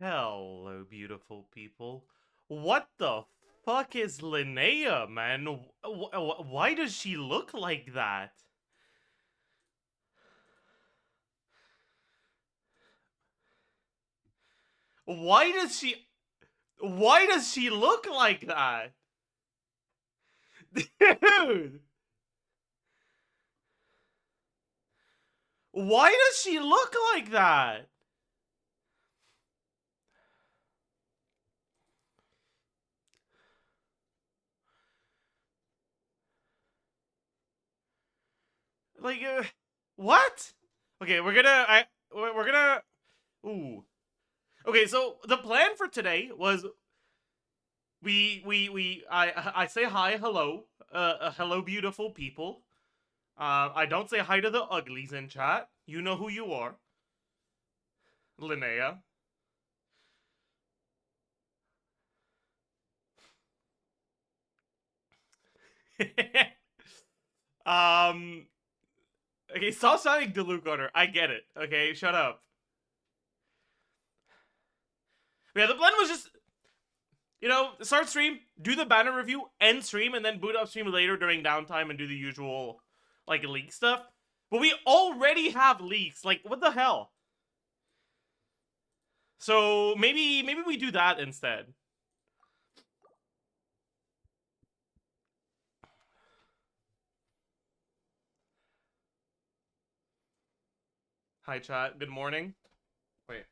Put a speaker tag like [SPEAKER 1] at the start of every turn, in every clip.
[SPEAKER 1] Hello, beautiful people. What the fuck is Linnea, man? Why does she look like that? Why does she... Why does she look like that? Dude! Why does she look like that? Like, what? Okay, we're gonna... Ooh. Okay, so the plan for today was I say hi, hello, hello, beautiful people. I don't say hi to the uglies in chat. You know who you are, Linnea. um. Okay, stop sounding Deluxe on her. I get it. Okay, shut up. Yeah, the plan was just, start stream, do the banner review, end stream, and then boot up stream later during downtime and do the usual, like, leak stuff. But we already have leaks. Like, what the hell? So maybe we do that instead. Hi chat. Good morning. Wait.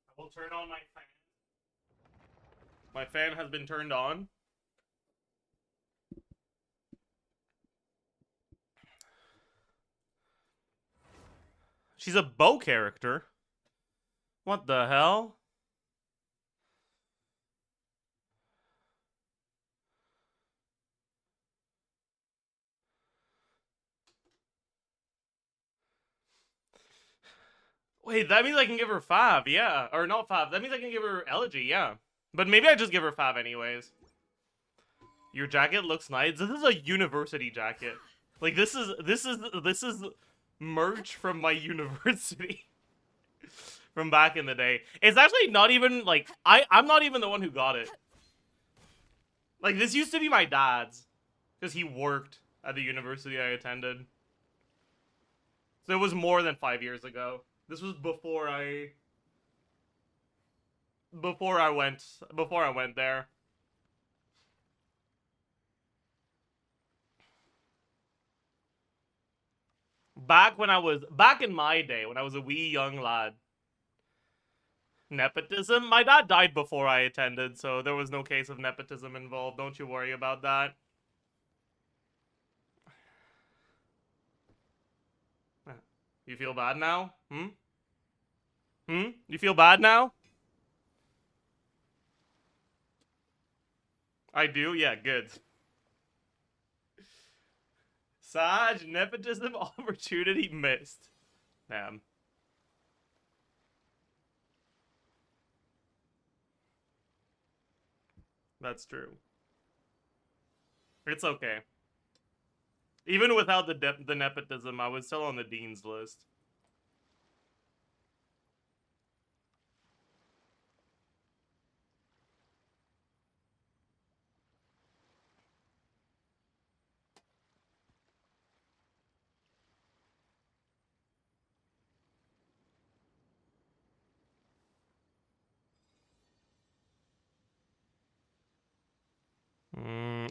[SPEAKER 1] I will turn on my fan. My fan has been turned on. She's a bow character. What the hell? Wait, that means I can give her 5, yeah. Or not 5, that means I can give her elegy, yeah. But maybe I just give her 5 anyways. Your jacket looks nice. This is a university jacket. Like, this is merch from my university. From back in the day. It's actually not even, like, I'm not even the one who got it. Like, this used to be my dad's. Because he worked at the university I attended. So it was more than 5 years ago. This was before I went there. Back in my day when I was a wee young lad. Nepotism? My dad died before I attended, so there was no case of nepotism involved. Don't you worry about that. You feel bad now? You feel bad now? I do? Yeah, good. Saj, nepotism opportunity missed. Damn. That's true. It's okay. Even without the nepotism, I was still on the dean's list.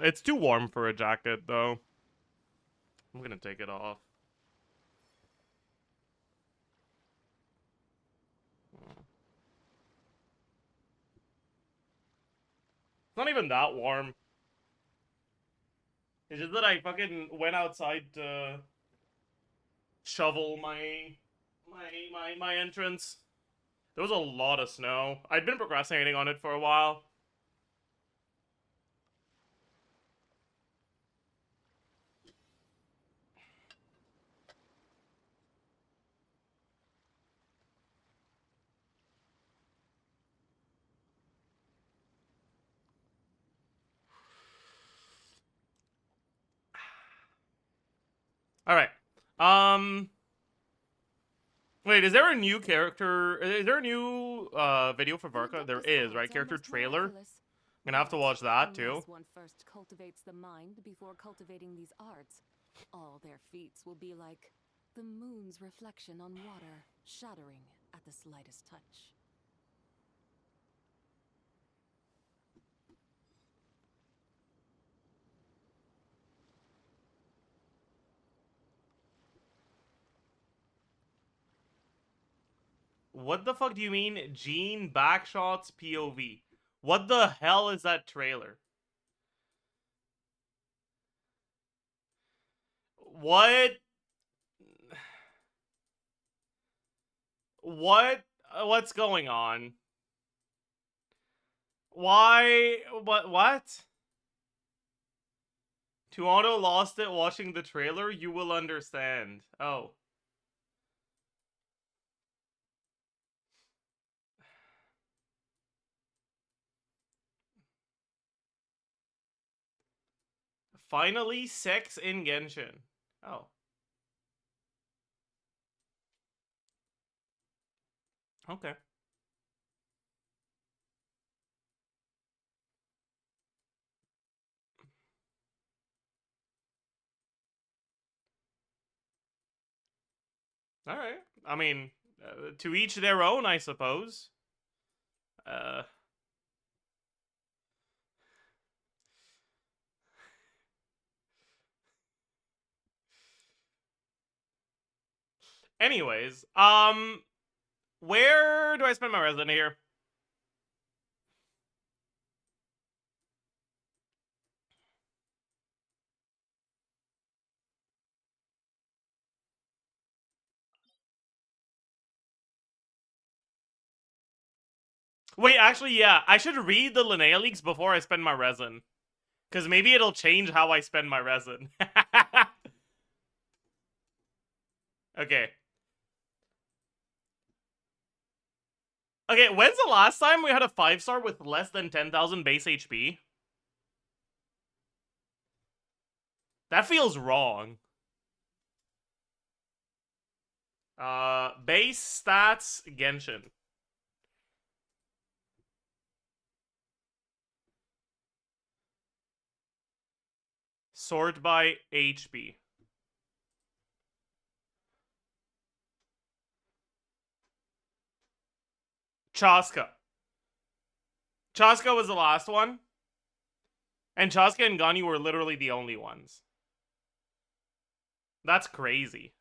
[SPEAKER 1] It's too warm for a jacket, though. I'm gonna take it off. It's not even that warm. It's just that I fucking went outside to shovel my entrance. There was a lot of snow. I'd been procrastinating on it for a while. Alright. Wait, is there a new character? Is there a new new video for Varka? There is, right? Character trailer. I'm gonna have to watch that too.
[SPEAKER 2] Unless one first cultivates the mind before cultivating these arts, all their feats will be like the moon's reflection on water, shattering at the slightest touch.
[SPEAKER 1] What the fuck do you mean, Gene Backshots POV? What the hell is that trailer? What? What? What's going on? Why? What? Tuano lost it watching the trailer? You will understand. Oh. Finally, sex in Genshin. Oh. Okay. Alright. I mean, to each their own, I suppose. Anyways, where do I spend my resident here? Wait, actually, yeah, I should read the Linnea leaks before I spend my resin. Because maybe it'll change how I spend my resin. Okay. Okay, when's the last time we had a 5-star with less than 10,000 base HP? That feels wrong. Base stats Genshin. Sort by HP. Chaska. Chaska was the last one. And Chaska and Ganyu were literally the only ones. That's crazy.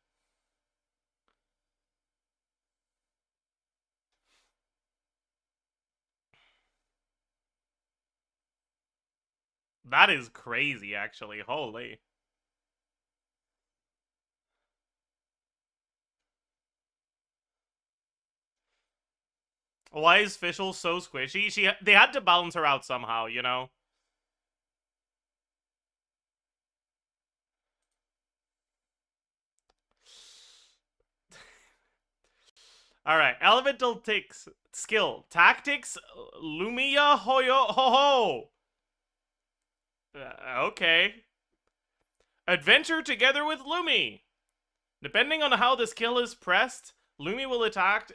[SPEAKER 1] That is crazy, actually. Holy. Why is Fischl so squishy? They had to balance her out somehow, you know? Alright, elemental ticks. Skill. Tactics. Lumia Hoyo Ho Ho. Okay. Adventure together with Lumi. Depending on how the skill is pressed, Lumi will attack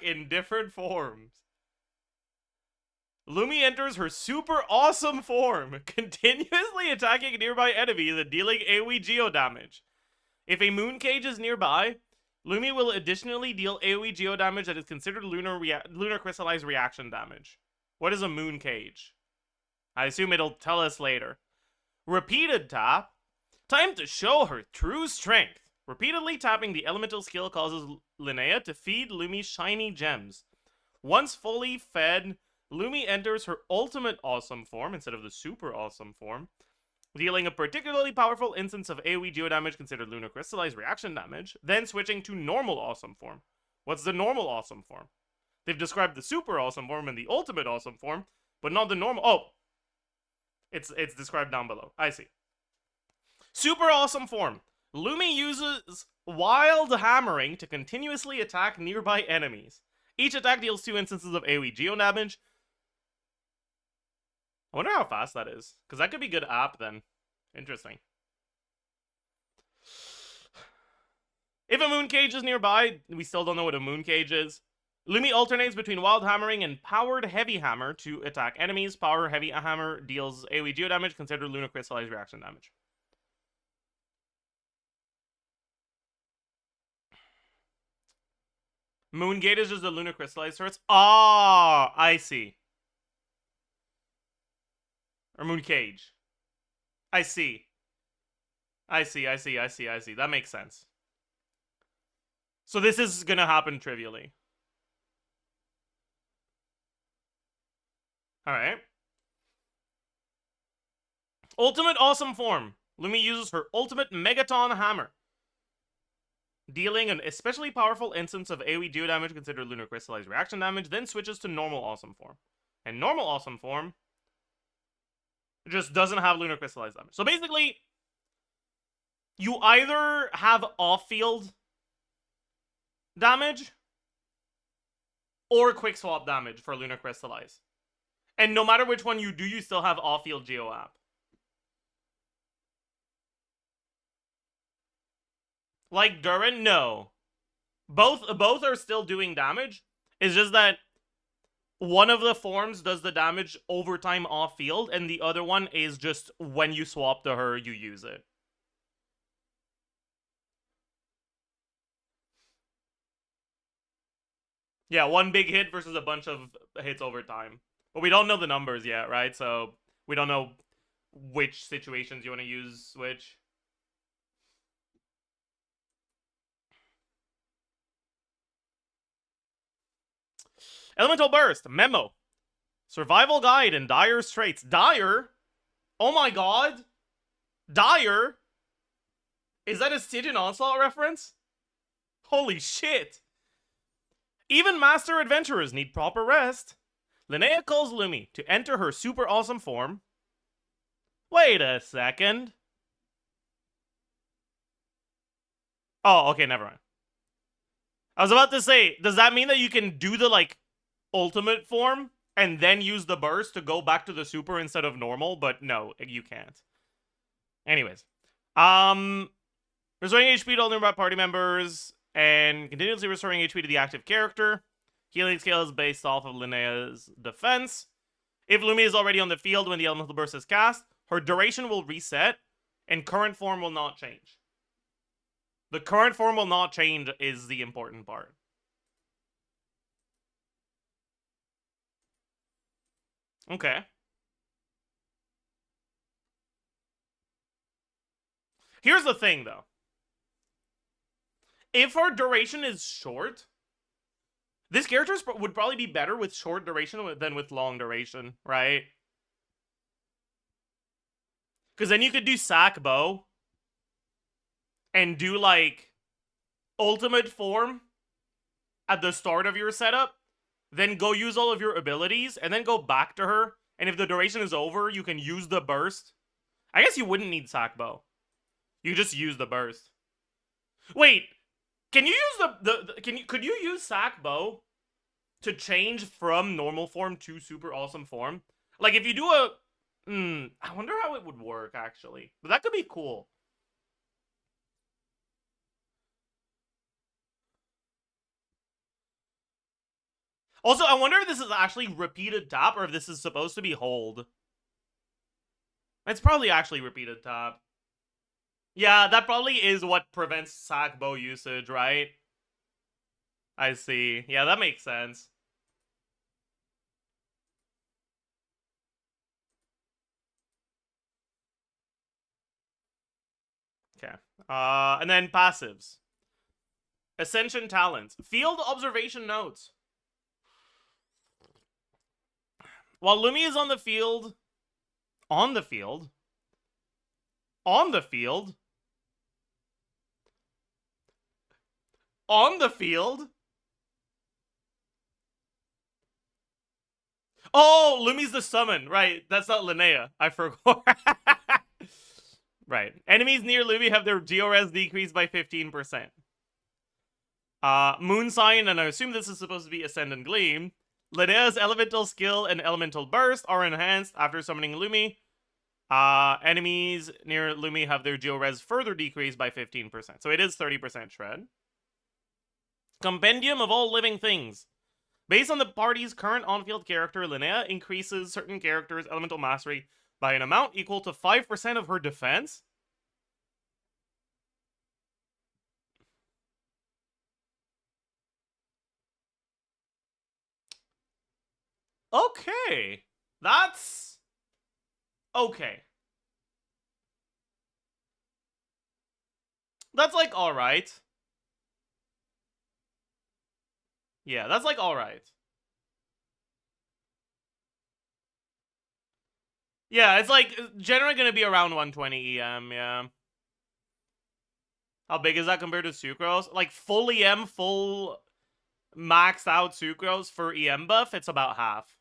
[SPEAKER 1] in different forms. Lumi enters her super awesome form, continuously attacking nearby enemies and dealing AoE geo damage. If a moon cage is nearby, Lumi will additionally deal AoE geo damage that is considered lunar crystallized reaction damage. What is a moon cage? I assume it'll tell us later. Repeated tap. Time to show her true strength. Repeatedly tapping the elemental skill causes Linnea to feed Lumi shiny gems. Once fully fed, Lumi enters her ultimate awesome form instead of the super awesome form, dealing a particularly powerful instance of AoE geo damage considered lunar crystallized reaction damage, then switching to normal awesome form. What's the normal awesome form? They've described the super awesome form and the ultimate awesome form, but not the normal. Oh, it's described down below. I see. Super awesome form. Lumi uses wild hammering to continuously attack nearby enemies. Each attack deals 2 instances of AoE geo damage. I wonder how fast that is, because that could be good app then. Interesting. If a moon cage is nearby, we still don't know what a moon cage is. Lumi alternates between wild hammering and powered heavy hammer to attack enemies. Power heavy hammer deals AoE geo damage, consider lunar crystallized reaction damage. Moon Gate is just the lunar crystallized turrets. Ah, I see. Or Moon Cage. I see. I see. That makes sense. So this is gonna happen trivially. Alright. Ultimate awesome form. Lumi uses her ultimate Megaton Hammer, dealing an especially powerful instance of AoE geo damage considered lunar crystallized reaction damage, then switches to normal awesome form. And normal awesome form just doesn't have lunar crystallized damage. So basically, you either have off-field damage or quick swap damage for lunar crystallize. And no matter which one you do, you still have off-field geo app. Like Durin, no. Both are still doing damage. It's just that one of the forms does the damage over time off field, and the other one is just when you swap to her, you use it. Yeah, one big hit versus a bunch of hits over time. But we don't know the numbers yet, right? So we don't know which situations you want to use which. Elemental Burst. Memo. Survival guide in dire straits. Dire? Oh my god. Dire? Is that a Stygian Onslaught reference? Holy shit. Even master adventurers need proper rest. Linnea calls Lumi to enter her super awesome form. Wait a second. Oh, okay, never mind. I was about to say, does that mean that you can do the, like, ultimate form and then use the burst to go back to the super instead of normal? But no, you can't. Anyways. Restoring HP to all nearby party members and continuously restoring HP to the active character. Healing scale is based off of Linnea's defense. If Lumi is already on the field when the elemental burst is cast, her duration will reset and current form will not change. The current form will not change is the important part. Okay. Here's the thing, though. If her duration is short, this character would probably be better with short duration than with long duration, right? Because then you could do sack bow and do, like, ultimate form at the start of your setup, then go use all of your abilities, and then go back to her, and if the duration is over, you can use the burst. I guess you wouldn't need sack bow. You just use the burst. Wait, can you use could you use sack bow to change from normal form to super awesome form? Like, if you do a... I wonder how it would work, actually. But that could be cool. Also, I wonder if this is actually repeated tap or if this is supposed to be hold. It's probably actually repeated tap. Yeah, that probably is what prevents sack bow usage, right? I see. Yeah, that makes sense. Okay. And then passives. Ascension talents. Field observation notes. While Lumi is on the field... On the field... On the field... On the field... Oh, Lumi's the summon. Right, that's not Linnea. I forgot. Right. Enemies near Lumi have their GRS decreased by 15%. Moon Sign, and I assume this is supposed to be Ascendant Gleam. Linnea's elemental skill and elemental burst are enhanced after summoning Lumi. Enemies near Lumi have their GRS further decreased by 15%. So it is 30% shred. Compendium of all living things. Based on the party's current on-field character, Linnea increases certain characters' elemental mastery by an amount equal to 5% of her defense. Okay. That's okay. That's like alright. Yeah, that's like alright. Yeah, it's like generally gonna be around 120 EM, yeah. How big is that compared to Sucrose? Like full EM, full maxed out Sucrose for EM buff, it's about half.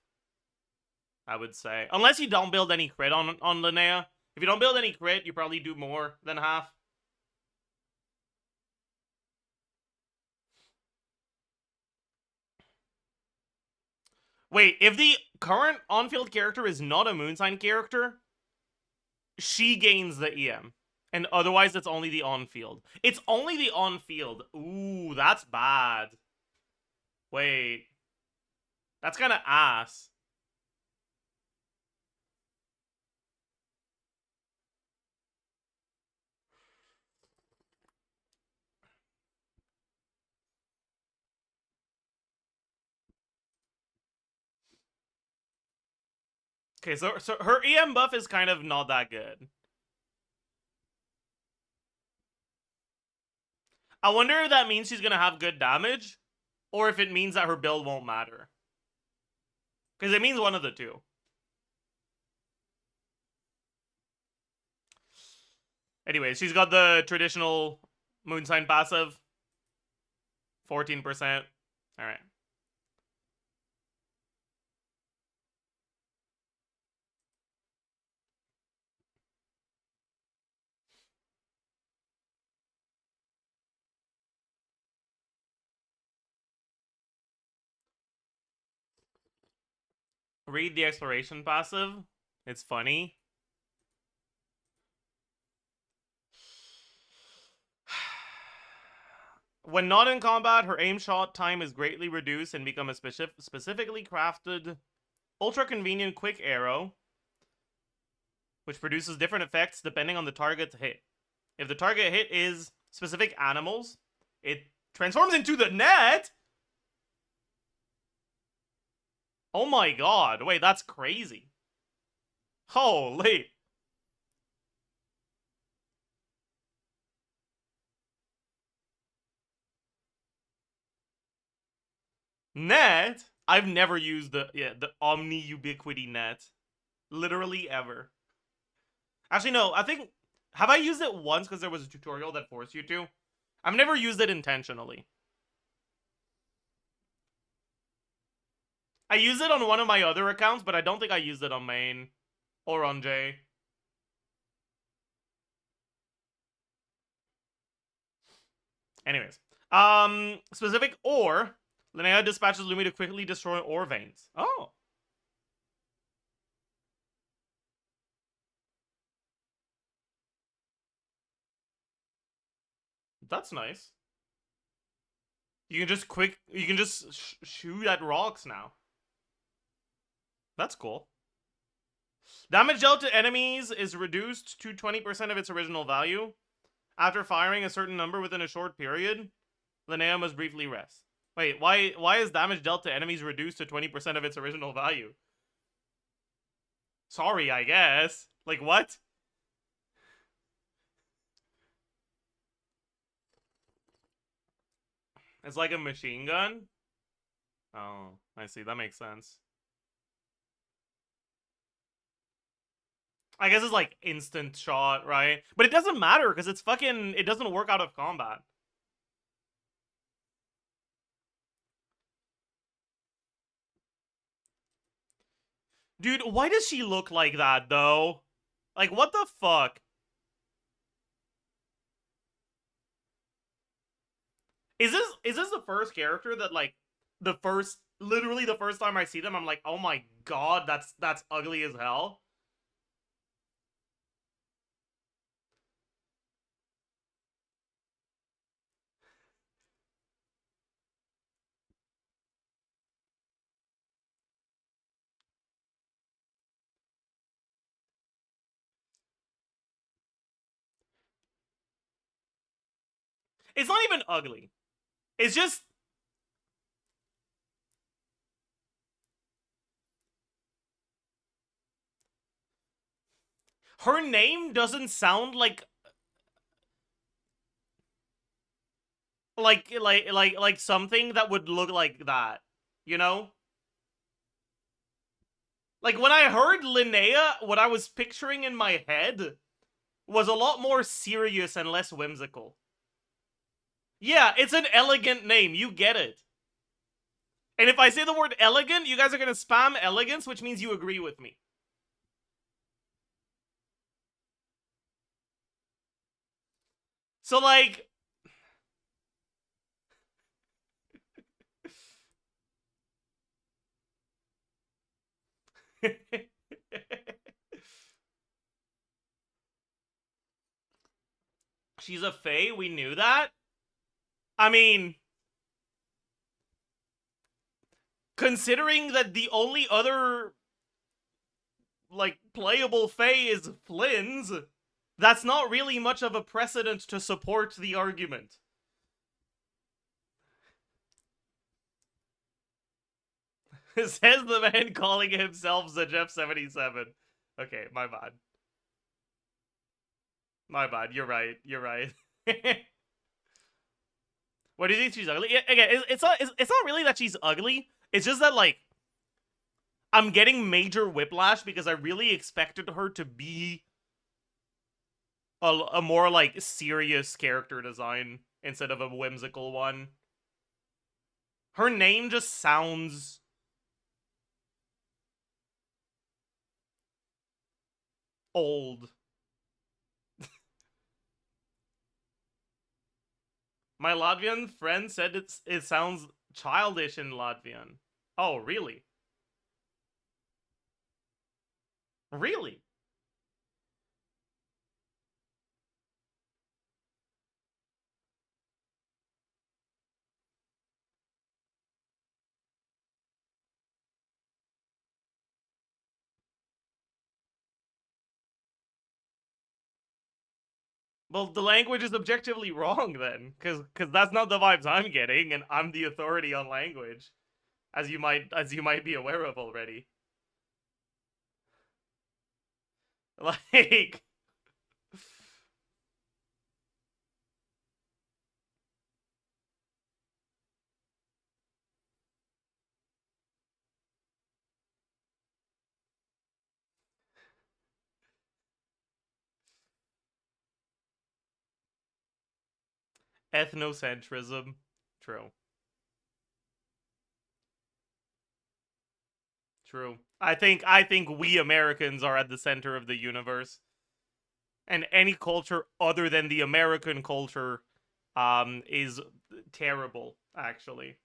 [SPEAKER 1] I would say. Unless you don't build any crit on Linnea. If you don't build any crit, you probably do more than half. Wait, if the current on-field character is not a Moonsign character, she gains the EM. And otherwise, it's only the on-field. It's only the on-field. Ooh, that's bad. Wait. That's kind of ass. Okay, so her EM buff is kind of not that good. I wonder if that means she's gonna have good damage, or if it means that her build won't matter. Because it means one of the two. Anyway, she's got the traditional Moonsign passive. 14%. Alright. Read the exploration passive. It's funny. When not in combat, her aim shot time is greatly reduced and become a specifically crafted, ultra convenient quick arrow, which produces different effects depending on the target's hit. If the target hit is specific animals, it transforms into the net. Oh my god. Wait, that's crazy. Holy. Net? I've never used the Omni Ubiquity net. Literally ever. Actually, no, I think... Have I used it once because there was a tutorial that forced you to? I've never used it intentionally. I used it on one of my other accounts, but I don't think I used it on main. Or on J. Anyways. Specific ore. Linnea dispatches Lumi to quickly destroy ore veins. Oh. That's nice. You can just shoot at rocks now. That's cool. Damage dealt to enemies is reduced to 20% of its original value. After firing a certain number within a short period, Linnea must briefly rest. Wait, why is damage dealt to enemies reduced to 20% of its original value? Sorry, I guess. Like, what? It's like a machine gun? Oh, I see. That makes sense. I guess it's like instant shot, right? But it doesn't matter because it's fucking... It doesn't work out of combat. Dude, why does she look like that, though? Like, what the fuck? Is this the first character that, like, literally the first time I see them, I'm like, oh my god, that's ugly as hell? It's not even ugly. It's just... her name doesn't sound like something that would look like that, you know? Like, when I heard Linnea, what I was picturing in my head was a lot more serious and less whimsical. Yeah, it's an elegant name, you get it. And if I say the word elegant, you guys are gonna spam elegance, which means you agree with me. So, like... she's a fae, we knew that. I mean... considering that the only other, like, playable fae is Flynn's, that's not really much of a precedent to support the argument. Says the man calling himself Zajef77. Okay, my bad. My bad, you're right, you're right. What do you think she's ugly? Yeah, again, it's not really that she's ugly. It's just that, like, I'm getting major whiplash because I really expected her to be a more, like, serious character design instead of a whimsical one. Her name just sounds... old. My Latvian friend said it sounds childish in Latvian. Oh, really? Really? Well, the language is objectively wrong then, because that's not the vibes I'm getting, and I'm the authority on language, as you might be aware of already. Like, ethnocentrism. True. True. I think we Americans are at the center of the universe. And any culture other than the American culture is terrible, actually.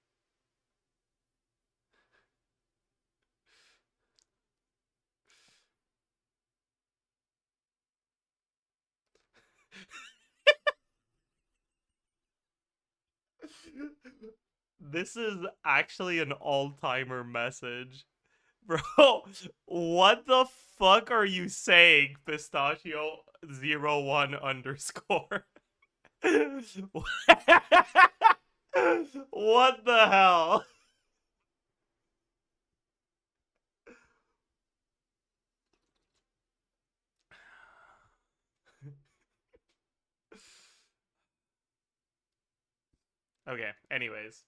[SPEAKER 1] This is actually an all-timer message. Bro, what the fuck are you saying, pistachio01 underscore? What the hell? Okay, anyways.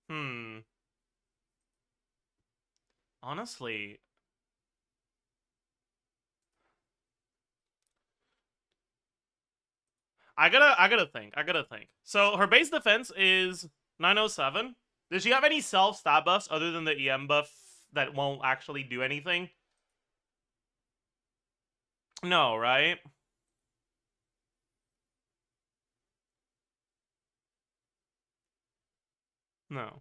[SPEAKER 1] Hmm. Honestly, I gotta think. I gotta think. So her base defense is 907. Does she have any self-stab buffs other than the EM buff that won't actually do anything? No, right? No.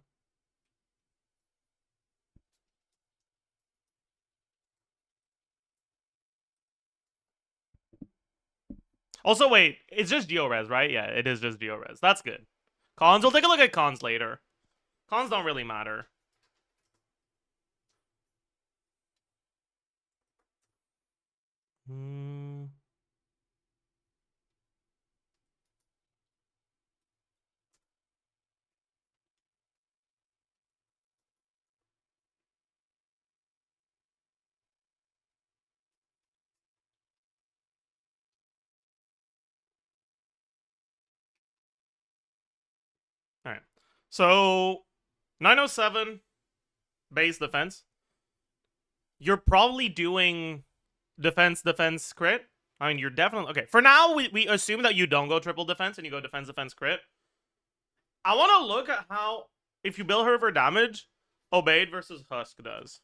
[SPEAKER 1] Also, wait, it's just Geores, right? Yeah, it is just Geores. That's good. Cons, we'll take a look at cons later. Cons don't really matter. So 907 base defense. You're probably doing defense crit. I mean, you're definitely okay. For now, we assume that you don't go triple defense and you go defense crit. I want to look at how, if you build her for damage, Obeyed versus Husk does.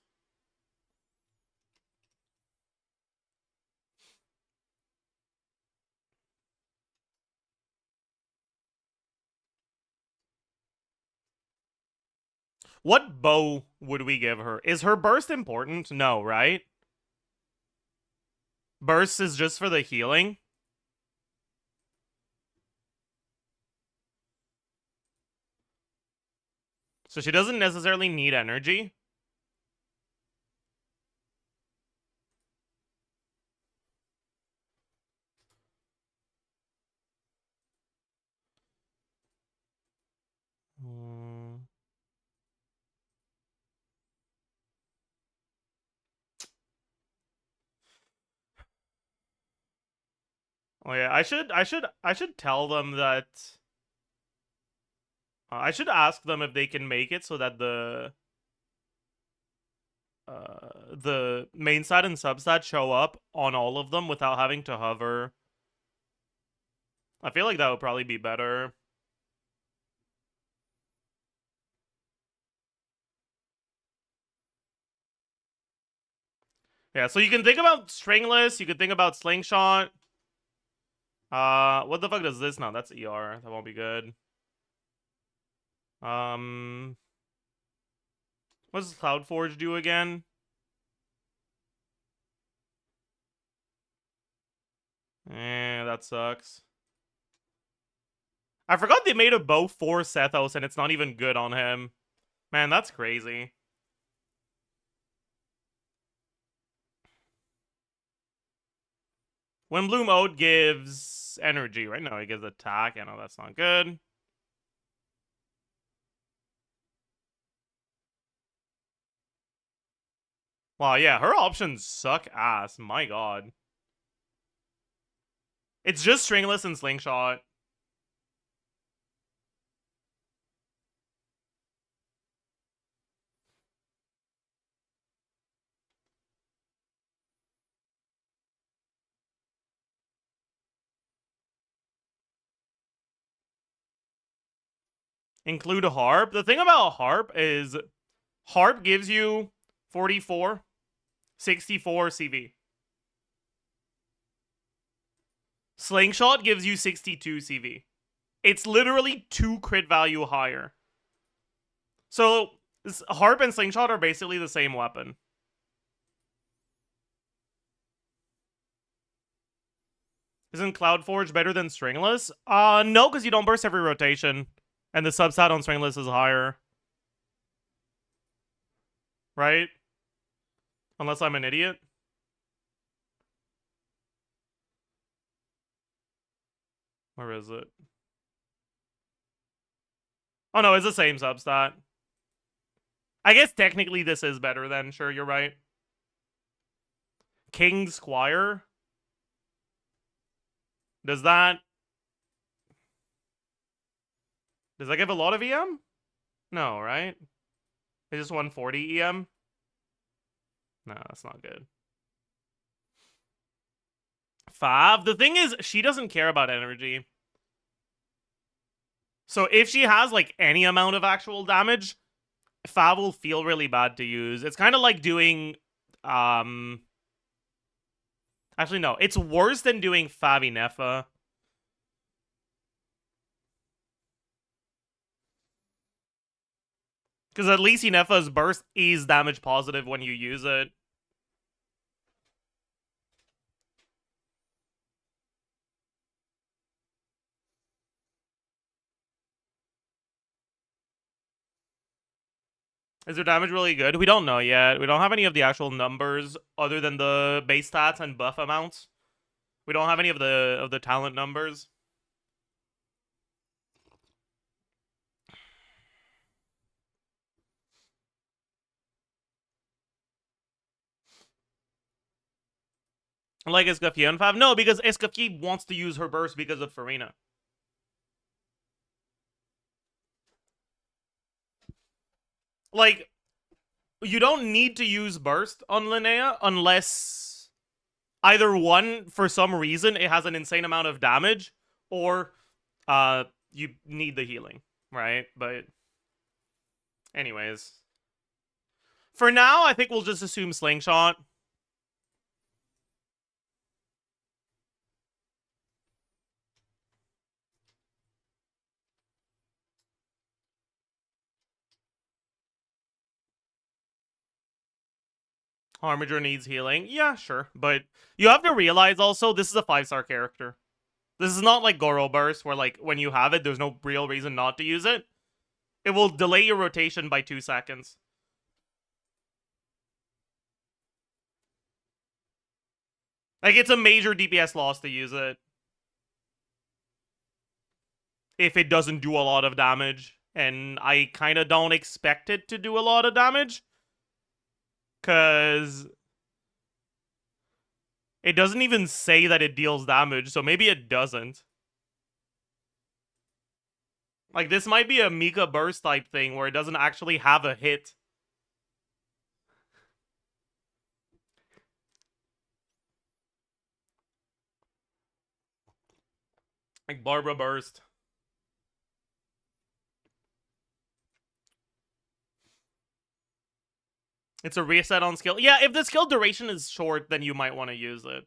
[SPEAKER 1] What bow would we give her? Is her burst important? No, right? Burst is just for the healing. So she doesn't necessarily need energy. Oh yeah, I should tell them that I should ask them if they can make it so that the main stat and substat show up on all of them without having to hover. I feel like that would probably be better. Yeah, so you can think about stringless, you can think about slingshot. What the fuck does this now? That's ER. That won't be good. What does Cloudforge do again? That sucks. I forgot they made a bow for Sethos and it's not even good on him. Man, that's crazy. When Blue Mode gives energy, right? No, he gives attack. I know that's not good. Wow, yeah, her options suck ass. My god. It's just stringless and slingshot. Include a harp. The thing about harp is harp gives you 44, 64 CV. Slingshot gives you 62 CV. It's literally 2 crit value higher. So harp and slingshot are basically the same weapon. Isn't Cloudforge better than stringless? No, because you don't burst every rotation. And the substat on stringless is higher. Right? Unless I'm an idiot. Where is it? Oh no, it's the same substat. I guess technically this is better then. Sure, you're right. King Squire. Does that give a lot of EM? No, right? It's just 140 EM? No, that's not good. Fav. The thing is, she doesn't care about energy. So if she has, like, any amount of actual damage, Fav will feel really bad to use. It's kind of like doing, actually, no. It's worse than doing Favi Nefa. Because at least Inefa's burst is damage positive when you use it. Is their damage really good? We don't know yet. We don't have any of the actual numbers other than the base stats and buff amounts. We don't have any of the talent numbers. Like Escoffier and Fav? No, because Escoffier wants to use her burst because of Farina. like, you don't need to use burst on Linnea unless either one, for some reason, it has an insane amount of damage, or you need the healing, right? But anyways, for now, I think we'll just assume Slingshot. Harmager needs healing. Yeah, sure. But you have to realize also, this is a 5-star character. This is not like Goro Burst, where like when you have it, there's no real reason not to use it. It will delay your rotation by 2 seconds. Like, it's a major DPS loss to use it. If it doesn't do a lot of damage. And I kind of don't expect it to do a lot of damage. Because it doesn't even say that it deals damage, so maybe it doesn't. Like, this might be a Mika Burst type thing where it doesn't actually have a hit. Like Barbara Burst. It's a reset on skill. Yeah, if the skill duration is short, then you might want to use it.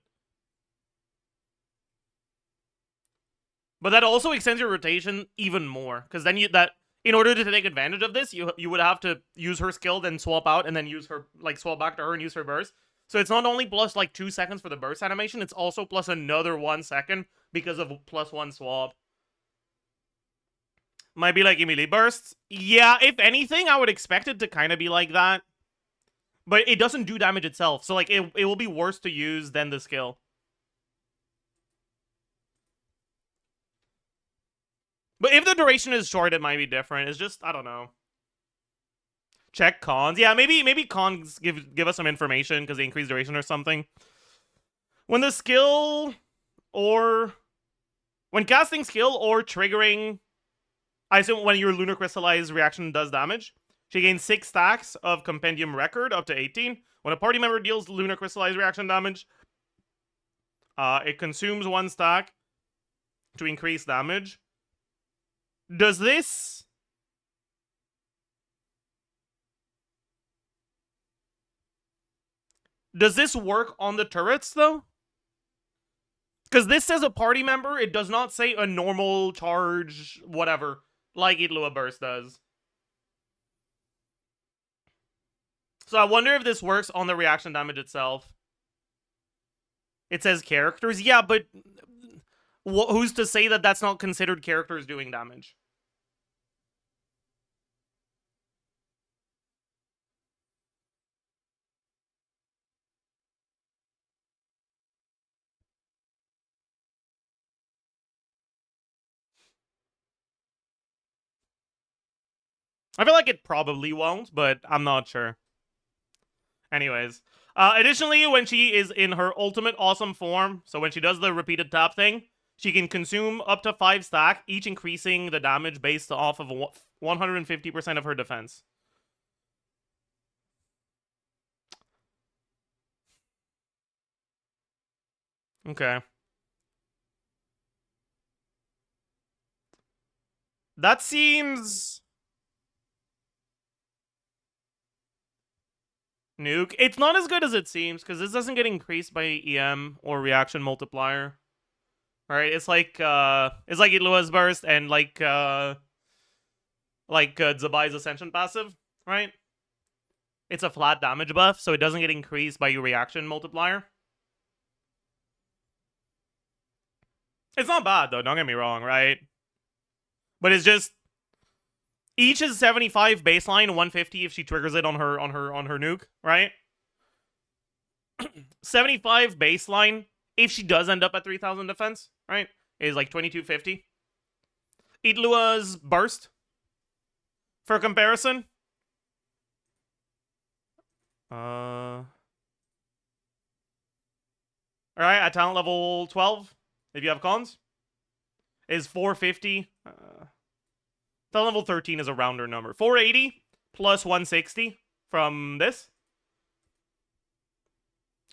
[SPEAKER 1] But that also extends your rotation even more, because then in order to take advantage of this, you would have to use her skill, then swap out, and then use her, like, swap back to her and use her burst. So it's not only plus like 2 seconds for the burst animation, it's also plus another 1 second because of +1 swap. Might be like immediate bursts. Yeah, if anything, I would expect it to kind of be like that. But it doesn't do damage itself, so like it will be worse to use than the skill. But if the duration is short, it might be different. It's just, I don't know. Check cons. Yeah, maybe cons give us some information because they increase duration or something. When the skill or when casting skill or triggering, I assume when your lunar crystallized reaction does damage, she gains 6 stacks of compendium record up to 18. When a party member deals lunar crystallized reaction damage, it consumes 1 stack to increase damage. Does this work on the turrets, though? Because this says a party member, it does not say a normal charge, whatever, like Itlua Burst does. So I wonder if this works on the reaction damage itself. It says characters. Yeah, but who's to say that that's not considered characters doing damage? I feel like it probably won't, but I'm not sure. Anyways. Additionally, when she is in her ultimate awesome form, so when she does the repeated tap thing, she can consume up to 5 stack, each increasing the damage based off of 150% of her defense. Okay. That seems nuke. It's not as good as it seems, because this doesn't get increased by EM or reaction multiplier. Alright, it's like Itlua's burst and like Zabai's ascension passive, right? It's a flat damage buff, so it doesn't get increased by your reaction multiplier. It's not bad though, don't get me wrong, right? But it's just each is 75 baseline, 150 if she triggers it on her nuke, right? 75 baseline if she does end up at 3000 defense, right? Is like 2250. Itlua's burst, for comparison. Alright, at talent level 12, if you have cons, is 450. Talent level 13 is a rounder number. 480 plus 160 from this.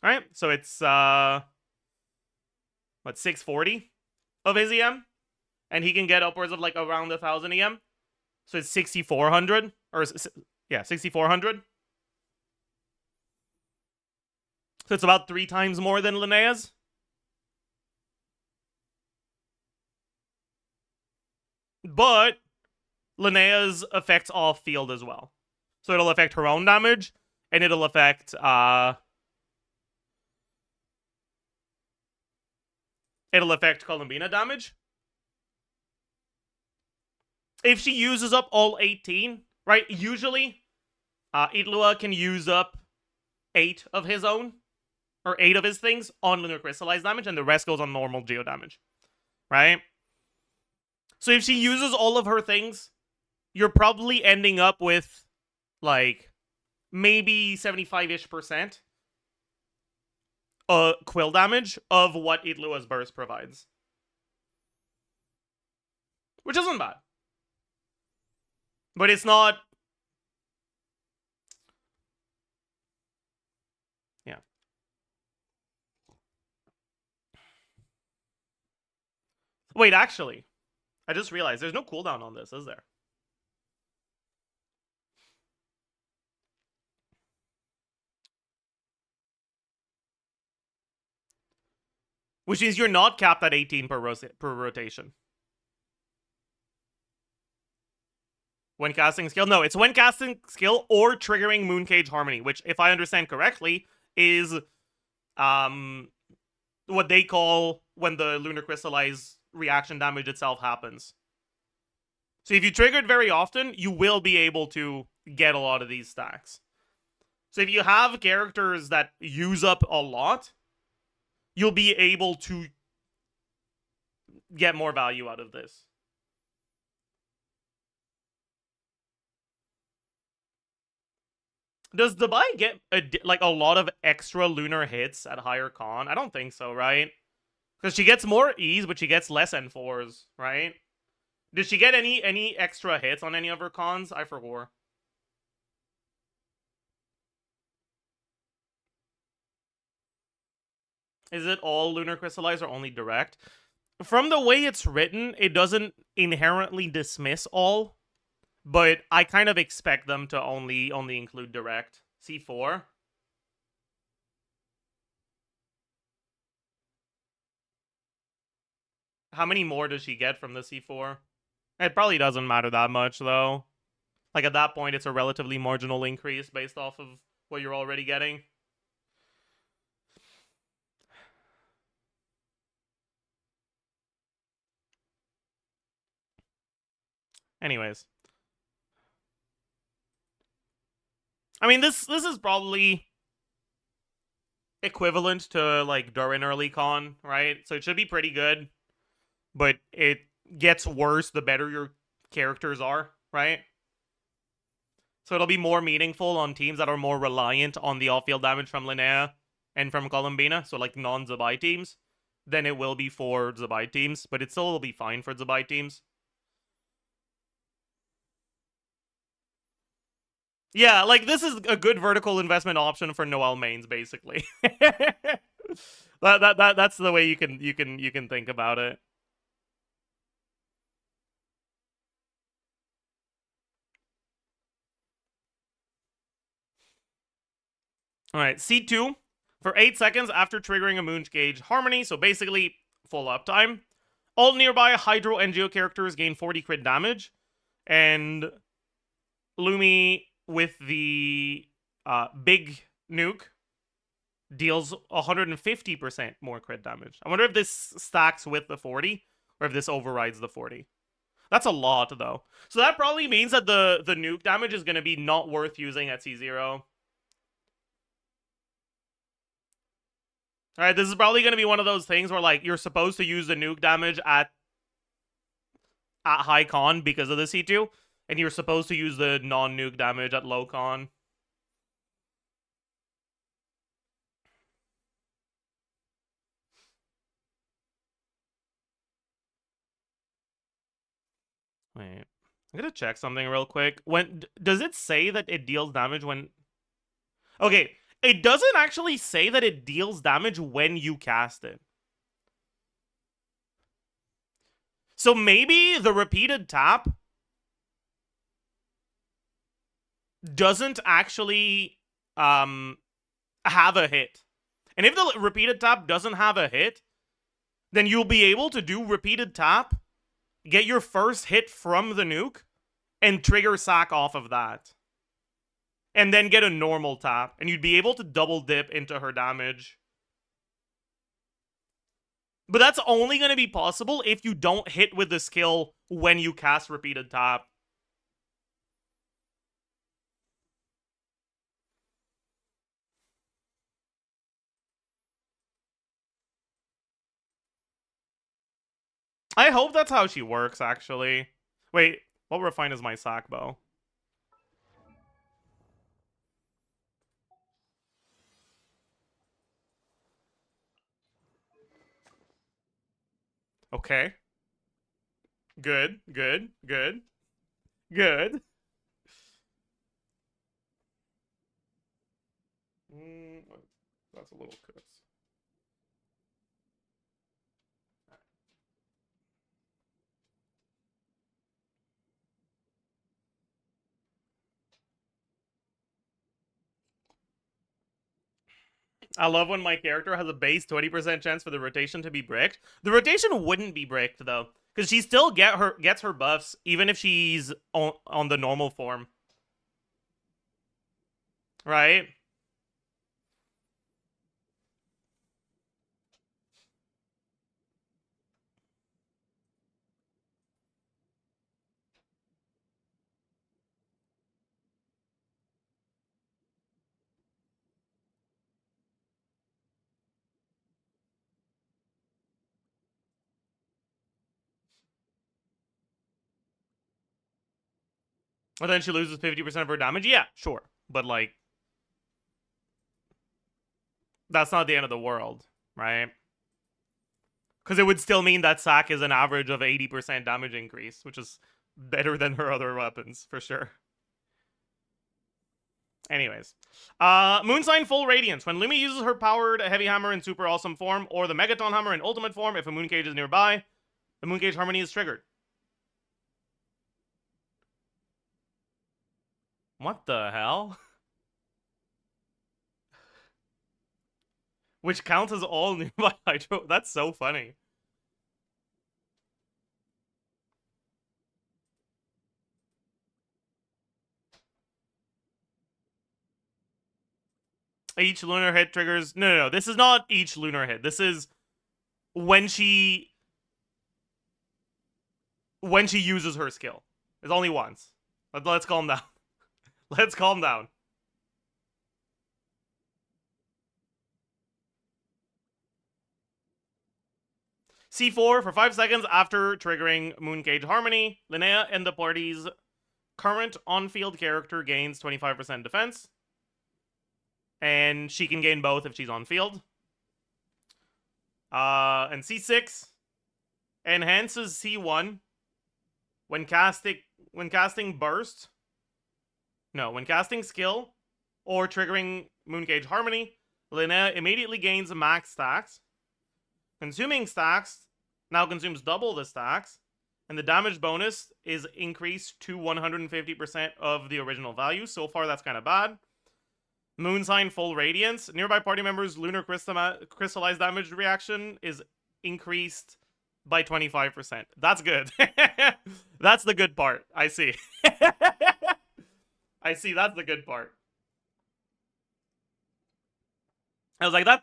[SPEAKER 1] Alright, so it's, what, 640 of his EM? And he can get upwards of, like, around 1,000 EM. So it's 6,400. Or, yeah, 6,400. So it's about 3 times more than Linnea's. But Linnea's affects off field as well. So it'll affect her own damage, and it'll affect Columbina damage. If she uses up all 18, right? Usually, Itlua can use up 8 of his own, or 8 of his things on Lunar Crystallized damage, and the rest goes on normal Geo damage, right? So if she uses all of her things, you're probably ending up with, like, maybe 75-ish% quill damage of what Itlua's burst provides. Which isn't bad. But it's not... Yeah. Wait, actually, I just realized there's no cooldown on this, is there? Which means you're not capped at 18 per rotation. When casting skill? No, it's when casting skill or triggering Mooncage Harmony, which, if I understand correctly, is what they call when the Lunar Crystallize reaction damage itself happens. So if you trigger it very often, you will be able to get a lot of these stacks. So if you have characters that use up a lot, you'll be able to get more value out of this. Does Dubai get a lot of extra lunar hits at higher con? I don't think so, right? Because she gets more E's, but she gets less N4s, right? Did she get any extra hits on any of her cons? I forgot. Is it all Lunar Crystallize or only direct? From the way it's written, it doesn't inherently dismiss all, but I kind of expect them to only include direct. C4. How many more does she get from the C4? It probably doesn't matter that much, though. Like, at that point, it's a relatively marginal increase based off of what you're already getting. Anyways. I mean, this is probably equivalent to, like, Durin early con, right? So it should be pretty good. But it gets worse the better your characters are, right? So it'll be more meaningful on teams that are more reliant on the off-field damage from Linnea and from Columbina, so like non-Zabai teams, than it will be for Zabai teams, but it still will be fine for Zabai teams. Yeah, like, this is a good vertical investment option for Noel mains, basically. That's the way you can think about it. Alright, C2. For 8 seconds after triggering a Mooncage Harmony, so basically full uptime. All nearby Hydro and Geo characters gain 40 crit damage. And Lumi with the big nuke deals 150% more crit damage. I wonder if this stacks with the 40 or if this overrides the 40. That's a lot, though. So that probably means that the nuke damage is going to be not worth using at C0. Alright, this is probably going to be one of those things where, like, you're supposed to use the nuke damage at high con because of the C2, and you're supposed to use the non-nuke damage at low con. Wait. I'm gonna check something real quick. When does it say that it deals damage when... Okay, it doesn't actually say that it deals damage when you cast it. So maybe the repeated tap doesn't actually have a hit. And if the repeated tap doesn't have a hit, then you'll be able to do repeated tap, get your first hit from the nuke, and trigger sack off of that. And then get a normal tap, and you'd be able to double dip into her damage. But that's only going to be possible if you don't hit with the skill when you cast repeated tap. I hope that's how she works, actually. Wait, what refine is my sack bow? Okay. Good, good, good, good. That's a little cuts. I love when my character has a base 20% chance for the rotation to be bricked. The rotation wouldn't be bricked, though, because she still gets her buffs, even if she's on the normal form. Right? But then she loses 50% of her damage? Yeah, sure. But, like, that's not the end of the world, right? Because it would still mean that sack is an average of 80% damage increase, which is better than her other weapons, for sure. Anyways. Moonsign Full Radiance. When Lumi uses her powered Heavy Hammer in Super Awesome form, or the Megaton Hammer in Ultimate form, if a Mooncage is nearby, the Mooncage Harmony is triggered. What the hell? Which counts as all nearby Hydro. That's so funny. Each lunar hit triggers... No. This is not each lunar hit. This is when she uses her skill. It's only once. Let's calm down. Let's calm down. C4 for 5 seconds after triggering Mooncage Harmony. Linnea and the party's current on-field character gains 25% defense. And she can gain both if she's on field. And C6 enhances C1 when casting burst. No, when casting skill or triggering Mooncage Harmony, Linnea immediately gains max stacks. Consuming stacks now consumes double the stacks, and the damage bonus is increased to 150% of the original value. So far, that's kind of bad. Moonsign Full Radiance. Nearby party members' lunar crystallized damage reaction is increased by 25%. That's good. That's the good part. I see. I see, that's the good part. I was like, that...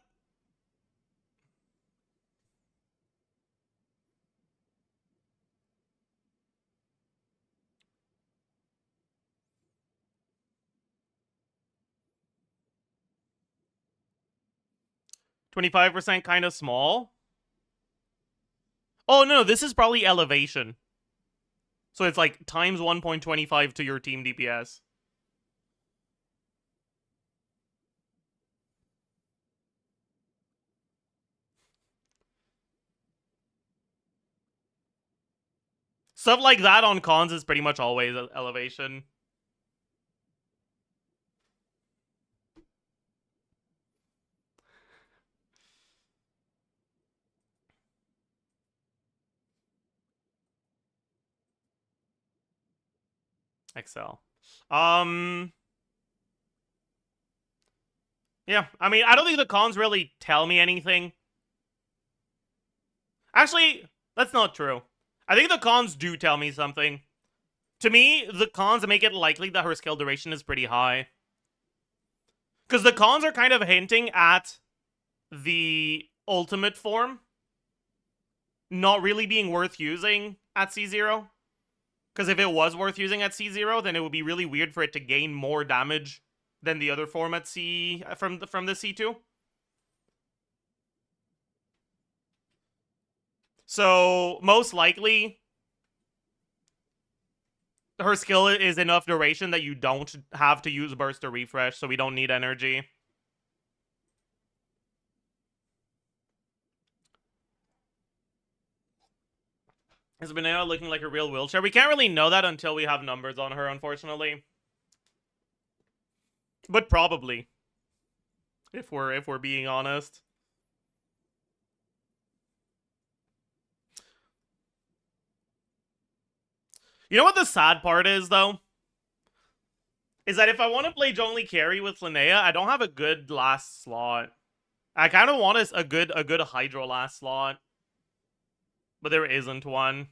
[SPEAKER 1] 25% kind of small. Oh, no, this is probably elevation. So it's like times 1.25 to your team DPS. Stuff like that on cons is pretty much always elevation. Excel. Yeah, I mean, I don't think the cons really tell me anything. Actually, that's not true. I think the cons do tell me something. To me, the cons make it likely that her skill duration is pretty high. Because the cons are kind of hinting at the ultimate form not really being worth using at C0. Because if it was worth using at C0, then it would be really weird for it to gain more damage than the other form at C from the C2. So most likely, her skill is enough duration that you don't have to use burst or refresh, so we don't need energy. Is Banana looking like a real wheelchair? We can't really know that until we have numbers on her, unfortunately. But probably. If we're being honest. You know what the sad part is, though? Is that if I want to play Zhongli carry with Linnea, I don't have a good last slot. I kind of want a good Hydro last slot. But there isn't one.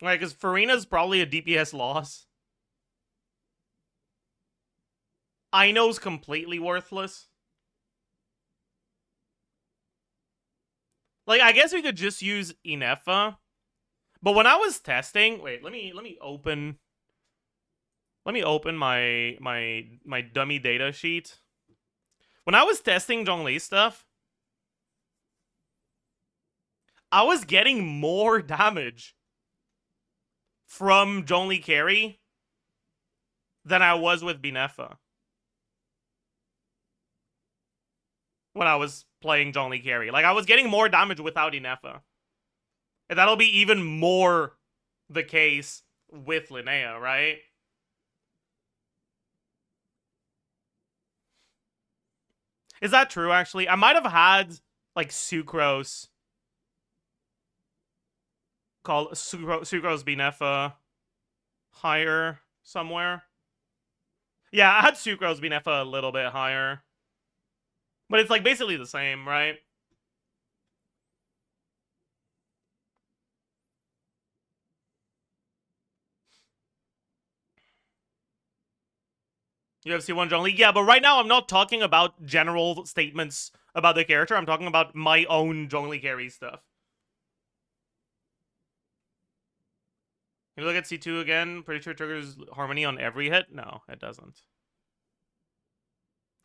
[SPEAKER 1] Right, because Farina's probably a DPS loss. Aino's completely worthless. Like, I guess we could just use Inefa. But when I was testing, wait, let me open my dummy data sheet. When I was testing Zhongli stuff, I was getting more damage from Zhongli carry than I was with Binefa. When I was playing Zhongli carry. Like, I was getting more damage without Inefa. And that'll be even more the case with Linnea, right? Is that true, actually? I might have had, like, Sucrose. Called Sucrose Binefa higher somewhere. Yeah, I had Sucrose Binefa a little bit higher. But it's, like, basically the same, right? UFC 1 Zhongli? Yeah, but right now I'm not talking about general statements about the character. I'm talking about my own Zhongli carry stuff. Can you look at C2 again? Pretty sure it triggers Harmony on every hit? No, it doesn't.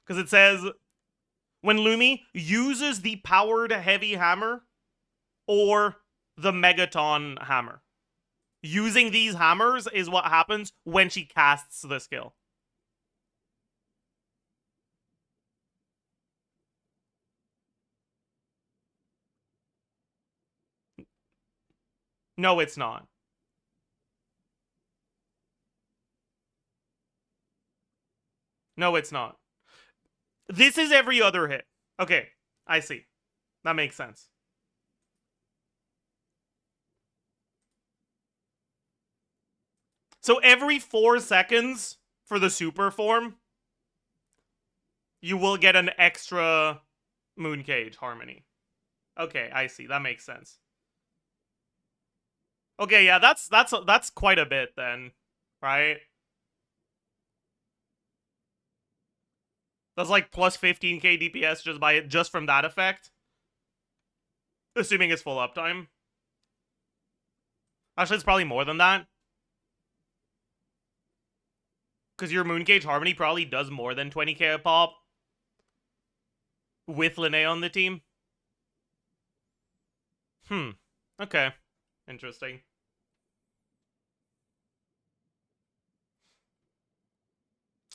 [SPEAKER 1] Because it says, when Lumi uses the powered heavy hammer or the Megaton hammer. Using these hammers is what happens when she casts the skill. No, it's not. No, it's not. This is every other hit. Okay, I see. That makes sense. So every 4 seconds for the super form, you will get an extra Mooncage Harmony. Okay, I see. That makes sense. Okay, yeah, that's quite a bit then, right? That's like plus 15k DPS just from that effect. Assuming it's full uptime. Actually, it's probably more than that. Because your Mooncage Harmony probably does more than 20k a pop. With Linnea on the team. Okay. Interesting.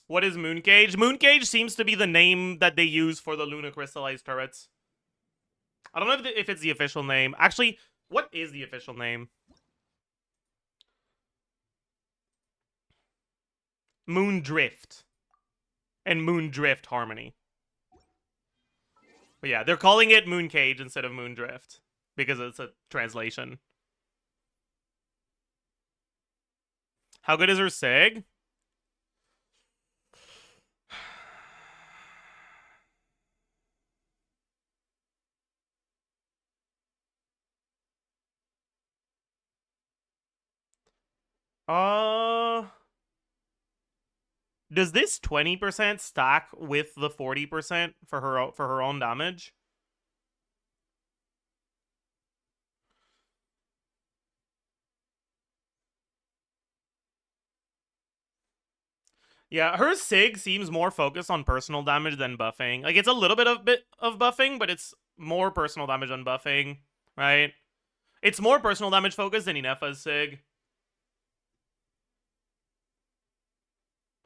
[SPEAKER 1] What is Mooncage? Mooncage seems to be the name that they use for the Luna Crystallized turrets. I don't know if it's the official name. Actually, what is the official name? Moondrift. And Moondrift Harmony. But yeah, they're calling it Mooncage instead of Moondrift. Because it's a translation. How good is her Sig? Does this 20% stack with the 40% for her own damage? Yeah, her Sig seems more focused on personal damage than buffing. Like, it's a little bit of buffing, but it's more personal damage than buffing, right? It's more personal damage focused than Inefa's Sig.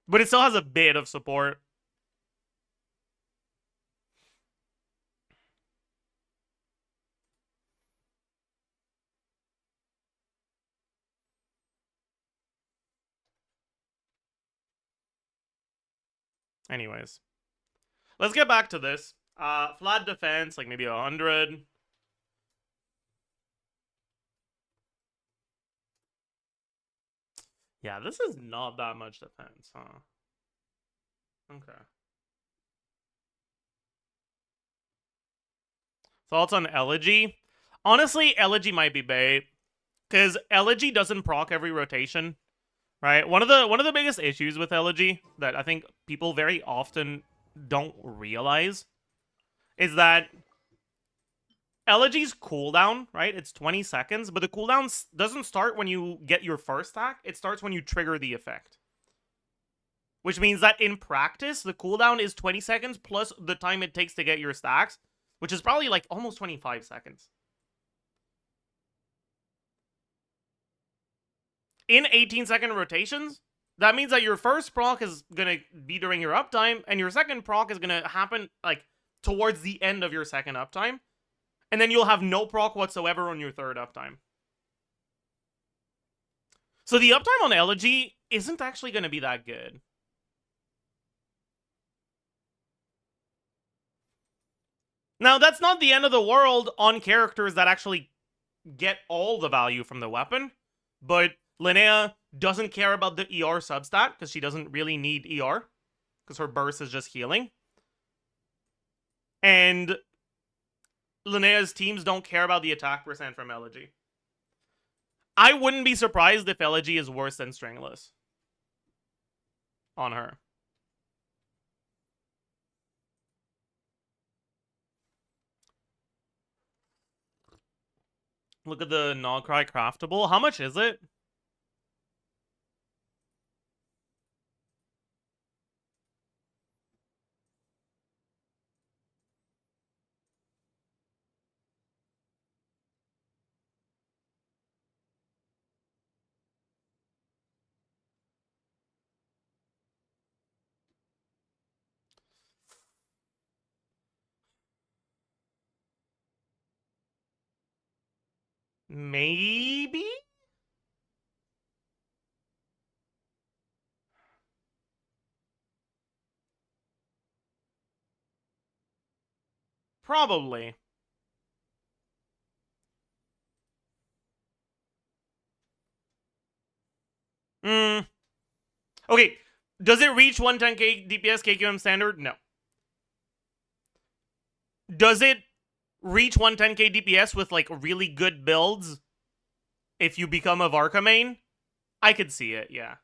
[SPEAKER 1] But it still has a bit of support. Anyways. Let's get back to this. Flat defense, like maybe 100. Yeah, this is not that much defense, huh? Okay. Thoughts on Elegy? Honestly, Elegy might be bait. Because Elegy doesn't proc every rotation. Right? One of the biggest issues with Elegy that I think people very often don't realize is that Elegy's cooldown, right? It's 20 seconds, but the cooldown doesn't start when you get your first stack. It starts when you trigger the effect. Which means that in practice, the cooldown is 20 seconds plus the time it takes to get your stacks, which is probably like almost 25 seconds. In 18-second rotations, that means that your first proc is going to be during your uptime, and your second proc is going to happen like towards the end of your second uptime. And then you'll have no proc whatsoever on your third uptime. So the uptime on Elegy isn't actually going to be that good. Now, that's not the end of the world on characters that actually get all the value from the weapon, but Linnea doesn't care about the ER substat because she doesn't really need ER because her burst is just healing. And Linnea's teams don't care about the attack percent from Elegy. I wouldn't be surprised if Elegy is worse than Stringless on her. Look at the Nogcry craftable. How much is it? Maybe? Probably. Okay, does it reach 110k DPS KQM standard? No. Does it reach 110k DPS with like really good builds if you become a Varka main? I could see it, yeah.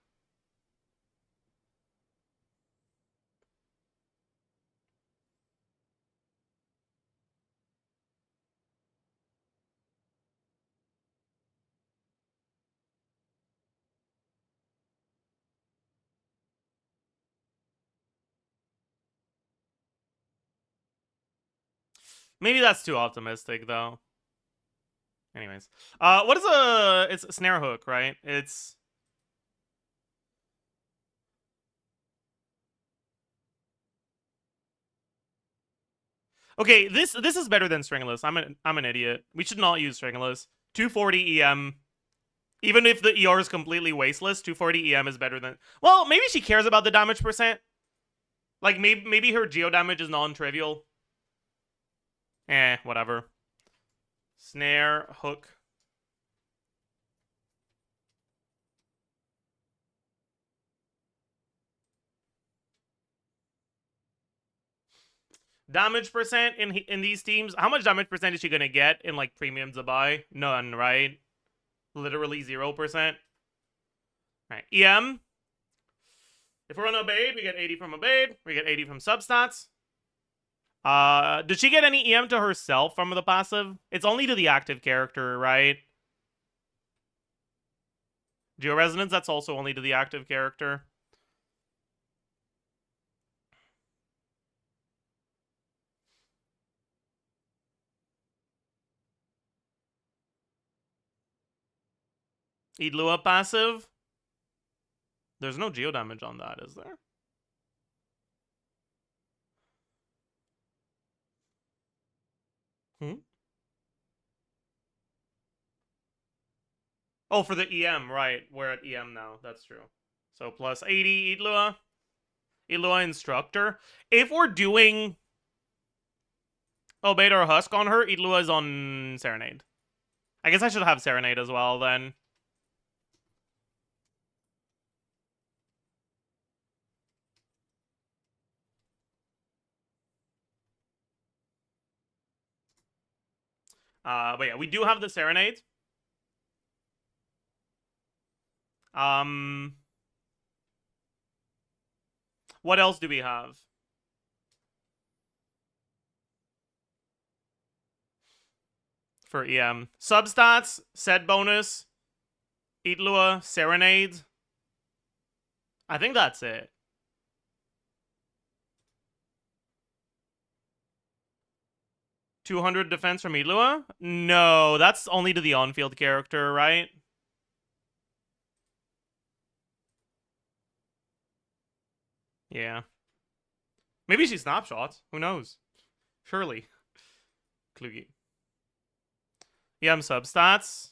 [SPEAKER 1] Maybe that's too optimistic, though. Anyways. What is it's a snare hook, right? It's... Okay, this is better than Stringless. I'm an idiot. We should not use Stringless. 240 EM. Even if the ER is completely wasteless, 240 EM is better than... Well, maybe she cares about the damage percent. Like, maybe her geo damage is non-trivial. Whatever. Snare, hook. Damage percent in these teams. How much damage percent is she gonna get in like premium to buy? None, right? Literally 0%. Alright, EM. If we're on Obeyed, we get 80 from Obeyed. We get 80 from substats. Did she get any EM to herself from the passive? It's only to the active character, right? Georesonance, that's also only to the active character. Idlua passive. There's no geo damage on that, is there? Oh, for the EM, right. We're at EM now. That's true. So plus 80 Idlua. Idlua Instructor. If we're doing Obeyed or Husk on her, Idlua is on Serenade. I guess I should have Serenade as well, then. But yeah, we do have the Serenade. What else do we have? For EM. Substats, set bonus, Idlua, Serenade. I think that's it. $200 defense from Idlua? No, that's only to the on-field character, right? Yeah. Maybe she snapshots. Who knows? Surely. Klugi. EM substats.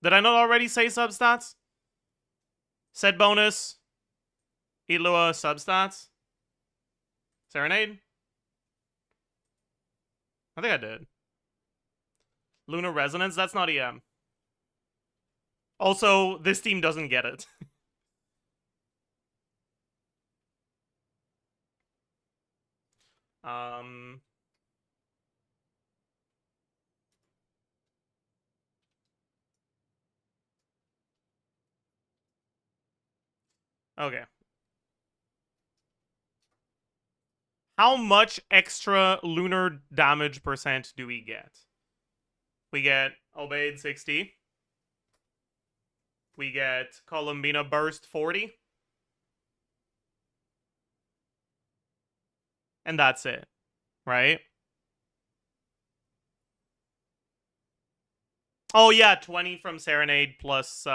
[SPEAKER 1] Did I not already say substats? Set bonus. Idlua substats. Serenade? I think I did. Lunar Resonance? That's not EM. Also, this team doesn't get it. Okay. How much extra lunar damage percent do we get? We get Obeyed 60. We get Columbina Burst 40. And that's it, right? Oh yeah, 20 from Serenade plus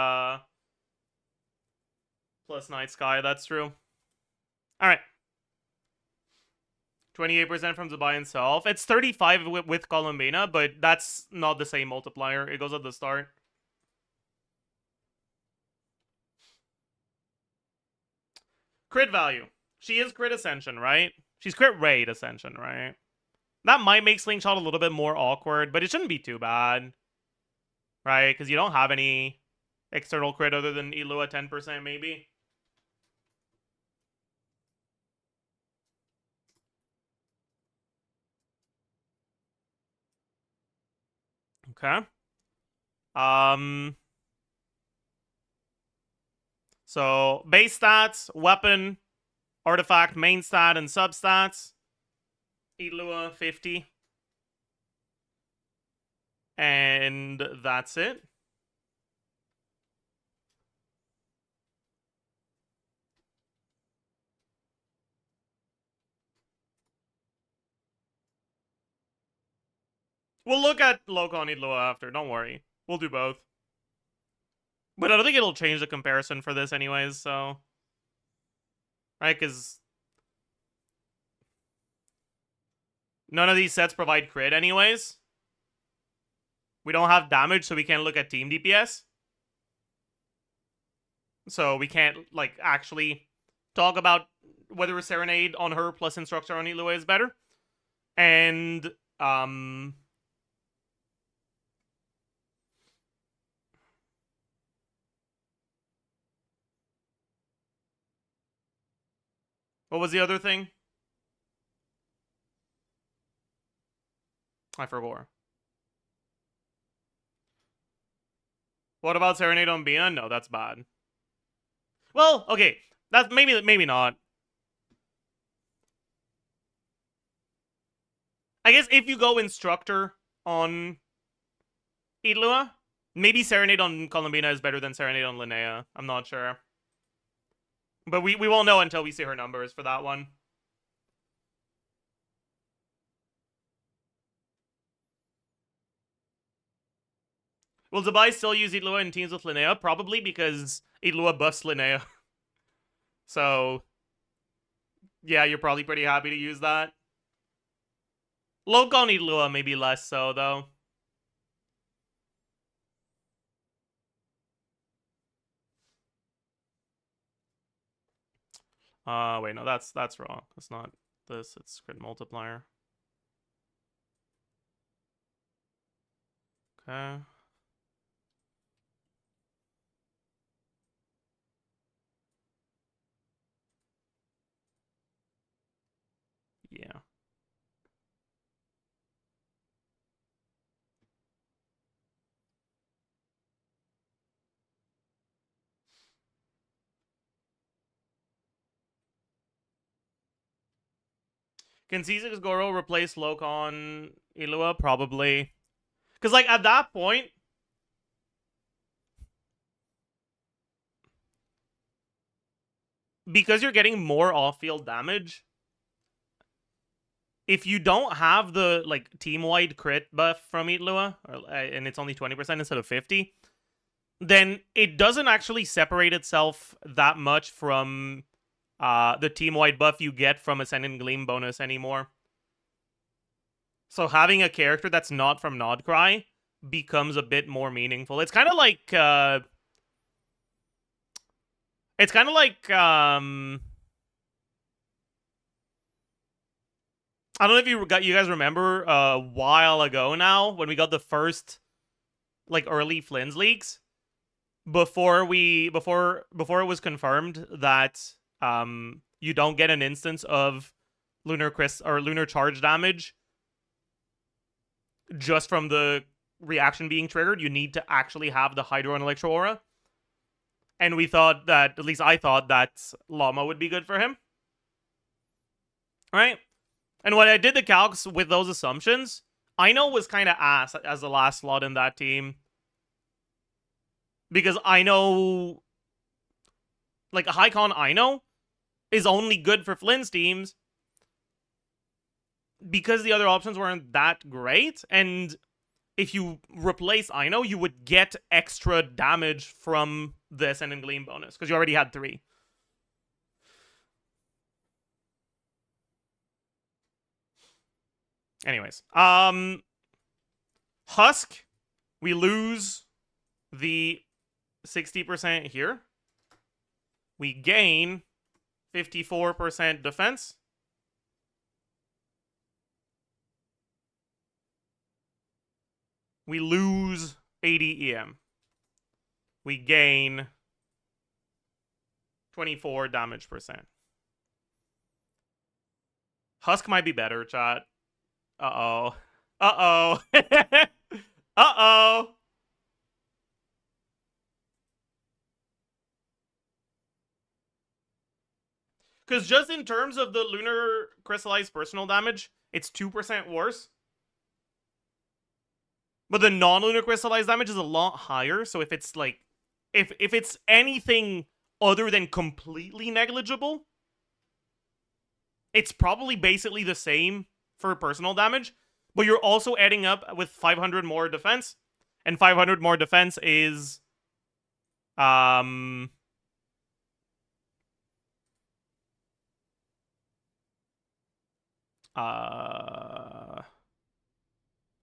[SPEAKER 1] Night Sky, that's true. Alright. 28% from Zabai himself. It's 35 with Columbina, but that's not the same multiplier. It goes at the start. Crit value. She is crit Ascension, right? She's crit raid Ascension, right? That might make Slingshot a little bit more awkward, but it shouldn't be too bad. Right? Because you don't have any external crit other than Elu at 10% maybe. Okay. So base stats, weapon, artifact, main stat, and substats. Ilua 50. And that's it. We'll look at Loco and Ilua after, don't worry. We'll do both. But I don't think it'll change the comparison for this anyways, so... Right, because... None of these sets provide crit anyways. We don't have damage, so we can't look at team DPS. So we can't, like, actually talk about whether a Serenade on her plus Instructor on Ilua is better. And, what was the other thing? I forgot. What about Serenade on Bina? No, that's bad. Well, okay. That's maybe not. I guess if you go Instructor on Ilua, maybe Serenade on Columbina is better than Serenade on Linnea. I'm not sure. But we won't know until we see her numbers for that one. Will Zabai still use Ilua in teams with Linnea? Probably because Ilua buffs Linnea. So, yeah, you're probably pretty happy to use that. Local on Ilua, maybe less so, though. Wait, no, that's wrong. It's not this, it's crit multiplier. Okay. Yeah. Can C6 Goro replace Lokon Ilua? Probably. Because, like, at that point, because you're getting more off-field damage, if you don't have the, like, team-wide crit buff from Ilua, and it's only 20% instead of 50%, then it doesn't actually separate itself that much from the team-wide buff you get from Ascendant Gleam bonus anymore. So having a character that's not from Nodcry becomes a bit more meaningful. It's kind of like I don't know if you guys remember a while ago now when we got the first, like, early Flynn's leaks before it was confirmed that you don't get an instance of lunar charge damage just from the reaction being triggered. You need to actually have the Hydro and Electro Aura. And we thought that, at least I thought, that Llama would be good for him. Right? And when I did the calcs with those assumptions, Ino was kind of ass as the last slot in that team. Because Ino, like, a High-Con Ino is only good for Flynn's teams because the other options weren't that great. And if you replace Ino, you would get extra damage from the Ascendant Gleam bonus because you already had 3. Anyways, Husk, we lose the 60% here. We gain 54% defense. We lose 80 EM. We gain 24 damage percent. Husk might be better, chat. Uh-oh. Uh-oh. Uh-oh. Because just in terms of the lunar crystallized personal damage, it's 2% worse. But the non-lunar crystallized damage is a lot higher. So if it's like, if it's anything other than completely negligible, it's probably basically the same for personal damage. But you're also adding up with 500 more defense, and 500 more defense is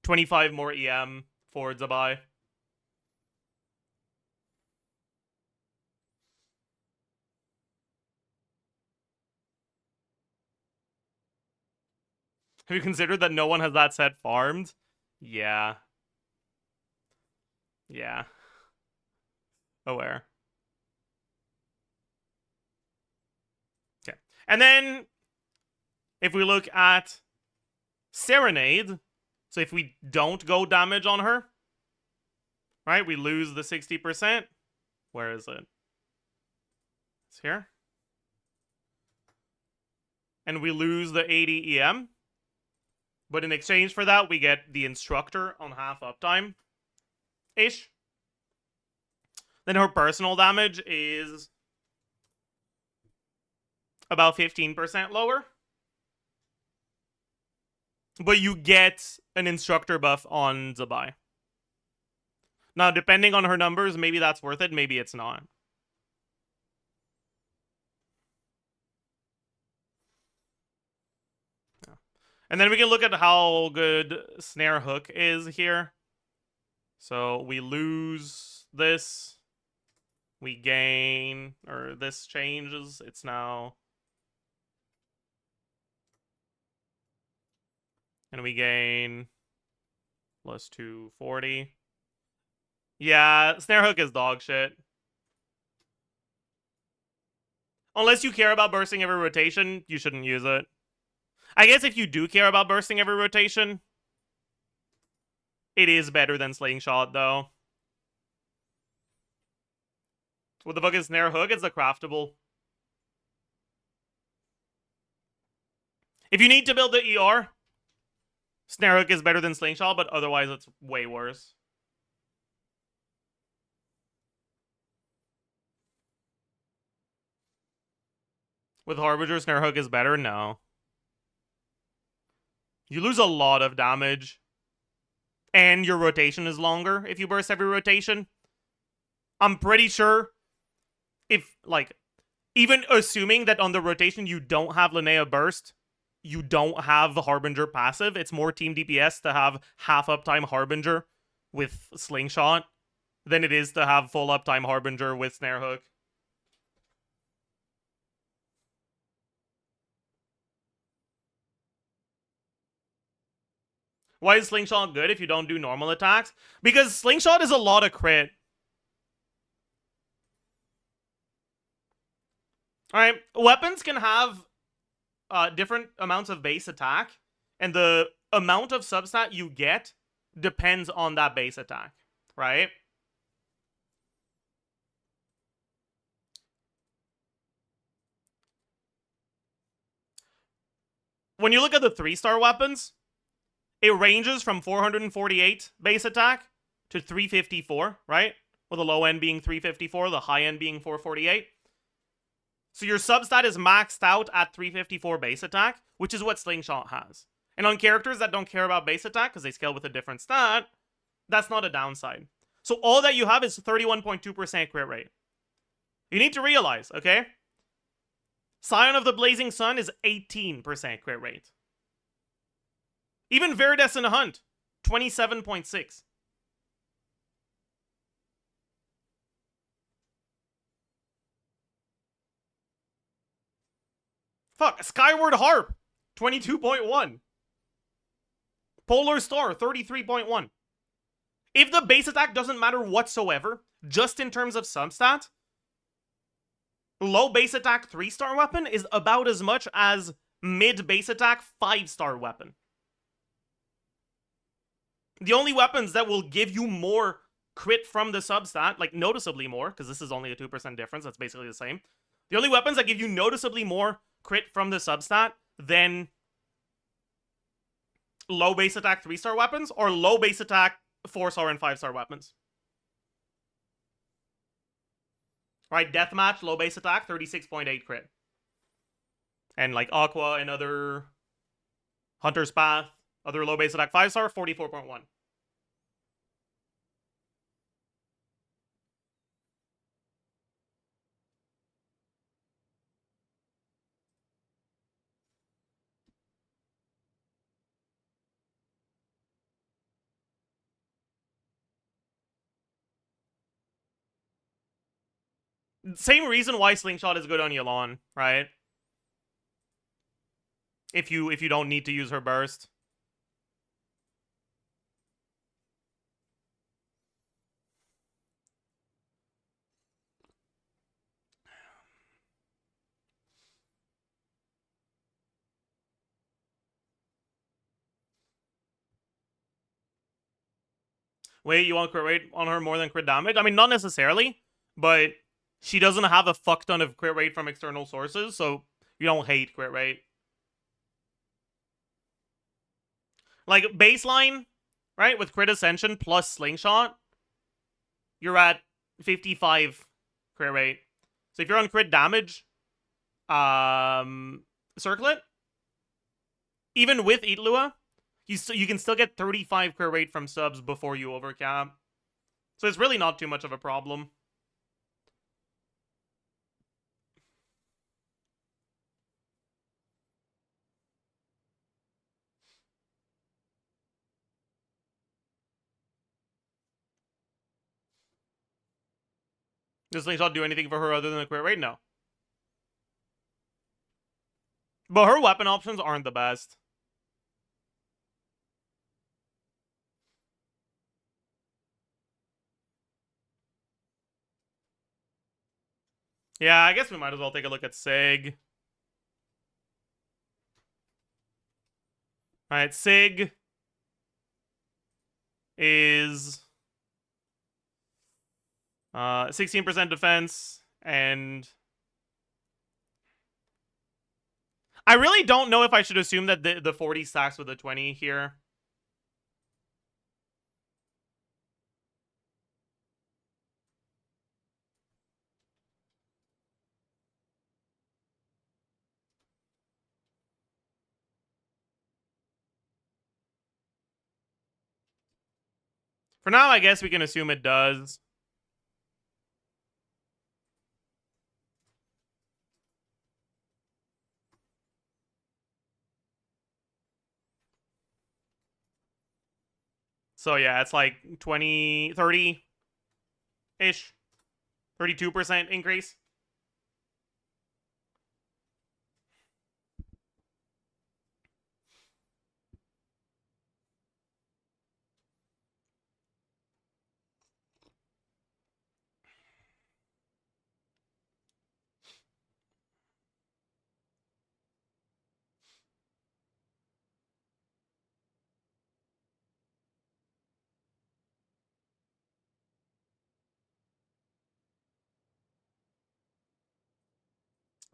[SPEAKER 1] 25 more EM for Zabai. Have you considered that no one has that set farmed? Yeah. Yeah. Aware. Okay. And then, if we look at Serenade, so if we don't go damage on her, right, we lose the 60%. Where is it? It's here. And we lose the 80 EM. But in exchange for that, we get the Instructor on half uptime-ish. Then her personal damage is about 15% lower. But you get an Instructor buff on Zabai. Now, depending on her numbers, maybe that's worth it, maybe it's not. And then we can look at how good Snare Hook is here. So we lose this. We gain, or this changes. It's now. And we gain plus 240. Yeah, Snare Hook is dog shit. Unless you care about bursting every rotation, you shouldn't use it. I guess if you do care about bursting every rotation, it is better than Slingshot, though. What the fuck is Snare Hook? It's a craftable. If you need to build the ER, Snare Hook is better than Slingshot, but otherwise it's way worse. With Harbinger, Snare Hook is better? No. You lose a lot of damage. And your rotation is longer if you burst every rotation. I'm pretty sure if, like, even assuming that on the rotation you don't have Linnea burst, you don't have the Harbinger passive, it's more team DPS to have half uptime Harbinger with Slingshot than it is to have full uptime Harbinger with Snare Hook. Why is Slingshot good if you don't do normal attacks? Because Slingshot is a lot of crit. Alright, weapons can have different amounts of base attack, and the amount of substat you get depends on that base attack, right? When you look at the 3-star weapons, it ranges from 448 base attack to 354, right? With the low end being 354, the high end being 448. So your substat is maxed out at 354 base attack, which is what Slingshot has. And on characters that don't care about base attack, because they scale with a different stat, that's not a downside. So all that you have is 31.2% crit rate. You need to realize, okay? Scion of the Blazing Sun is 18% crit rate. Even Viridescent Hunt, 27.6. Fuck, Skyward Harp, 22.1. Polar Star, 33.1. If the base attack doesn't matter whatsoever, just in terms of substat, low base attack 3-star weapon is about as much as mid base attack 5-star weapon. The only weapons that will give you more crit from the substat, like noticeably more, because this is only a 2% difference, that's basically the same. The only weapons that give you noticeably more crit from the substat than low base attack 3-star weapons or low base attack 4-star and 5-star weapons. Right, Deathmatch, low base attack, 36.8 crit. And like Aqua and other Hunter's Path, other low base attack 5-star, 44.1. Same reason why Slingshot is good on Yelan, right? If you don't need to use her burst. Wait, you want crit rate on her more than crit damage? I mean, not necessarily, but she doesn't have a fuck ton of crit rate from external sources, so you don't hate crit rate. Like, baseline, right, with crit ascension plus slingshot, you're at 55 crit rate. So if you're on crit damage, circlet, even with Itlua, you can still get 35 crit rate from subs before you overcap. So it's really not too much of a problem. Does Slingshot do anything for her other than the crit rate? No. But her weapon options aren't the best. Yeah, I guess we might as well take a look at Sig. Alright, Sig is 16% defense, and I really don't know if I should assume that the 40 stacks with the 20 here. For now, I guess we can assume it does. So yeah, it's like 20, 30-ish. 32% increase.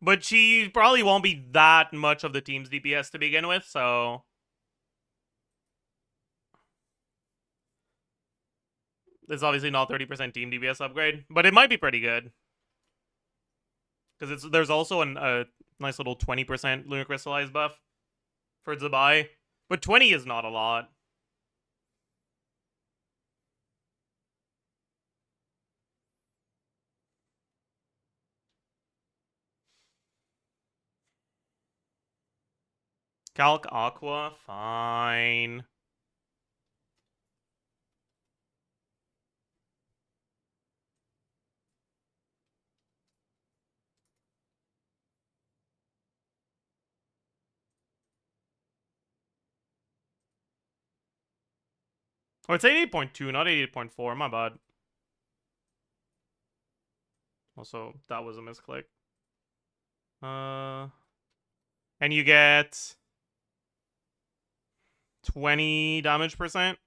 [SPEAKER 1] But she probably won't be that much of the team's DPS to begin with, so it's obviously not 30% team DPS upgrade, but it might be pretty good. Because there's also a nice little 20% Lunar Crystallize buff for Zabai. But 20 is not a lot. Calc Aqua, fine. Oh, it's 88.2, not 88.4. My bad. Also, that was a misclick. And you get 20 damage percent.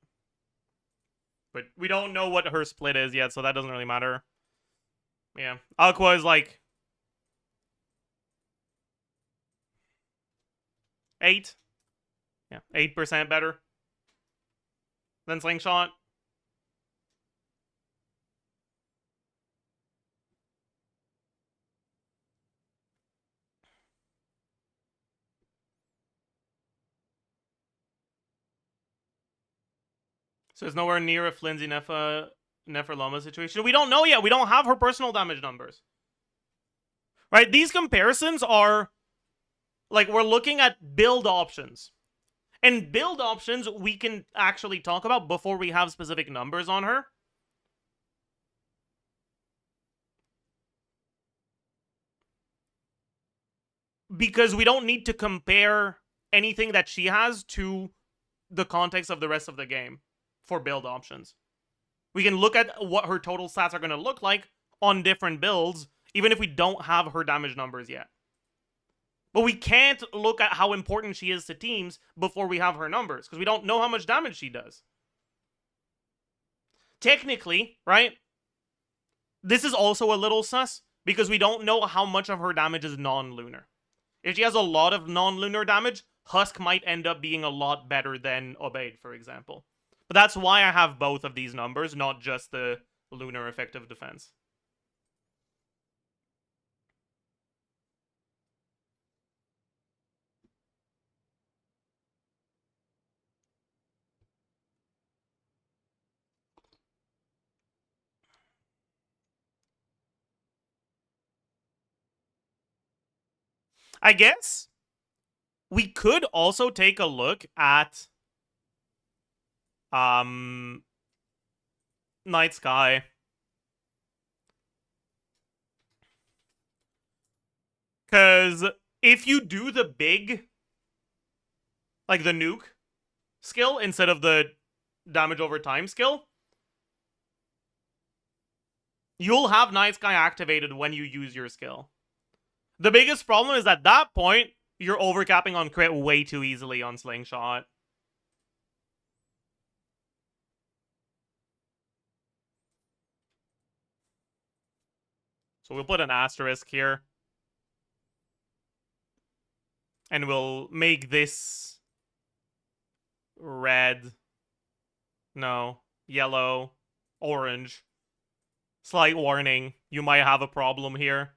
[SPEAKER 1] But we don't know what her split is yet, so that doesn't really matter. Yeah. Aqua is like 8. Yeah, 8% better than Slingshot. So it's nowhere near a flimsy Neferloma situation. We don't know yet. We don't have her personal damage numbers. Right? These comparisons are like we're looking at build options. And build options we can actually talk about before we have specific numbers on her. because we don't need to compare anything that she has to the context of the rest of the game for build options. We can look at what her total stats are going to look like on different builds, even if we don't have her damage numbers yet. But we can't look at how important she is to teams before we have her numbers, because we don't know how much damage she does. Technically, right? This is also a little sus, because we don't know how much of her damage is non-lunar. If she has a lot of non-lunar damage, Husk might end up being a lot better than Obeid, for example. But that's why I have both of these numbers, not just the lunar effective defense. I guess we could also take a look at Night Sky. Because if you do the big, like the nuke skill instead of the damage over time skill, you'll have Night Sky activated when you use your skill. The biggest problem is at that point, you're overcapping on crit way too easily on Slingshot. So we'll put an asterisk here. And we'll make this red. No. Yellow. Orange. Slight warning. You might have a problem here.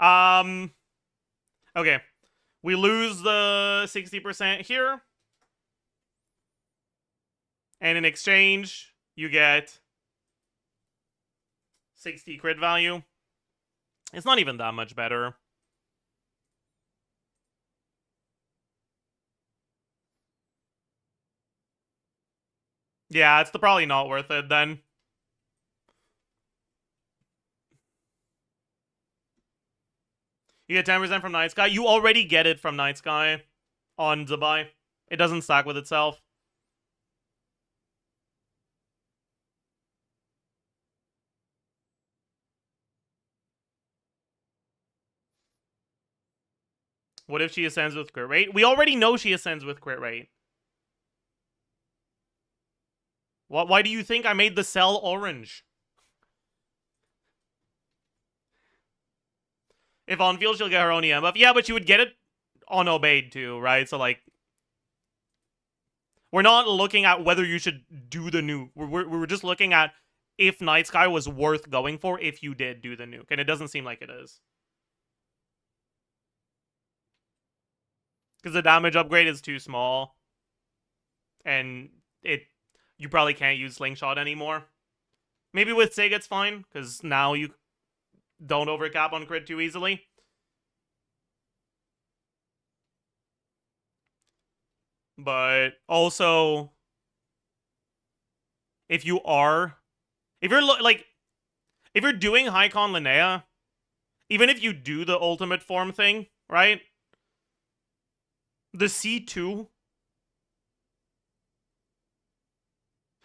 [SPEAKER 1] Okay. We lose the 60% here. And in exchange, you get 60 crit value. It's not even that much better. Yeah, it's probably not worth it then. You get 10% from Night Sky. You already get it from Night Sky on Zabai. It doesn't stack with itself. What if she ascends with crit rate? We already know she ascends with crit rate. Why do you think I made the cell orange? If on field, she'll get her own EM buff. Yeah, but she would get it on Obeid too, right? So, like, we're not looking at whether you should do the nuke. We're just looking at if Night Sky was worth going for if you did do the nuke. And it doesn't seem like it is. Because the damage upgrade is too small. And you probably can't use Slingshot anymore. Maybe with Sig it's fine, because now you don't overcap on crit too easily. But also, if you're doing Hycon Linnea, even if you do the ultimate form thing, right? The C2,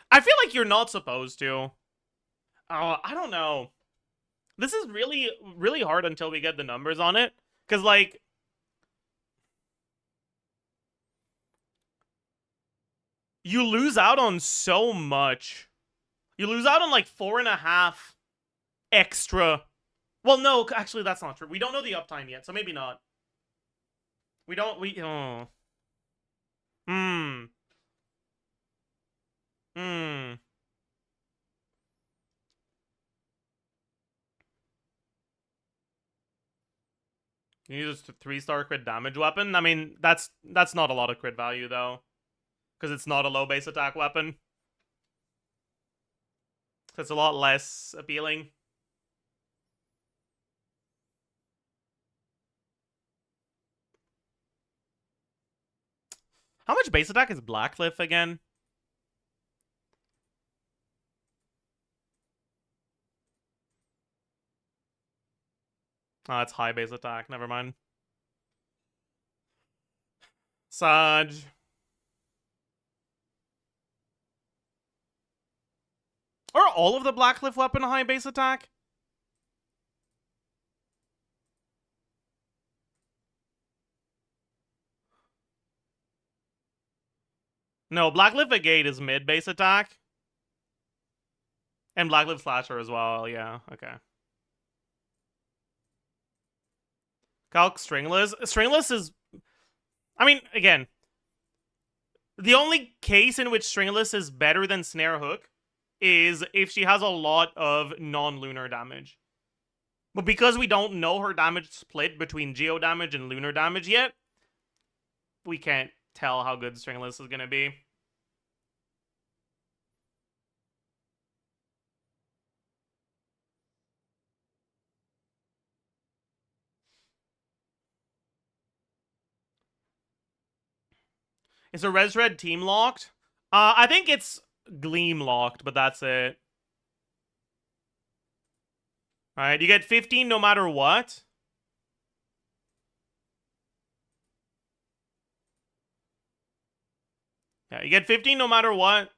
[SPEAKER 1] I feel like you're not supposed to. I don't know. This is really, really hard until we get the numbers on it. Because, like, you lose out on so much. You lose out on, like, 4.5 extra. Well, no, actually, that's not true. We don't know the uptime yet, so maybe not. Oh. You use a 3-star crit damage weapon? I mean, that's not a lot of crit value, though. Because it's not a low base attack weapon. So it's a lot less appealing. How much base attack is Blackcliff again? Oh, it's high base attack. Never mind. Saj. Are all of the Blackcliff weapon high base attack? No, Blackcliff Agate is mid base attack. And Blackcliff Slasher as well, yeah, okay. Calc Stringless. Stringless is... I mean, again, the only case in which Stringless is better than Snare Hook is if she has a lot of non-lunar damage. But because we don't know her damage split between geo damage and lunar damage yet, we can't tell how good Stringless is gonna be. Is a Res Red team locked? I think it's Gleam locked, but that's it. Alright, you get 15 no matter what. Yeah, you get 15 no matter what.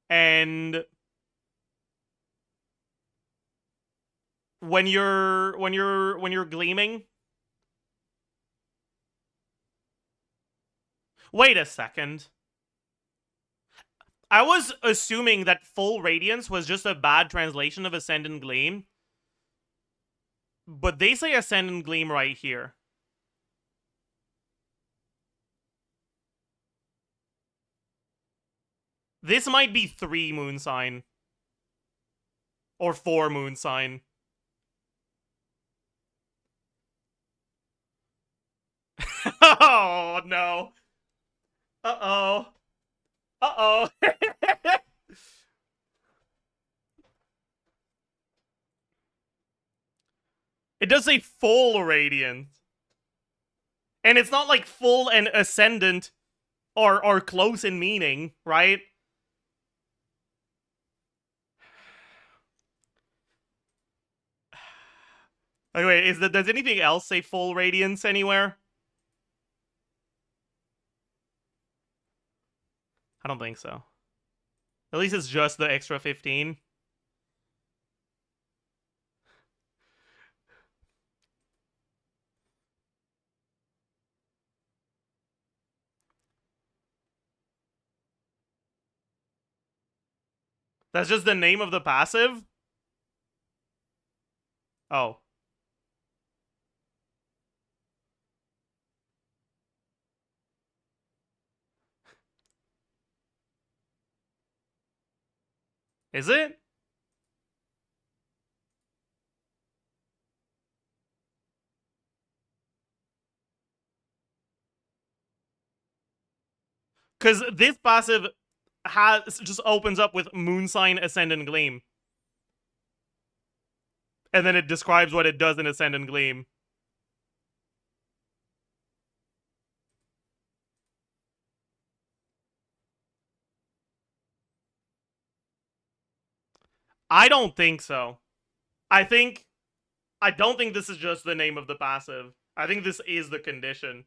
[SPEAKER 1] And when you're gleaming. Wait a second. I was assuming that full radiance was just a bad translation of Ascendant Gleam. But they say Ascendant Gleam right here. This might be 3 moon sign. Or 4 moon sign. Oh, no. Uh-oh. Uh-oh. It does say full radiant. And it's not like full and ascendant are close in meaning, right? Anyway, does anything else say full radiance anywhere? I don't think so. At least it's just the extra 15. That's just the name of the passive? Oh. Is it? Because this passive just opens up with Moon Sign Ascendant Gleam. And then it describes what it does in Ascendant Gleam. I don't think so. I don't think this is just the name of the passive. I think this is the condition.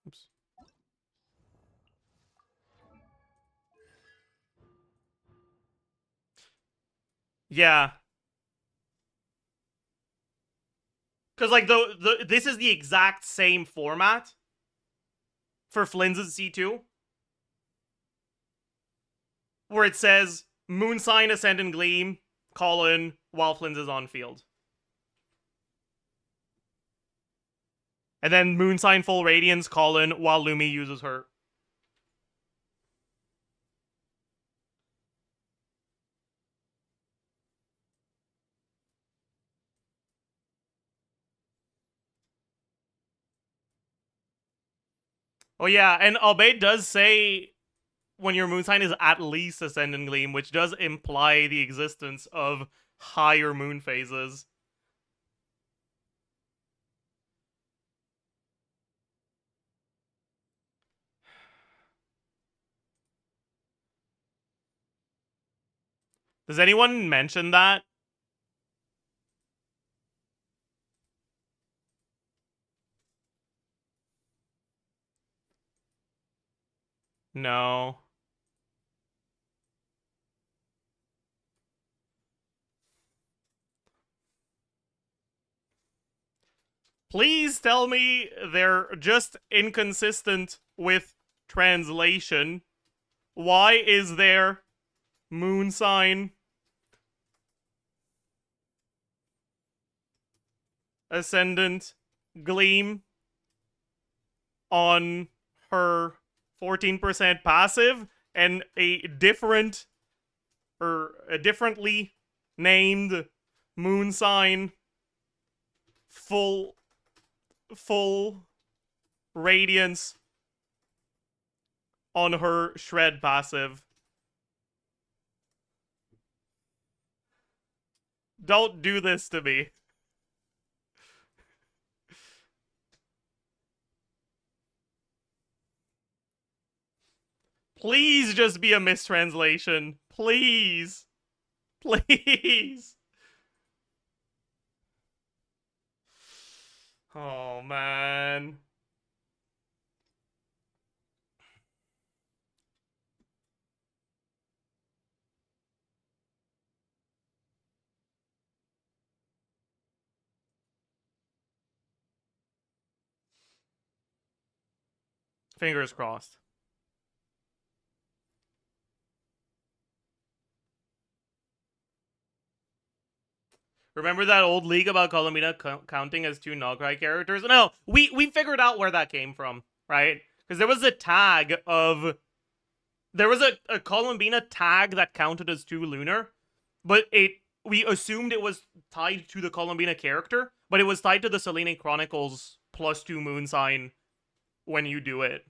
[SPEAKER 1] Oops. Yeah. Because, like, this is the exact same format for Flynn's C2. Where it says, Moon Sign, Ascendant Gleam, colon, while Flynn's is on field. And then Moon Sign Full Radiance, colon, while Lumi uses her. Oh yeah, and Albeid does say when your moon sign is at least Ascendant Gleam, which does imply the existence of higher moon phases. Does anyone mention that? No. Please tell me they're just inconsistent with translation. Why is there moon sign, ascendant, gleam on her 14% passive and a different or a differently named moon sign full radiance on her shred passive? Don't do this to me. Please just be a mistranslation. Please. Please. Oh, man. Fingers crossed. Remember that old leak about Colomina counting as two Nograi characters? No, we figured out where that came from, right? Because there was a tag of... There was a Columbina tag that counted as two lunar, but we assumed it was tied to the Columbina character, but it was tied to the Selene Chronicles +2 moon sign when you do it.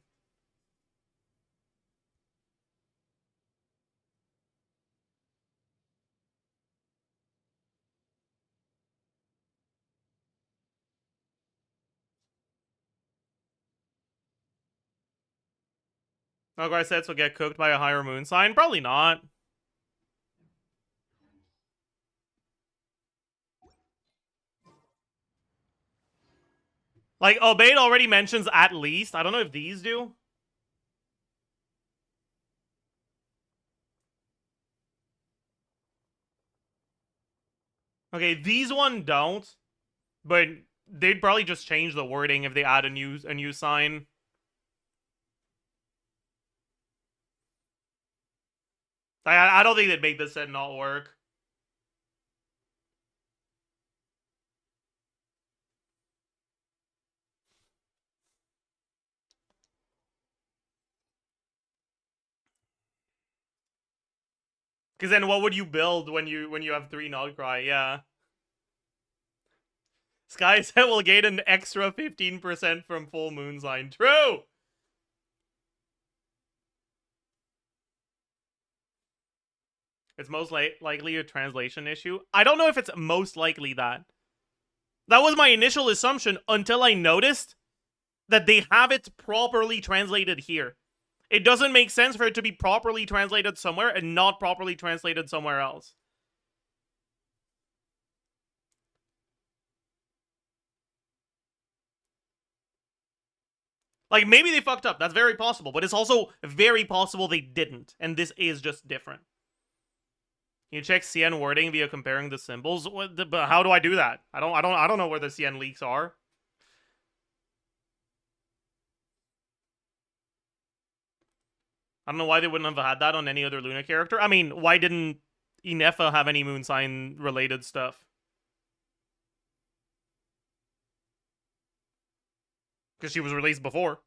[SPEAKER 1] Nograi sets will get cooked by a higher moon sign? Probably not. Like, Obeid already mentions at least. I don't know if these do. Okay, these one don't. But they'd probably just change the wording if they add a new sign. I don't think they'd make this set not work. Because then what would you build when you have 3 Nogcry? Yeah. Sky set will gain an extra 15% from full moon sign. True! It's most likely a translation issue. I don't know if it's most likely that. That was my initial assumption until I noticed that they have it properly translated here. It doesn't make sense for it to be properly translated somewhere and not properly translated somewhere else. Like, maybe they fucked up. That's very possible. But it's also very possible they didn't. And this is just different. You check CN wording via comparing the symbols. But how do I do that? I don't know where the CN leaks are. I don't know why they wouldn't have had that on any other Luna character. I mean, why didn't Inefa have any moon sign related stuff? Because she was released before.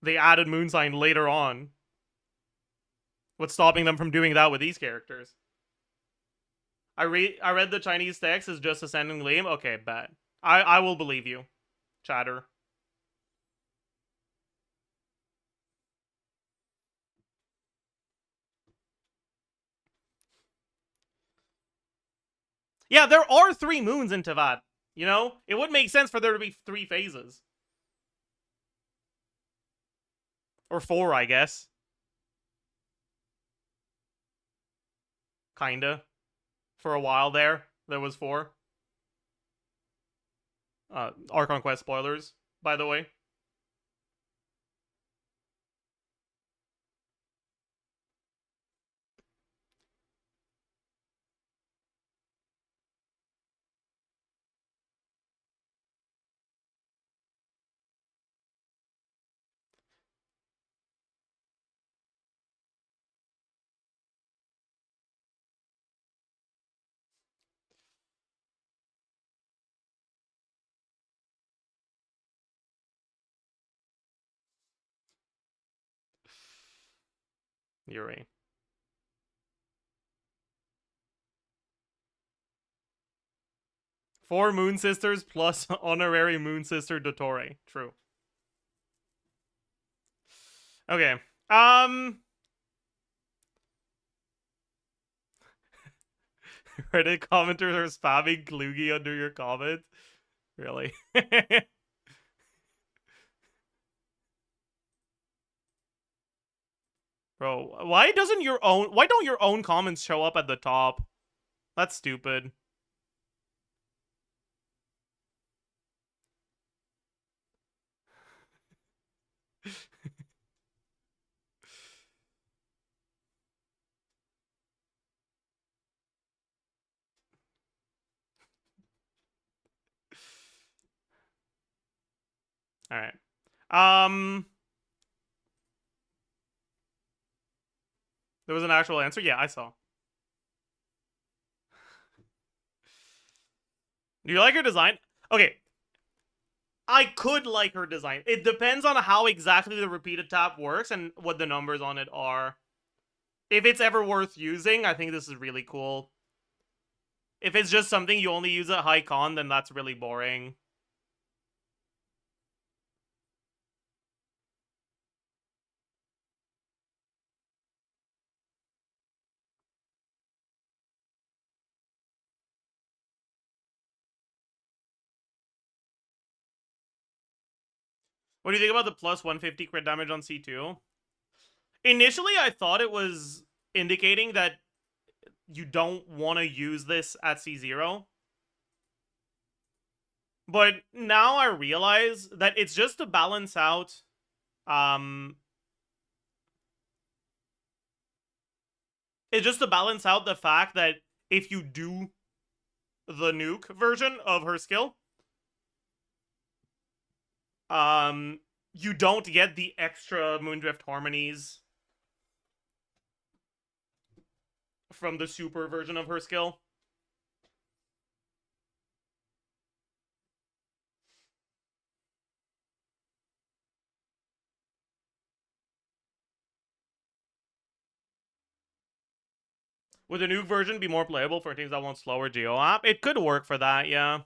[SPEAKER 1] They added moon sign later on. What's stopping them from doing that with these characters? I read the Chinese text is just ascending lame. Okay, bet. I will believe you, chatter. Yeah, there are 3 moons in Tevat. You know? It would make sense for there to be 3 phases. Or 4, I guess. Kinda. For a while there was 4. Archon Quest spoilers, by the way. Yuri. Four Moon Sisters plus honorary Moon Sister Dottore. True. Okay. Reddit commenters are spamming Klugi under your comment. Really? Bro, why don't your own comments show up at the top? That's stupid. All right. There was an actual answer? Yeah, I saw. Do you like her design? Okay. I could like her design. It depends on how exactly the repeated tap works and what the numbers on it are. If it's ever worth using, I think this is really cool. If it's just something you only use at high con, then that's really boring. What do you think about the plus 150 crit damage on C2? Initially, I thought it was indicating that you don't want to use this at C0. But now I realize that it's just to balance out it's just to balance out the fact that if you do the nuke version of her skill, you don't get the extra Moondrift harmonies from the super version of her skill. Would the nuke version be more playable for teams that want slower Geo app? It could work for that, yeah.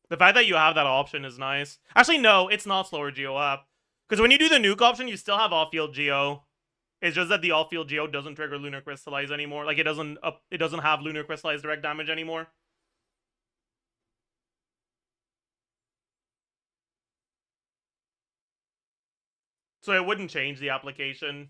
[SPEAKER 1] The fact that you have that option is nice. Actually, no, it's not slower Geo app. Because when you do the nuke option, you still have off-field Geo. It's just that the off-field Geo doesn't trigger Lunar Crystallize anymore. Like, it doesn't have Lunar Crystallize direct damage anymore. So it wouldn't change the application.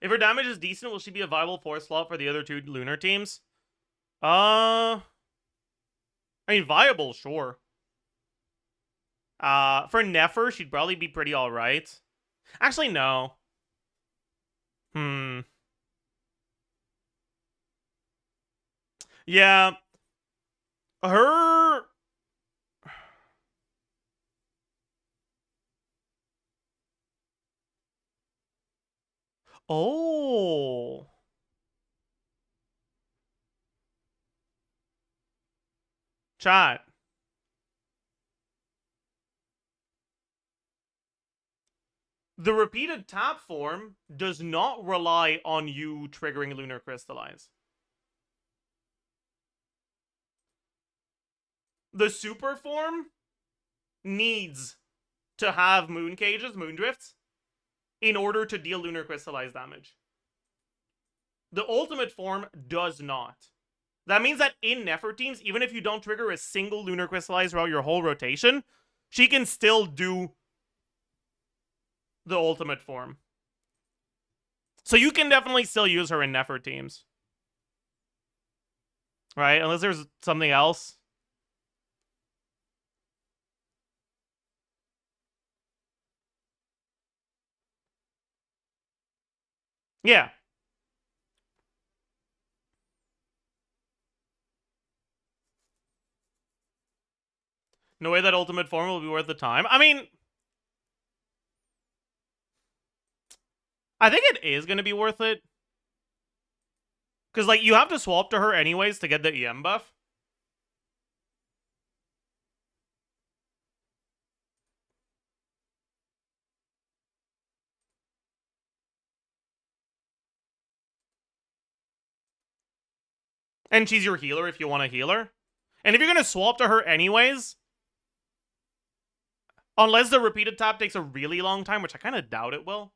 [SPEAKER 1] If her damage is decent, will she be a viable 4th slot for the other 2 lunar teams? I mean, viable, sure. For Nefer, she'd probably be pretty alright. Actually, no. Yeah. Her... Oh. Chat. The repeated tap form does not rely on you triggering Lunar Crystallize. The super form needs to have moon cages, moon drifts, in order to deal lunar crystallized damage. The ultimate form does not. That means that in Nefertims, even if you don't trigger a single lunar crystallize throughout your whole rotation, she can still do the ultimate form. So you can definitely still use her in Nefertims. Right? Unless there's something else. Yeah. No way that ultimate form will be worth the time. I mean, I think it is going to be worth it. Because, like, you have to swap to her anyways to get the EM buff. And she's your healer if you want to heal her. And if you're going to swap to her anyways, unless the repeated tap takes a really long time, which I kind of doubt it will.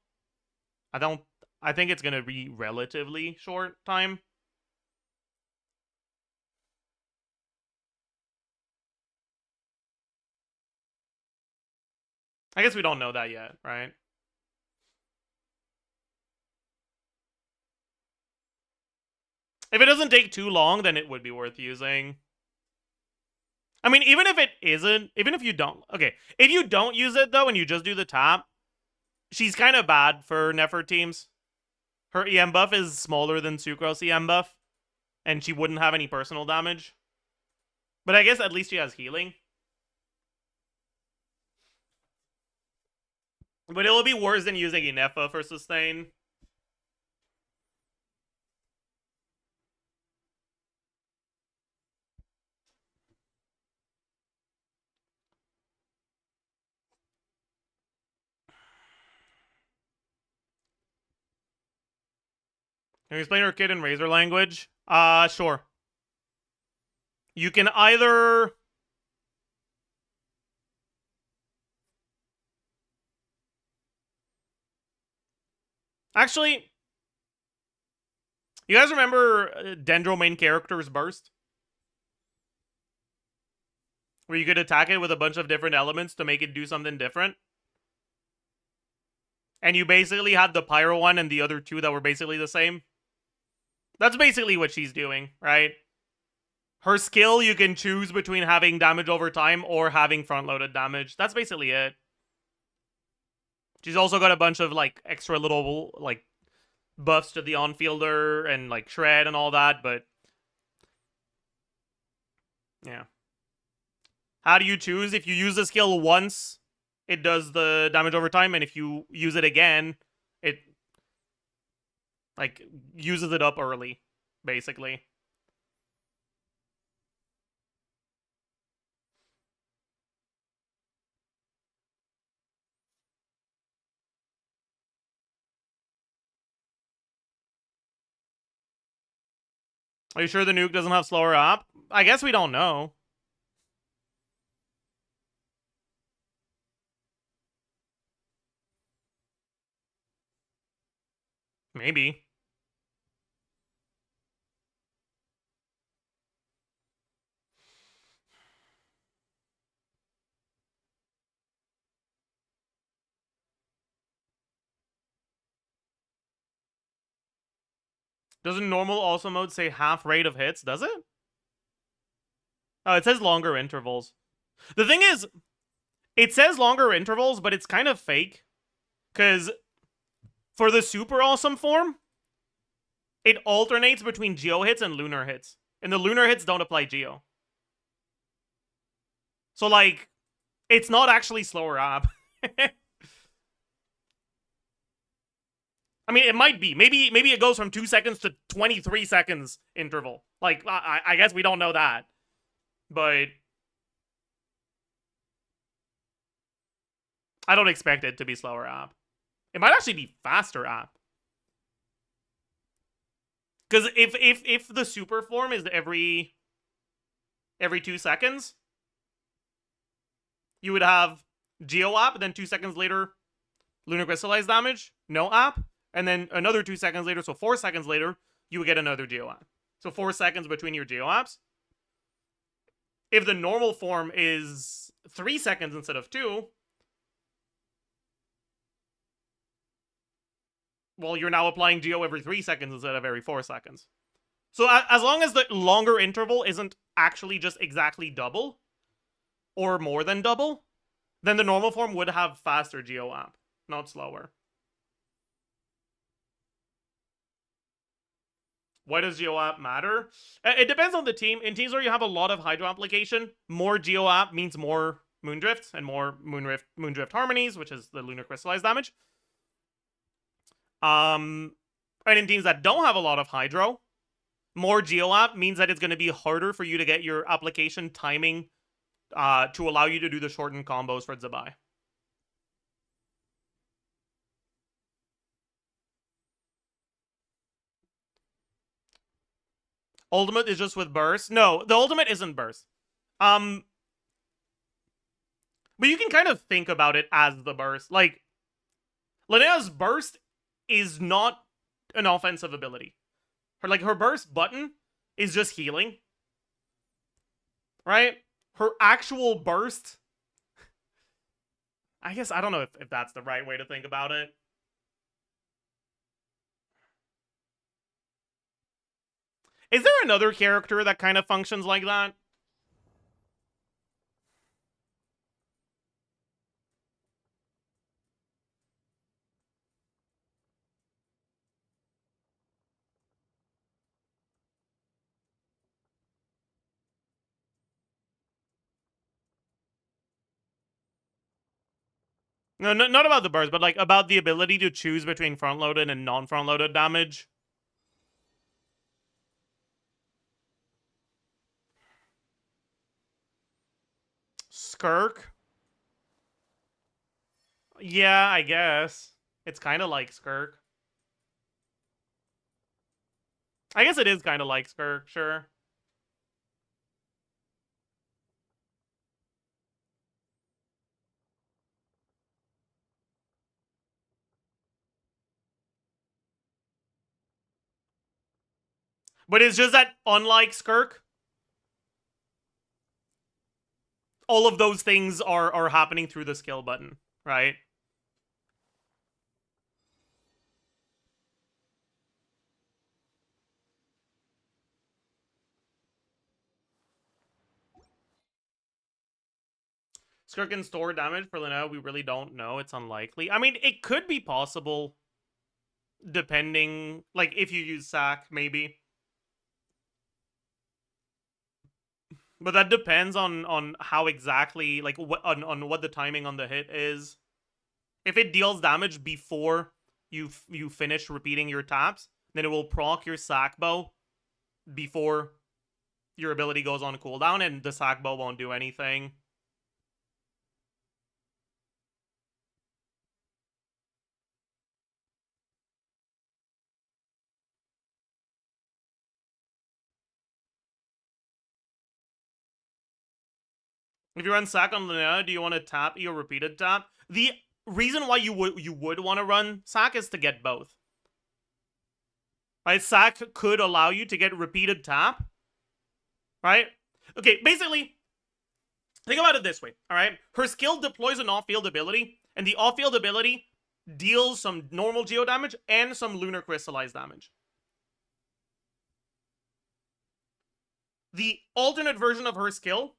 [SPEAKER 1] I think it's going to be relatively short time. I guess we don't know that yet, right? If it doesn't take too long, then it would be worth using. I mean, even if it isn't, even if you don't, okay, if you don't use it though and you just do the tap, she's kind of bad for Nefertims. Her EM buff is smaller than Sucrose EM buff, and she wouldn't have any personal damage. But I guess at least she has healing. But it'll be worse than using Inefa for sustain. Can you explain her kid in Razor language? Sure. You can either... Actually, you guys remember Dendro main character's burst? Where you could attack it with a bunch of different elements to make it do something different? And you basically had the Pyro one and the other two that were basically the same? That's basically what she's doing, right? Her skill, you can choose between having damage over time or having front-loaded damage. That's basically it. She's also got a bunch of, like, extra little, like, buffs to the on-fielder and, like, shred and all that, but... yeah. How do you choose? If you use the skill once, it does the damage over time, and if you use it again, it, like, uses it up early, basically. Are you sure the nuke doesn't have slower op? I guess we don't know. Maybe. Doesn't normal also mode say half rate of hits? Does it? Oh, it says longer intervals. The thing is, it says longer intervals, but it's kind of fake. Because for the super awesome form, it alternates between geo hits and lunar hits. And the lunar hits don't apply geo. So, like, it's not actually slower up. I mean, it might be. Maybe it goes from 2 seconds to 23 seconds interval. Like, I guess we don't know that. But I don't expect it to be slower app. It might actually be faster app. Because if the super form is every 2 seconds, you would have Geo app, then 2 seconds later, lunar crystallized damage, no app, and then another 2 seconds later, so 4 seconds later, you would get another geo app. So 4 seconds between your geo apps. If the normal form is 3 seconds instead of 2, well, you're now applying geo every 3 seconds instead of every 4 seconds. So as long as the longer interval isn't actually just exactly double, or more than double, then the normal form would have faster geo app, not slower. Why does geo app matter? It depends on the team. In teams where you have a lot of hydro application, more geo app means more moondrift and more moondrift harmonies, which is the lunar crystallized damage. And in teams that don't have a lot of hydro, more geo app means that it's going to be harder for you to get your application timing to allow you to do the shortened combos for Zabai. Ultimate is just with burst? No, the ultimate isn't burst. But you can kind of think about it as the burst. Like, Linnea's burst is not an offensive ability. Her burst button is just healing. Right? Her actual burst, I guess, I don't know if that's the right way to think about it. Is there another character that kind of functions like that? No, not about the burst, but like about the ability to choose between front-loaded and non-front-loaded damage. Skirk? Yeah, I guess. It's kind of like Skirk. I guess it is kind of like Skirk, sure. But it's just that, unlike Skirk, all of those things are happening through the skill button, right? Skirk can store damage for Linnea, we really don't know. It's unlikely. I mean, it could be possible, depending, like, if you use Sack, maybe. But that depends on how exactly, like, on what the timing on the hit is. If it deals damage before you finish repeating your taps, then it will proc your Sack Bow before your ability goes on cooldown, and the Sack Bow won't do anything. If you run Sack on Linnea, do you want to tap your repeated tap? The reason why you would want to run Sack is to get both. Right? Sack could allow you to get repeated tap. Right? Okay, basically, think about it this way, alright? Her skill deploys an off-field ability, and the off-field ability deals some normal geo damage and some lunar crystallized damage. The alternate version of her skill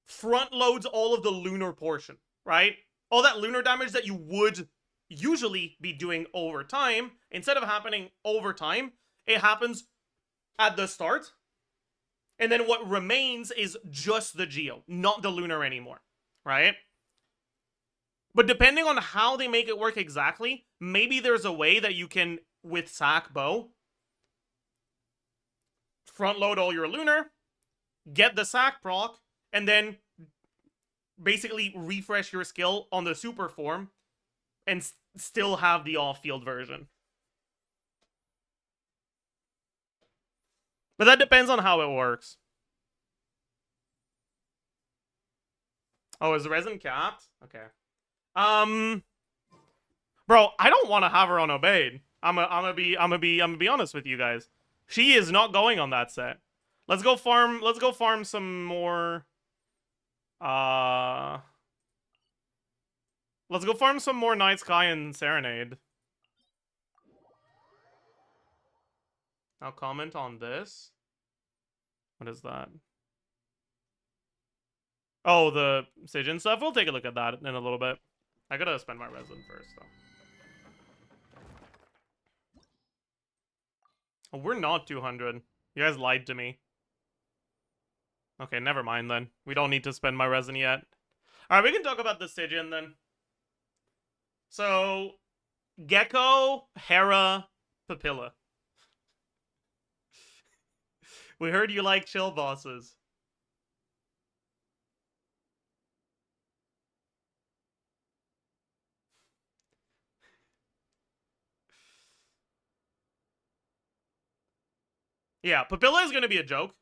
[SPEAKER 1] front loads all of the lunar portion, right? All that lunar damage that you would usually be doing over time, instead of happening over time, it happens at the start. And then what remains is just the geo, not the lunar anymore, right? But depending on how they make it work exactly, maybe there's a way that you can, with Sack Bow, front load all your lunar, get the Sack proc, and then basically refresh your skill on the super form and still have the off-field version. But that depends on how it works. Oh, is the resin capped? Okay. Bro, I don't want to have her on Obeyed. I'm gonna be honest with you guys. She is not going on that set. Let's go farm some more. Uh, let's go farm some more Night Sky and Serenade. Now comment on this. What is that? Oh, the Sigyn stuff. We'll take a look at that in a little bit. I gotta spend my resin first, though. Oh, we're not 200. You guys lied to me. Okay, never mind then. We don't need to spend my resin yet. Alright, we can talk about the Sigyn then. So, Gecko, Hera, Papilla. We heard you like chill bosses. Yeah, Papilla is gonna be a joke.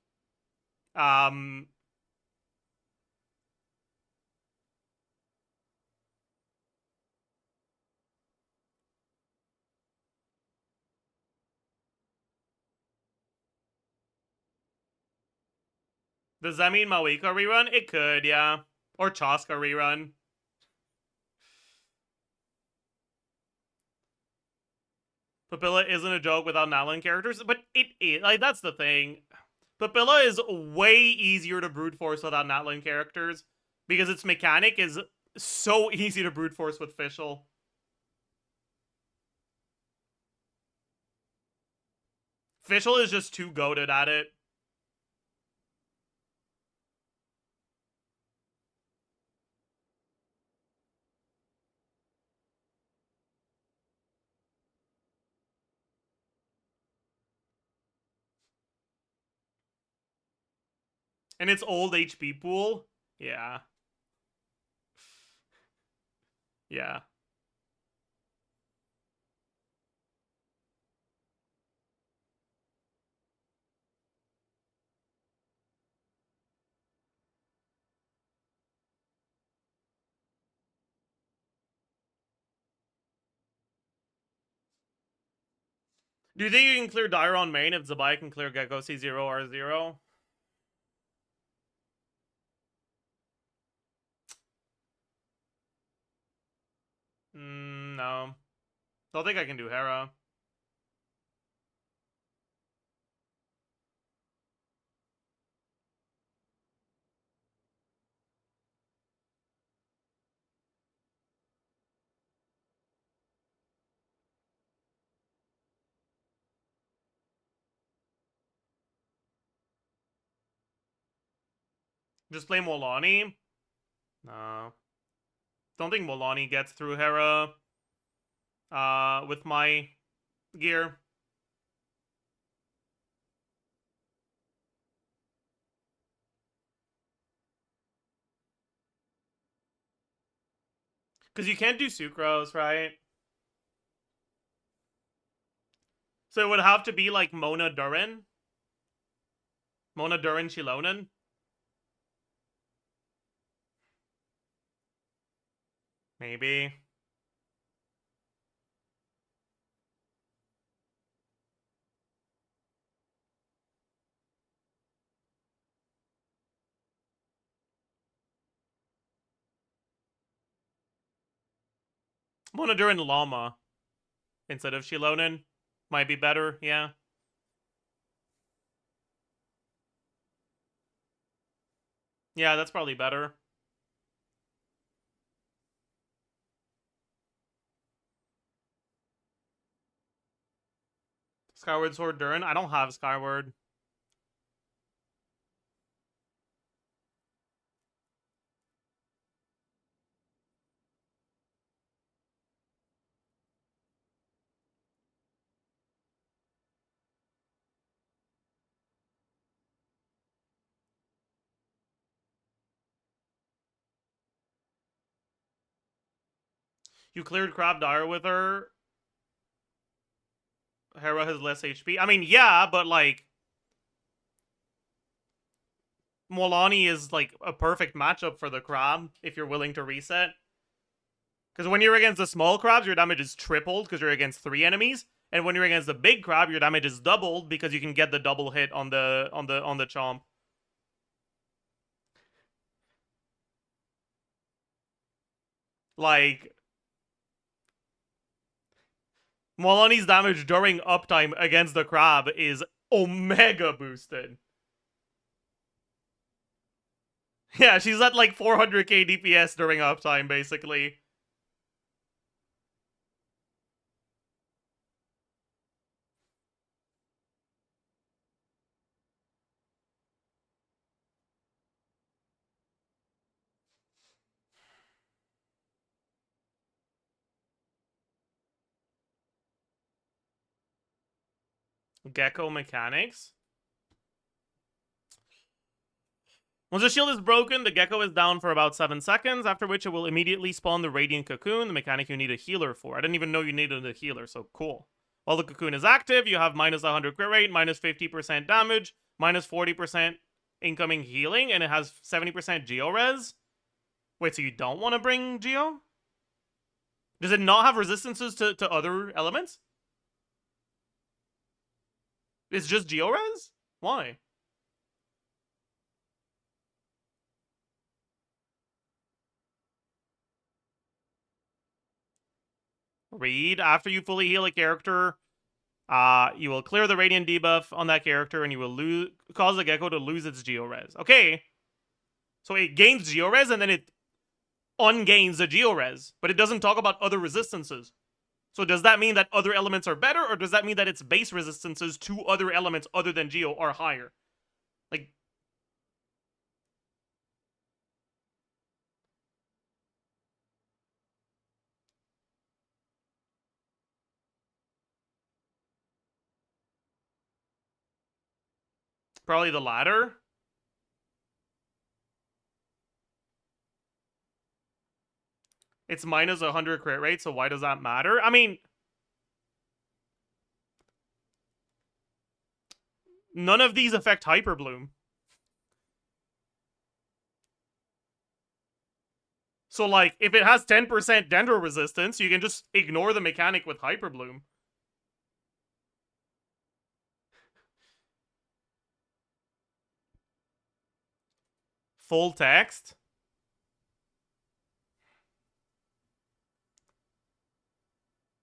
[SPEAKER 1] Does that mean Mawiko rerun? It could, yeah. Or Chaska rerun. Papilla isn't a joke without Nalan characters, but it is. Like, that's the thing. Papilla is way easier to brute force without Natlin characters because its mechanic is so easy to brute force with Fischl. Fischl is just too goated at it. And its old HP pool, yeah. Yeah. Do you think you can clear Dire on main if Zabai can clear Gecko C0 R0? No. Don't think I can do Hera. Just play Molani? No. Don't think Molani gets through Hera with my gear. Because you can't do Sucrose, right? So it would have to be like Mona Durin? Mona Durin Shilonen? Maybe. Mona Durin Llama instead of Shilonen might be better, yeah. Yeah, that's probably better. Skyward Sword Durin? I don't have Skyward. You cleared Crab Dire with her. Hera has less HP. I mean, yeah, but like Molani is like a perfect matchup for the Crab if you're willing to reset. Because when you're against the small crabs, your damage is tripled because you're against 3 enemies. And when you're against the big crab, your damage is doubled because you can get the double hit on the chomp. Like, Molani's damage during uptime against the crab is omega boosted. Yeah, she's at like 400k DPS during uptime, basically. Gecko mechanics. Once the shield is broken, the gecko is down for about 7 seconds, after which it will immediately spawn the Radiant Cocoon, the mechanic you need a healer for. I didn't even know you needed a healer, so cool. While the cocoon is active, you have minus 100 crit rate, minus 50% damage, minus 40% incoming healing, and it has 70% Geo res. Wait, so you don't want to bring Geo? Does it not have resistances to other elements? It's just Geo res? Why? Read, after you fully heal a character, you will clear the Radiant debuff on that character, and you will cause the gecko to lose its Geo-Res. Okay. So it gains Geo-Res, and then it ungains the Geo-Res. But it doesn't talk about other resistances. So does that mean that other elements are better, or does that mean that its base resistances to other elements other than Geo are higher? Like... Probably the latter. It's minus 100 crit rate, so why does that matter? I mean... None of these affect Hyper Bloom. So, like, if it has 10% Dendro resistance, you can just ignore the mechanic with Hyper Bloom. Full text.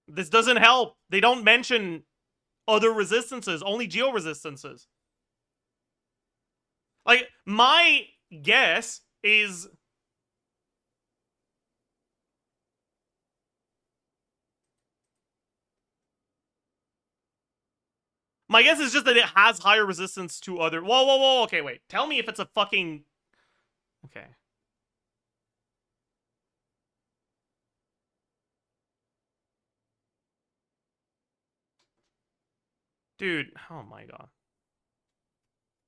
[SPEAKER 1] This doesn't help. They don't mention other resistances, only Geo resistances. Like, my guess is... My guess is just that it has higher resistance to other... Whoa. Okay, wait. Tell me if it's a fucking... Okay. Dude, oh my god.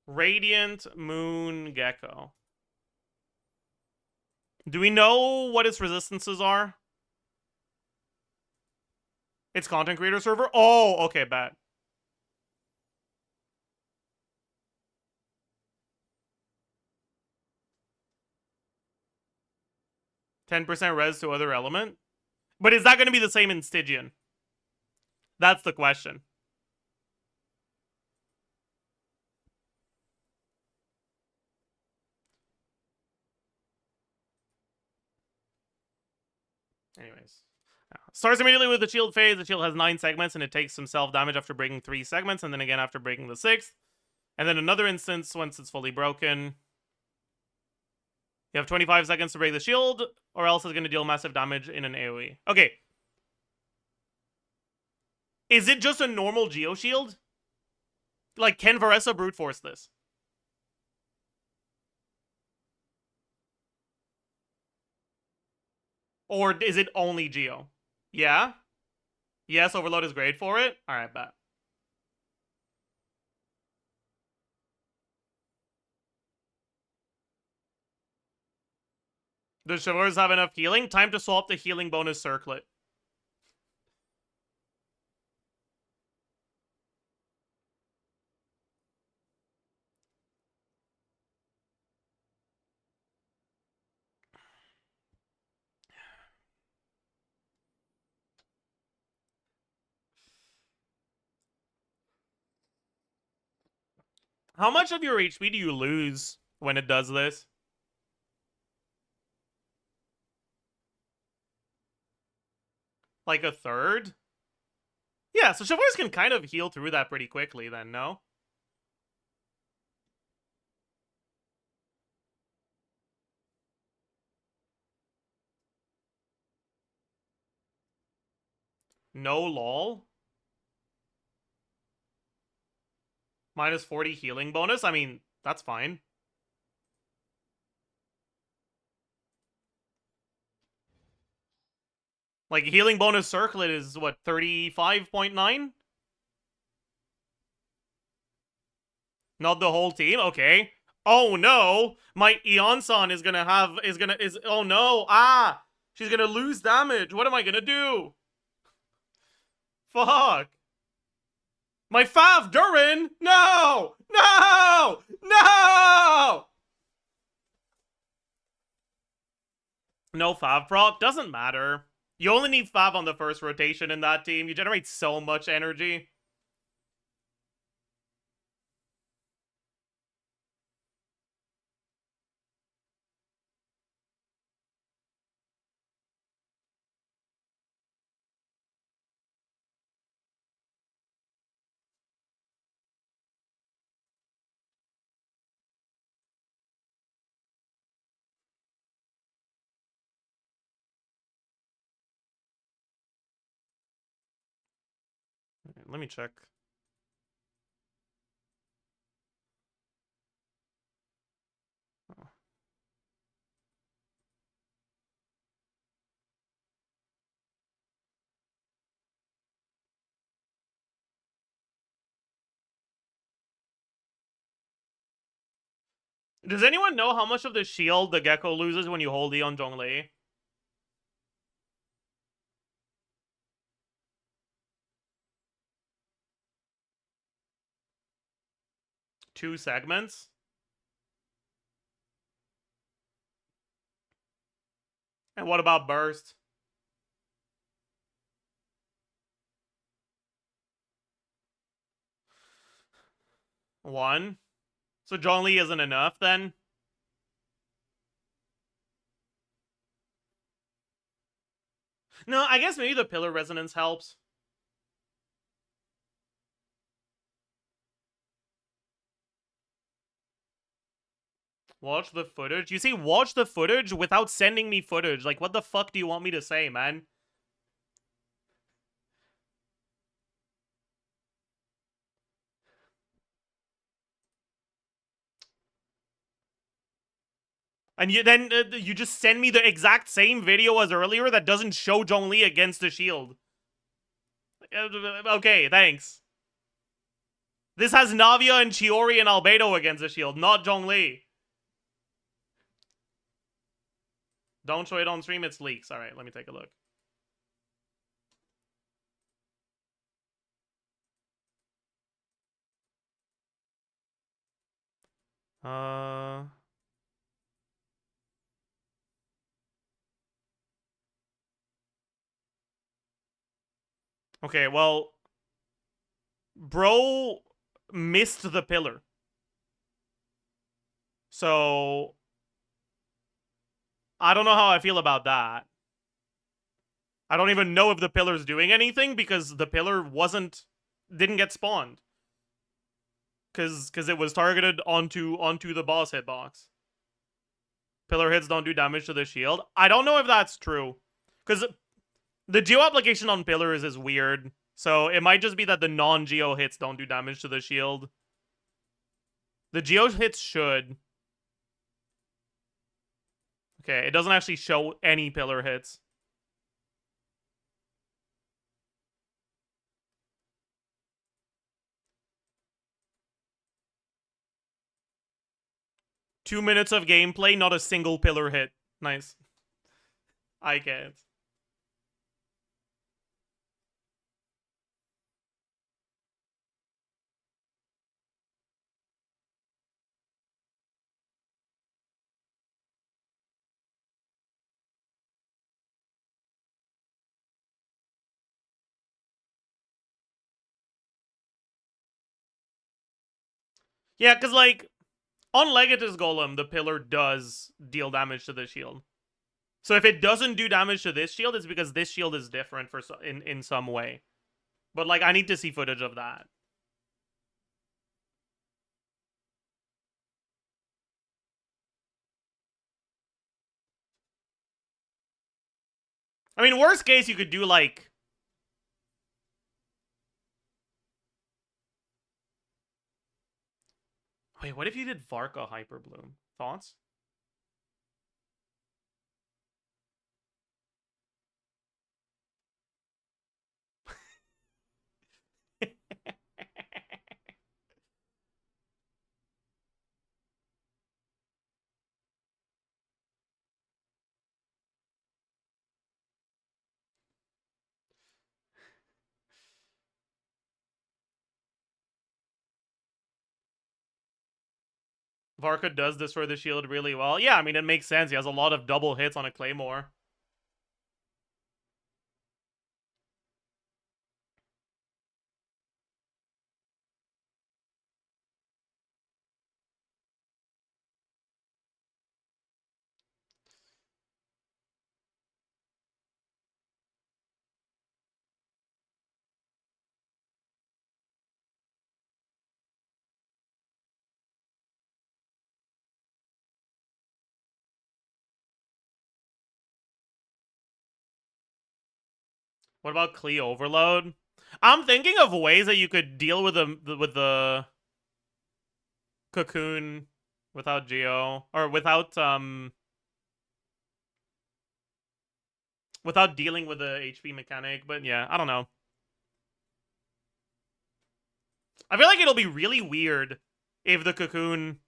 [SPEAKER 1] Radiant Moon Gecko. Do we know what its resistances are? It's content creator server? Oh, okay, bet. %10 res to other element? But is that going to be the same in Stygian? That's the question. Anyways. Starts immediately with the shield phase. The shield has 9 segments, and it takes some self-damage after breaking 3 segments, and then again after breaking the 6th. And then another instance once it's fully broken. You have 25 seconds to break the shield, or else it's going to deal massive damage in an AoE. Okay. Is it just a normal Geo shield? Like, can Varessa brute force this? Or is it only Geo? Yeah? Yes, Overload is great for it? Alright, bet. Does Chivalrous have enough healing? Time to swap the healing bonus circlet. How much of your HP do you lose when it does this? Like a third? Yeah, so Chivalrous can kind of heal through that pretty quickly then, no? No lol? Minus 40 healing bonus? I mean, that's fine. Like, healing bonus circlet is, what, 35.9? Not the whole team? Okay. Oh no! My Eon-san is gonna have, oh no! Ah! She's gonna lose damage! What am I gonna do? Fuck! My Fav Durin! No! No! No! No Fav proc? Doesn't matter. You only need Fav on the first rotation in that team. You generate so much energy. Let me check. Does anyone know how much of the shield the Gecko loses when you hold Eon Zhongli? 2 segments? And what about burst? 1? So Zhongli isn't enough then? No, I guess maybe the pillar resonance helps. Watch the footage? You say watch the footage without sending me footage. Like, what the fuck do you want me to say, man? And then you just send me the exact same video as earlier that doesn't show Zhongli against the shield. Okay, thanks. This has Navia and Chiori and Albedo against the shield, not Zhongli. Don't show it on stream, it's leaks. Alright, let me take a look. Okay, well, bro missed the pillar. So, I don't know how I feel about that. I don't even know if the pillar's doing anything because the pillar didn't get spawned. Because it was targeted onto the boss hitbox. Pillar hits don't do damage to the shield. I don't know if that's true. Because the geo application on pillars is weird. So it might just be that the non-geo hits don't do damage to the shield. The geo hits should. Okay, it doesn't actually show any pillar hits. Two minutes of gameplay, not a single pillar hit. Nice. I can't. Yeah, because, like, on Legatus Golem, the pillar does deal damage to the shield. So if it doesn't do damage to this shield, it's because this shield is different for in some way. But, like, I need to see footage of that. I mean, worst case, you could do, like... Wait, what if you did Varka Hyper Bloom? Thoughts? Varka does destroy the shield really well. Yeah, I mean, it makes sense. He has a lot of double hits on a Claymore. What about Klee Overload? I'm thinking of ways that you could deal with the Cocoon without Geo, or without dealing with the HP mechanic. But yeah, I don't know. I feel like it'll be really weird if the Cocoon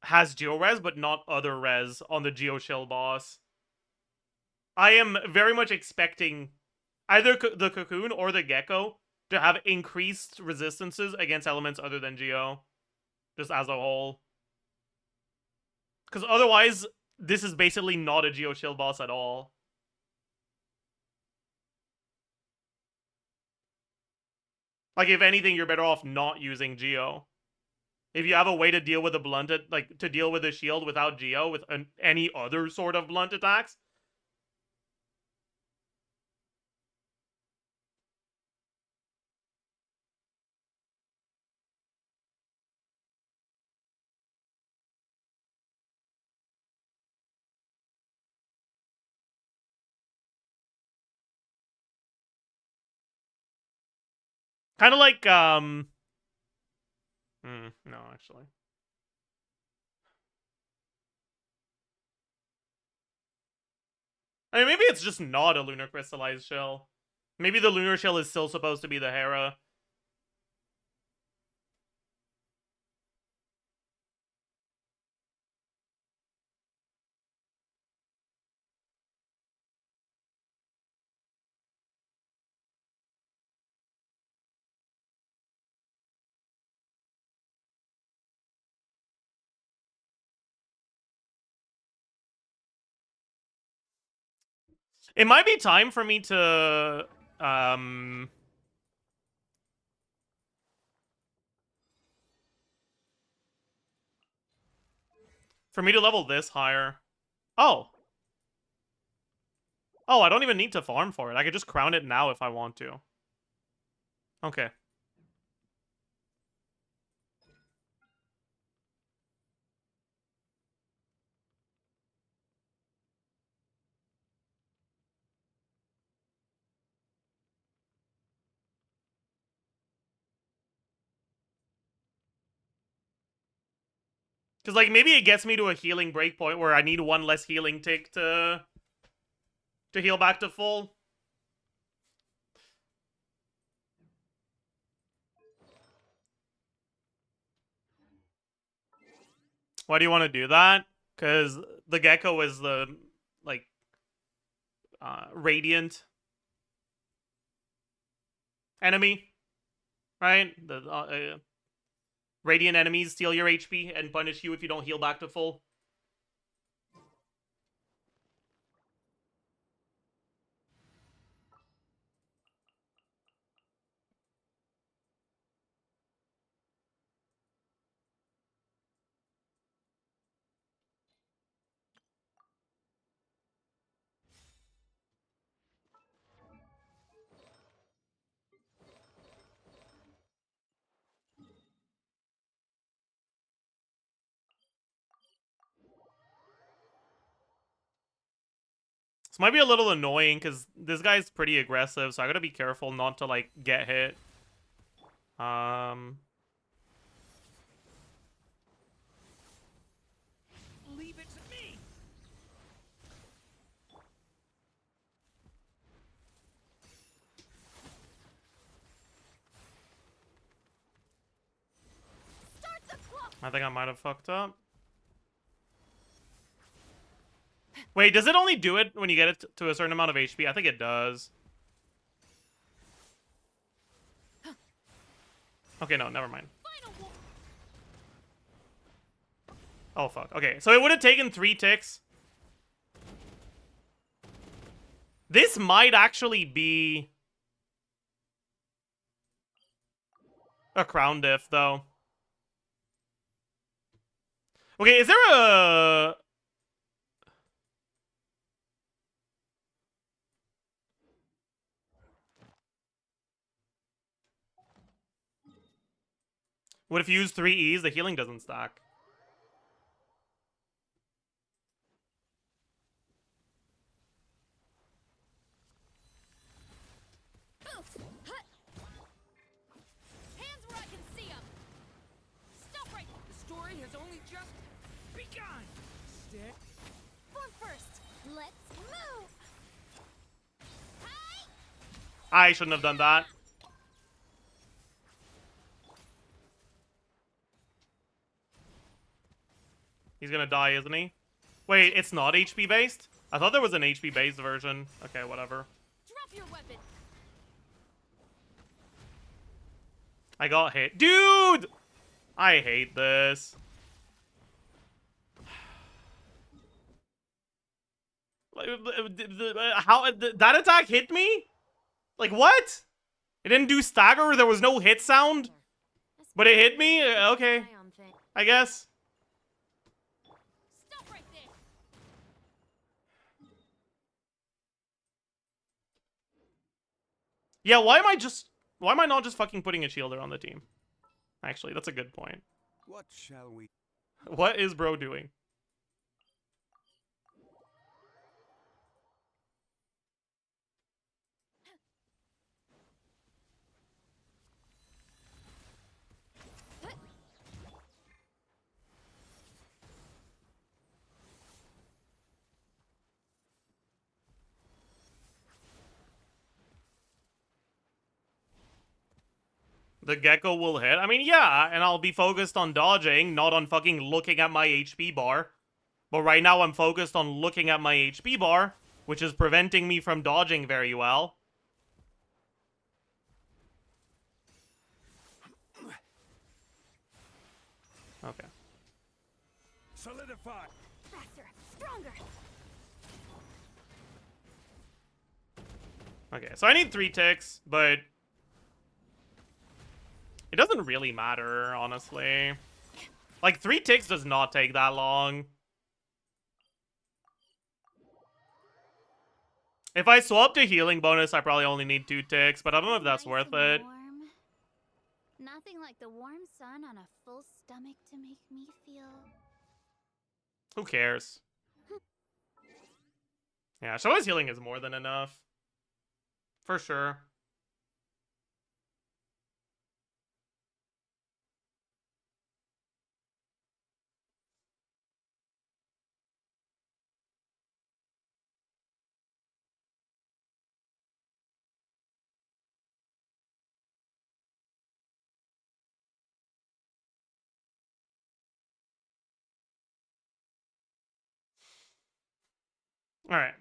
[SPEAKER 1] has Geo Res but not other res on the Geo Shell boss. I am very much expecting either the Cocoon or the Gecko to have increased resistances against elements other than Geo, just as a whole. Because otherwise, this is basically not a Geo Shield boss at all. Like, if anything, you're better off not using Geo. If you have a way to deal with a blunted, like, to deal with a shield without Geo, with any other sort of blunt attacks, kind of like, no, actually. I mean, maybe it's just not a Lunar Crystallized Shell. Maybe the Lunar Shell is still supposed to be the Hera. It might be time for me to, for me to level this higher. Oh. Oh, I don't even need to farm for it. I could just crown it now if I want to. Okay. Because, like, maybe it gets me to a healing breakpoint where I need one less healing tick to heal back to full. Why do you want to do that? Because the Gecko is the, like, radiant enemy, right? The radiant enemies steal your HP and punish you if you don't heal back to full. This might be a little annoying because this guy's pretty aggressive, so I gotta be careful not to, like, get hit.
[SPEAKER 3] Leave it to me.
[SPEAKER 2] Start the clock.
[SPEAKER 1] I think I might have fucked up. Wait, does it only do it when you get it to a certain amount of HP? I think it does. Okay, no, never mind. Oh, fuck. Okay, so it would have taken 3 ticks. This might actually be a crown diff, though. Okay, is there a... What if you use 3 E's? The healing doesn't stack.
[SPEAKER 2] Hands where I can see 'em. Stop right.
[SPEAKER 3] The story has only just begun. Stick.
[SPEAKER 2] Form first. Let's move. Hi.
[SPEAKER 1] I shouldn't have done that. He's gonna die, isn't he? Wait, it's not HP based? I thought there was an HP based version. Okay, whatever.
[SPEAKER 2] Drop your weapon.
[SPEAKER 1] I got hit. Dude! I hate this. How that attack hit me? Like, what? It didn't do stagger, there was no hit sound? But it hit me? Okay, I guess.
[SPEAKER 2] Stop right there.
[SPEAKER 1] Yeah, why am I not just fucking putting a shielder on the team? Actually, that's a good point.
[SPEAKER 4] What shall we?
[SPEAKER 1] What is bro doing? The gecko will hit? I mean, yeah, and I'll be focused on dodging, not on fucking looking at my HP bar. But right now I'm focused on looking at my HP bar, which is preventing me from dodging very well. Okay.
[SPEAKER 4] Solidify.
[SPEAKER 2] Faster. Stronger.
[SPEAKER 1] Okay, so I need 3 ticks, but it doesn't really matter, honestly. Like, 3 ticks does not take that long. If I swap to healing bonus, I probably only need 2 ticks, but I don't know if that's
[SPEAKER 5] Nice
[SPEAKER 1] worth
[SPEAKER 5] and
[SPEAKER 1] it.
[SPEAKER 5] warm. Nothing like the warm sun on a full stomach to make me feel.
[SPEAKER 1] Who cares? Yeah, Showa's healing is more than enough. For sure. Alright.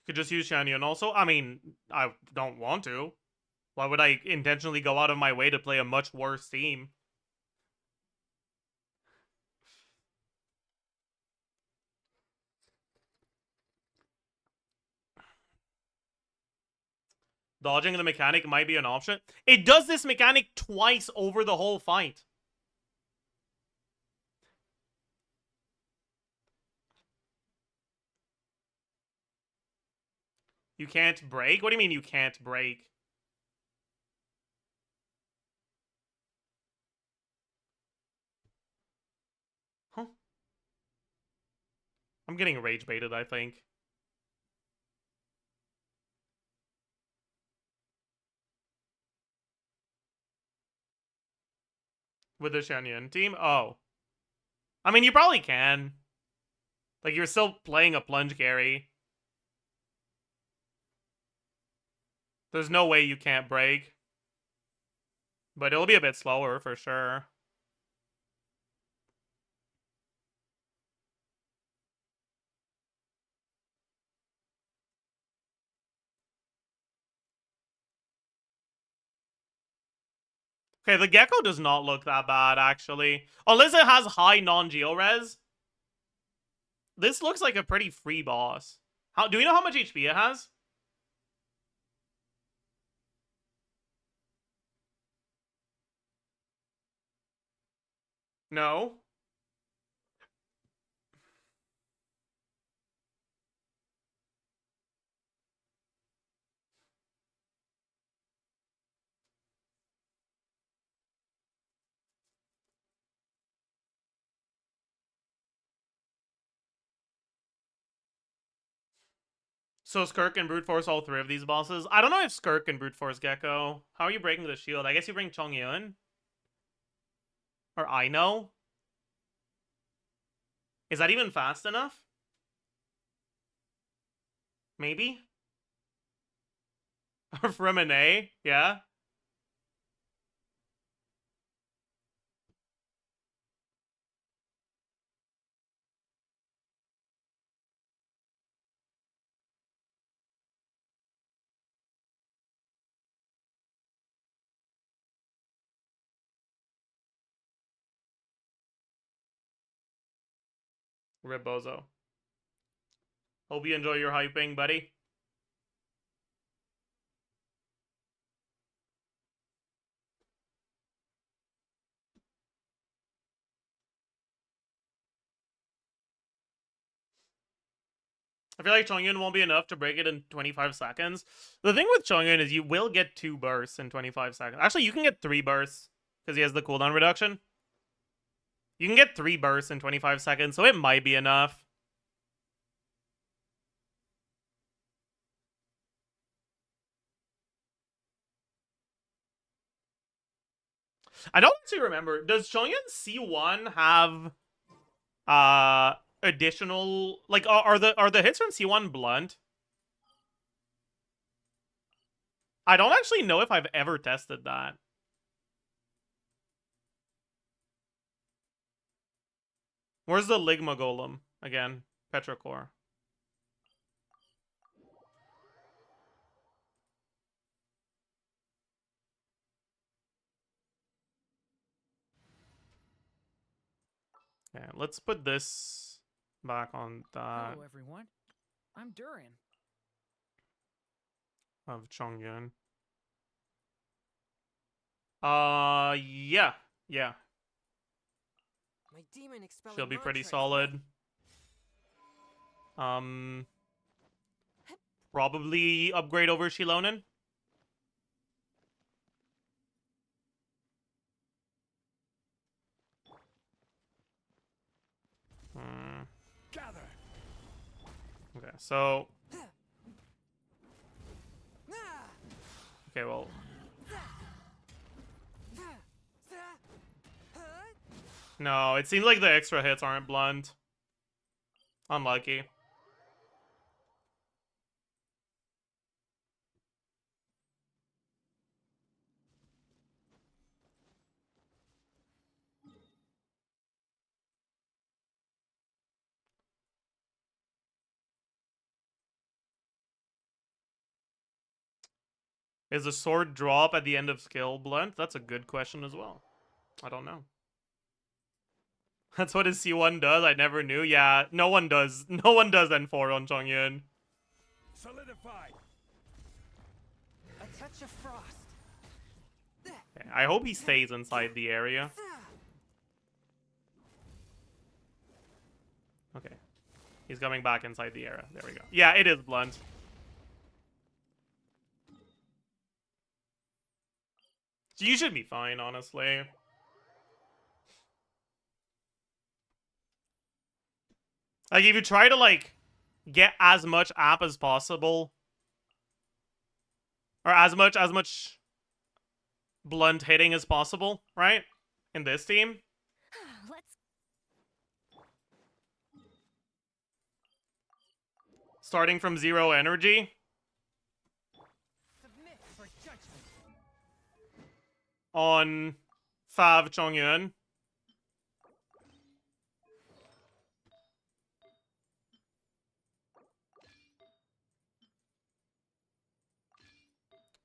[SPEAKER 1] Could just use Shanyon also. I mean, I don't want to. Why would I intentionally go out of my way to play a much worse team? Dodging the mechanic might be an option. It does this mechanic twice over the whole fight. You can't break? What do you mean you can't break? Huh? I'm getting rage baited, I think. With the Shenyun team? Oh. I mean, you probably can. Like, you're still playing a plunge carry. There's no way you can't break. But it'll be a bit slower, for sure. Okay, the Gecko does not look that bad, actually. Unless it has high non-geo-res. This looks like a pretty free boss. Do we know how much HP it has? No. So Skirk and Brute Force all three of these bosses. I don't know if Skirk and Brute Force Gecko. How are you breaking the shield? I guess you bring Chongyun. Or I know. Is that even fast enough? Maybe? Or Fremine? Yeah? Rebozo. Hope you enjoy your hyping, buddy. I feel like Chongyun won't be enough to break it in 25 seconds. The thing with Chongyun is you will get 2 bursts in 25 seconds. Actually, you can get 3 bursts because he has the cooldown reduction. You can get 3 bursts in 25 seconds, so it might be enough. I don't actually remember. Does Chongyun C1 have additional, like, are the hits from C1 blunt? I don't actually know if I've ever tested that. Where's the Ligma Golem again? Petrichor. Yeah, let's put this back on that
[SPEAKER 3] Hello, everyone. I'm Durin.
[SPEAKER 1] of Chongyun. Yeah. Yeah.
[SPEAKER 3] My demon expelling
[SPEAKER 1] She'll be pretty
[SPEAKER 3] mantra is
[SPEAKER 1] solid. Probably upgrade over Shilonen.
[SPEAKER 3] Gather.
[SPEAKER 1] Okay, so... Okay, well... No, it seems like the extra hits aren't blunt. Unlucky. Is a sword drop at the end of skill blunt? That's a good question as well. I don't know. That's what his C1 does? I never knew. Yeah, no one does. No one does N4 on Chongyun.
[SPEAKER 3] Solidified. A touch of frost.
[SPEAKER 1] Okay, I hope he stays inside the area. Okay. He's coming back inside the area. There we go. Yeah, it is blunt. You should be fine, honestly. Like, if you try to, like, get as much app as possible, or as much blunt hitting as possible, right? In this team.
[SPEAKER 5] Let's
[SPEAKER 1] Starting from 0 energy
[SPEAKER 3] Submit for judgment.
[SPEAKER 1] on Fav Chongyun.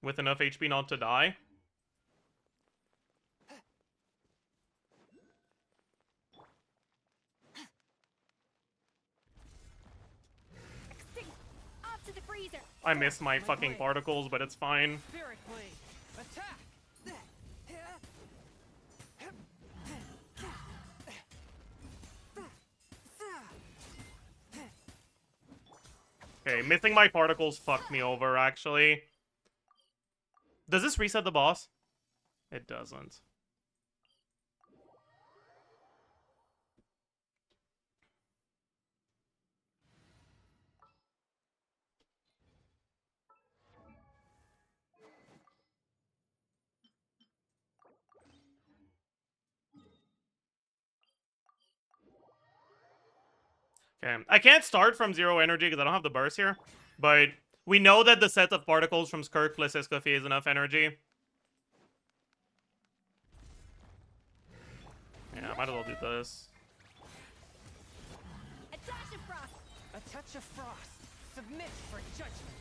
[SPEAKER 1] With enough HP not to die.
[SPEAKER 5] extinct. Off to the freezer.
[SPEAKER 1] I missed my fucking particles, but it's fine.
[SPEAKER 3] Spirit blade. Attack.
[SPEAKER 1] Okay, missing my particles fucked me over, actually. Does this reset the boss? It doesn't. Okay, I can't start from 0 energy because I don't have the burst here, but we know that the set of particles from Skirk plus Escoffier is enough energy. Yeah, I might as well do this.
[SPEAKER 5] A dash of frost.
[SPEAKER 3] A touch of frost. Submit for judgment.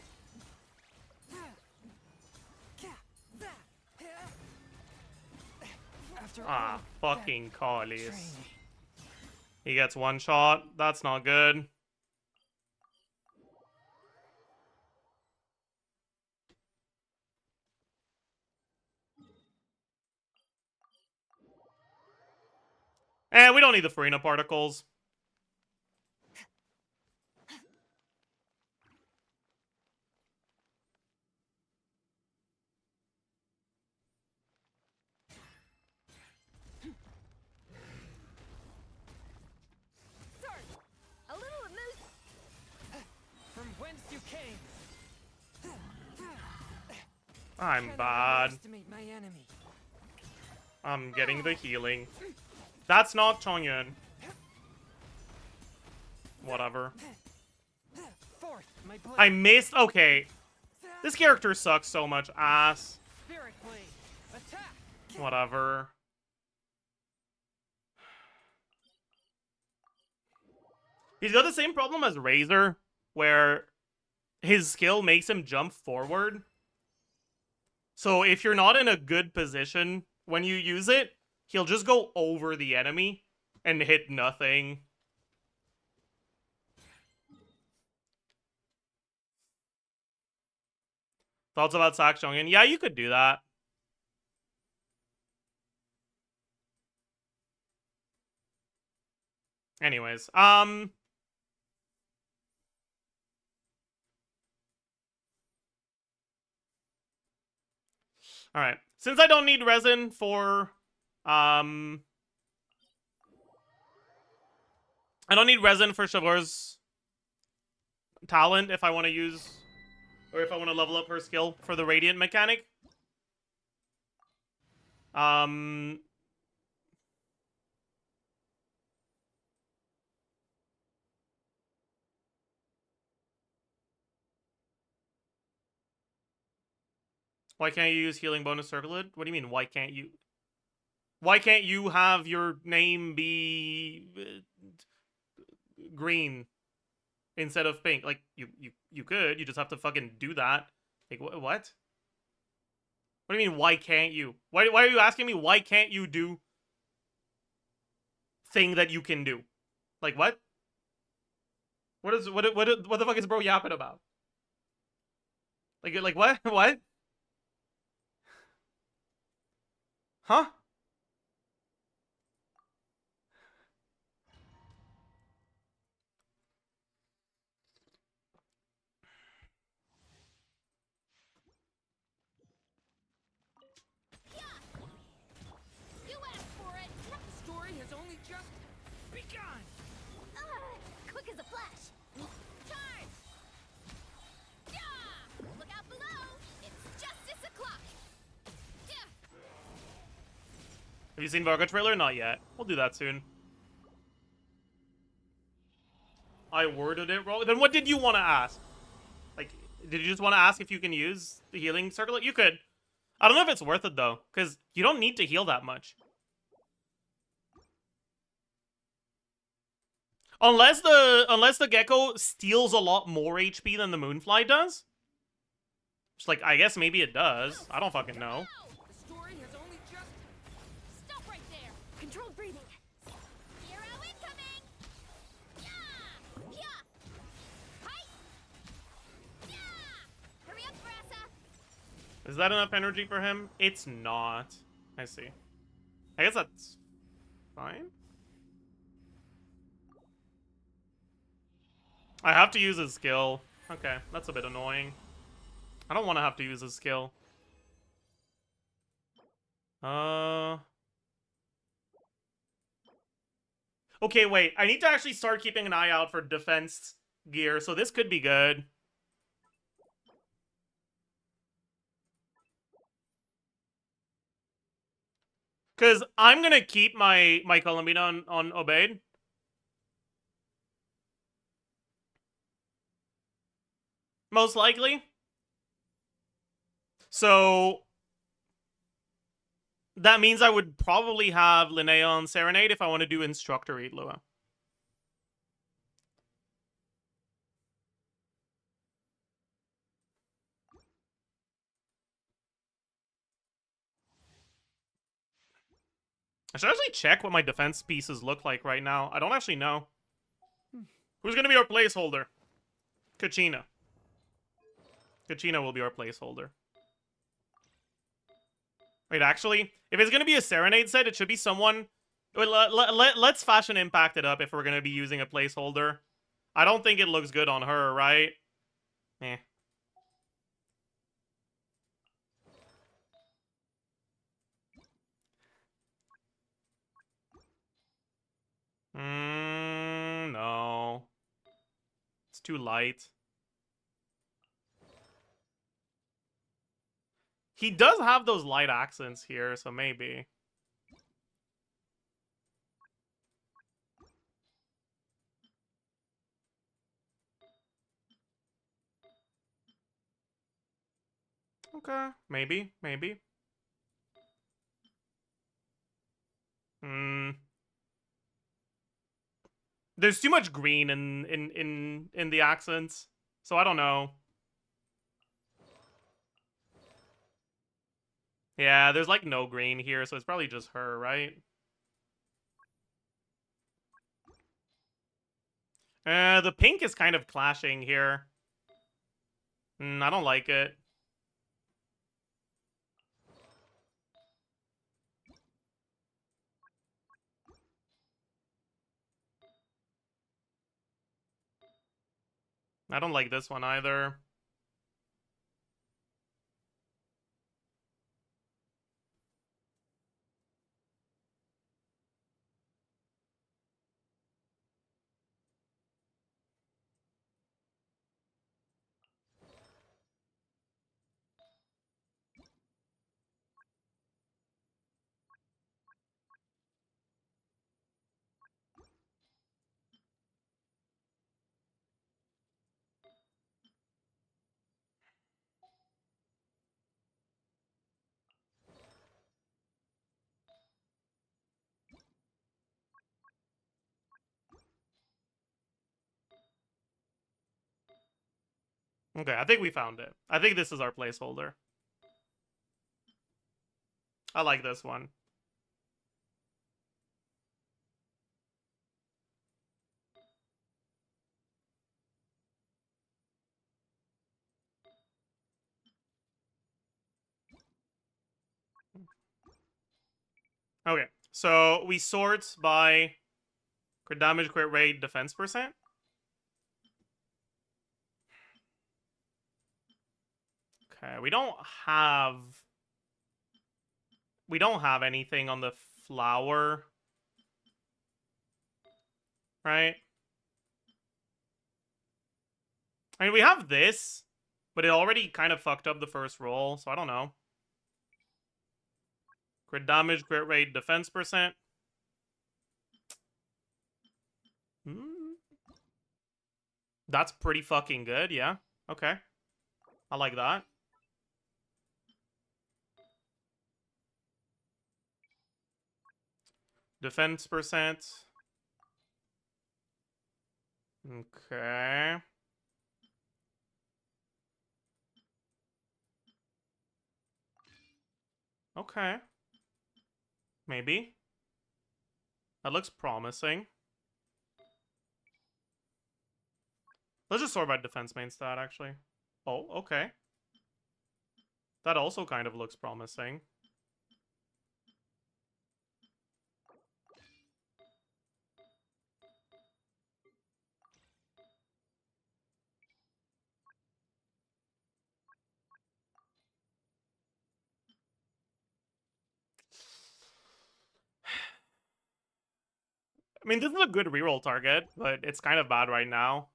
[SPEAKER 3] After
[SPEAKER 1] Ah,
[SPEAKER 3] all
[SPEAKER 1] fucking
[SPEAKER 3] that
[SPEAKER 1] Collies.
[SPEAKER 3] training.
[SPEAKER 1] He gets 1 shot. That's not good. And we don't need the Farina particles.
[SPEAKER 5] Sir, a little amuse.
[SPEAKER 3] From whence you came.
[SPEAKER 1] I'm
[SPEAKER 3] Cannot
[SPEAKER 1] bad.
[SPEAKER 3] underestimate my enemy.
[SPEAKER 1] I'm getting the healing. That's not Chongyun. Whatever.
[SPEAKER 3] Forth, my blade.
[SPEAKER 1] I missed. Okay. This character sucks so much ass.
[SPEAKER 3] Spirit blade. Attack.
[SPEAKER 1] Whatever. He's got the same problem as Razor, where his skill makes him jump forward. So if you're not in a good position when you use it, he'll just go over the enemy and hit nothing. Thoughts about Sak Chongyun? Yeah, you could do that. Anyways, alright. Since I don't need resin for, I don't need resin for Cheval's talent if I want to use, or if I want to level up her skill for the Radiant mechanic. Why can't you use healing bonus circlet? What do you mean, why can't you? Why can't you have your name be green instead of pink? Like, you could. You just have to fucking do that. Like, what? What do you mean, why can't you? Why are you asking me why can't you do thing that you can do? Like, what? What the fuck is bro yapping about? Like what? What? Huh?
[SPEAKER 5] You asked for it.
[SPEAKER 3] The story has only just begun.
[SPEAKER 5] Ugh, quick as a
[SPEAKER 1] Have you seen Varga trailer? Not yet. We'll do that soon. I worded it wrong. Then what did you want to ask? Like, did you just want to ask if you can use the healing circle? You could. I don't know if it's worth it, though, because you don't need to heal that much. Unless the gecko steals a lot more HP than the moonfly does. It's like, I guess maybe it does. I don't fucking know.
[SPEAKER 3] The story has only just...
[SPEAKER 5] Stop right there! Controlled breathing. Hero incoming! Yeah! Yeah! Hi! Yeah! Hurry up, Brassa!
[SPEAKER 1] Is that enough energy for him? It's not. I see. I guess that's fine. I have to use his skill. Okay, that's a bit annoying. I don't want to have to use his skill. Okay, wait. I need to actually start keeping an eye out for defense gear, so this could be good. Because I'm going to keep my Columbina on Obeyed. Most likely. So that means I would probably have Linnea on Serenade if I want to do Instructor 8 Lua. I should actually check what my defense pieces look like right now. I don't actually know. Who's going to be our placeholder? Kachina. Kachina will be our placeholder. Wait, actually, if it's going to be a Serenade set, it should be someone... Wait, let's Fashion Impact it up if we're going to be using a placeholder. I don't think it looks good on her, right? Eh. No. It's too light. He does have those light accents here, so maybe. Okay, maybe. There's too much green in the accents, so I don't know. Yeah, there's like no green here, so it's probably just her, right? The pink is kind of clashing here. I don't like it. I don't like this one either. Okay, I think we found it. I think this is our placeholder. I like this one. Okay, so we sort by crit damage, crit rate, defense percent. Okay, we don't have anything on the flower, right? I mean, we have this, but it already kind of fucked up the first roll, so I don't know. Crit damage, crit rate, defense percent. That's pretty fucking good, yeah. Okay. I like that. Defense percent. Okay. Okay. Maybe. That looks promising. Let's just sort by defense main stat, actually. Oh, okay. That also kind of looks promising. I mean, this is a good reroll target, but it's kind of bad right now.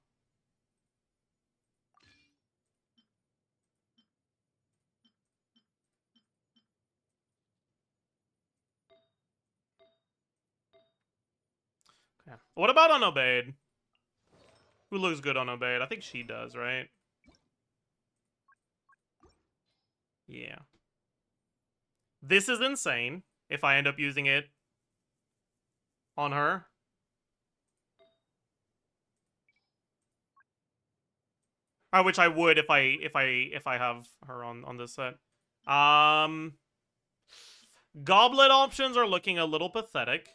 [SPEAKER 1] Okay. What about unobeyed? Who looks good unobeyed? I think she does, right? Yeah. This is insane if I end up using it on her. Which I would if I have her on this set. Goblet options are looking a little pathetic.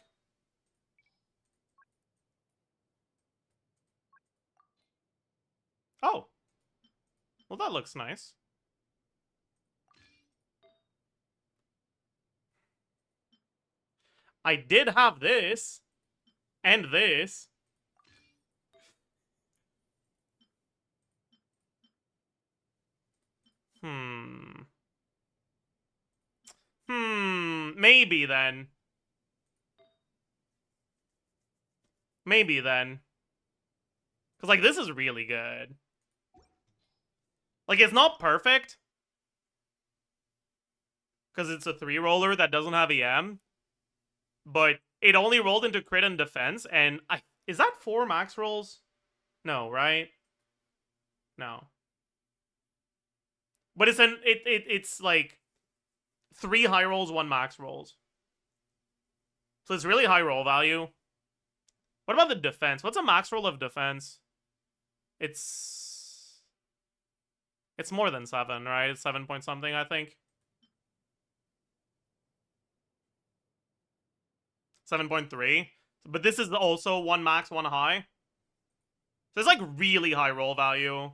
[SPEAKER 1] Oh. Well, that looks nice. I did have this. And this. Maybe then. Maybe then. Because, like, this is really good. Like, it's not perfect. Because it's a 3-roller that doesn't have EM. But it only rolled into crit and defense. And is that 4 max rolls? No, right? No. But it's like 3 high rolls, 1 max rolls. So it's really high roll value. What about the defense? What's a max roll of defense? It's more than 7, right? It's 7 point something, I think. 7.3. But this is also 1 max, 1 high. So it's like really high roll value.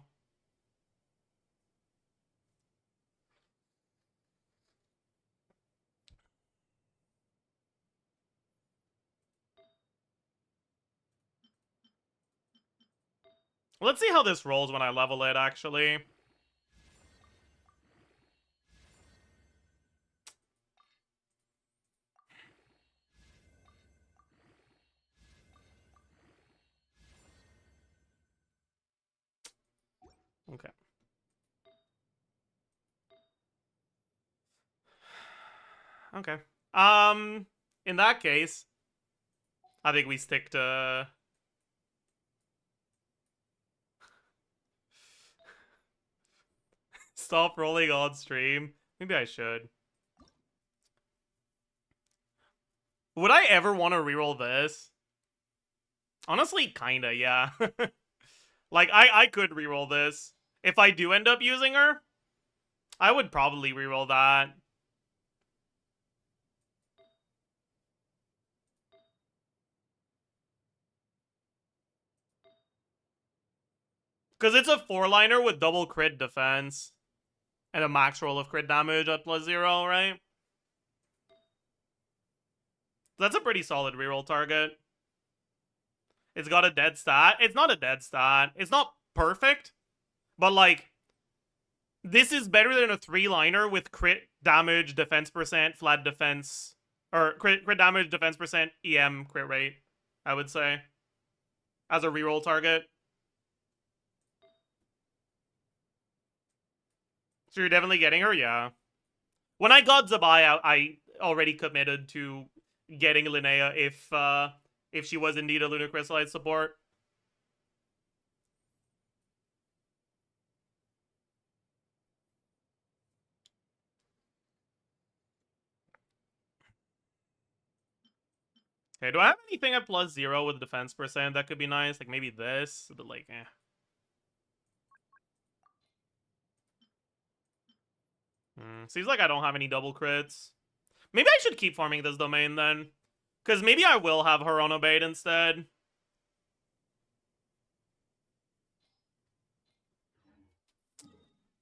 [SPEAKER 1] Let's see how this rolls when I level it, actually. Okay. Okay. In that case, I think we stick to... Stop rolling on stream. Maybe I should. Would I ever want to reroll this? Honestly, kinda, yeah. Like, I could reroll this. If I do end up using her, I would probably reroll that. Because it's a 4-liner with double crit defense. And a max roll of crit damage at +0, right? That's a pretty solid reroll target. It's got a dead stat. It's not a dead stat. It's not perfect. But, like, this is better than a 3-liner with crit damage, defense percent, flat defense. Or crit damage, defense percent, EM, crit rate, I would say. As a reroll target. So you're definitely getting her? Yeah. When I got Zabai, I already committed to getting Linnea if she was indeed a Lunar Crystallite support. Okay, do I have anything at +0 with defense percent that could be nice? Like maybe this, but like, eh. Seems like I don't have any double crits. Maybe I should keep farming this domain then. Because maybe I will have her on a bait instead.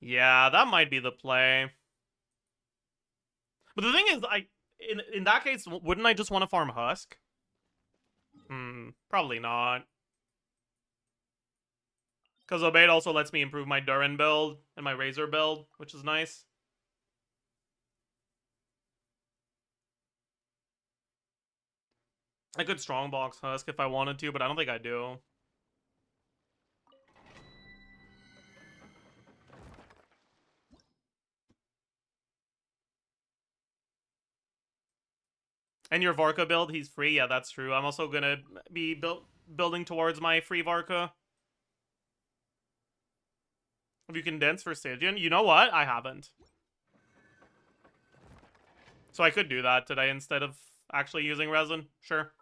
[SPEAKER 1] Yeah, that might be the play. But the thing is, in that case, wouldn't I just want to farm Husk? Probably not. Because Obeyed also lets me improve my Durin build and my Razor build, which is nice. I could strongbox Husk if I wanted to, but I don't think I do. And your Varka build, he's free. Yeah, that's true. I'm also gonna be building towards my free Varka. Have you condensed for Stygian? You know what? I haven't. So I could do that today instead of actually using resin. Sure.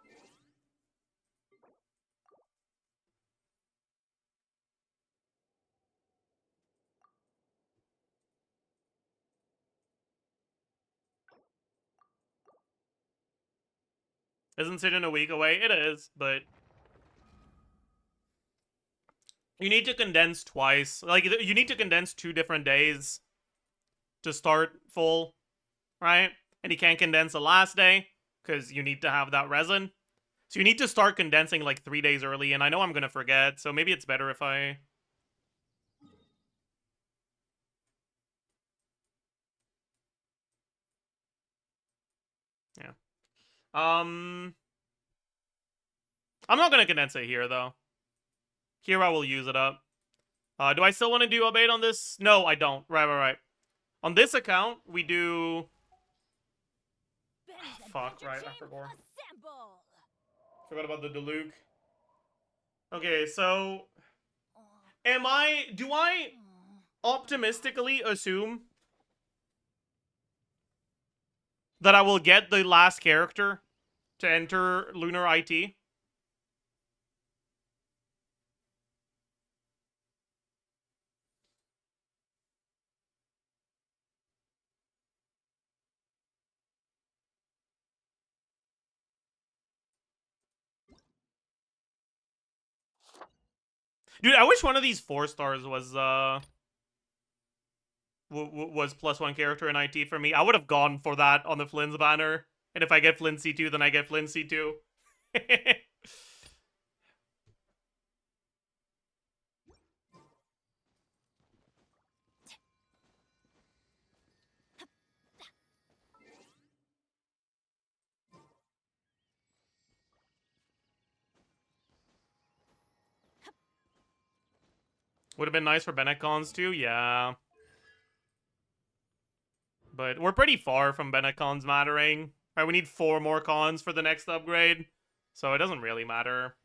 [SPEAKER 1] Isn't Stygian a week away? It is, but you need to condense twice. Like, you need to condense 2 different days to start full, right? And you can't condense the last day because you need to have that resin. So you need to start condensing like 3 days early, and I know I'm gonna forget, so maybe it's better if I... Yeah. I'm not gonna condense it here, though. Here I will use it up. Do I still want to do a bait on this? No, I don't. Right. On this account, we do... Fuck, right, I forgot. Forgot about the Diluc. Okay, so... Do I optimistically assume that I will get the last character to enter Lunar IT? Dude, I wish one of these 4 stars was was +1 character in IT for me. I would have gone for that on the Flynn's banner. And if I get Flynn C2, then I get Flynn C2. Would have been nice for Bennett cons too, yeah. But we're pretty far from Bennett cons mattering. Right, we need 4 more cons for the next upgrade. So it doesn't really matter.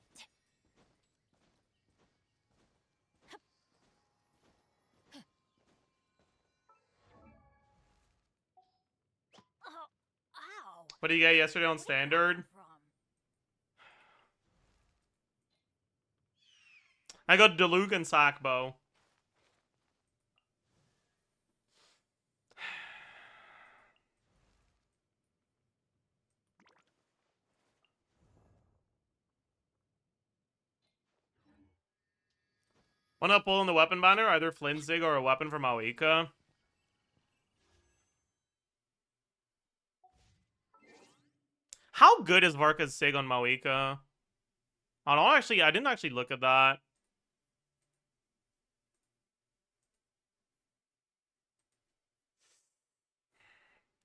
[SPEAKER 1] What did you get yesterday on standard? I got Diluc and Sackbow. Wanna pull in the weapon banner? Either Flynn Zig or a weapon from Aoika. How good is Varka's Sig on Maoika? I don't actually, I didn't actually look at that.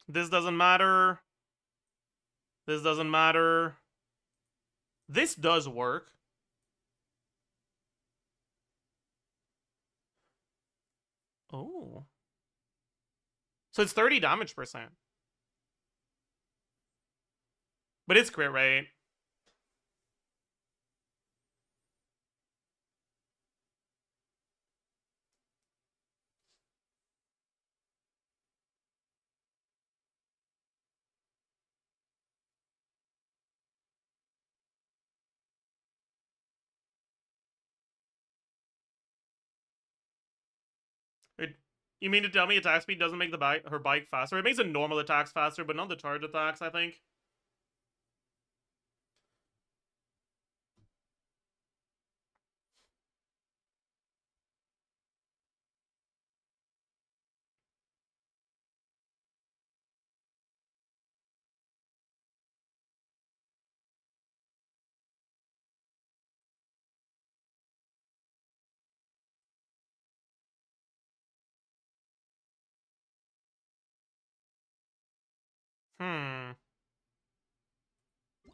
[SPEAKER 1] This doesn't matter. This doesn't matter. This does work. Oh. So it's 30 damage percent. But it's crit rate. You mean to tell me attack speed doesn't make her bike faster? It makes the normal attacks faster, but not the charge attacks, I think.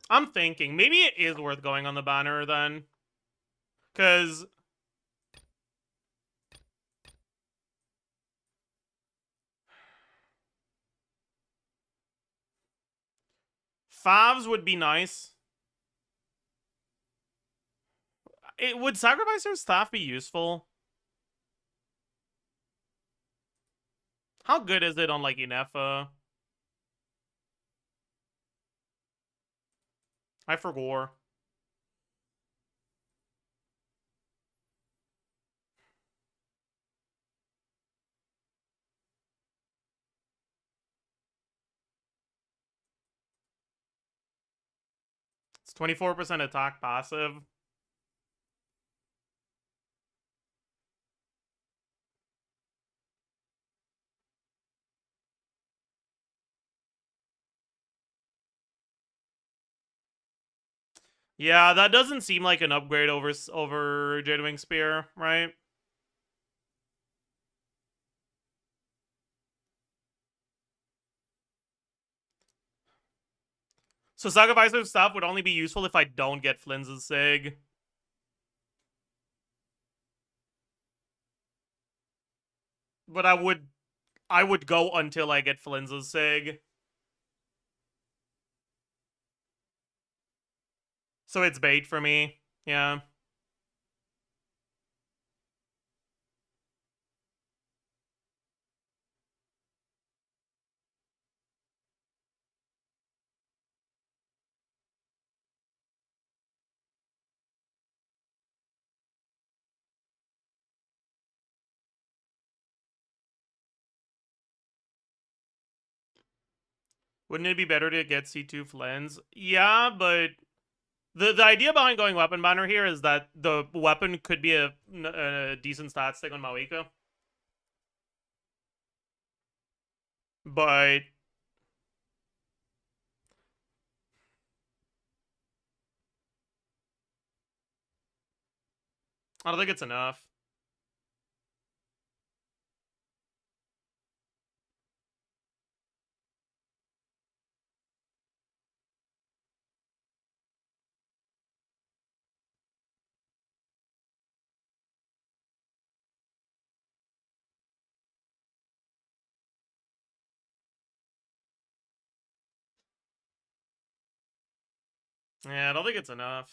[SPEAKER 1] I'm thinking, maybe it is worth going on the banner then. Because... Favs would be nice. Would Sacrificer's Staff be useful? How good is it on, like, Inefa? I forgot. It's 24% attack passive. Yeah, that doesn't seem like an upgrade over Jadewing Spear, right? So Sacrificer's Staff would only be useful if I don't get Flynn's Sig. But I would go until I get Flynn's Sig. So it's bait for me. Yeah. Wouldn't it be better to get C2 Flynn's? Yeah, but the idea behind going weapon banner here is that the weapon could be a decent stat stick on Mawika. But I don't think it's enough. Yeah, I don't think it's enough.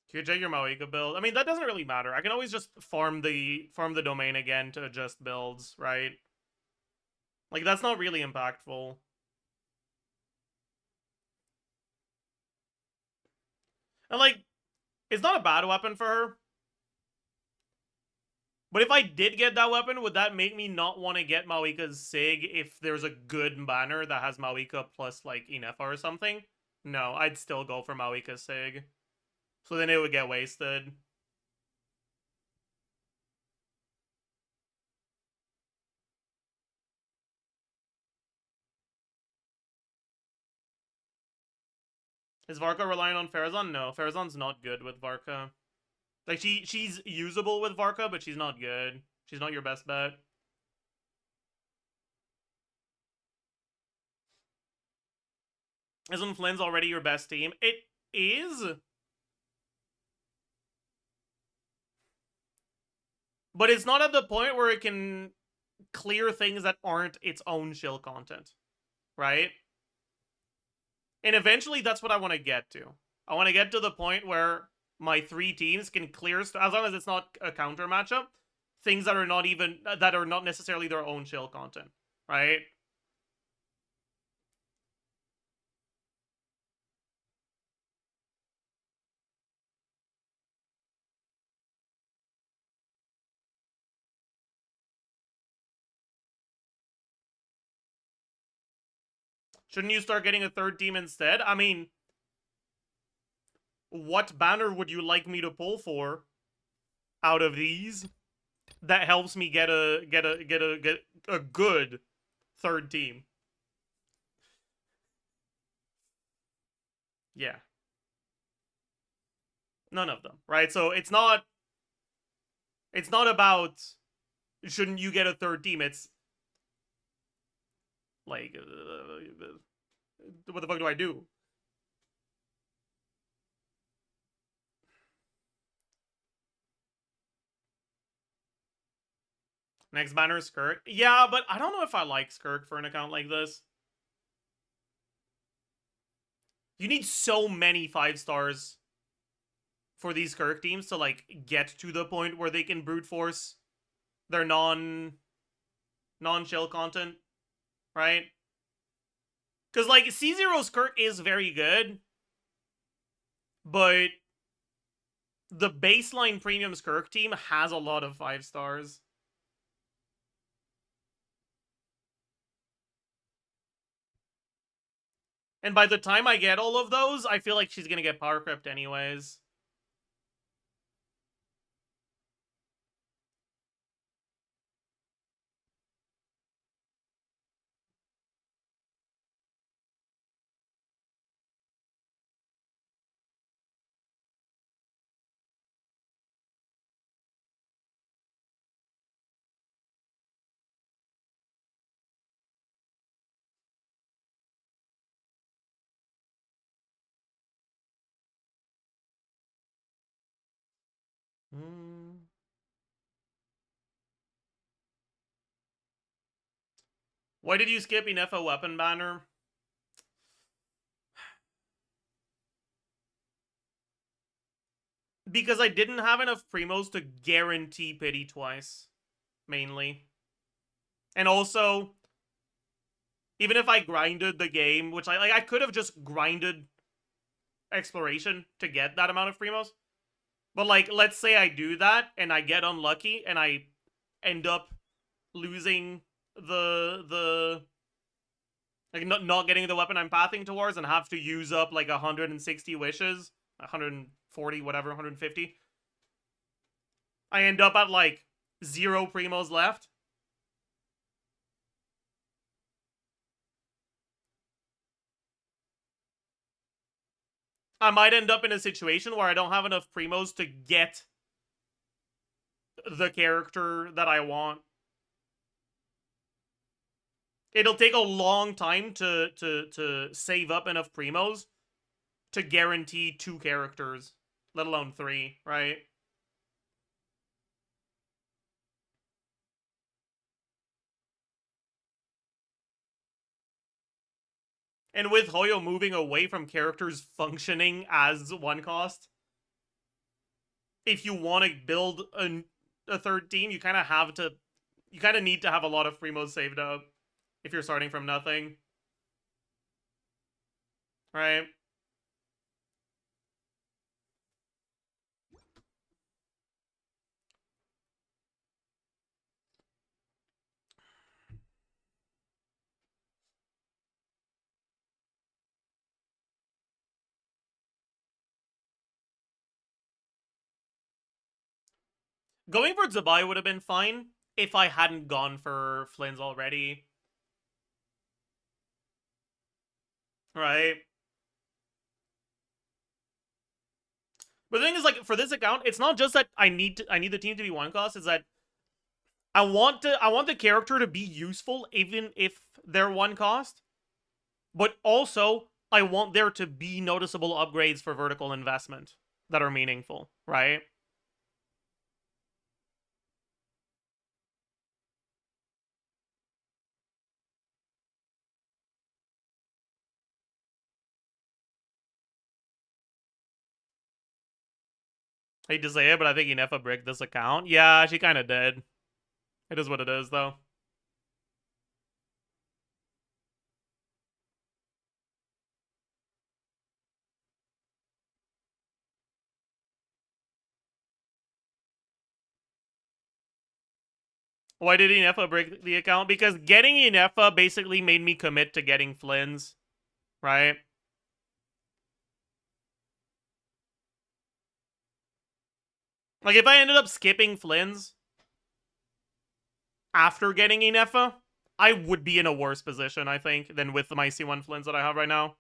[SPEAKER 1] Can you check your Mawika build? I mean, that doesn't really matter. I can always just farm the domain again to adjust builds, right? Like, that's not really impactful. And, like, it's not a bad weapon for her. But if I did get that weapon, would that make me not want to get Mawika's Sig if there's a good banner that has Mawika plus, like, Inefa or something? No, I'd still go for Mawika's Sig. So then it would get wasted. Is Varka relying on Farazan? No, Farazan's not good with Varka. Like, she's usable with Varka, but she's not good. She's not your best bet. Isn't Flynn's already your best team? It is. But it's not at the point where it can clear things that aren't its own shill content. Right? And eventually that's what I want to get to. I want to get to the point where my 3 teams can clear, as long as it's not a counter matchup, things that are not necessarily their own shill content. Right? Shouldn't you start getting a 3rd team instead? I mean, what banner would you like me to pull for out of these that helps me get a good 3rd team? Yeah. None of them, right? So it's not about shouldn't you get a 3rd team. It's like what the fuck do I do? Next banner, Skirk. Yeah, but I don't know if I like Skirk for an account like this. You need so many 5 stars for these Skirk teams to, like, get to the point where they can brute force their non-chill content, right? Because, like, C0 Skirk is very good, but the baseline premium Skirk team has a lot of 5 stars. And by the time I get all of those, I feel like she's gonna get power crept anyways. Why did you skip Inefa weapon banner? Because I didn't have enough primos to guarantee pity twice, mainly. And also, even if I grinded the game, which I could have just grinded exploration to get that amount of primos. But, like, let's say I do that and I get unlucky and I end up losing the like not getting the weapon I'm pathing towards and have to use up like 160 wishes, 140, whatever, 150. I end up at like 0 primos left. I might end up in a situation where I don't have enough primos to get the character that I want. It'll take a long time to save up enough primos to guarantee 2 characters, let alone 3, right? And with Hoyo moving away from characters functioning as 1 cost, if you want to build a 3rd team, you kind of need to have a lot of primos saved up if you're starting from nothing. Right? Going for Zabai would have been fine if I hadn't gone for Flynn's already. Right? But the thing is, like, for this account, it's not just that I need the team to be one cost, it's that I want the character to be useful even if they're one cost. But also, I want there to be noticeable upgrades for vertical investment that are meaningful, right? I hate to say it, but I think Inefa bricked this account. Yeah, she kind of did. It is what it is, though. Why did Inefa break the account? Because getting Inefa basically made me commit to getting Flynn's, right? Like, if I ended up skipping Flynn's after getting Inefa, I would be in a worse position, I think, than with my C1 Flynn's that I have right now.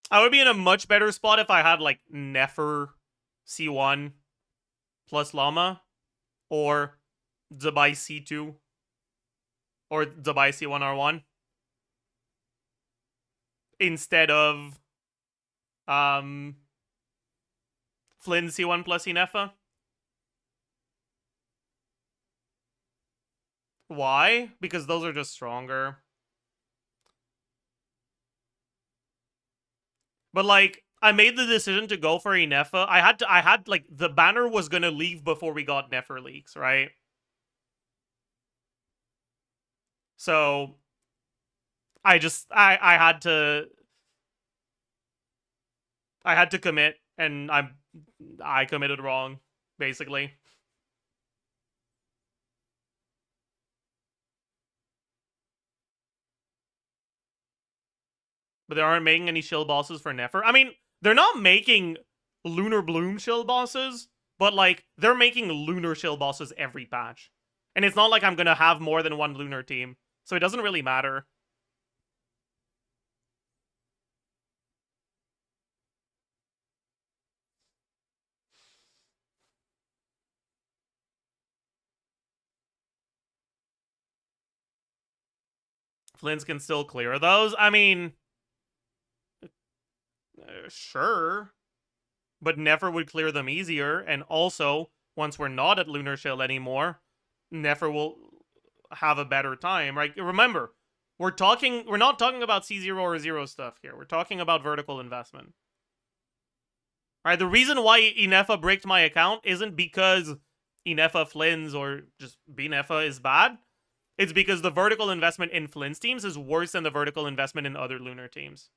[SPEAKER 1] I would be in a much better spot if I had, like, Nefer C1 plus Llama, or Zabai C2, or Zabai C1 R1, instead of Flynn C1 plus Inefa. Why? Because those are just stronger. But, like, I made the decision to go for Inefa. I had, like, the banner was gonna leave before we got Nefer leaks, right? So, I had to... I had to commit, and I committed wrong, basically. But they aren't making any shield bosses for Nefer. I mean, they're not making Lunar Bloom shield bosses, but, like, they're making Lunar shield bosses every patch. And it's not like I'm gonna have more than one Lunar team, so it doesn't really matter. Flynn's can still clear those. I mean, sure. But Nefer would clear them easier, and also, once we're not at Lunar Shield anymore, Nefer will have a better time, right? Remember, we're not talking about C0 or 0 stuff here. We're talking about vertical investment. Right? The reason why Inefa bricked my account isn't because Inefa Flynn's or just Binefa is bad. It's because the vertical investment in Flynn's teams is worse than the vertical investment in other Lunar teams.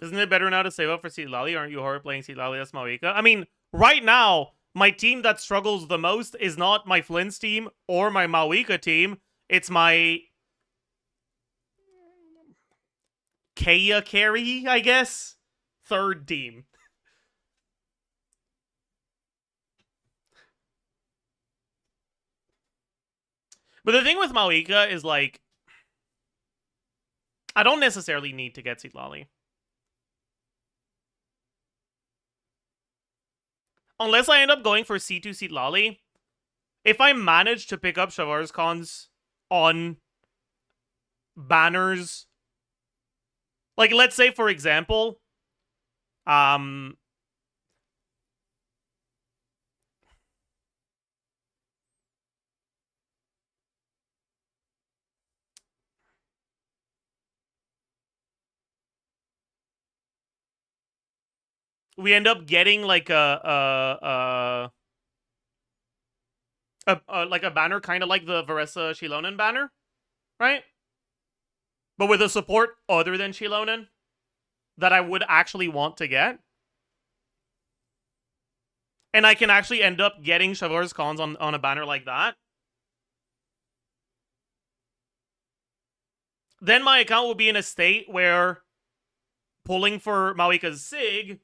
[SPEAKER 1] Isn't it better now to save up for Seed Lally? Aren't you horror playing Seed Lally as Mawika? I mean, right now, my team that struggles the most is not my Flynn's team or my Mawika team. It's my Kaya carry, I guess? Third team. But the thing with Mawika is, like, I don't necessarily need to get Seed Lally. Unless I end up going for C2 Seed Lally, if I manage to pick up Shavar's Khan's on banners. Like, let's say, for example, we end up getting like like a banner kind of like the Varessa Shilonen banner, right? But with a support other than Shilonen that I would actually want to get. And I can actually end up getting Chevaleur's Cons on a banner like that. Then my account will be in a state where pulling for Mawika's Sig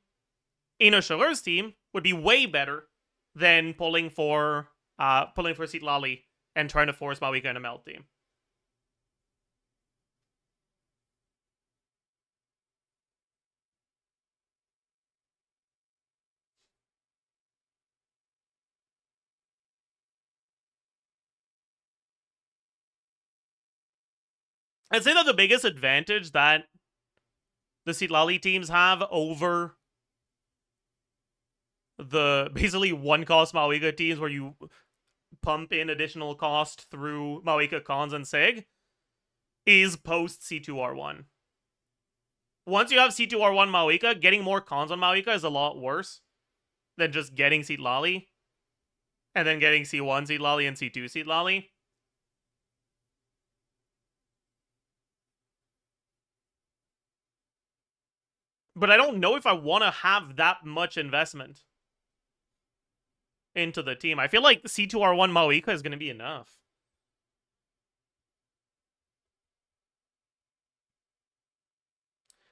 [SPEAKER 1] in a Chevaleur's team would be way better than pulling for Citlali and trying to force Mawika in a melt team. I'd say that the biggest advantage that the Citlali teams have over the basically one-cost Mawika teams where you pump in additional cost through Mawika Cons and Sig is post C2R1. Once you have C2R1 Mawika, getting more Cons on Mawika is a lot worse than just getting Citlali and then getting C1 Citlali and C2 Citlali. But I don't know if I want to have that much investment into the team. I feel like C2R1 Mawika is going to be enough.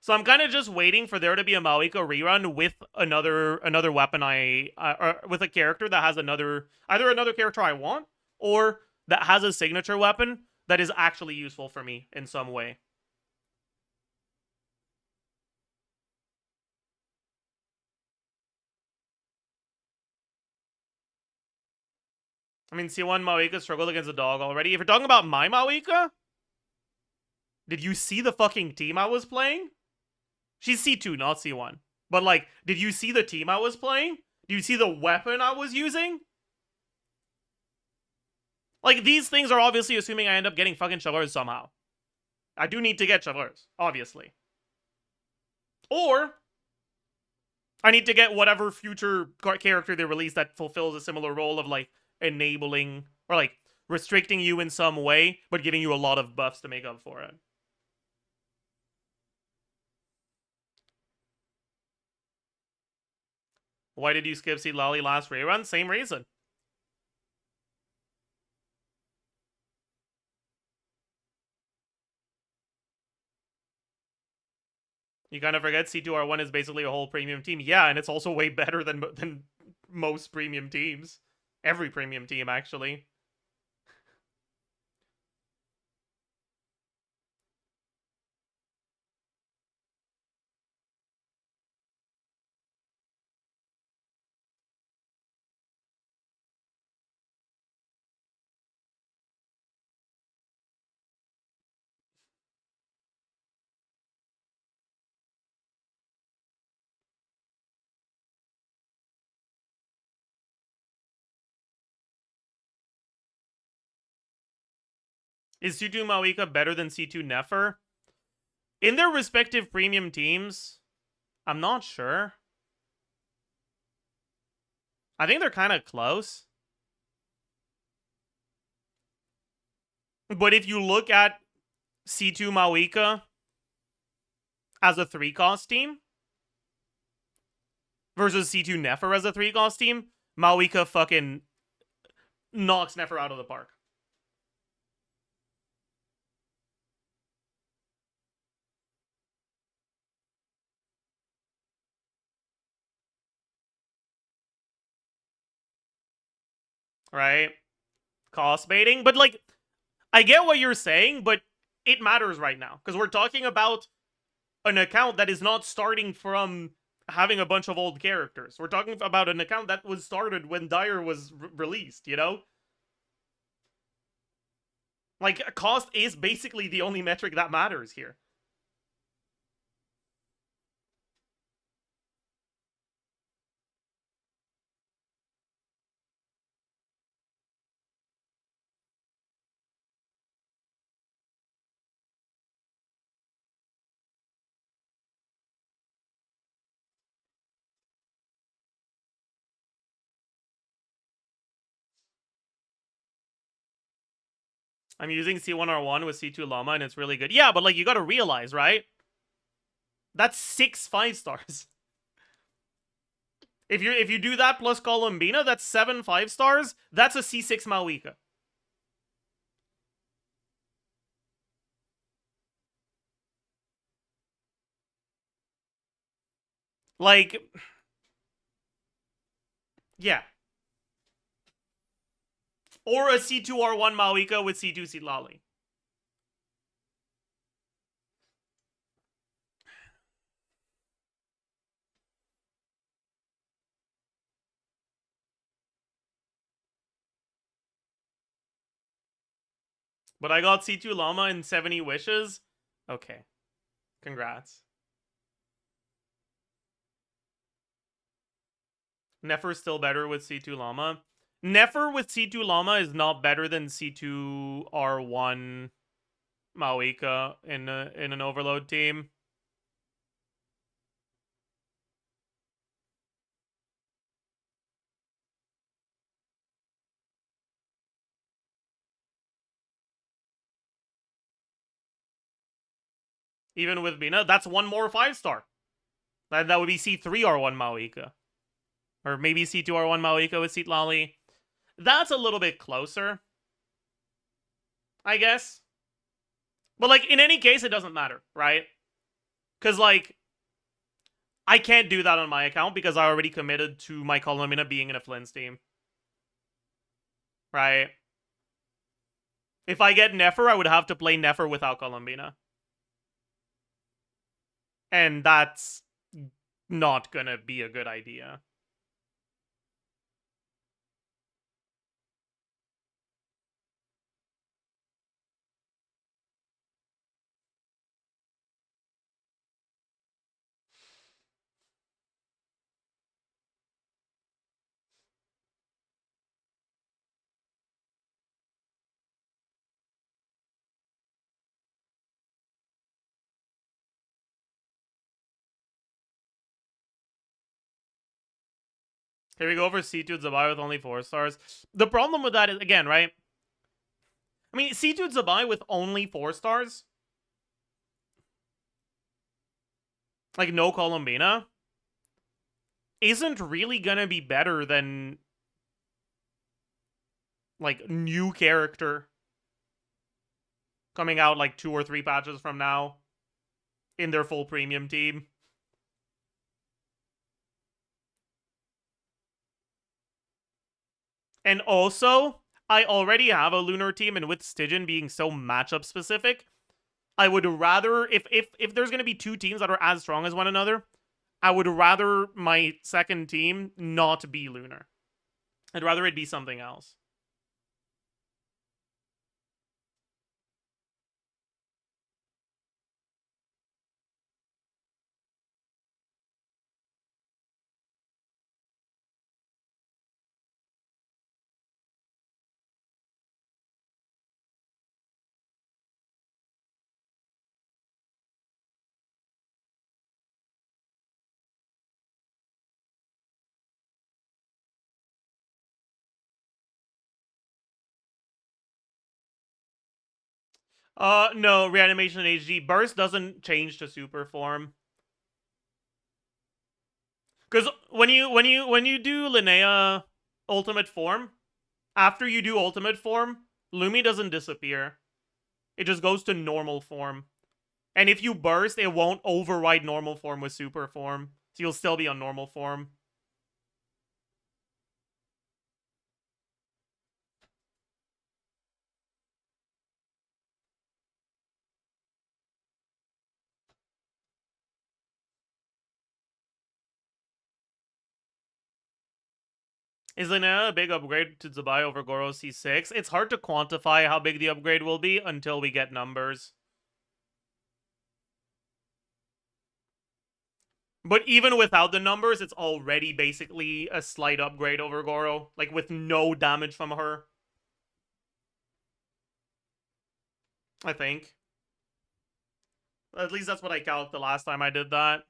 [SPEAKER 1] So I'm kind of just waiting for there to be a Mawika rerun with another weapon or with a character that has either another character I want or that has a signature weapon that is actually useful for me in some way. I mean, C1 Mawika struggled against a dog already. If you're talking about my Mawika, did you see the fucking team I was playing? She's C2, not C1. But, like, did you see the team I was playing? Do you see the weapon I was using? Like, these things are obviously assuming I end up getting fucking Chevaleurs somehow. I do need to get Chevaleurs, obviously. Or I need to get whatever future character they release that fulfills a similar role of, like, enabling or, like, restricting you in some way, but giving you a lot of buffs to make up for it. Why did you skip Citlali last rerun? Same reason. You kind of forget C2R1 is basically a whole premium team. Yeah, and it's also way better than most premium teams. Every premium team, actually. Is C2 Mawika better than C2 Nefer? In their respective premium teams, I'm not sure. I think they're kind of close. But if you look at C2 Mawika as a 3-cost team versus C2 Nefer as a 3-cost team, Mawika fucking knocks Nefer out of the park. Right? Cost baiting. But, like, I get what you're saying, but it matters right now. Because we're talking about an account that is not starting from having a bunch of old characters. We're talking about an account that was started when Dire was released, you know? Like, cost is basically the only metric that matters here. I'm using C1R1 with C2 Llama and it's really good. Yeah, but like you gotta realize, right? That's 6 5-stars. If you do that plus Columbina, that's 7 5-stars. That's a C6 Malwika. Like, yeah. Or a C2R1 Malwika with C2 Sitlali. But I got C2 Llama in 70 wishes. Okay. Congrats. Nefer's still better with C2 Llama. Nefer with C2 Llama is not better than C2 R1 Malwika in an overload team. Even with Bina, that's one more 5-star. That would be C3 R1 Malwika. Or maybe C2 R1 Malwika with Sitlali. That's a little bit closer, I guess. But, like, in any case, it doesn't matter, right? Because, like, I can't do that on my account because I already committed to my Columina being in a Flynn's team. Right? If I get Nefer, I would have to play Nefer without Columbina. And that's not gonna be a good idea. Here we go for C2 Zabai with only 4-stars. The problem with that is, again, right? I mean, C2 Zabai with only 4-stars, like no Columbina, isn't really gonna be better than, like, new character coming out like 2 or 3 patches from now in their full premium team. And also, I already have a Lunar team, and with Stygian being so matchup specific, I would rather, if there's going to be 2 teams that are as strong as one another, I would rather my second team not be Lunar. I'd rather it be something else. No, reanimation HD. Burst doesn't change to super form. Because when you do Linnea ultimate form, after you do ultimate form, Lumi doesn't disappear. It just goes to normal form. And if you burst, it won't override normal form with super form. So you'll still be on normal form. Is it a big upgrade to Zubai over Goro C6? It's hard to quantify how big the upgrade will be until we get numbers. But even without the numbers, it's already basically a slight upgrade over Goro. Like, with no damage from her. I think. At least that's what I calculated the last time I did that.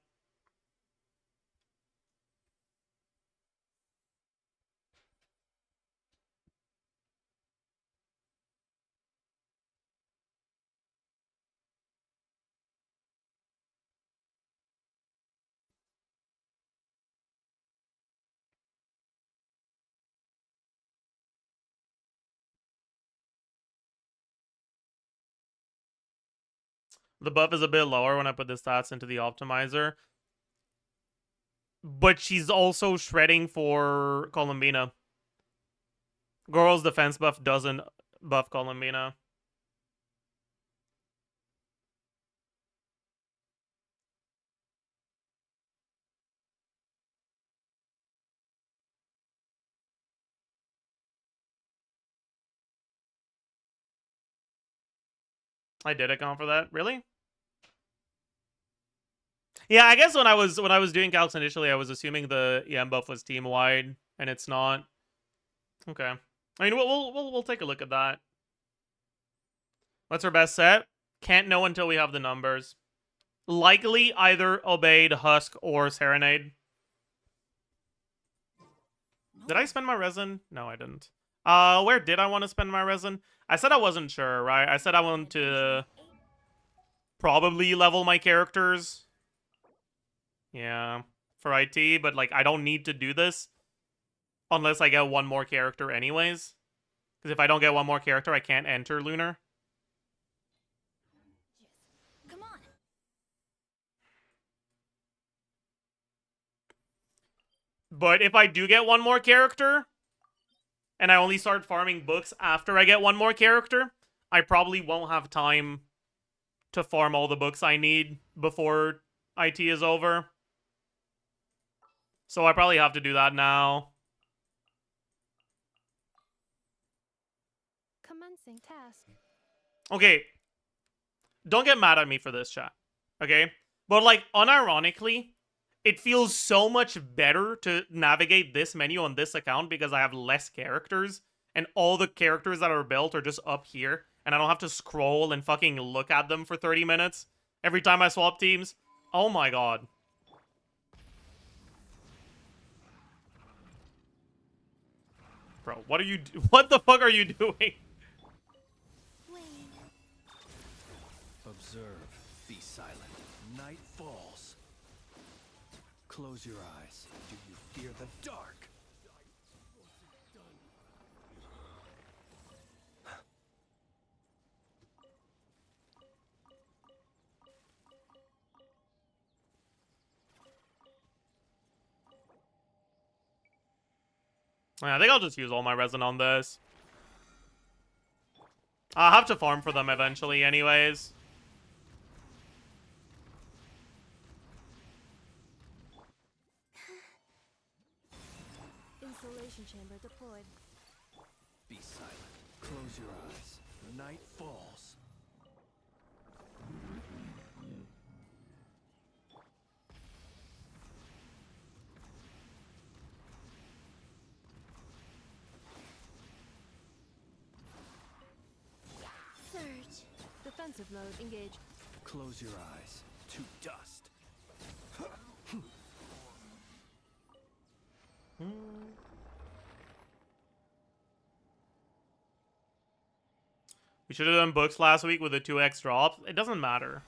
[SPEAKER 1] The buff is a bit lower when I put the stats into the optimizer. But she's also shredding for Columbina. Goro's defense buff doesn't buff Columbina. I did account for that. Really? Yeah, I guess when I was doing calcs initially, I was assuming the EM buff was team wide, and it's not. Okay. I mean, we'll take a look at that. What's her best set? Can't know until we have the numbers. Likely either Obeyed, Husk, or Serenade. Did I spend my resin? No, I didn't. Where did I want to spend my resin? I said I wasn't sure, right? I said I wanted to probably level my characters. Yeah, for IT, but like I don't need to do this unless I get one more character anyways. Because if I don't get one more character, I can't enter Lunar.
[SPEAKER 5] Come on.
[SPEAKER 1] But if I do get one more character, and I only start farming books after I get one more character, I probably won't have time to farm all the books I need before IT is over. So I probably have to do that now.
[SPEAKER 4] Commencing task.
[SPEAKER 1] Okay. Don't get mad at me for this, chat. Okay? But, like, unironically, it feels so much better to navigate this menu on this account because I have less characters, and all the characters that are built are just up here, and I don't have to scroll and fucking look at them for 30 minutes every time I swap teams. Oh my god. Bro, what are you what the fuck are you doing?
[SPEAKER 6] Observe. Be silent. Night falls. Close your eyes. Do you fear the dark?
[SPEAKER 1] Yeah, I think I'll just use all my resin on this. I'll have to farm for them eventually anyways.
[SPEAKER 4] Insulation chamber deployed.
[SPEAKER 6] Be silent. Close your eyes. Night falls.
[SPEAKER 4] Surge. Defensive mode engaged.
[SPEAKER 6] Close your eyes. To dust.
[SPEAKER 1] We should have done books last week with the 2x drops. It doesn't matter.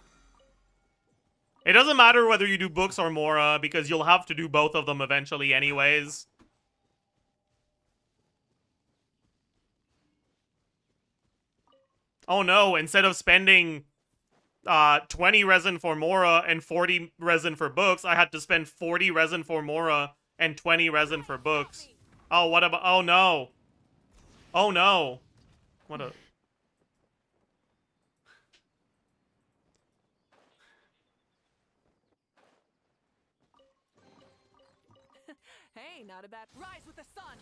[SPEAKER 1] It doesn't matter whether you do books or Mora, because you'll have to do both of them eventually anyways. Oh no, instead of spending 20 resin for Mora and 40 resin for books, I had to spend 40 resin for Mora and 20 resin for books. Oh, what about... Oh no. Oh no. What a...
[SPEAKER 3] Hey, not a bad rise with the sun.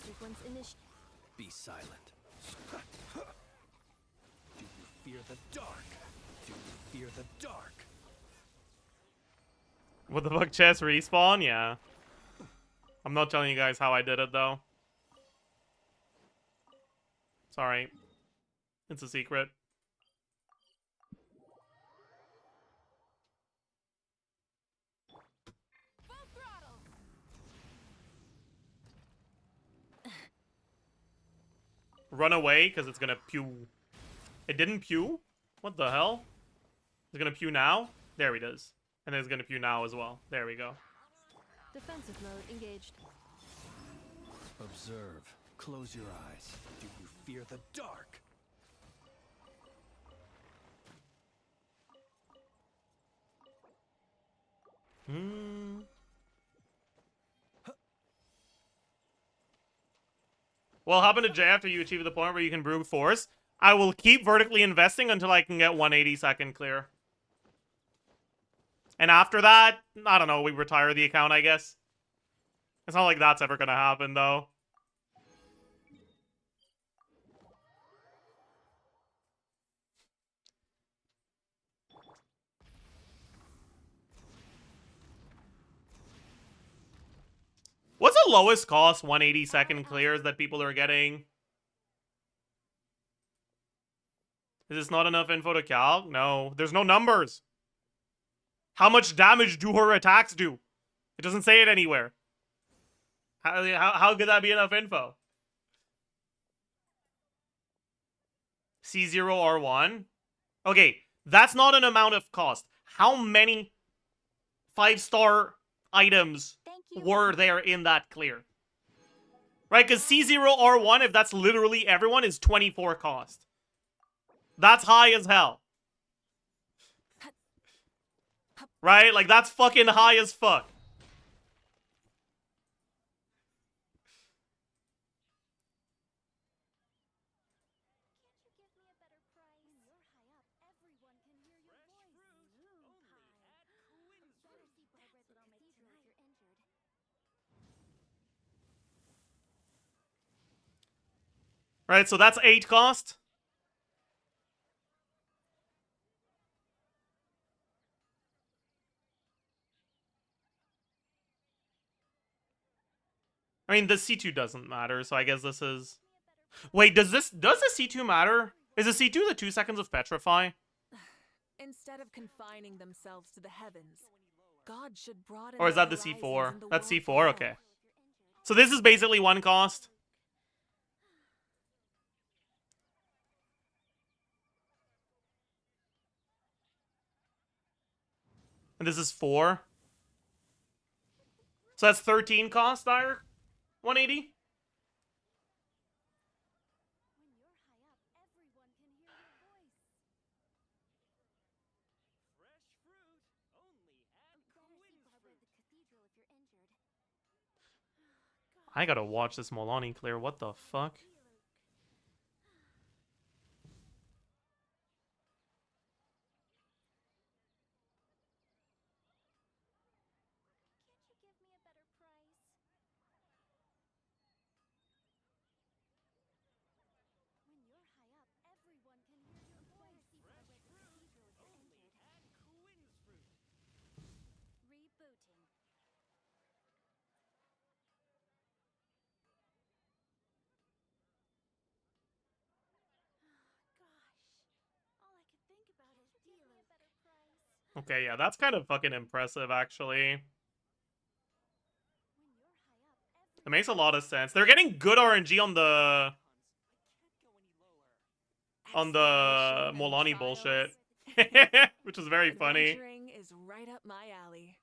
[SPEAKER 4] sequence initiated.
[SPEAKER 6] Be silent. Do you fear the dark? Do you fear the dark?
[SPEAKER 1] What the fuck, chest respawn? Yeah. I'm not telling you guys how I did it, though. Sorry. It's a secret. Run away, because it's gonna pew. It didn't pew? What the hell? It's gonna pew now? There it is. And then it's gonna pew now as well. There we go.
[SPEAKER 4] Defensive mode engaged.
[SPEAKER 6] Observe. Close your eyes. Do you fear the dark?
[SPEAKER 1] What happened to Jay after you achieve the point where you can brute force? I will keep vertically investing until I can get 182nd clear. And after that, I don't know, we retire the account, I guess. It's not like that's ever gonna happen, though. What's the lowest cost 182nd clears that people are getting? Is this not enough info to calc? No, there's no numbers. How much damage do her attacks do? It doesn't say it anywhere. How could that be enough info? C0R1? Okay, that's not an amount of cost. How many 5-star items were there in that clear? Right, because C0R1, if that's literally everyone, is 24 cost. That's high as hell. Right? Like, that's fucking high as fuck. Right, so that's 8 cost. I mean, the C2 doesn't matter, so I guess this is... Wait, does the C2 matter? Is the C2 the 2 seconds of Petrify?
[SPEAKER 7] Instead of confining themselves to the heavens, God should broaden
[SPEAKER 1] Or is
[SPEAKER 7] their
[SPEAKER 1] that the
[SPEAKER 7] horizons
[SPEAKER 1] C4?
[SPEAKER 7] in the
[SPEAKER 1] That's
[SPEAKER 7] world
[SPEAKER 1] C4,
[SPEAKER 7] below.
[SPEAKER 1] okay. So this is basically 1 cost. And this is 4. So that's 13 cost, Dire? 180? I gotta watch this Molani clear. What the fuck? Okay, yeah, that's kind of fucking impressive, actually. It makes a lot of sense. They're getting good RNG on the Molani bullshit. Which is very funny.
[SPEAKER 7] Adventuring is right up my alley.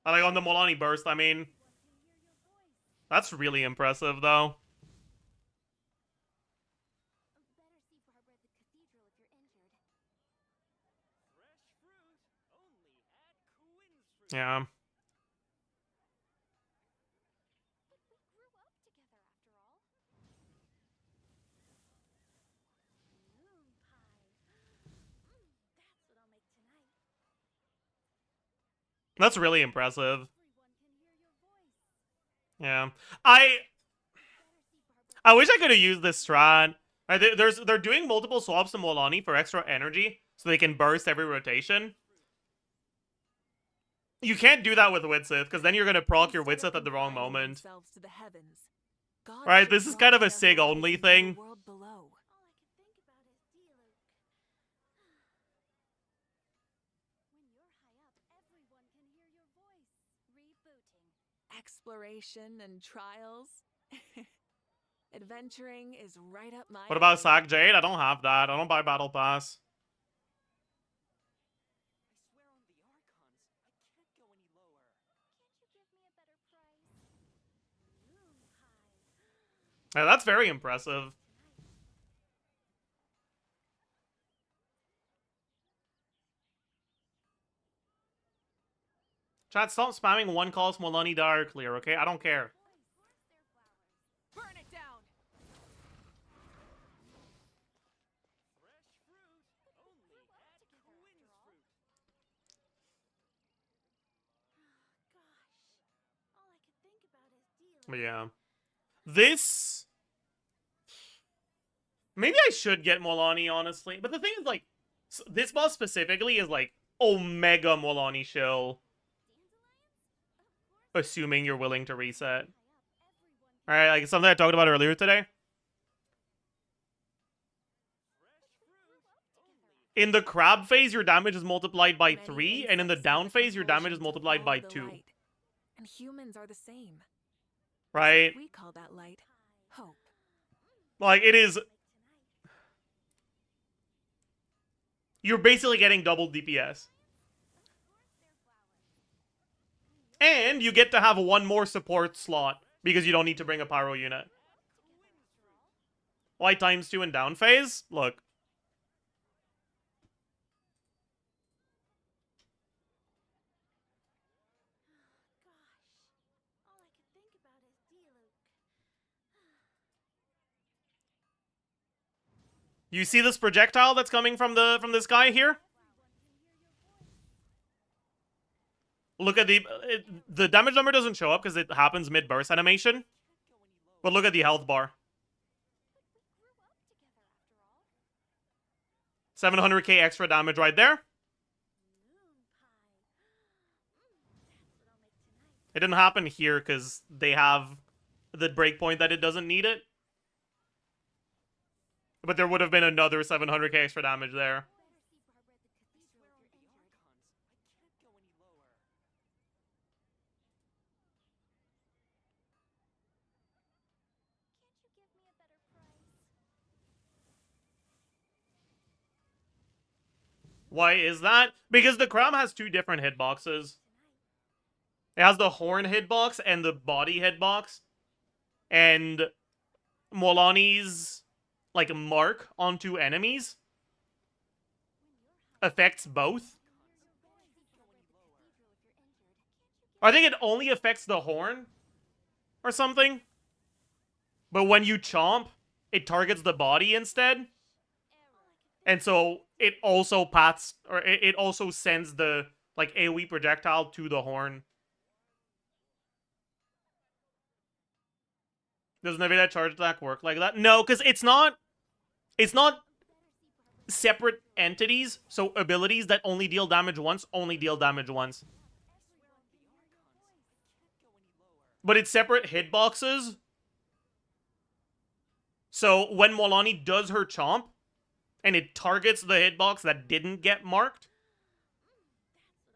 [SPEAKER 1] I like on the Molani burst, I mean. That's really impressive, though. Yeah. That's really impressive. Yeah. I wish I could have used this strat. They're doing multiple swaps to Molani for extra energy, so they can burst every rotation. You can't do that with Widsith, because then you're gonna proc your Widsith at the wrong moment. Right, this is kind of a Sig only thing.
[SPEAKER 7] Exploration and trials. Adventuring is right up my
[SPEAKER 1] What about
[SPEAKER 7] alley.
[SPEAKER 1] Sack Jade? I don't have that. I don't buy Battle Pass. Yeah, that's very impressive. Chat, stop spamming one calls Molani Dire clear, okay? I don't care.
[SPEAKER 7] Burn it down.
[SPEAKER 1] But yeah. This... Maybe I should get Molani, honestly. But the thing is, like, this boss specifically is, like, Omega Molani shill. Assuming you're willing to reset. Alright, like, something I talked about earlier today. In the crab phase, your damage is multiplied by 3, and in the down phase, your damage is multiplied by 2.
[SPEAKER 7] And humans are the same.
[SPEAKER 1] Right?
[SPEAKER 7] We call that light hope.
[SPEAKER 1] Like, it is... You're basically getting double DPS. And you get to have one more support slot, because you don't need to bring a pyro unit. Why times 2 in down phase? Look. You see this projectile that's coming from this guy here? Look at the damage number doesn't show up because it happens mid-burst animation. But look at the health bar. 700k extra damage right there. It didn't happen here because they have the breakpoint that it doesn't need it. But there would have been another 700k extra damage there. Why is that? Because the Cram has two different hitboxes. It has the horn hitbox and the body hitbox. And Molani's, like, mark onto enemies affects both. I think it only affects the horn or something. But when you chomp, it targets the body instead. And so it also pats, or it also sends the, like, AoE projectile to the horn. Does Nevada charge attack work like that? No, because it's not separate entities, so abilities that only deal damage once, only deal damage once. But it's separate hitboxes. So when Molani does her chomp, and it targets the hitbox that didn't get marked,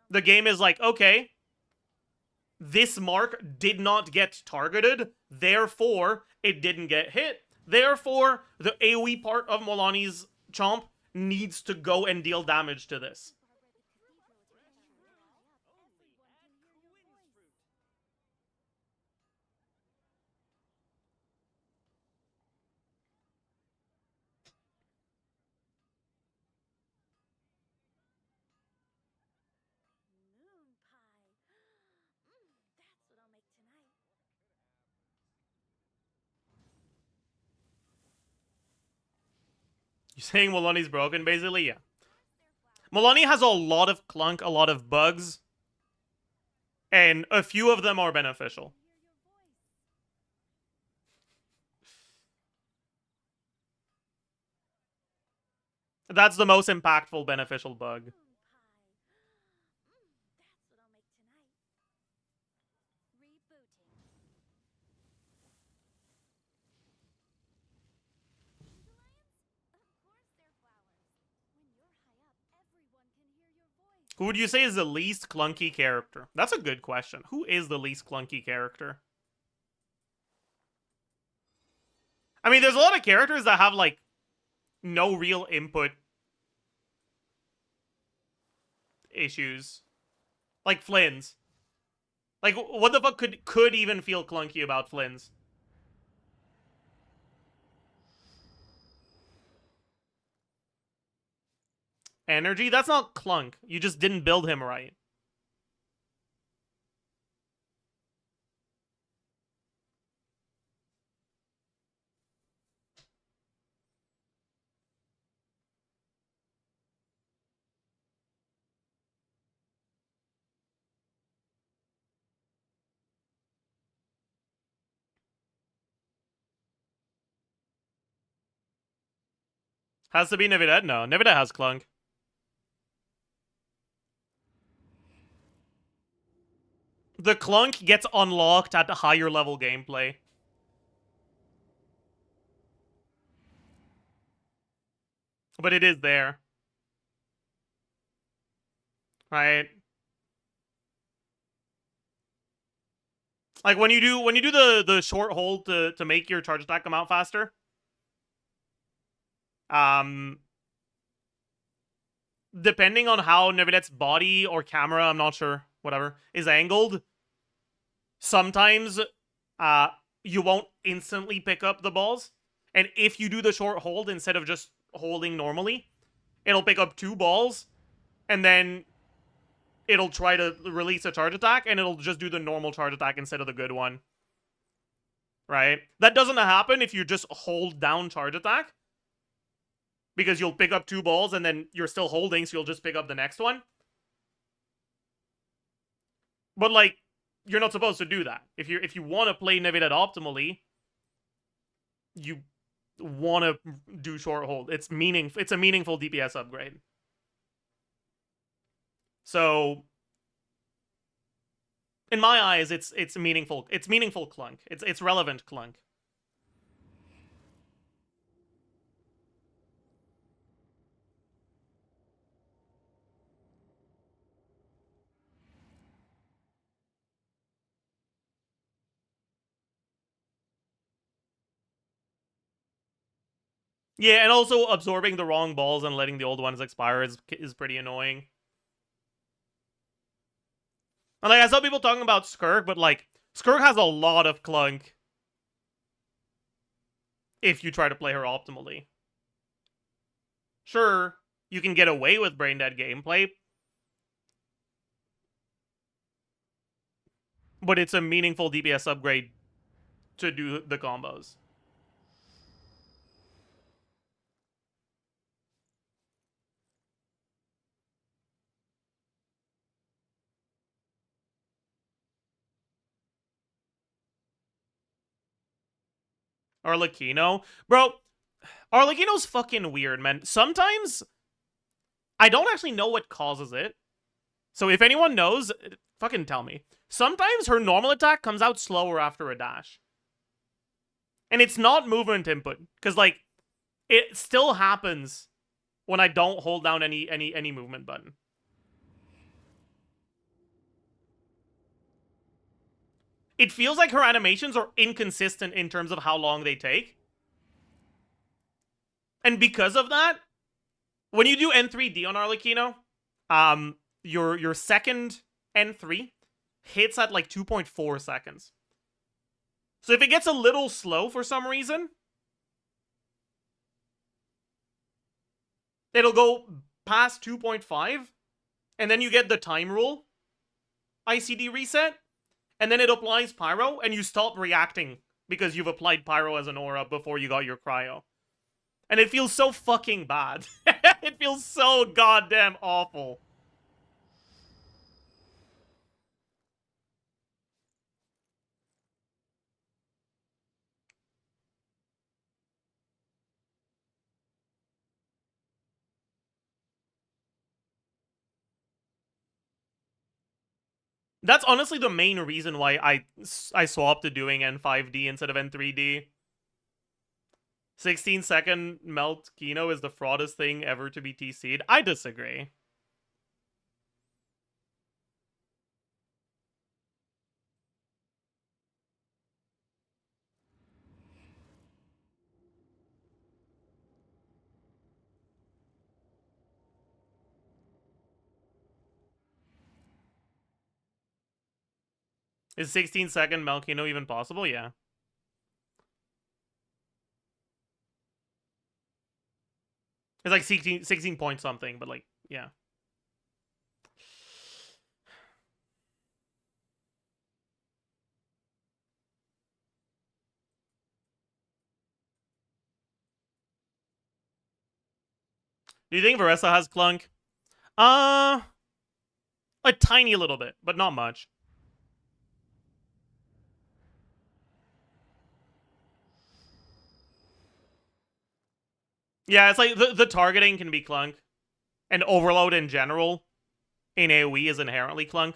[SPEAKER 1] the game is like, okay, this mark did not get targeted, therefore it didn't get hit. Therefore, the AoE part of Molani's chomp needs to go and deal damage to this. You're saying Molani's broken, basically? Yeah. Molani has a lot of clunk, a lot of bugs. And a few of them are beneficial. That's the most impactful beneficial bug. Who would you say is the least clunky character? That's a good question. Who is the least clunky character? I mean, there's a lot of characters that have, like, no real input issues. Like Flynn's. Like, what the fuck could even feel clunky about Flynn's? Energy? That's not clunk. You just didn't build him right. Has to be Nivedette? No, Nivedette has clunk. The clunk gets unlocked at the higher level gameplay. But it is there. Right? Like when you do the short hold to make your charge attack come out faster. Depending on how Nivedette's body or camera, I'm not sure, whatever, is angled, sometimes you won't instantly pick up the balls. And if you do the short hold instead of just holding normally, it'll pick up 2 balls, and then it'll try to release a charge attack, and it'll just do the normal charge attack instead of the good one. Right? That doesn't happen if you just hold down charge attack, because you'll pick up 2 balls, and then you're still holding, so you'll just pick up the next one. But, like, you're not supposed to do that. If you want to play Nivedette optimally, you want to do short hold. It's a meaningful DPS upgrade. So, in my eyes, it's meaningful. It's meaningful clunk. It's relevant clunk. Yeah, and also absorbing the wrong balls and letting the old ones expire is pretty annoying. And like, I saw people talking about Skirk, but like, Skirk has a lot of clunk if you try to play her optimally. Sure, you can get away with brain dead gameplay, but it's a meaningful DPS upgrade to do the combos. Arlecchino? Bro, Arlecchino's fucking weird, man. Sometimes, I don't actually know what causes it. So if anyone knows, fucking tell me. Sometimes her normal attack comes out slower after a dash. And it's not movement input. Because, like, it still happens when I don't hold down any movement button. It feels like her animations are inconsistent in terms of how long they take. And because of that, when you do N3D on Arlecchino, your second N3 hits at like 2.4 seconds. So if it gets a little slow for some reason, it'll go past 2.5, and then you get the time rule ICD reset, and then it applies Pyro, and you stop reacting because you've applied Pyro as an aura before you got your Cryo. And it feels so fucking bad. It feels so goddamn awful. That's honestly the main reason why I swapped to doing N5D instead of N3D. 16-second melt Kino is the fraudest thing ever to be TC'd. I disagree. Is 16-second melt Kino even possible? Yeah. It's like 16 point something, but like, yeah. Do you think Varessa has clunk? A tiny little bit, but not much. Yeah, it's like the targeting can be clunk. And overload in general in AoE is inherently clunk.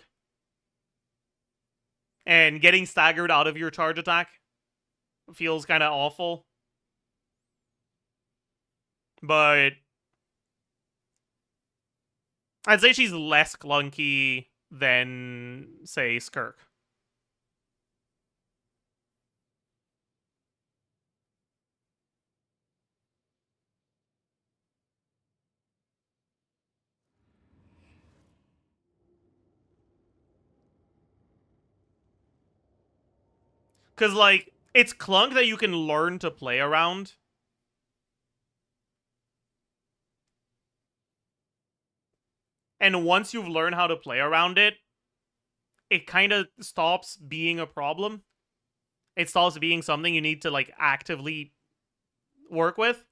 [SPEAKER 1] And getting staggered out of your charge attack feels kind of awful. But I'd say she's less clunky than, say, Skirk. Because, like, it's clunk that you can learn to play around. And once you've learned how to play around it, it kind of stops being a problem. It stops being something you need to, like, actively work with.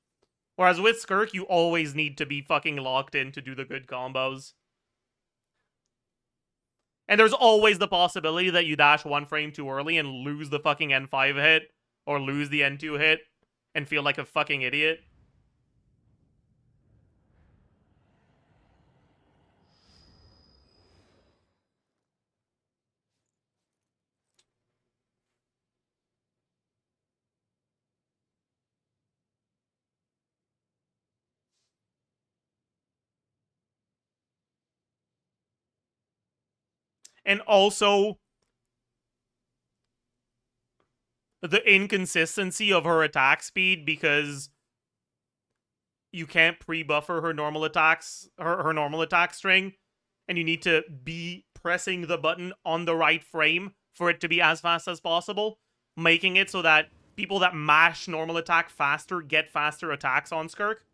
[SPEAKER 1] Whereas with Skirk, you always need to be fucking locked in to do the good combos. And there's always the possibility that you dash one frame too early and lose the fucking N5 hit, or lose the N2 hit, and feel like a fucking idiot. And also, the inconsistency of her attack speed, because you can't pre-buffer her normal attacks, her normal attack string, and you need to be pressing the button on the right frame for it to be as fast as possible, making it so that people that mash normal attack faster get faster attacks on Skirk.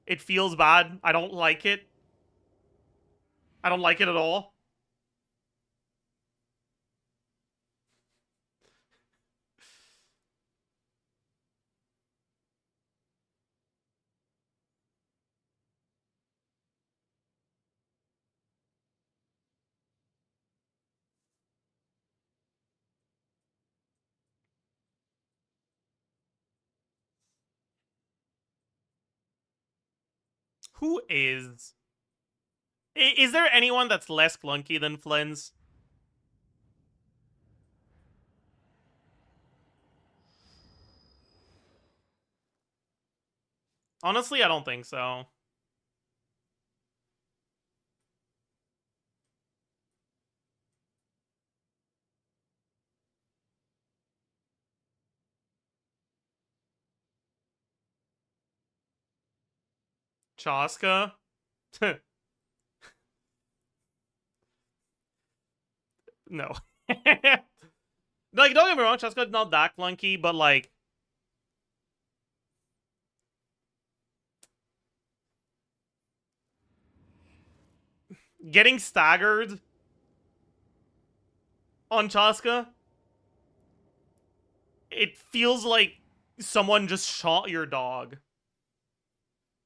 [SPEAKER 1] It feels bad. I don't like it. I don't like it at all. Who is? Is there anyone that's less clunky than Flynn's? Honestly, I don't think so. Chaska? No. Like, don't get me wrong, Chaska's not that clunky, but like, getting staggered on Chaska, it feels like someone just shot your dog.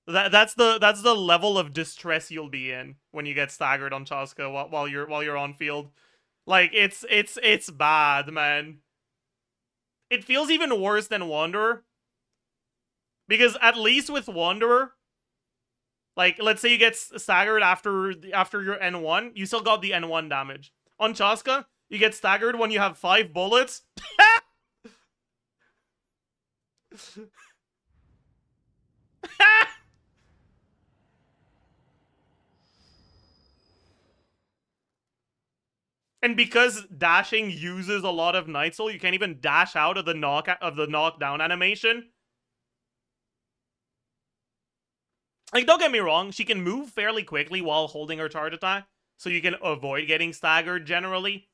[SPEAKER 1] That's the level of distress you'll be in when you get staggered on Chaska while you're on field. Like, it's bad, man. It feels even worse than Wanderer, because at least with Wanderer, like, let's say you get staggered after your N1, you still got the N1 damage. on Chaska, you get staggered when you have 5 bullets. And because dashing uses a lot of Night Soul, you can't even dash out of the knockdown animation. Like, don't get me wrong, she can move fairly quickly while holding her charge attack, so you can avoid getting staggered generally.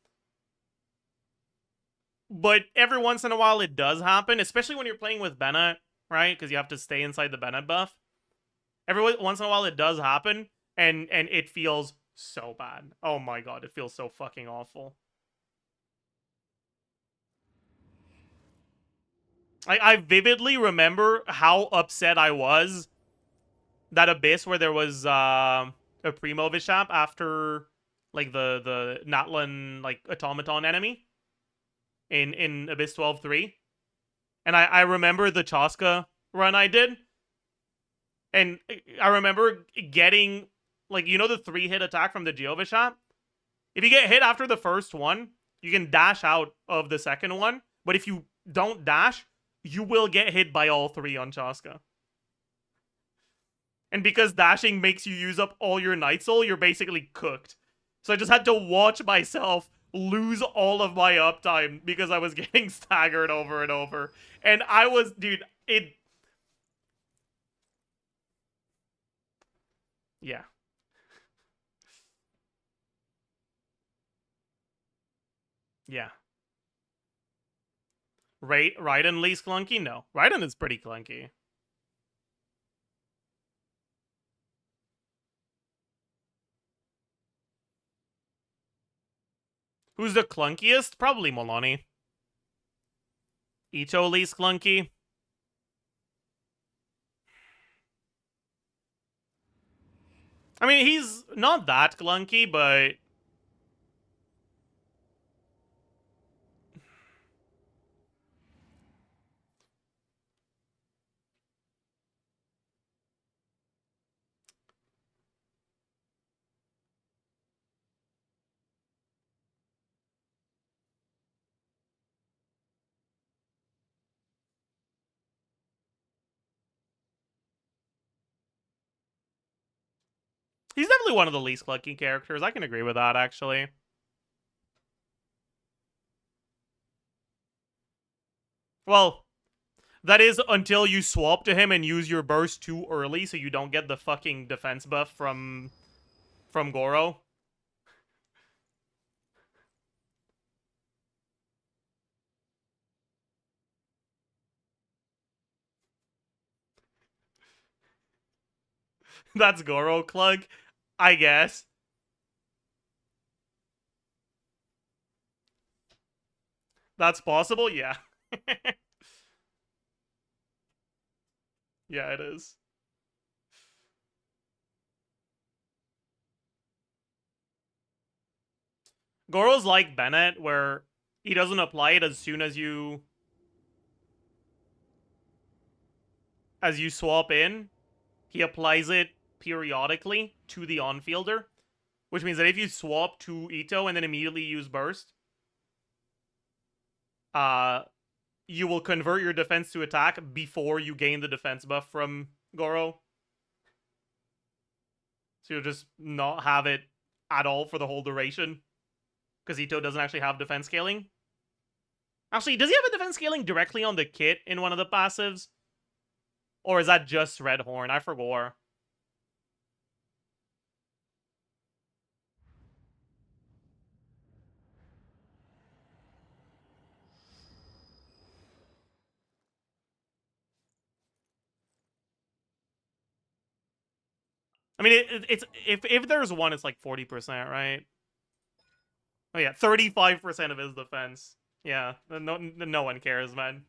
[SPEAKER 1] But every once in a while it does happen, especially when you're playing with Bennett, right? Because you have to stay inside the Bennett buff. Every once in a while it does happen, and it feels so bad. Oh my god, it feels so fucking awful. I vividly remember how upset I was that Abyss where there was a Primo Bishop after like the Natlan like automaton enemy in Abyss 12-3. And I remember the Chaska run I did. And I remember getting like, you know, the 3-hit attack from the Geovishop? If you get hit after the first one, you can dash out of the second one. But if you don't dash, you will get hit by all 3 on Chaska. And because dashing makes you use up all your Night Soul, you're basically cooked. So I just had to watch myself lose all of my uptime because I was getting staggered over and over. And I was, dude, it... Yeah. Yeah. Raiden least clunky? No. Raiden is pretty clunky. Who's the clunkiest? Probably Molani. Ito least clunky. I mean, he's not that clunky, but... He's definitely one of the least clunky characters. I can agree with that, actually. Well, that is until you swap to him and use your burst too early so you don't get the fucking defense buff from Goro. That's Goro Clug, I guess. That's possible? Yeah. Yeah, it is. Goro's like Bennett, where he doesn't apply it as soon as you swap in. He applies it periodically to the on-fielder, which means that if you swap to Ito and then immediately use burst, you will convert your defense to attack before you gain the defense buff from Goro. So you'll just not have it at all for the whole duration. Because Ito doesn't actually have defense scaling. Actually, does he have a defense scaling directly on the kit in one of the passives? Or is that just Red Horn? I forgot. I mean, it's if there's one, it's like 40%, right? Oh yeah, 35% of his defense. Yeah, no one cares, man.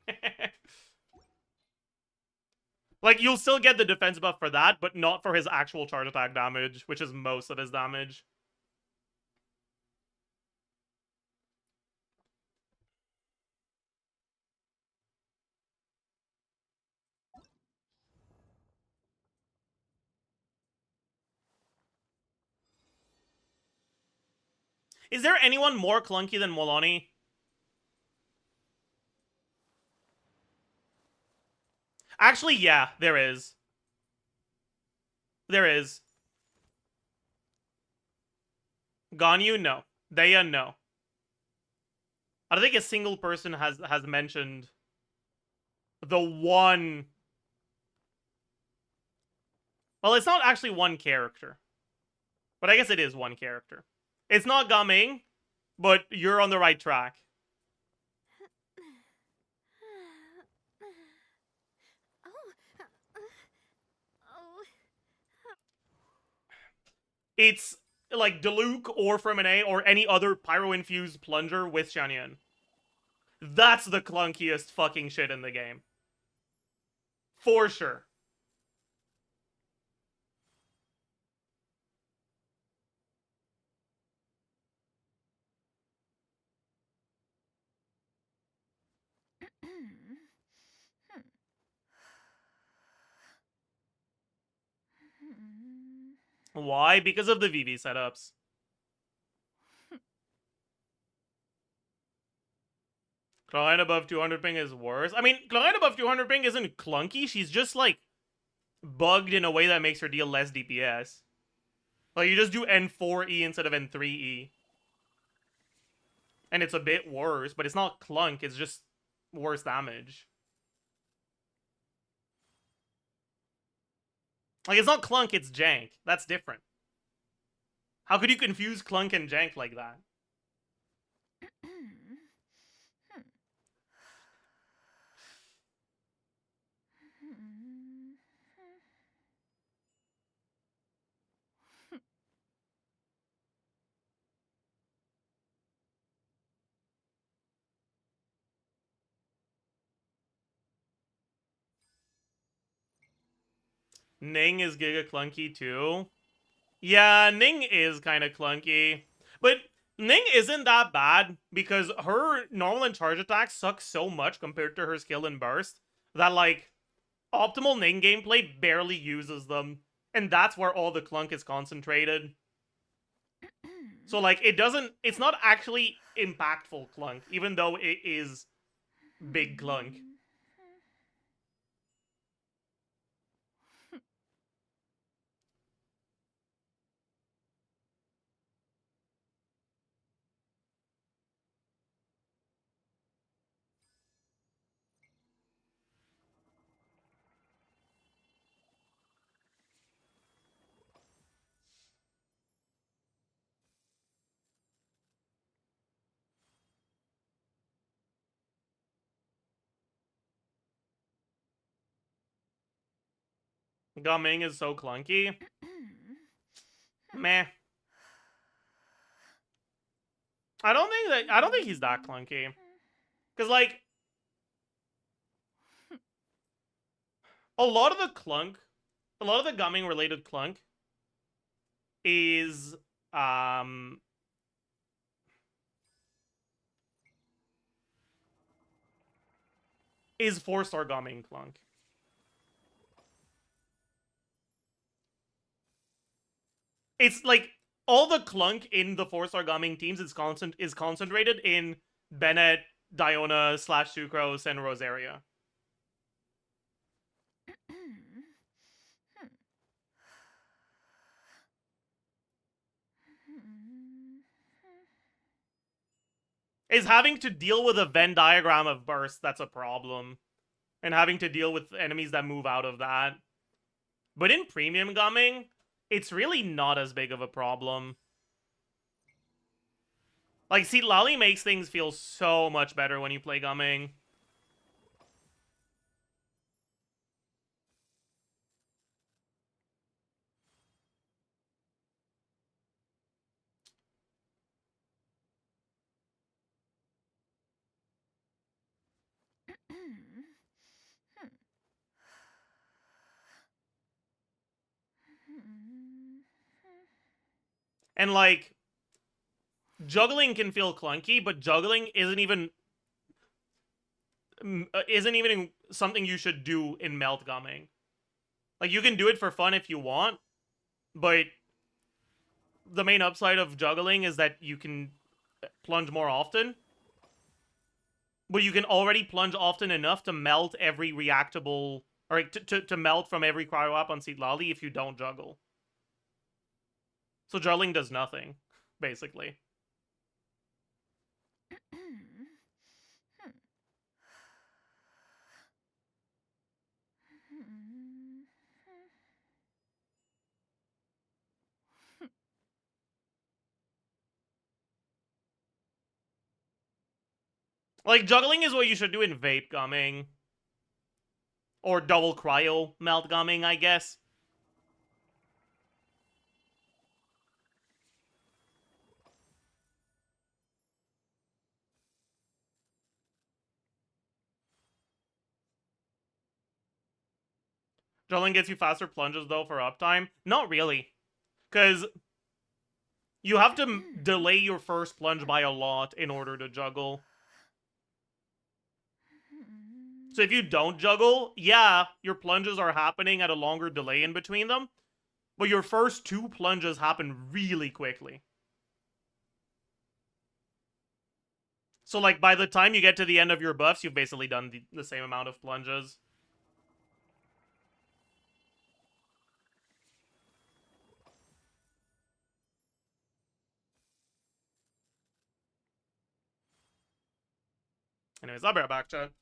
[SPEAKER 1] Like, you'll still get the defense buff for that, but not for his actual charge attack damage, which is most of his damage. Is there anyone more clunky than Molani? Actually, yeah, there is. There is. Ganyu, no. Deya, no. I don't think a single person has mentioned the one. Well, it's not actually one character. But I guess it is one character. It's not Gaming, but you're on the right track. It's like Diluc or Ferminet or any other pyro-infused plunger with Xianyan. That's the clunkiest fucking shit in the game. For sure. Why? Because of the VV setups. Client above 200 ping is worse. I mean, client above 200 ping isn't clunky. She's just, like, bugged in a way that makes her deal less DPS. Like, you just do N4E instead of N3E. And it's a bit worse, but it's not clunk. It's just worse damage. Like, it's not clunk, it's jank. That's different. How could you confuse clunk and jank like that? Ning is giga clunky too. Yeah, Ning is kind of clunky. But Ning isn't that bad because her normal and charge attacks suck so much compared to her skill and burst that, like, optimal Ning gameplay barely uses them. And that's where all the clunk is concentrated. So, like, it's not actually impactful clunk, even though it is big clunk. Gaming is so clunky. Meh. I don't think he's that clunky. Cause, like, a lot of the Gaming related clunk is is 4-star Gaming clunk. It's like all the clunk in the 4-star Gaming teams is concentrated in Bennett, Diona, /Sucrose, and Rosaria. Is having to deal with a Venn diagram of burst that's a problem. And having to deal with enemies that move out of that. But in premium Gaming, it's really not as big of a problem. Like, see, Lali makes things feel so much better when you play Gaming. And, like, juggling can feel clunky, but juggling isn't even something you should do in melt Gaming. Like, you can do it for fun if you want, but the main upside of juggling is that you can plunge more often. But you can already plunge often enough to melt every reactable, or to melt from every cryo up on Seed Lolly if you don't juggle. So juggling does nothing, basically. Like, juggling is what you should do in vape gumming. Or double cryo melt gumming, I guess. Juggling gets you faster plunges, though, for uptime. Not really. Because you have to delay your first plunge by a lot in order to juggle. So if you don't juggle, yeah, your plunges are happening at a longer delay in between them. But your first two plunges happen really quickly. So, like, by the time you get to the end of your buffs, you've basically done the same amount of plunges. Anyways, I'll be right back, chat.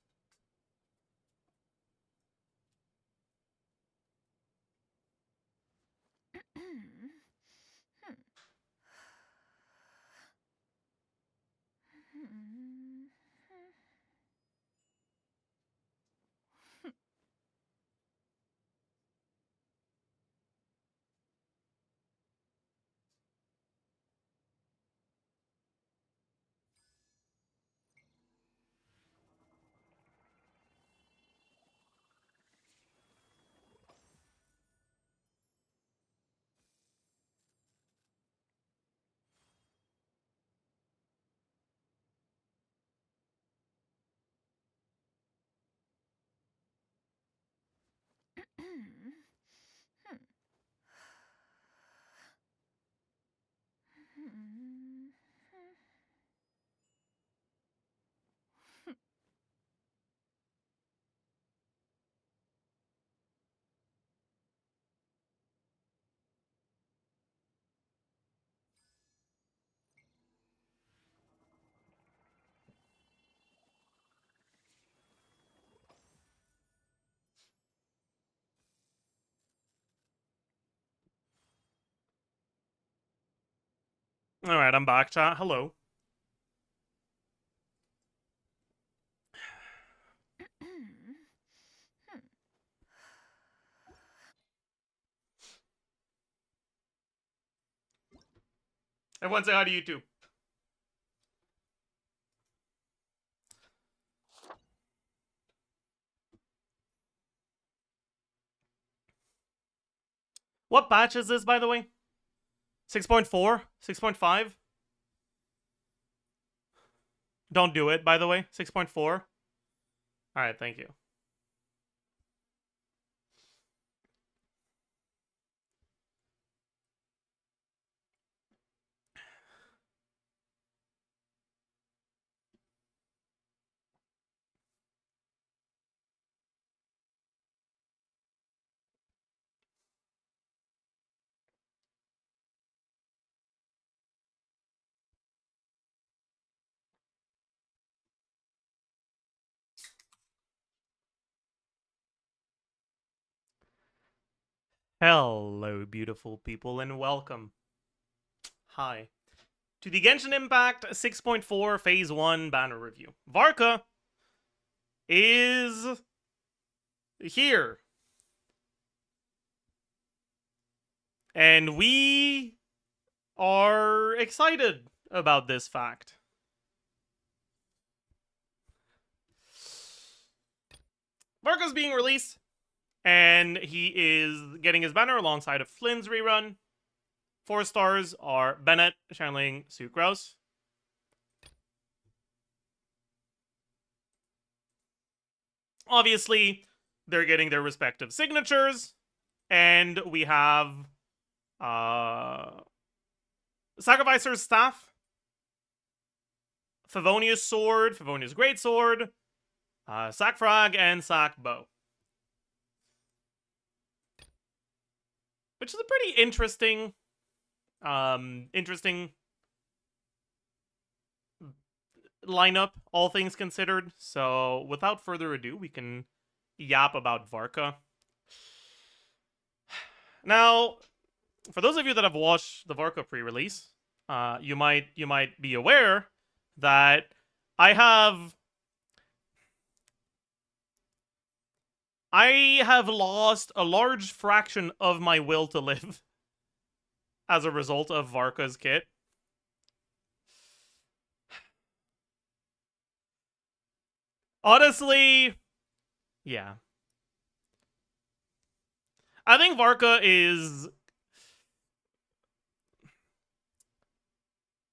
[SPEAKER 1] Alright, I'm back, chat. Hello. Everyone say hi to YouTube. What patch is this, by the way? 6.4? 6.5? Don't do it, by the way. 6.4? Alright, thank you. Hello, beautiful people, and welcome. Hi. To the Genshin Impact 6.4 Phase 1 banner review. Varka is here. And we are excited about this fact. Varka's being released, and he is getting his banner alongside of Flynn's rerun. 4 stars are Bennett channeling Sucrose. Obviously, they're getting their respective signatures, and we have Sacrificer's Staff, Favonia's Sword, Favonia's Greatsword, Sack Frag, and Sack Bow. Which is a pretty interesting, interesting lineup, all things considered. So, without further ado, we can yap about Varka. Now, for those of you that have watched the Varka pre-release, you might be aware that I have lost a large fraction of my will to live as a result of Varka's kit. Honestly, yeah. I think Varka is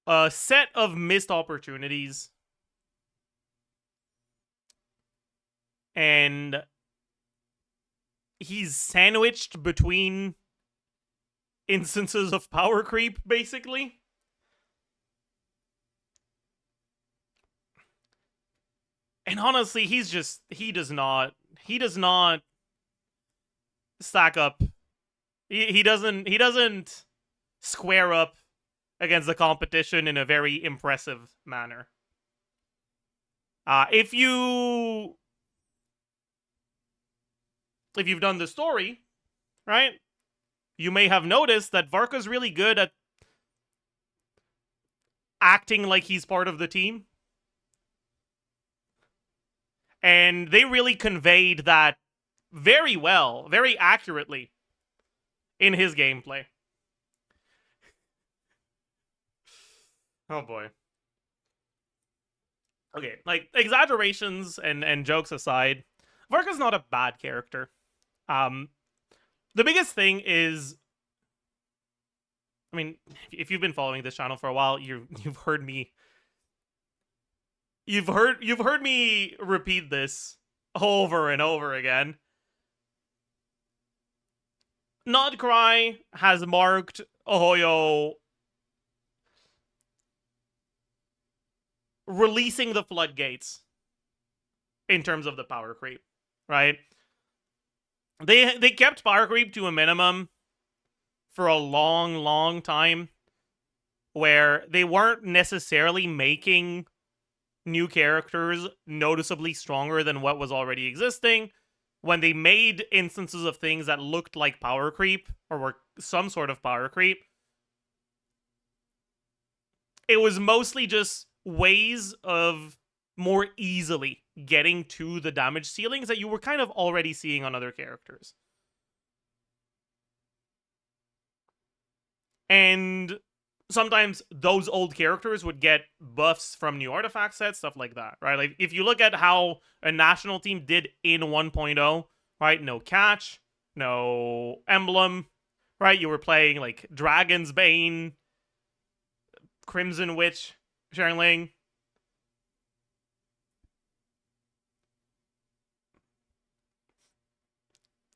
[SPEAKER 1] a set of missed opportunities. And he's sandwiched between instances of power creep, basically. And honestly, he does not stack up. He doesn't square up against the competition in a very impressive manner. If you've done the story, right, you may have noticed that Varka's really good at acting like he's part of the team. And they really conveyed that very well, very accurately in his gameplay. Oh boy. Okay, like, exaggerations and jokes aside, Varka's not a bad character. The biggest thing is, I mean, if you've been following this channel for a while, you've heard me repeat this over and over again. Nodcry has marked Ohoyo releasing the floodgates in terms of the power creep, right? They kept power creep to a minimum for a long time, where they weren't necessarily making new characters noticeably stronger than what was already existing. When they made instances of things that looked like power creep, or were some sort of power creep, it was mostly just ways of more easily getting to the damage ceilings that you were kind of already seeing on other characters. And sometimes those old characters would get buffs from new artifact sets, stuff like that, right? Like, if you look at how a national team did in 1.0, right? No catch, no emblem, right? You were playing, like, Dragon's Bane, Crimson Witch, Ling.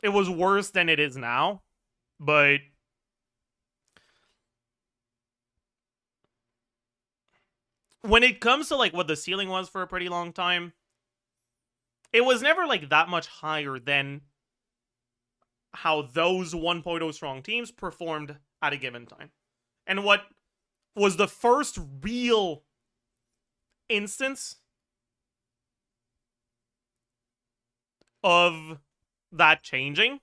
[SPEAKER 1] It was worse than it is now, but when it comes to, like, what the ceiling was for a pretty long time, it was never, like, that much higher than how those 1.0 strong teams performed at a given time. And what was the first real instance of that changing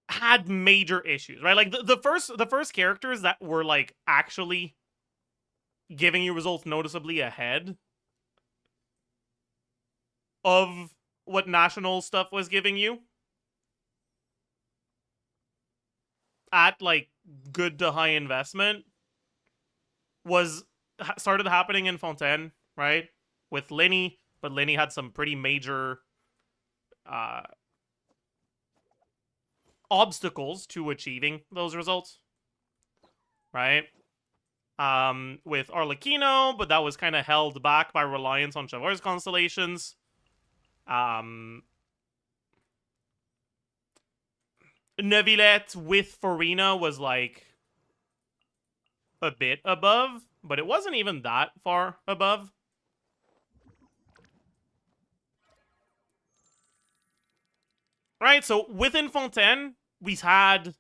[SPEAKER 1] had major issues, right? Like, the first characters that were, like, actually giving you results noticeably ahead of what national stuff was giving you at, like, good to high investment started happening in Fontaine, right? With Linny, but Linny had some pretty major obstacles to achieving those results, right? With Arlecchino, but that was kind of held back by reliance on Chavar's constellations. Neuvillette with Farina was like a bit above, but it wasn't even that far above. Right, so within Fontaine, we had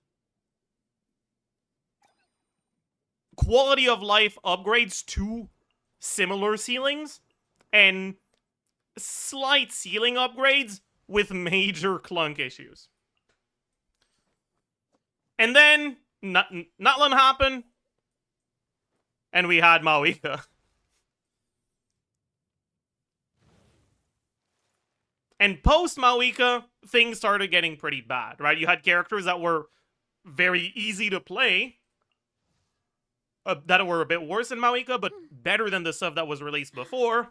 [SPEAKER 1] quality of life upgrades to similar ceilings, and slight ceiling upgrades with major clunk issues. And then Nutland happened, and we had Mawika. And post Mawika, things started getting pretty bad, right? You had characters that were very easy to play, that were a bit worse than Mawika, but better than the stuff that was released before.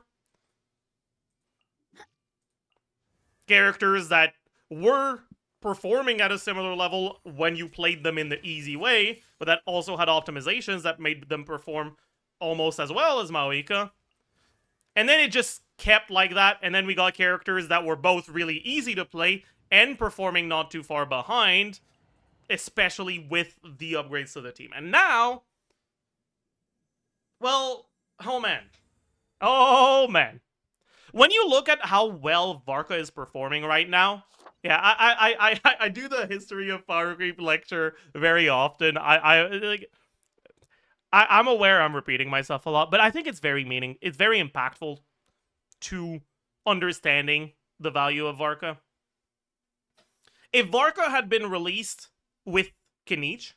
[SPEAKER 1] Characters that were performing at a similar level when you played them in the easy way, but that also had optimizations that made them perform almost as well as Mawika. And then it just kept like that, and then we got characters that were both really easy to play and performing not too far behind, especially with the upgrades to the team. And now, well, oh man. Oh man. When you look at how well Varka is performing right now, yeah, I do the history of Power Creep lecture very often. I'm aware I'm repeating myself a lot, but I think it's very impactful to understanding the value of Varka. If Varka had been released with Kinich,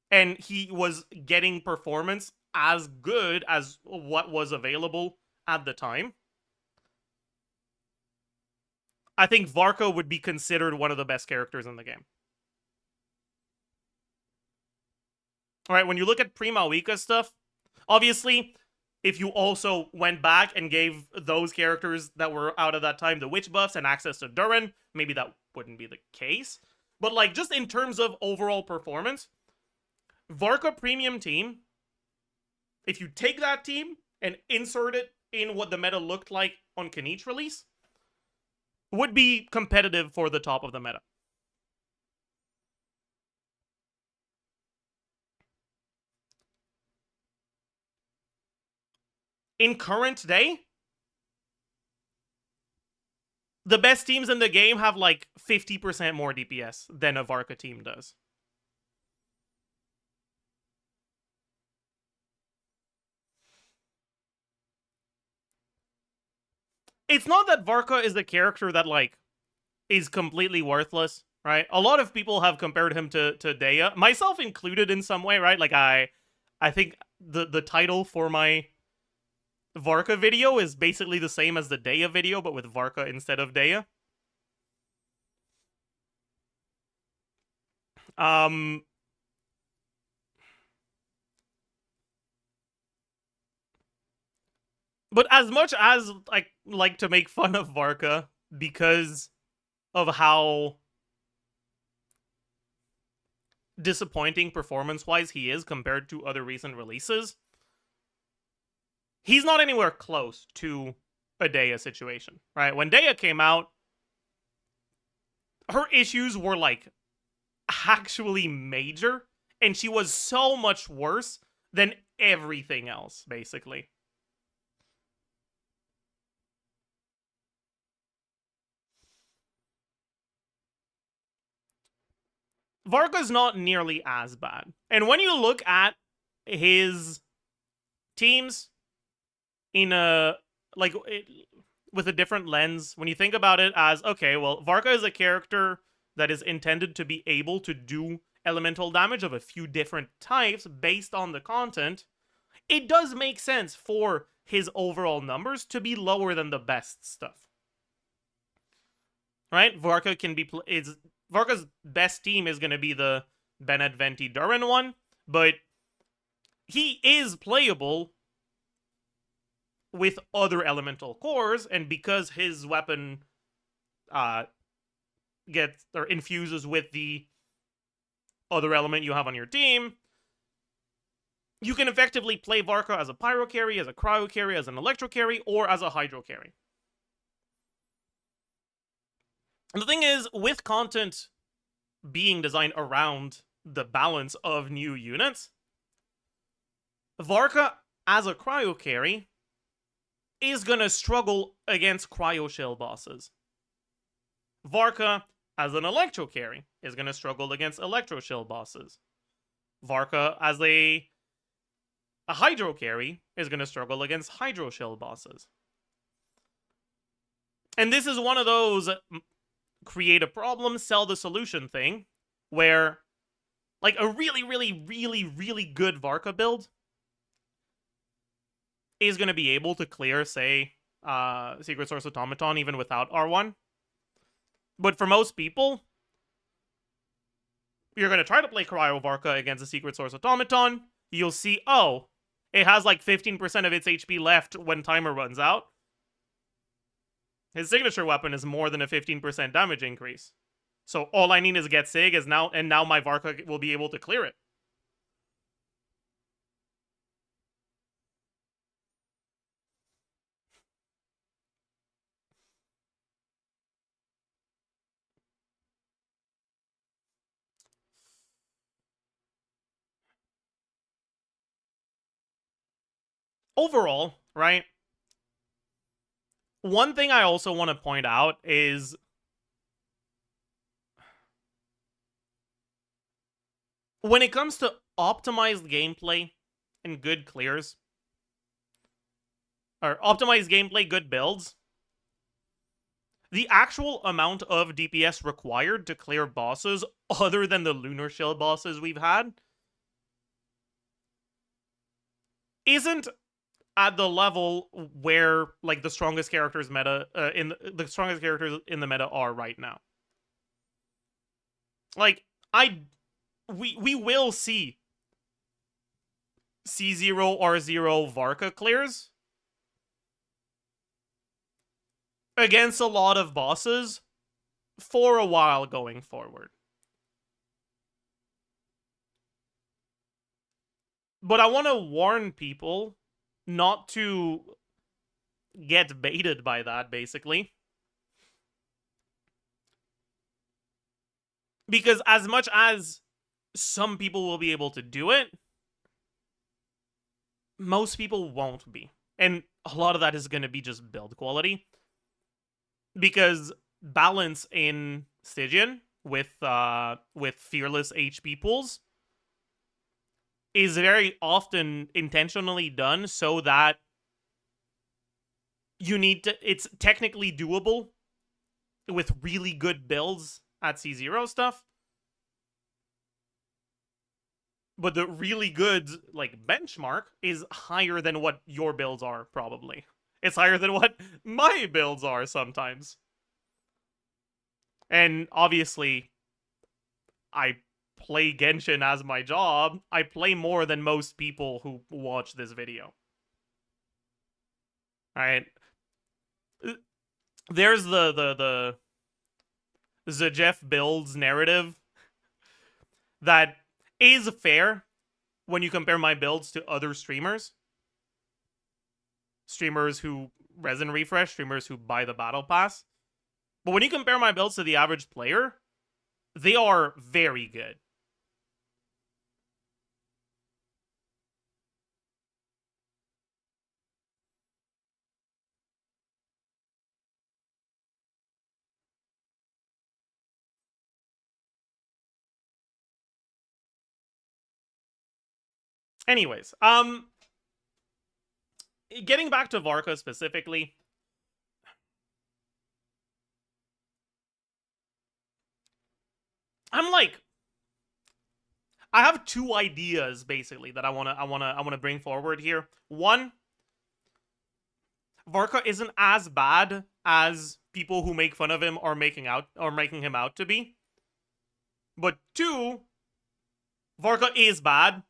[SPEAKER 1] and he was getting performance as good as what was available at the time, I think Varka would be considered one of the best characters in the game. Alright, when you look at pre-Mawika stuff, obviously, if you also went back and gave those characters that were out at that time the witch buffs and access to Durin, maybe that wouldn't be the case. But like, just in terms of overall performance, Varka Premium team, if you take that team and insert it in what the meta looked like on Kinich release, would be competitive for the top of the meta. In current day, the best teams in the game have like 50% more DPS than a Varka team does. It's not that Varka is the character that, like, is completely worthless, right? A lot of people have compared him to Dea, myself included in some way, right? Like, I think the title for my Varka video is basically the same as the Dea video, but with Varka instead of Dea. But as much as I like to make fun of Varka because of how disappointing performance-wise he is compared to other recent releases, he's not anywhere close to a Dea situation, right? When Dea came out, her issues were, like, actually major, and she was so much worse than everything else, basically. Varka's not nearly as bad. And when you look at his teams in a, like, with a different lens, when you think about it as, okay, well, Varka is a character that is intended to be able to do elemental damage of a few different types based on the content, it does make sense for his overall numbers to be lower than the best stuff. Right? Varka can be Varka's best team is going to be the Bennett Venti Durin one, but he is playable with other elemental cores, and because his weapon gets or infuses with the other element you have on your team, you can effectively play Varka as a pyro carry, as a cryo carry, as an electro carry, or as a hydro carry. And the thing is, with content being designed around the balance of new units, Varka, as a cryo carry, is gonna struggle against cryo shell bosses. Varka, as an electro carry, is gonna struggle against electro shell bosses. Varka, as a hydro carry, is gonna struggle against hydro shell bosses. And this is one of those create a problem, sell the solution thing, where, like, a really, really, really, really good Varka build is going to be able to clear, say, Secret Source Automaton even without R1. But for most people, you're going to try to play Cryo Varka against a Secret Source Automaton. You'll see, oh, it has like 15% of its HP left when timer runs out. His signature weapon is more than a 15% damage increase. So all I need is get Sig, and now my Varka will be able to clear it. Overall, right? One thing I also want to point out is when it comes to optimized gameplay and good clears, or optimized gameplay, good builds, the actual amount of DPS required to clear bosses, other than the Lunar Shell bosses we've had, isn't at the level where, like, the strongest characters in the meta are right now. Like, we will see C0 R0 Varka clears against a lot of bosses for a while going forward. But I want to warn people not to get baited by that, basically. Because as much as some people will be able to do it, most people won't be. And a lot of that is going to be just build quality. Because balance in Stygian with fearless HP pools is very often intentionally done so that it's technically doable with really good builds at C0 stuff. But the really good, like, benchmark is higher than what your builds are, probably. It's higher than what my builds are sometimes. And obviously, I play Genshin as my job. I play more than most people who watch this video. Alright. There's the Zajef builds narrative that is fair when you compare my builds to other streamers. Streamers who resin refresh, streamers who buy the battle pass. But when you compare my builds to the average player, they are very good. Anyways, getting back to Varka specifically, I'm like, I have two ideas basically that I wanna bring forward here. One, Varka isn't as bad as people who make fun of him are making him out to be. But two, Varka is bad.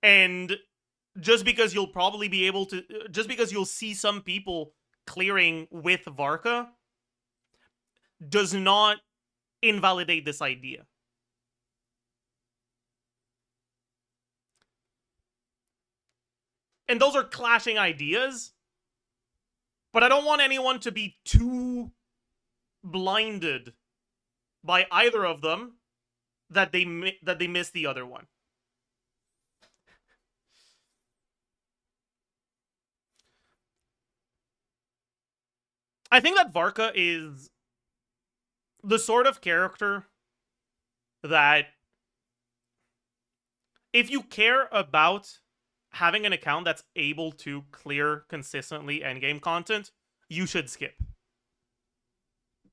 [SPEAKER 1] And just because you'll probably be able to, just because you'll see some people clearing with Varka, does not invalidate this idea. And those are clashing ideas, but I don't want anyone to be too blinded by either of them that they missed the other one. I think that Varka is the sort of character that if you care about having an account that's able to clear consistently endgame content, you should skip.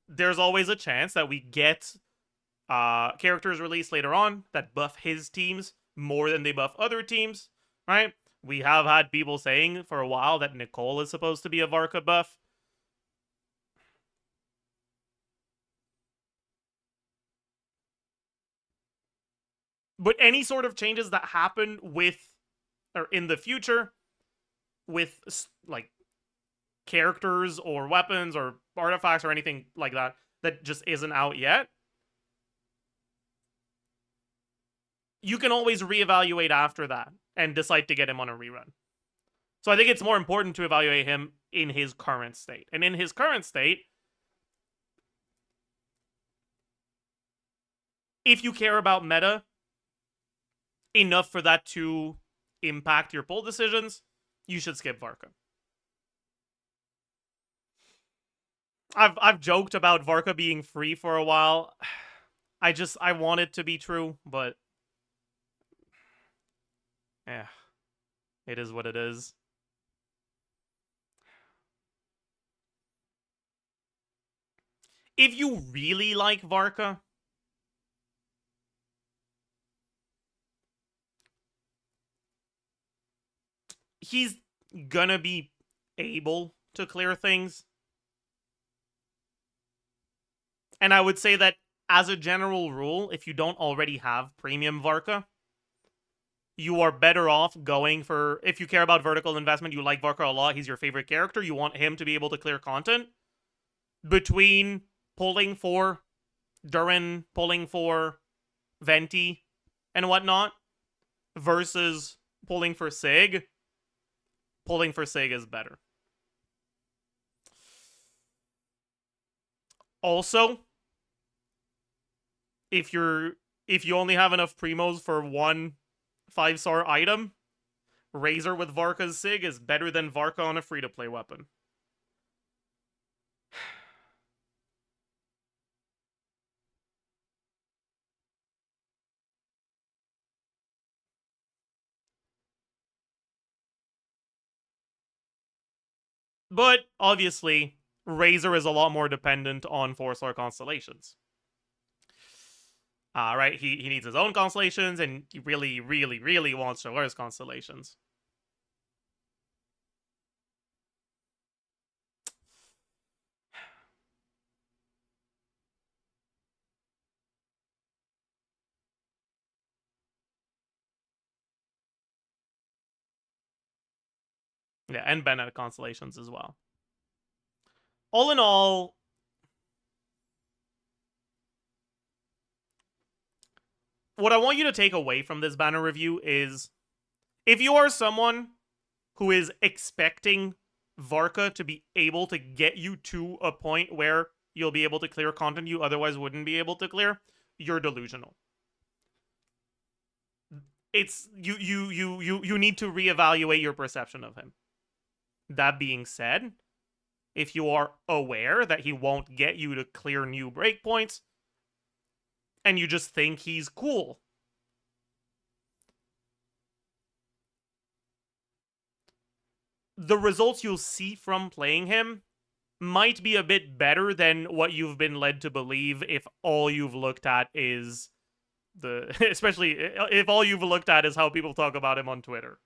[SPEAKER 1] There's always a chance that we get characters released later on that buff his teams more than they buff other teams, right? We have had people saying for a while that Nicole is supposed to be a Varka buff. But any sort of changes that happen with, or in the future, with, like, characters or weapons or artifacts or anything like that, that just isn't out yet, you can always reevaluate after that and decide to get him on a rerun. So I think it's more important to evaluate him in his current state. And in his current state, if you care about meta enough for that to impact your pull decisions, you should skip Varka. I've joked about Varka being free for a while. I want it to be true, but yeah, it is what it is. If you really like Varka, he's gonna be able to clear things. And I would say that, as a general rule, if you don't already have premium Varka, you are better off going for, if you care about vertical investment, you like Varka a lot, he's your favorite character, you want him to be able to clear content, between pulling for Durin, pulling for Venti, and whatnot, versus pulling for Sig is better. Also, if you only have enough primos for one 5-star item, Razor with Varka's Sig is better than Varka on a free-to-play weapon. But, obviously, Razor is a lot more dependent on 4-star constellations. Right? He needs his own constellations, and he really, really, really wants Shalar's constellations. Yeah, and Bennett constellations as well. All in all, what I want you to take away from this banner review is, if you are someone who is expecting Varka to be able to get you to a point where you'll be able to clear content you otherwise wouldn't be able to clear, you're delusional. It's you need to reevaluate your perception of him. That being said, if you are aware that he won't get you to clear new breakpoints, and you just think he's cool, the results you'll see from playing him might be a bit better than what you've been led to believe if all you've looked at is especially if all you've looked at is how people talk about him on Twitter.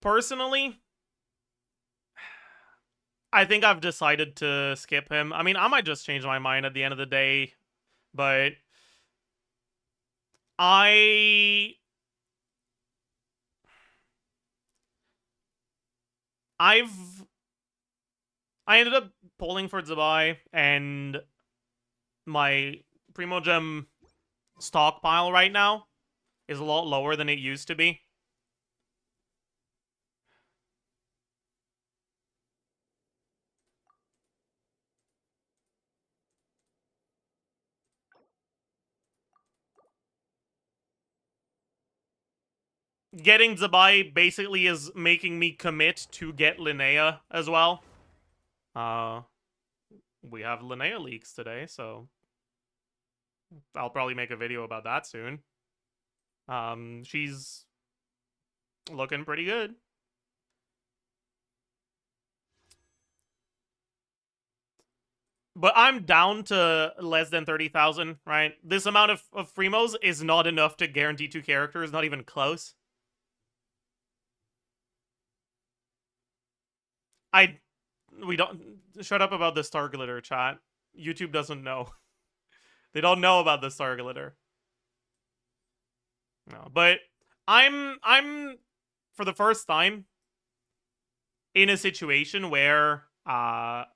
[SPEAKER 1] Personally, I think I've decided to skip him. I mean, I might just change my mind at the end of the day, but I ended up pulling for Zabai, and my Primogem stockpile right now is a lot lower than it used to be. getting Zabai basically is making me commit to get Linnea as well. We have Linnea leaks today, so I'll probably make a video about that soon. She's looking pretty good. But I'm down to less than 30,000, right? This amount of Fremos is not enough to guarantee 2 characters, not even close. We don't... Shut up about the Star Glitter, chat. YouTube doesn't know. They don't know about the Star Glitter. No, but I'm for the first time in a situation where well,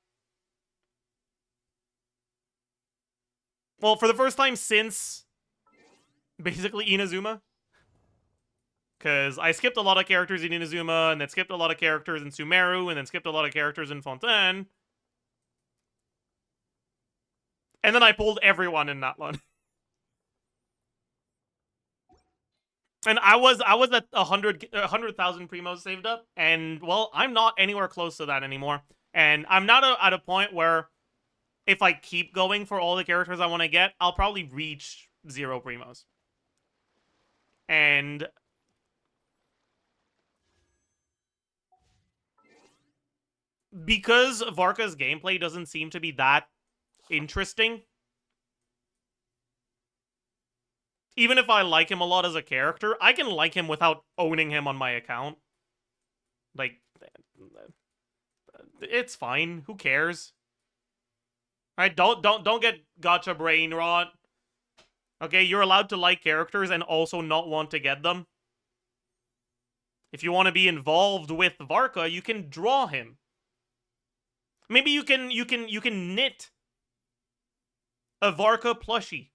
[SPEAKER 1] for the first time since basically Inazuma, because I skipped a lot of characters in Inazuma, and then skipped a lot of characters in Sumeru, and then skipped a lot of characters in Fontaine, and then I pulled everyone in that one. And I was at 100,000 primos saved up, and well, I'm not anywhere close to that anymore. And I'm not at a point where if I keep going for all the characters I want to get, I'll probably reach 0 primos. And because Varka's gameplay doesn't seem to be that interesting, even if I like him a lot as a character, I can like him without owning him on my account. Like, it's fine. Who cares? Right? Don't get gotcha brain rot. Okay, you're allowed to like characters and also not want to get them. If you want to be involved with Varka, you can draw him. Maybe you can knit a Varka plushie.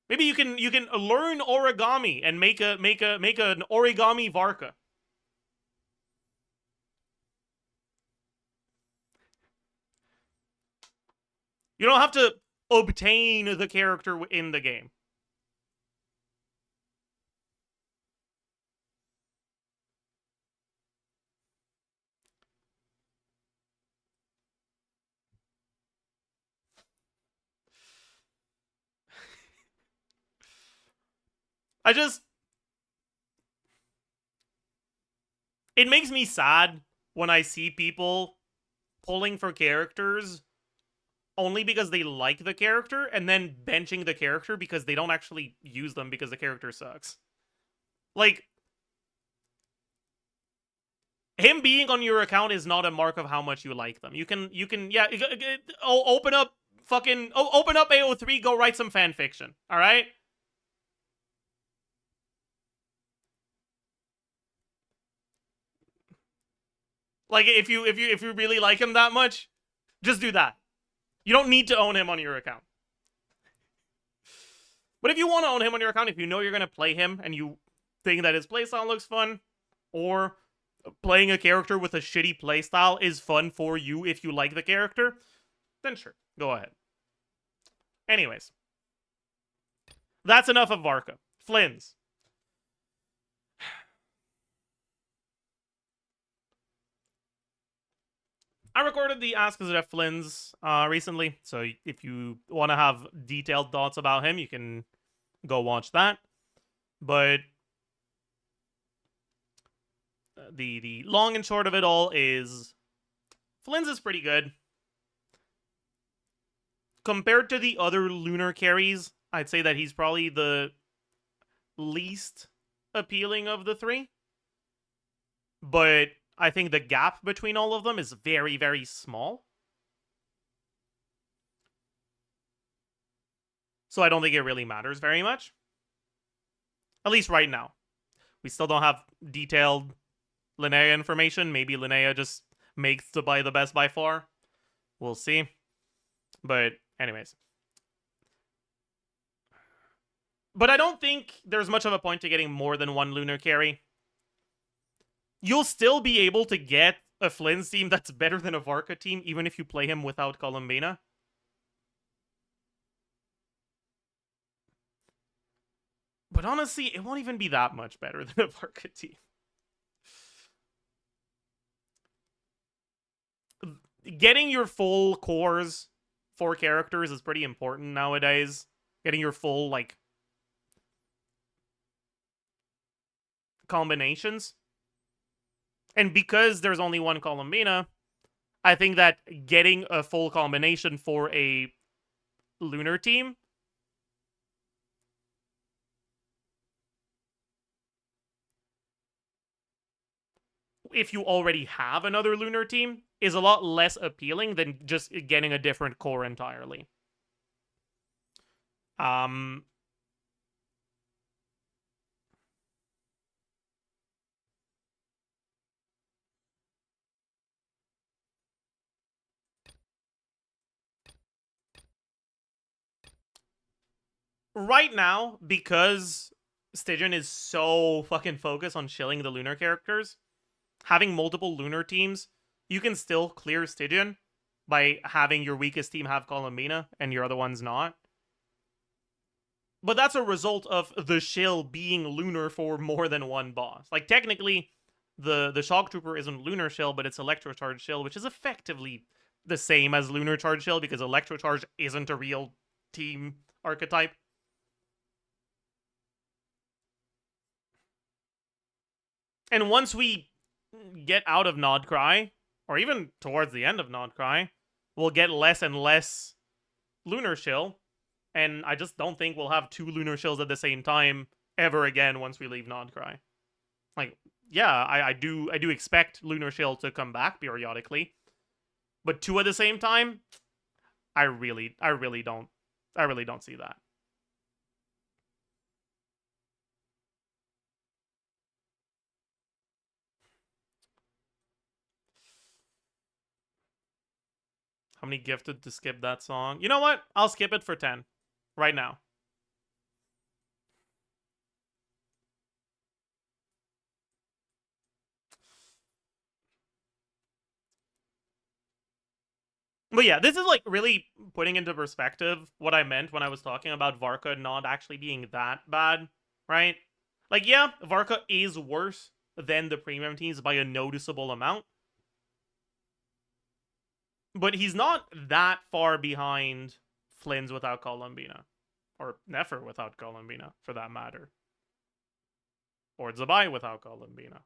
[SPEAKER 1] Maybe you can learn origami and make an origami Varka. You don't have to obtain the character in the game. It makes me sad when I see people pulling for characters only because they like the character, and then benching the character because they don't actually use them because the character sucks. Like, him being on your account is not a mark of how much you like them. You can, yeah, open up AO3, go write some fan fiction, alright? Like, if you really like him that much, just do that. You don't need to own him on your account. But if you want to own him on your account, if you know you're going to play him and you think that his playstyle looks fun, or playing a character with a shitty playstyle is fun for you if you like the character, then sure, go ahead. Anyways, that's enough of Varka. Flins. I recorded the Ask Zajef Flins recently, so if you want to have detailed thoughts about him, you can go watch that. But the long and short of it all is Flins is pretty good. Compared to the other lunar carries, I'd say that he's probably the least appealing of the 3. But I think the gap between all of them is very, very small. So I don't think it really matters very much. At least right now. We still don't have detailed Linnea information. Maybe Linnea just makes the best by far. We'll see. But anyways. But I don't think there's much of a point to getting more than one lunar carry. You'll still be able to get a Flins team that's better than a Varka team, even if you play him without Columbina. But honestly, it won't even be that much better than a Varka team. Getting your full cores for characters is pretty important nowadays. Getting your full, like, combinations. And because there's only one Columbina, I think that getting a full combination for a lunar team if you already have another lunar team is a lot less appealing than just getting a different core entirely. Right now, because Stygian is so fucking focused on shilling the lunar characters, having multiple lunar teams, you can still clear Stygian by having your weakest team have Columbina and your other ones not. But that's a result of the shill being lunar for more than one boss. Like, technically, the Shock Trooper isn't lunar shill, but it's Electrocharge shill, which is effectively the same as lunar charge shill because Electrocharge isn't a real team archetype. And once we get out of Nodcry, or even towards the end of Nodcry, we'll get less and less lunar shill. And I just don't think we'll have two lunar shills at the same time ever again once we leave Nodcry. Like, yeah, I do expect lunar shill to come back periodically, but two at the same time, I really don't see that. How many gifted to skip that song? You know what? I'll skip it for 10 right now. But yeah, this is like really putting into perspective what I meant when I was talking about Varka not actually being that bad, right? Like, yeah, Varka is worse than the premium teams by a noticeable amount. But he's not that far behind Flynn's without Columbina. Or Nefer without Columbina, for that matter. Or Zabai without Columbina.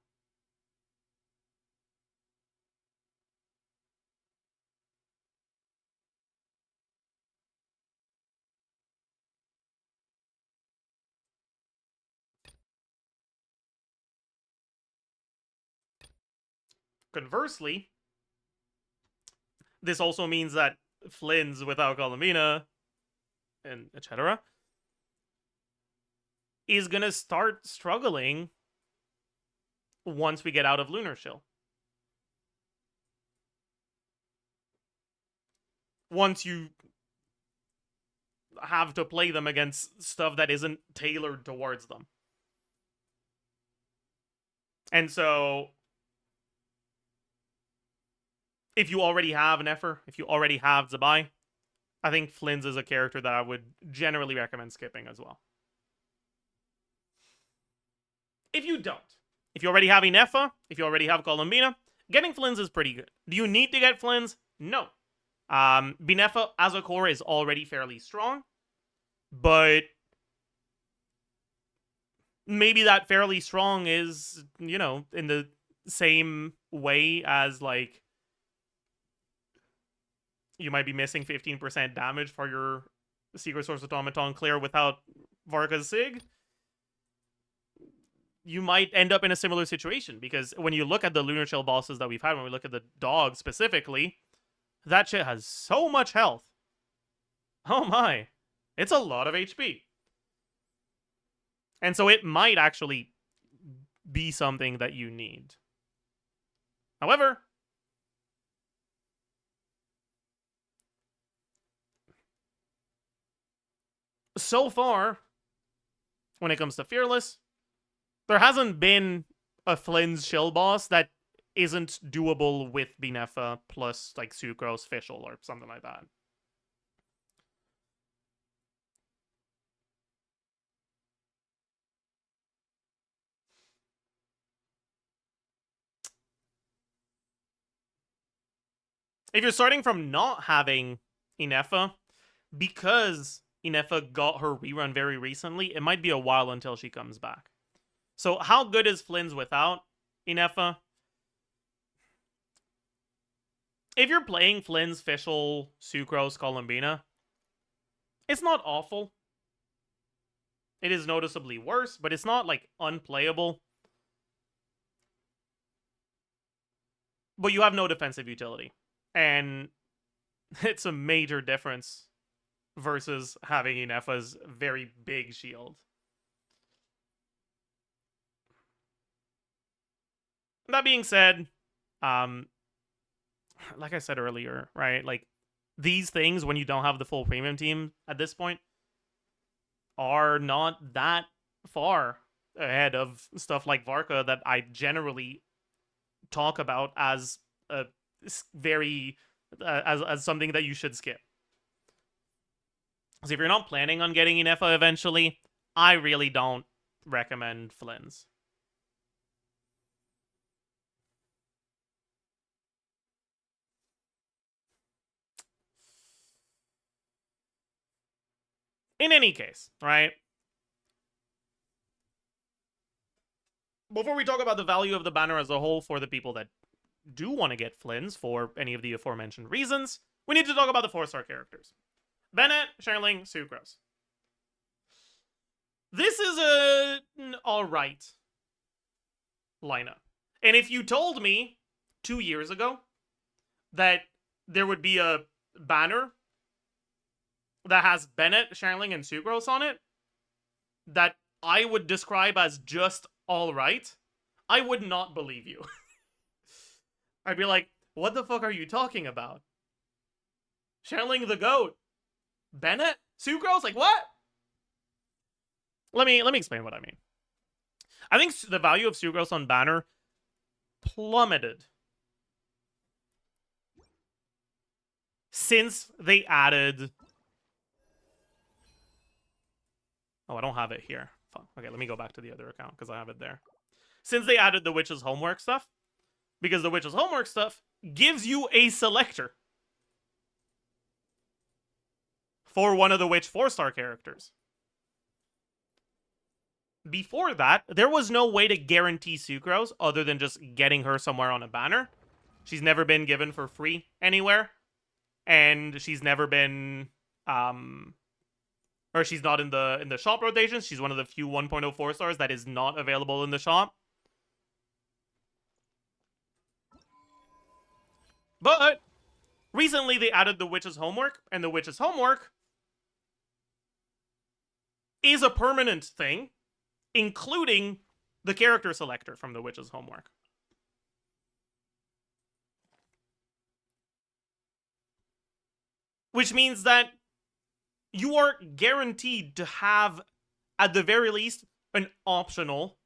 [SPEAKER 1] Conversely, this also means that Flynn's without Columbina, and etc., is gonna start struggling once we get out of Lunar Shill. Once you have to play them against stuff that isn't tailored towards them. And so, if you already have Nefer, if you already have Zabai, I think Flynn's is a character that I would generally recommend skipping as well. If you don't, if you already have Inefa, if you already have Columbina, getting Flynn's is pretty good. Do you need to get Flynn's? No. Binefa as a core is already fairly strong, but maybe that fairly strong is, you know, in the same way as, like, you might be missing 15% damage for your Secret Source Automaton clear without Varka's Sig. You might end up in a similar situation, because when you look at the Lunar Shell bosses that we've had, when we look at the dog specifically, that shit has so much health. Oh my. It's a lot of HP. And so it might actually be something that you need. However, so far, when it comes to Fearless, there hasn't been a Flynn's Shill boss that isn't doable with Binefa plus, like, Sucrose Fischl or something like that. If you're starting from not having Inefa, because Inefa got her rerun very recently, it might be a while until she comes back. So how good is Flynn's without Inefa? If you're playing Flynn's, Fischl, Sucrose, Columbina, it's not awful. It is noticeably worse, but it's not, like, unplayable. But you have no defensive utility. And it's a major difference versus having Inefa's very big shield. That being said, like I said earlier, right? Like, these things, when you don't have the full premium team at this point, are not that far ahead of stuff like Varka that I generally talk about as a very as something that you should skip. So if you're not planning on getting Inefa eventually, I really don't recommend Flynn's. In any case, right? Before we talk about the value of the banner as a whole for the people that do want to get Flynn's for any of the aforementioned reasons, we need to talk about the 4-star characters. Bennett, Sherling, Sucrose. This is an alright lineup. And if you told me 2 years ago that there would be a banner that has Bennett, Sherling, and Sucrose on it that I would describe as just alright, I would not believe you. I'd be like, what the fuck are you talking about? Sherling the GOAT. Bennett? Sucrose? Like, what? Let me explain what I mean. I think the value of Sucrose on banner plummeted since they added... Oh, I don't have it here. Fuck. Okay, let me go back to the other account because I have it there. Since they added the Witch's Homework stuff, because the Witch's Homework stuff gives you a selector for one of the Witch 4-star characters. Before that, there was no way to guarantee Sucrose other than just getting her somewhere on a banner. She's never been given for free anywhere. And she's never been... or she's not in the shop rotations. She's one of the few 1.0 4-stars that is not available in the shop. But recently they added the Witch's Homework, and the Witch's Homework is a permanent thing, including the character selector from the Witch's Homework. Which means that you are guaranteed to have, at the very least, an optional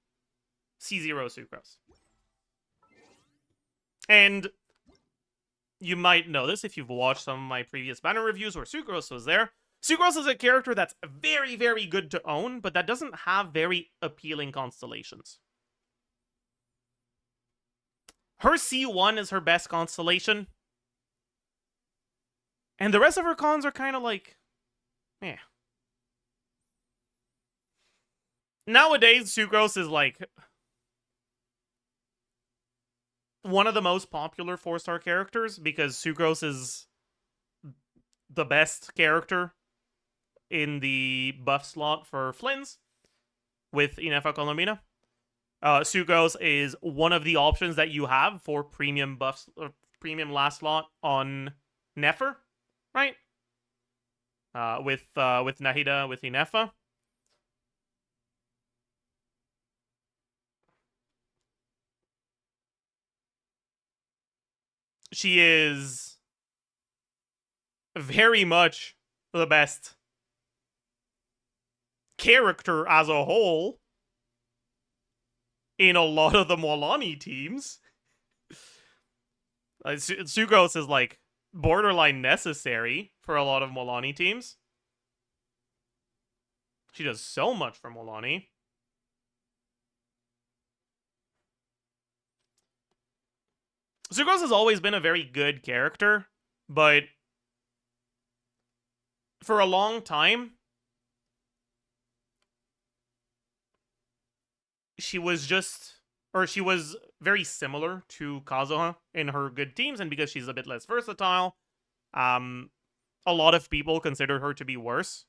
[SPEAKER 1] C0 Sucrose. And you might know this if you've watched some of my previous banner reviews where Sucrose was there. Sucrose is a character that's very, very good to own, but that doesn't have very appealing constellations. Her C1 is her best constellation. And the rest of her cons are kind of like... yeah. Nowadays, Sucrose is like one of the most popular 4-star characters because Sucrose is the best character in the buff slot for Flynn's with Inefa Colombina. Sucrose is one of the options that you have for premium buffs, premium last slot on Nefer, right? With Nahida, with Inefa. She is very much the best character as a whole in a lot of the Molani teams. Sucrose is like borderline necessary for a lot of Molani teams. She does so much for Molani. Sucrose has always been a very good character. But for a long time, she was very similar to Kazuha in her good teams, and because she's a bit less versatile, a lot of people consider her to be worse.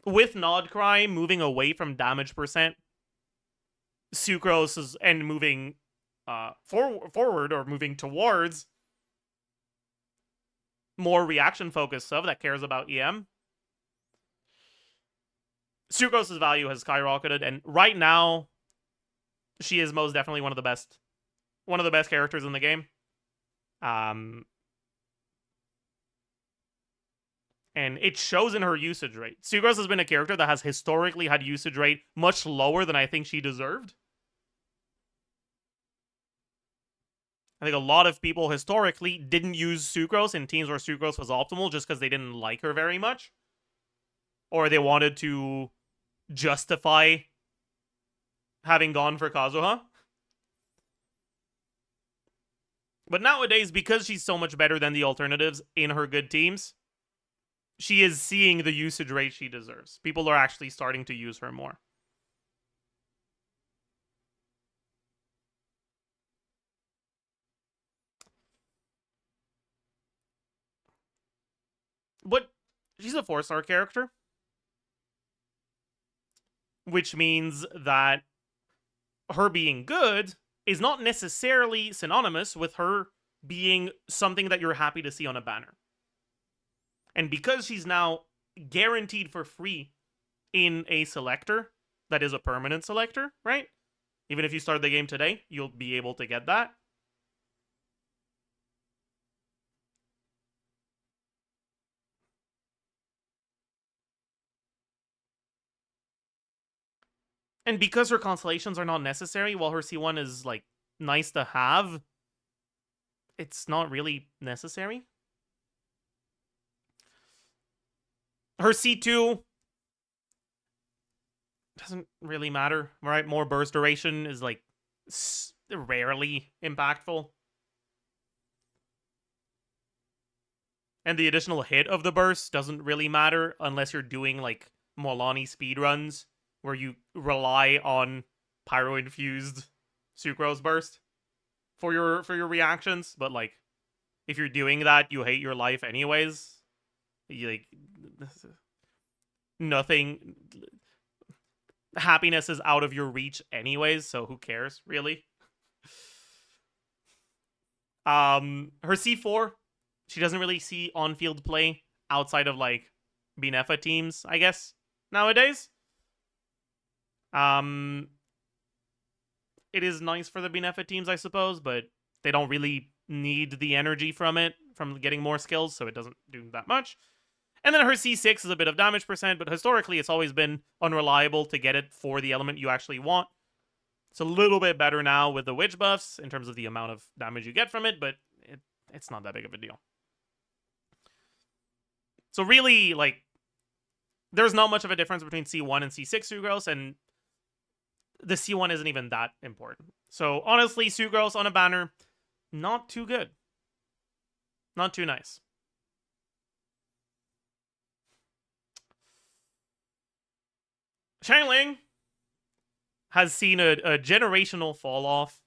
[SPEAKER 1] With Nodcry moving away from damage percent, Sucrose and moving forward or moving towards more reaction-focused stuff that cares about EM, Sucrose's value has skyrocketed, and right now, she is most definitely one of the best characters in the game. And it shows in her usage rate. Sucrose has been a character that has historically had usage rate much lower than I think she deserved. I think a lot of people historically didn't use Sucrose in teams where Sucrose was optimal just because they didn't like her very much. Or they wanted to justify having gone for Kazuha. But nowadays, because she's so much better than the alternatives in her good teams, she is seeing the usage rate she deserves. People are actually starting to use her more. But she's a 4-star character, which means that her being good is not necessarily synonymous with her being something that you're happy to see on a banner. And because she's now guaranteed for free in a selector that is a permanent selector, right? Even if you start the game today, you'll be able to get that. And because her constellations are not necessary, while her C1 is, like, nice to have, it's not really necessary. Her C2 doesn't really matter, right? More burst duration is, like, rarely impactful. And the additional hit of the burst doesn't really matter unless you're doing, like, Molani speedruns where you rely on pyro-infused Sucrose burst for your reactions. But, like, if you're doing that, you hate your life anyways. Like, nothing... Happiness is out of your reach anyways, so who cares, really? Her C4, she doesn't really see on-field play outside of, like, Binefa teams, I guess, nowadays. It is nice for the Binefa teams, I suppose, but they don't really need the energy from it, from getting more skills, so it doesn't do that much. And then her C6 is a bit of damage percent, but historically it's always been unreliable to get it for the element you actually want. It's a little bit better now with the witch buffs in terms of the amount of damage you get from it, but it's not that big of a deal. So really, like, there's not much of a difference between C1 and C6 Sucrose, and the C1 isn't even that important. So honestly, Sucrose on a banner, not too good. Not too nice. Xiangling has seen a generational fall off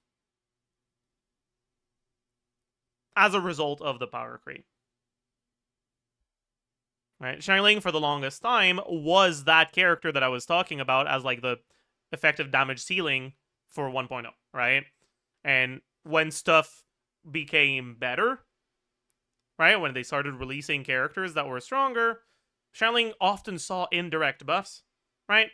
[SPEAKER 1] as a result of the power creep. Right? Xiangling, for the longest time, was that character that I was talking about as, like, the effective damage ceiling for 1.0, right? And when stuff became better, right, when they started releasing characters that were stronger, Xiangling often saw indirect buffs, right?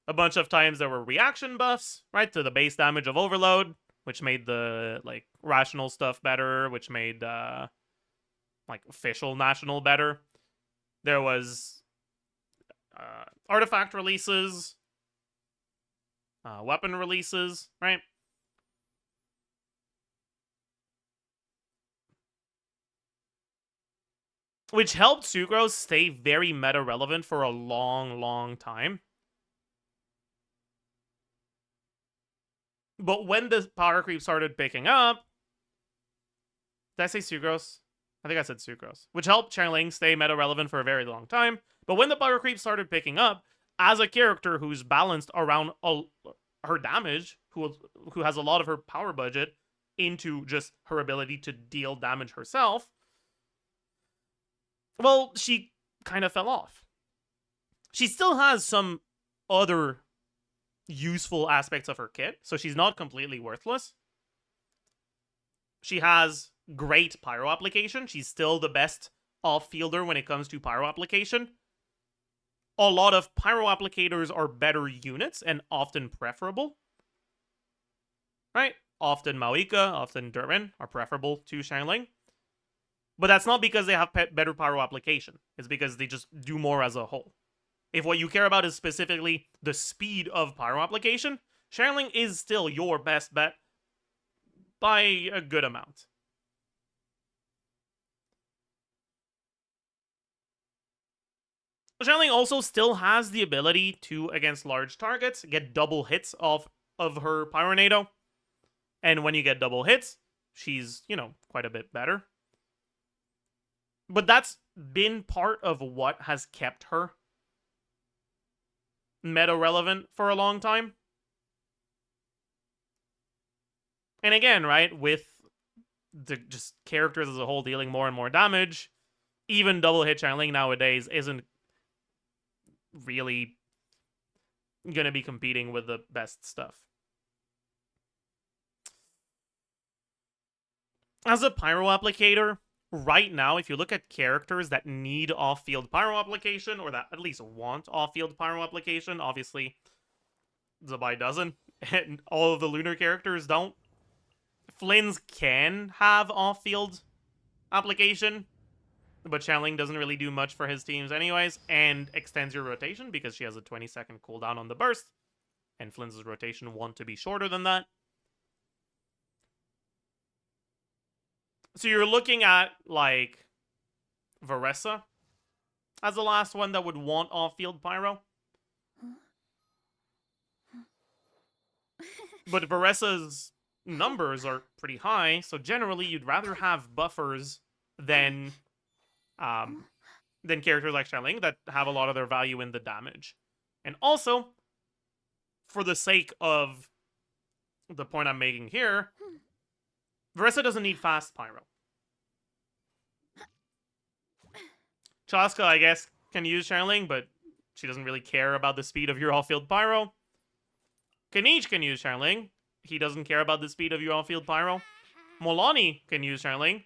[SPEAKER 1] A bunch of times there were reaction buffs, right, to the base damage of Overload, which made the, like, rational stuff better, which made, like, official national better. There was artifact releases, weapon releases, right? Which helped Sucrose stay very meta-relevant for a long, long time. But when the power creep started picking up, Did I say Sucrose? I think I said Sucrose. Which helped Xiangling stay meta relevant for a very long time. But when the power creep started picking up, as a character who's balanced around her damage, who has a lot of her power budget into just her ability to deal damage herself, well, she kind of fell off. She still has some other useful aspects of her kit, so she's not completely worthless. She has great pyro application. She's still the best off-fielder when it comes to pyro application. A lot of pyro applicators are better units and often preferable. Right? Often Maoika, often Durin are preferable to Xiangling. But that's not because they have better pyro application. It's because they just do more as a whole. If what you care about is specifically the speed of pyro application, Xiangling is still your best bet by a good amount. Xiangling also still has the ability to, against large targets, get double hits of her Pyronado. And when you get double hits, she's, quite a bit better. But that's been part of what has kept her meta relevant for a long time. And again, right, with the just characters as a whole dealing more and more damage, even double hit Xiangling nowadays isn't really gonna be competing with the best stuff. As a pyro applicator, right now, if you look at characters that need off-field pyro application, or that at least want off-field pyro application, obviously Zabai doesn't, and all of the lunar characters don't. Flynn's can have off-field application, but Xiangling doesn't really do much for his teams anyways, and extends your rotation because she has a 20-second cooldown on the burst, and Flynn's rotation want to be shorter than that. So you're looking at, like, Varessa as the last one that would want off-field pyro. But Varessa's numbers are pretty high, so generally you'd rather have buffers than characters like Xiangling that have a lot of their value in the damage. And also, for the sake of the point I'm making here, Varessa doesn't need fast pyro. Chaska, I guess, can use Xiangling, but she doesn't really care about the speed of your off-field pyro. Kanich can use Xiangling. He doesn't care about the speed of your off-field pyro. Molani can use Xiangling.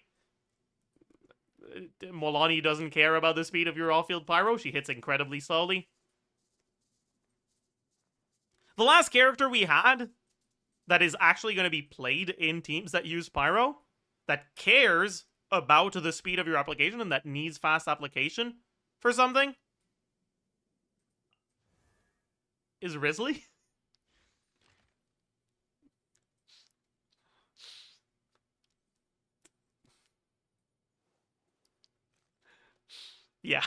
[SPEAKER 1] Molani doesn't care about the speed of your off-field pyro. She hits incredibly slowly. The last character we had that is actually going to be played in teams that use pyro, that cares about the speed of your application and that needs fast application for something, is Risley. Yeah.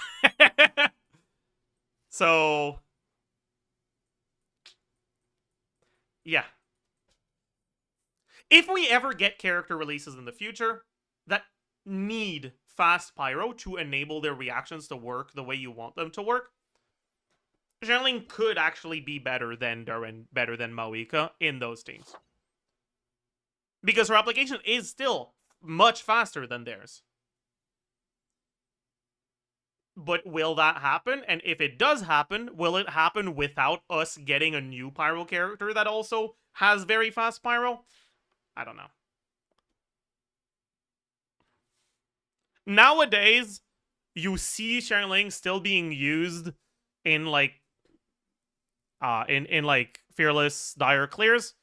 [SPEAKER 1] So, yeah. If we ever get character releases in the future that need fast pyro to enable their reactions to work the way you want them to work, Xiangling could actually be better than Durin, better than Maoika in those teams. Because her application is still much faster than theirs. But will that happen? And if it does happen, will it happen without us getting a new pyro character that also has very fast pyro? I don't know. Nowadays, you see Xiangling still being used in like Fearless Dire Clears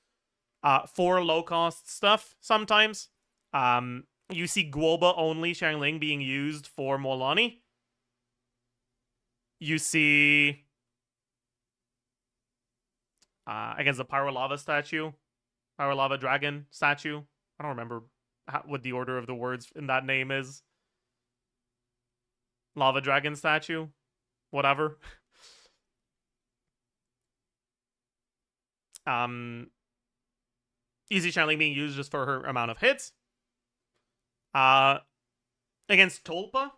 [SPEAKER 1] for low cost stuff sometimes. You see Guoba only Xiangling being used for Molani. You see against the Pyro Lava statue, Pyro Lava Dragon statue. I don't remember what the order of the words in that name is. Lava Dragon statue, whatever. Easy Xiangling being used just for her amount of hits. Against Tolpa,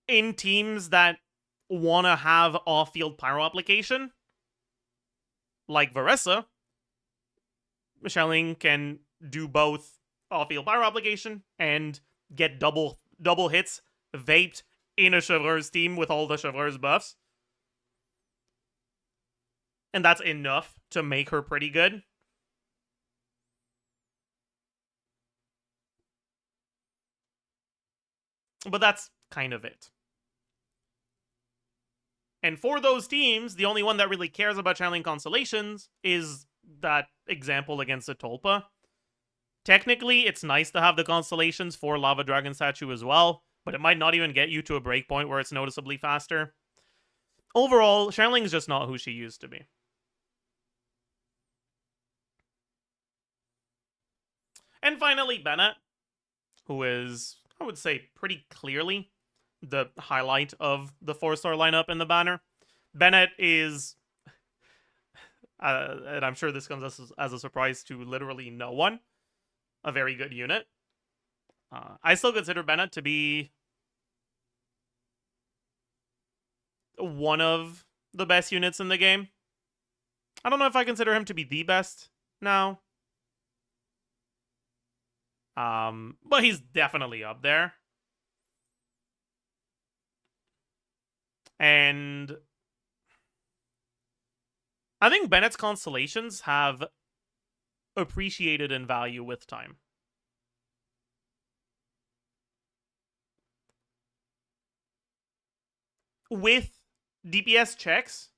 [SPEAKER 1] in teams that want to have off-field pyro application, like Varessa, Shelling can do both off-field pyro application and get double hits vaped in a Chevreur's team with all the Chevreur's buffs. And that's enough to make her pretty good. But that's kind of it. And for those teams, the only one that really cares about channeling constellations is that example against the Tolpa. Technically, it's nice to have the constellations for Lava Dragon Statue as well, but it might not even get you to a breakpoint where it's noticeably faster. Overall, channeling is just not who she used to be. And finally, Bennett, who is, I would say, pretty clearly the highlight of the 4-star lineup in the banner. Bennett is, and I'm sure this comes as a surprise to literally no one, a very good unit. I still consider Bennett to be one of the best units in the game. I don't know if I consider him to be the best now. But he's definitely up there. And I think Bennett's constellations have appreciated in value with time. With DPS checks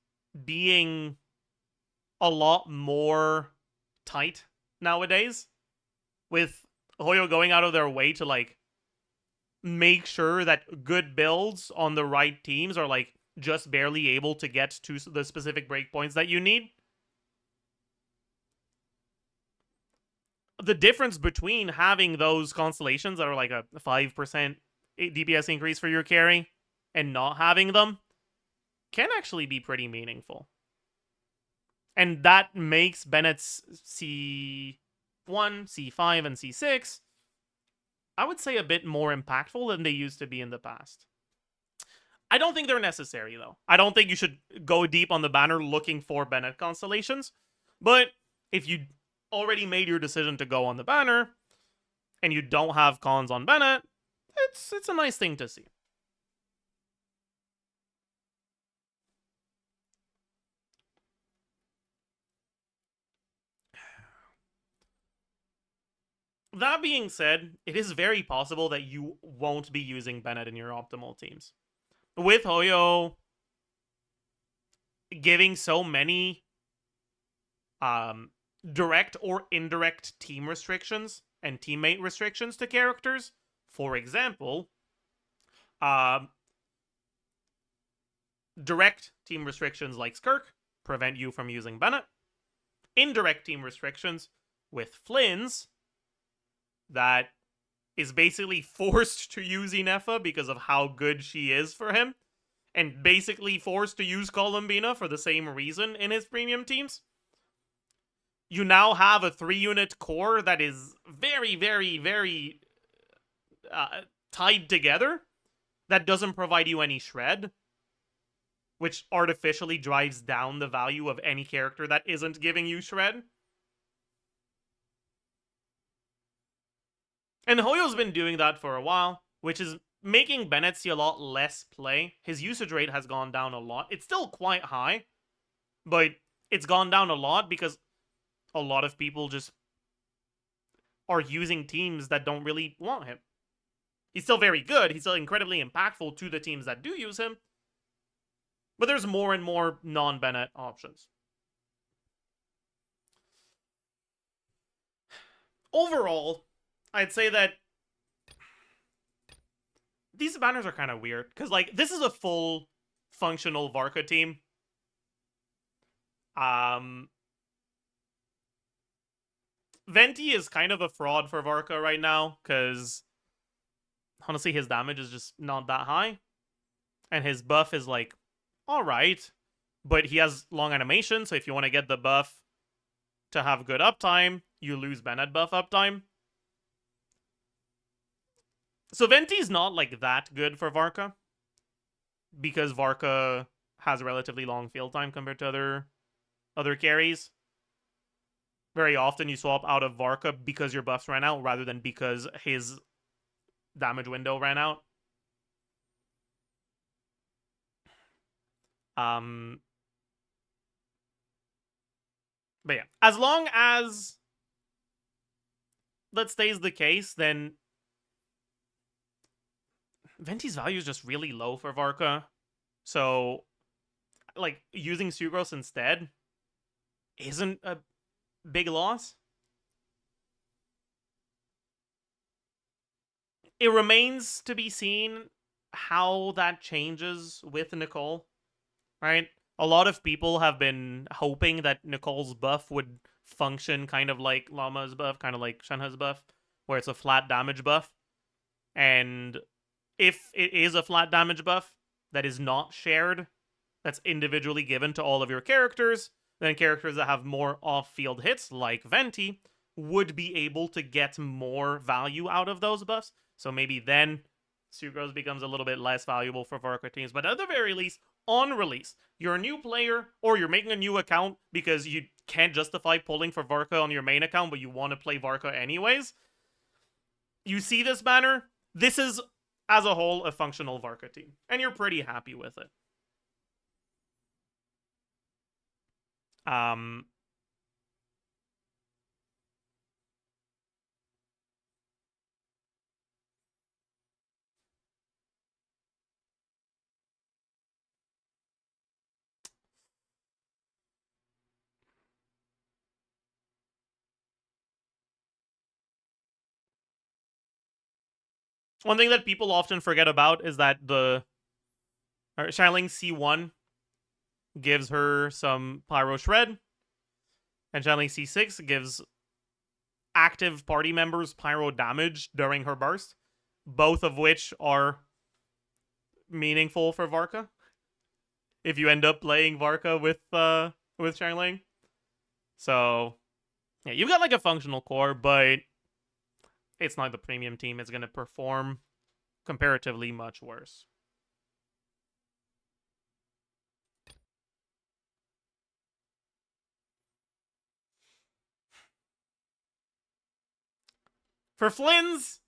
[SPEAKER 1] being a lot more tight nowadays, with Hoyo going out of their way to, like, make sure that good builds on the right teams are, like, just barely able to get to the specific breakpoints that you need. The difference between having those constellations that are like a 5% DPS increase for your carry and not having them can actually be pretty meaningful. And that makes Bennett's C1, C5, and C6, I would say, a bit more impactful than they used to be in the past. I don't think they're necessary, though. I don't think you should go deep on the banner looking for Bennett constellations. But if you already made your decision to go on the banner and you don't have cons on Bennett, it's a nice thing to see. That being said, it is very possible that you won't be using Bennett in your optimal teams. With Hoyo giving so many direct or indirect team restrictions and teammate restrictions to characters, for example, direct team restrictions like Skirk prevent you from using Bennett. Indirect team restrictions with Flynn's that is basically forced to use Inefa because of how good she is for him, and basically forced to use Columbina for the same reason in his premium teams. You now have a 3-unit core that is very, very, very tied together, that doesn't provide you any shred, which artificially drives down the value of any character that isn't giving you shred. And Hoyo's been doing that for a while, which is making Bennett see a lot less play. His usage rate has gone down a lot. It's still quite high, but it's gone down a lot because a lot of people just are using teams that don't really want him. He's still very good. He's still incredibly impactful to the teams that do use him. But there's more and more non-Bennett options. Overall, I'd say that these banners are kind of weird. Because, like, this is a full functional Varka team. Venti is kind of a fraud for Varka right now. Because, honestly, his damage is just not that high. And his buff is, like, alright. But he has long animation. So if you want to get the buff to have good uptime, you lose Bennett buff uptime. So Venti's not like that good for Varka because Varka has relatively long field time compared to other carries. Very often you swap out of Varka because your buffs ran out rather than because his damage window ran out. But yeah, as long as that stays the case, then Venti's value is just really low for Varka. So, like, using Sucrose instead isn't a big loss. It remains to be seen how that changes with Nicole, right? A lot of people have been hoping that Nicole's buff would function kind of like Llama's buff, kind of like Shenhe's buff, where it's a flat damage buff. And if it is a flat damage buff that is not shared, that's individually given to all of your characters, then characters that have more off-field hits, like Venti, would be able to get more value out of those buffs. So maybe then Sucrose becomes a little bit less valuable for Varka teams. But at the very least, on release, you're a new player or you're making a new account because you can't justify pulling for Varka on your main account, but you want to play Varka anyways. You see this banner? This is, as a whole, a functional Varka team. And you're pretty happy with it. One thing that people often forget about is that the Xialing C1 gives her some Pyro Shred, and Xialing C6 gives active party members Pyro damage during her burst, both of which are meaningful for Varka. If you end up playing Varka with Xialing. So, yeah, you've got like a functional core, but it's not the premium team. It's going to perform comparatively much worse. For Flynn's,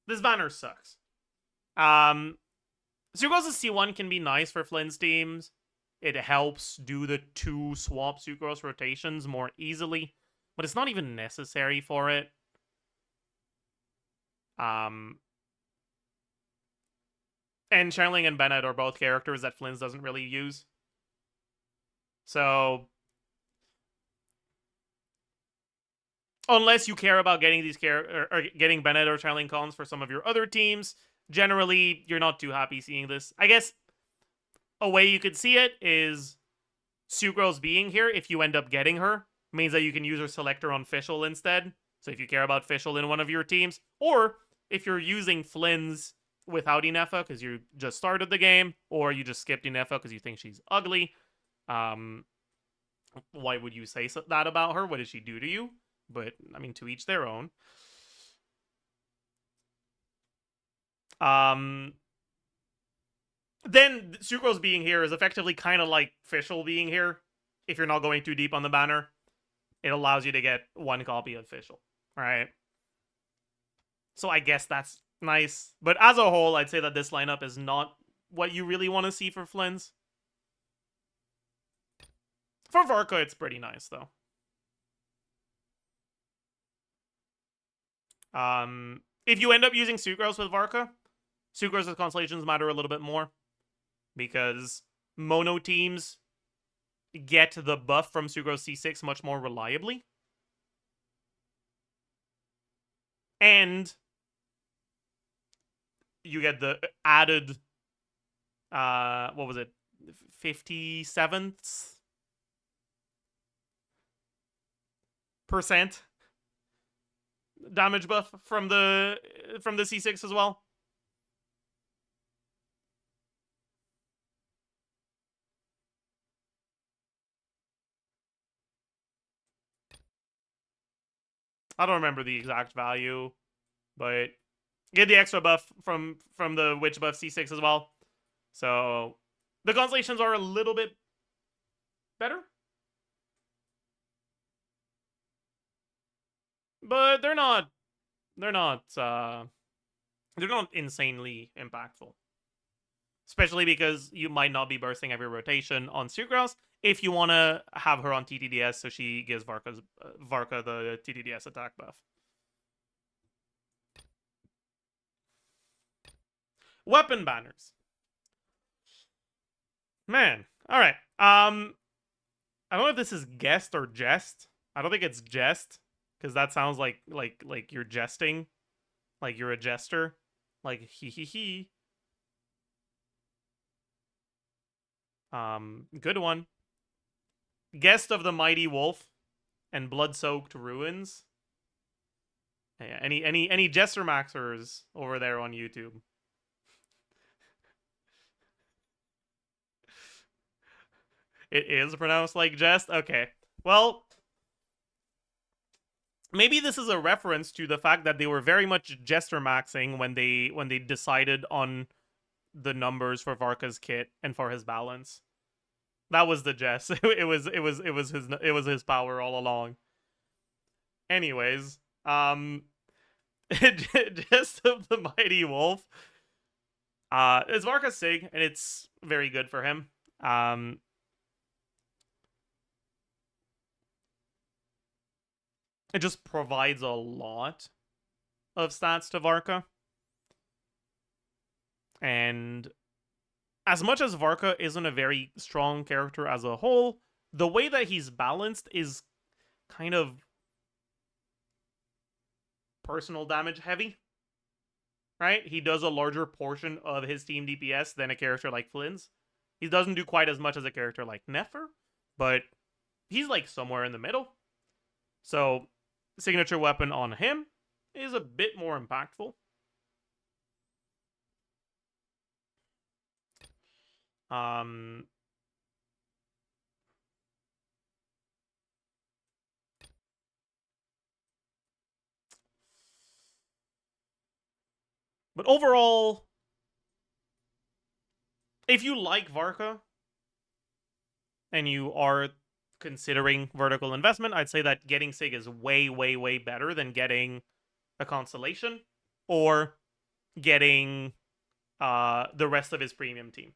[SPEAKER 1] this banner sucks. Sucrose's C1 can be nice for Flynn's teams. It helps do the 2 swap Sucrose rotations more easily, but it's not even necessary for it. And Xialing and Bennett are both characters that Flynn's doesn't really use. So, unless you care about getting these getting Bennett or Xialing cons for some of your other teams, generally you're not too happy seeing this. I guess a way you could see it is Sucrose being here, if you end up getting her, means that you can use her selector on Fischl instead. So if you care about Fischl in one of your teams, or if you're using Flynn's without Inefa because you just started the game, or you just skipped Inefa because you think she's ugly, why would you say that about her? What did she do to you? But, I mean, to each their own. Then Sucrose being here is effectively kind of like Fischl being here. If you're not going too deep on the banner, it allows you to get 1 copy of Fischl, right? So I guess that's nice. But as a whole, I'd say that this lineup is not what you really want to see for Flynn's. For Varka, it's pretty nice, though. If you end up using Sucrose with Varka, Sucrose's constellations matter a little bit more. Because mono teams get the buff from Sucrose C6 much more reliably. And you get the added, what was it, 57th % damage buff from the C6 as well. I don't remember the exact value, but Get the extra buff from the witch buff C6 as well. So the constellations are a little bit better, but they're not insanely impactful. Especially because you might not be bursting every rotation on Sucrose if you want to have her on TTDS so she gives Varka the TTDS attack buff. Weapon banners. Man. Alright. I don't know if this is guest or jest. I don't think it's jest, because that sounds like you're jesting. Like you're a jester. Like hee hee hee. Good one. Guest of the Mighty Wolf and Blood-Soaked Ruins. Yeah, any Jester Maxers over there on YouTube? It is pronounced like jest? Okay. Well, maybe this is a reference to the fact that they were very much Jester Maxing when they decided on the numbers for Varka's kit and for his balance. That was the jest. It was his power all along. Anyways, Jest of the Mighty Wolf. It's Varka Sig, and it's very good for him. It just provides a lot of stats to Varka. And as much as Varka isn't a very strong character as a whole, the way that he's balanced is kind of personal damage heavy. Right? He does a larger portion of his team DPS than a character like Flynn's. He doesn't do quite as much as a character like Nefer, but he's like somewhere in the middle. So, signature weapon on him is a bit more impactful. But overall, if you like Varka and you are considering vertical investment, I'd say that getting Sig is way, way, way better than getting a Constellation or getting the rest of his premium team.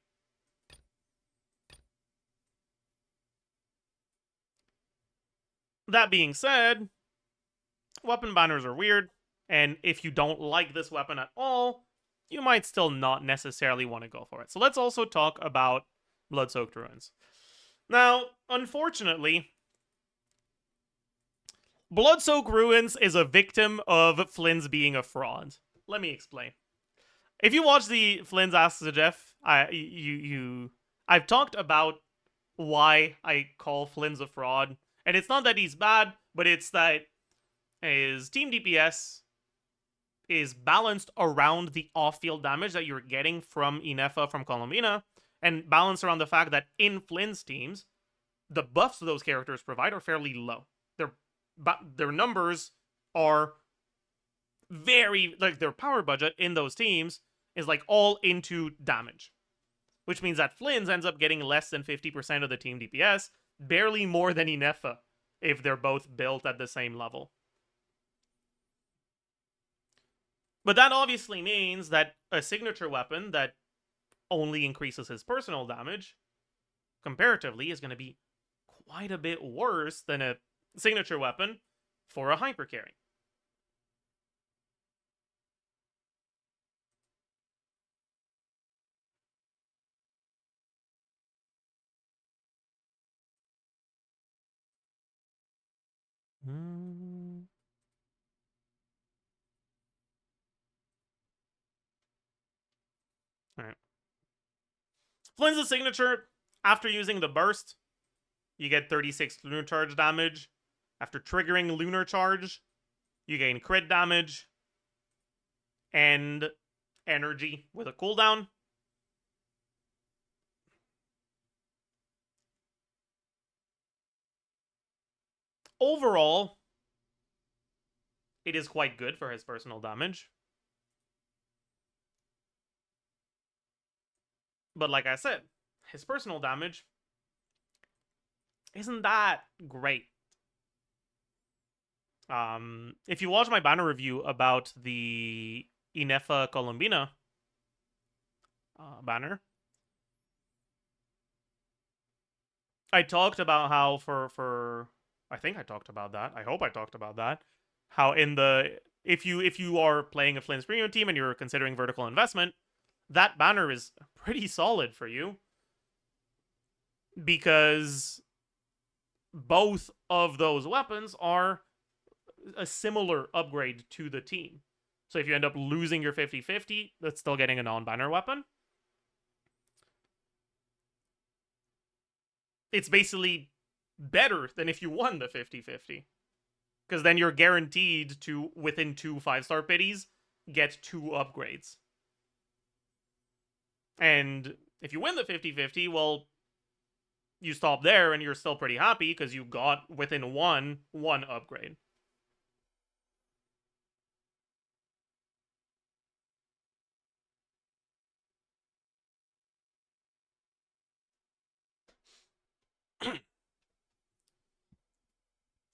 [SPEAKER 1] That being said, weapon banners are weird, and if you don't like this weapon at all, you might still not necessarily want to go for it. So let's also talk about Blood-Soaked Ruins. Now, unfortunately, Blood-Soaked Ruins is a victim of Flynn's being a fraud. Let me explain. If you watch the Flynn's Ask Zajef, I've talked about why I call Flynn's a fraud. And it's not that he's bad, but it's that his team DPS is balanced around the off-field damage that you're getting from Inefa, from Colombina, and balanced around the fact that in Flynn's teams, the buffs those characters provide are fairly low. Their numbers are very, like, their power budget in those teams is like all into damage. Which means that Flynn's ends up getting less than 50% of the team DPS, barely more than Inefa, if they're both built at the same level. But that obviously means that a signature weapon that only increases his personal damage, comparatively, is going to be quite a bit worse than a signature weapon for a hyper carry. Alright. Flynn's signature, after using the burst, you get 36 lunar charge damage. After triggering lunar charge, you gain crit damage and energy with a cooldown. Overall, it is quite good for his personal damage. But like I said, his personal damage isn't that great. If you watch my banner review about the Inefa Colombina banner, I talked about how I think I talked about that. I hope I talked about that. How in the if you are playing a Flint's premium team and you're considering vertical investment, that banner is pretty solid for you because both of those weapons are a similar upgrade to the team. So if you end up losing your 50-50, that's still getting a non-banner weapon. It's basically better than if you won the 50-50. Because then you're guaranteed to, within 2 5-star pities, get 2 upgrades. And if you win the 50-50, well, you stop there and you're still pretty happy because you got within one upgrade.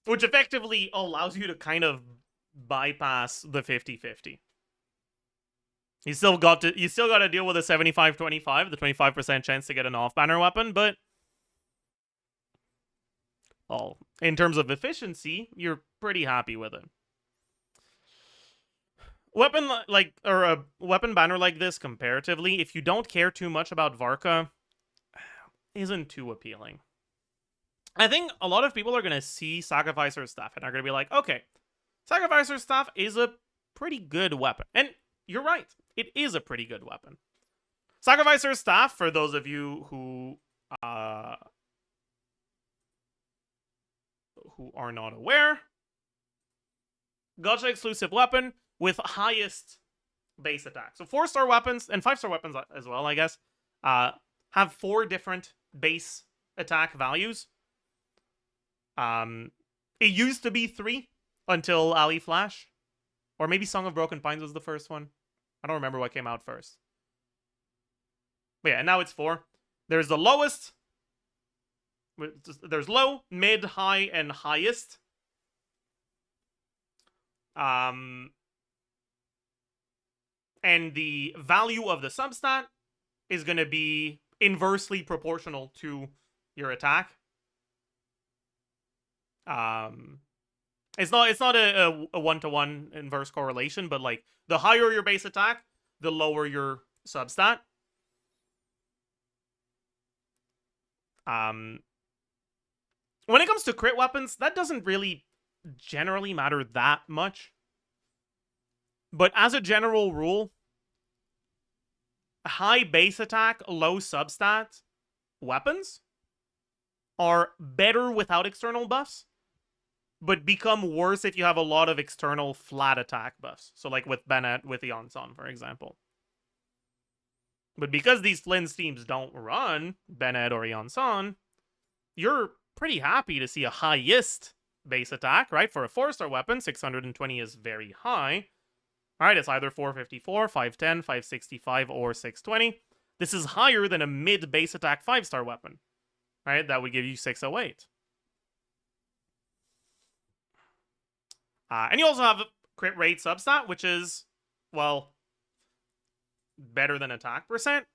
[SPEAKER 1] Which effectively allows you to kind of bypass the 50-50. You still got to deal with a 75-25, the 25% chance to get an off-banner weapon, but in terms of efficiency, you're pretty happy with it. A weapon banner like this, comparatively, if you don't care too much about Varka, isn't too appealing. I think a lot of people are going to see Sacrificer's Staff and are going to be like, okay, Sacrificer's Staff is a pretty good weapon. And you're right, it is a pretty good weapon. Sacrificer's Staff, for those of you who are not aware, gacha exclusive weapon with highest base attack. So 4-star weapons, and 5-star weapons as well, I guess, have 4 different base attack values. It used to be 3 until Ali Flash. Or maybe Song of Broken Pines was the first one. I don't remember what came out first. But yeah, and now it's 4. There's the lowest. There's low, mid, high, and highest. And the value of the substat is going to be inversely proportional to your attack. It's not a 1-to-1 inverse correlation, but like the higher your base attack, the lower your substat. When it comes to crit weapons, that doesn't really generally matter that much. But as a general rule, high base attack, low substat weapons are better without external buffs, but become worse if you have a lot of external flat attack buffs. So like with Bennett, with Eonson, for example. But because these Flynn's teams don't run Bennett or Eonson, you're pretty happy to see a highest base attack, right? For a 4-star weapon, 620 is very high. Alright, it's either 454, 510, 565, or 620. This is higher than a mid base attack 5-star weapon. Right? That would give you 608. And you also have crit rate substat, which is, well, better than attack percent.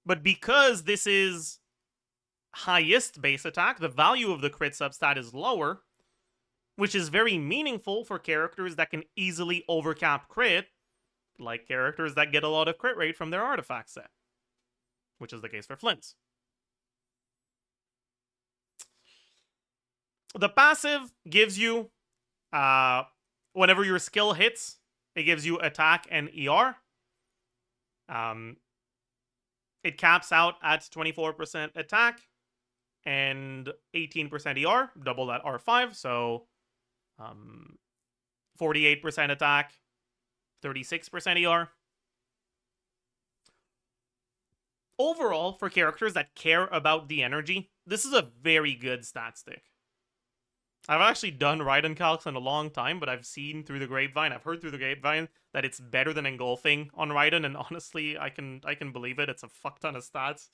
[SPEAKER 1] But because this is highest base attack, the value of the crit substat is lower, which is very meaningful for characters that can easily overcap crit, like characters that get a lot of crit rate from their artifact set, which is the case for Flint's. The passive gives you, whenever your skill hits, it gives you attack and ER. It caps out at 24% attack and 18% ER, double that R5, so 48% attack, 36% ER. Overall, for characters that care about the energy, this is a very good stat stick. I've actually done Raiden calcs in a long time, but I've seen through the grapevine, I've heard through the grapevine that it's better than engulfing on Raiden, and honestly, I can believe it. It's a fuck ton of stats.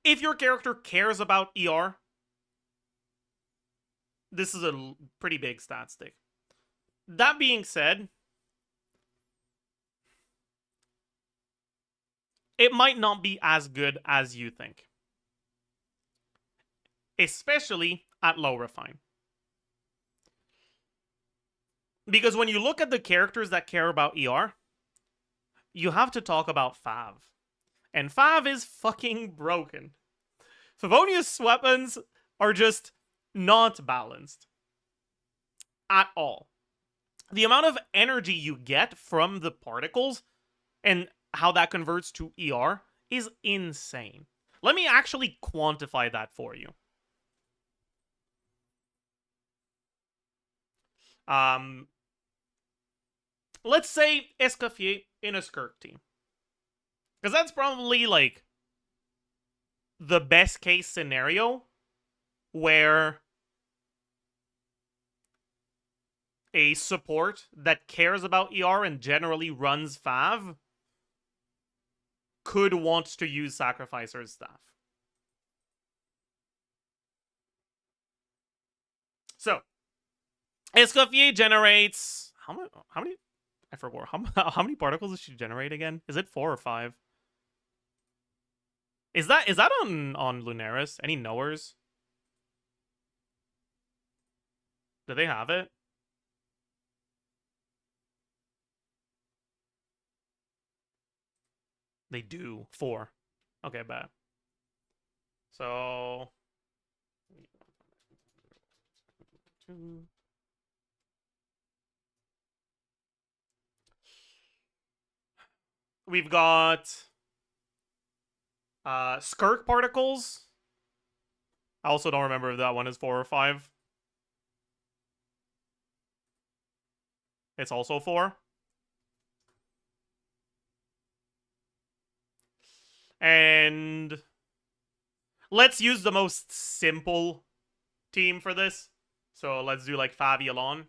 [SPEAKER 1] If your character cares about ER, this is a pretty big stat stick. That being said, it might not be as good as you think. Especially at low refine. Because when you look at the characters that care about ER, you have to talk about Fav. And Fav is fucking broken. Favonius weapons are just not balanced. At all. The amount of energy you get from the particles and how that converts to ER is insane. Let me actually quantify that for you. Let's say Escoffier in a Skirk team. Because that's probably, like, the best case scenario where a support that cares about ER and generally runs Fav could want to use Sacrificer's Staff. So, Escoffier generates... How many? I forgot. How many particles does she generate again? Is it 4 or 5? Is that on Lunaris? Any knowers? Do they have it? They do. 4. Okay, bad. So... We've got Skirk particles. I also don't remember if that one is 4 or 5. It's also 4. And let's use the most simple team for this. So let's do like Favialon.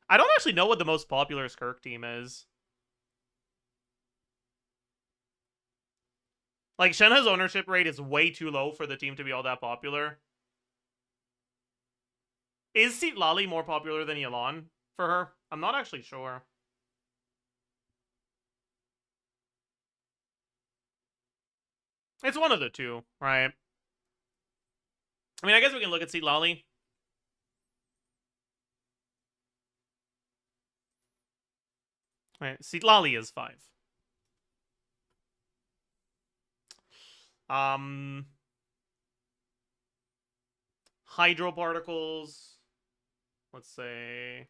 [SPEAKER 1] I don't actually know what the most popular Skirk team is. Like, Shenhe's ownership rate is way too low for the team to be all that popular. Is Citlali more popular than Yelan for her? I'm not actually sure. It's one of the two, right? I mean, I guess we can look at Citlali. Right, Citlali is 5. Hydro particles. Let's say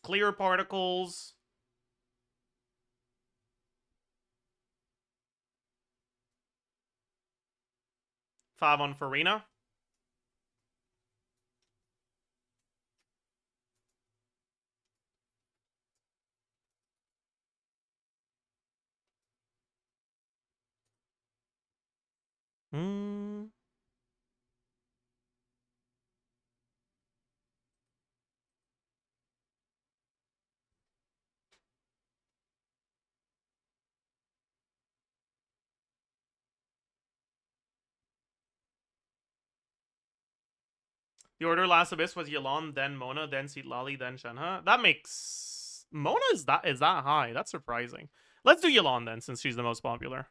[SPEAKER 1] clear particles. Fav on Farina. The order last abyss was Yelan, then Mona, then Citlali, then Shenhe. That makes... Mona is that high. That's surprising. Let's do Yelan then, since she's the most popular.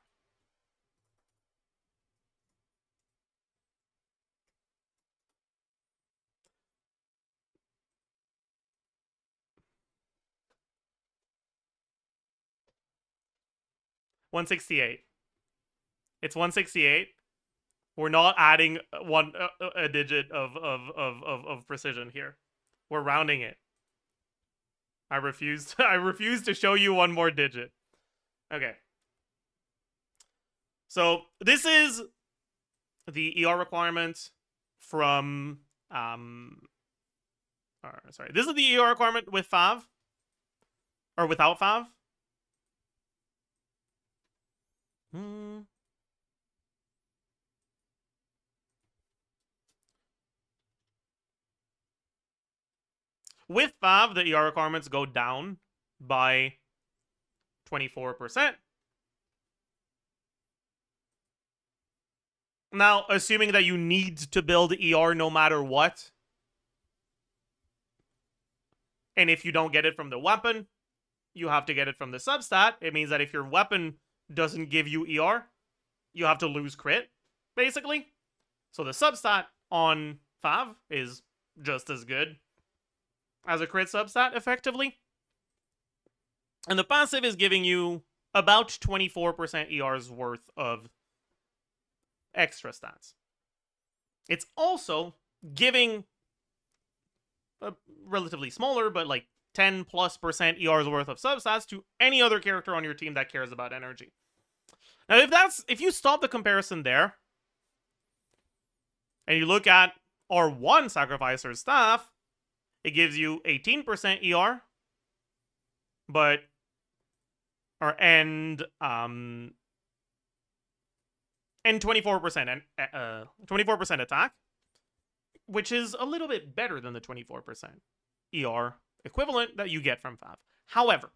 [SPEAKER 1] $168. It's 168. We're not adding a digit of precision here. We're rounding it. I refuse to show you one more digit. Okay. So this is the ER requirement from sorry. This is the ER requirement with Fav. Or without Fav. With Fav, the ER requirements go down by 24%. Now, assuming that you need to build ER no matter what, and if you don't get it from the weapon, you have to get it from the substat. It means that if your weapon doesn't give you ER, you have to lose crit, basically. So the substat on Fav is just as good as a crit substat, effectively. And the passive is giving you about 24% ER's worth of extra stats. It's also giving a relatively smaller, but like 10+% ER's worth of substats to any other character on your team that cares about energy. Now, if you stop the comparison there, and you look at R1 Sacrificer's staff, it gives you 18% ER, and 24% 24% attack, which is a little bit better than the 24% ER equivalent that you get from Fav. However,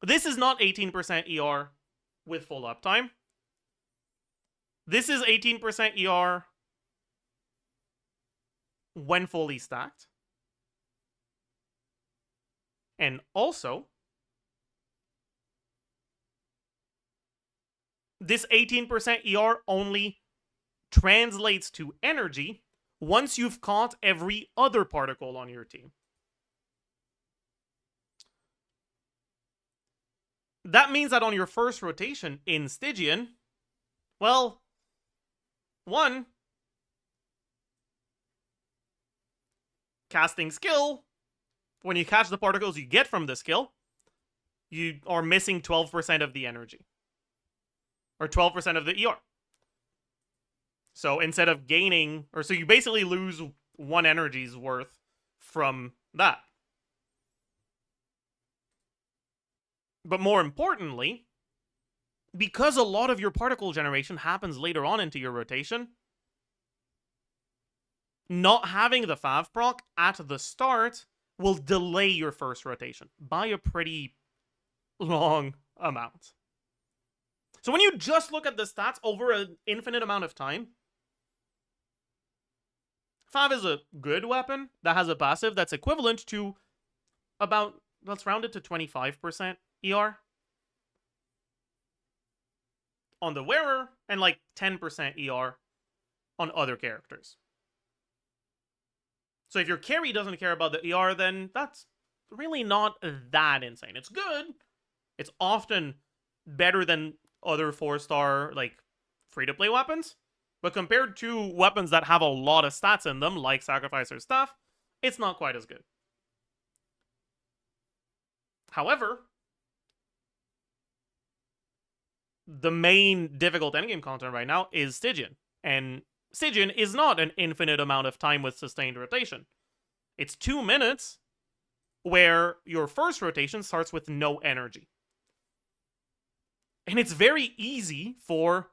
[SPEAKER 1] this is not 18% ER with full uptime. This is 18% ER when fully stacked. And also, this 18% ER only translates to energy once you've caught every other particle on your team. That means that on your first rotation in Stygian, well, one, casting skill, when you catch the particles you get from the skill, you are missing 12% of the energy. Or 12% of the ER. So instead of gaining, so you basically lose 1 energy's worth from that. But more importantly, because a lot of your particle generation happens later on into your rotation, not having the Fav proc at the start will delay your first rotation by a pretty long amount. So when you just look at the stats over an infinite amount of time, Fav is a good weapon that has a passive that's equivalent to about, let's round it to 25% ER on the wearer and like 10% ER on other characters. So if your carry doesn't care about the ER, then that's really not that insane. It's good. It's often better than other 4-star, like, free-to-play weapons. But compared to weapons that have a lot of stats in them, like Sacrificer's Staff, it's not quite as good. However, the main difficult endgame content right now is Stygian. And Stygian is not an infinite amount of time with sustained rotation. It's 2 minutes where your first rotation starts with no energy. And it's very easy for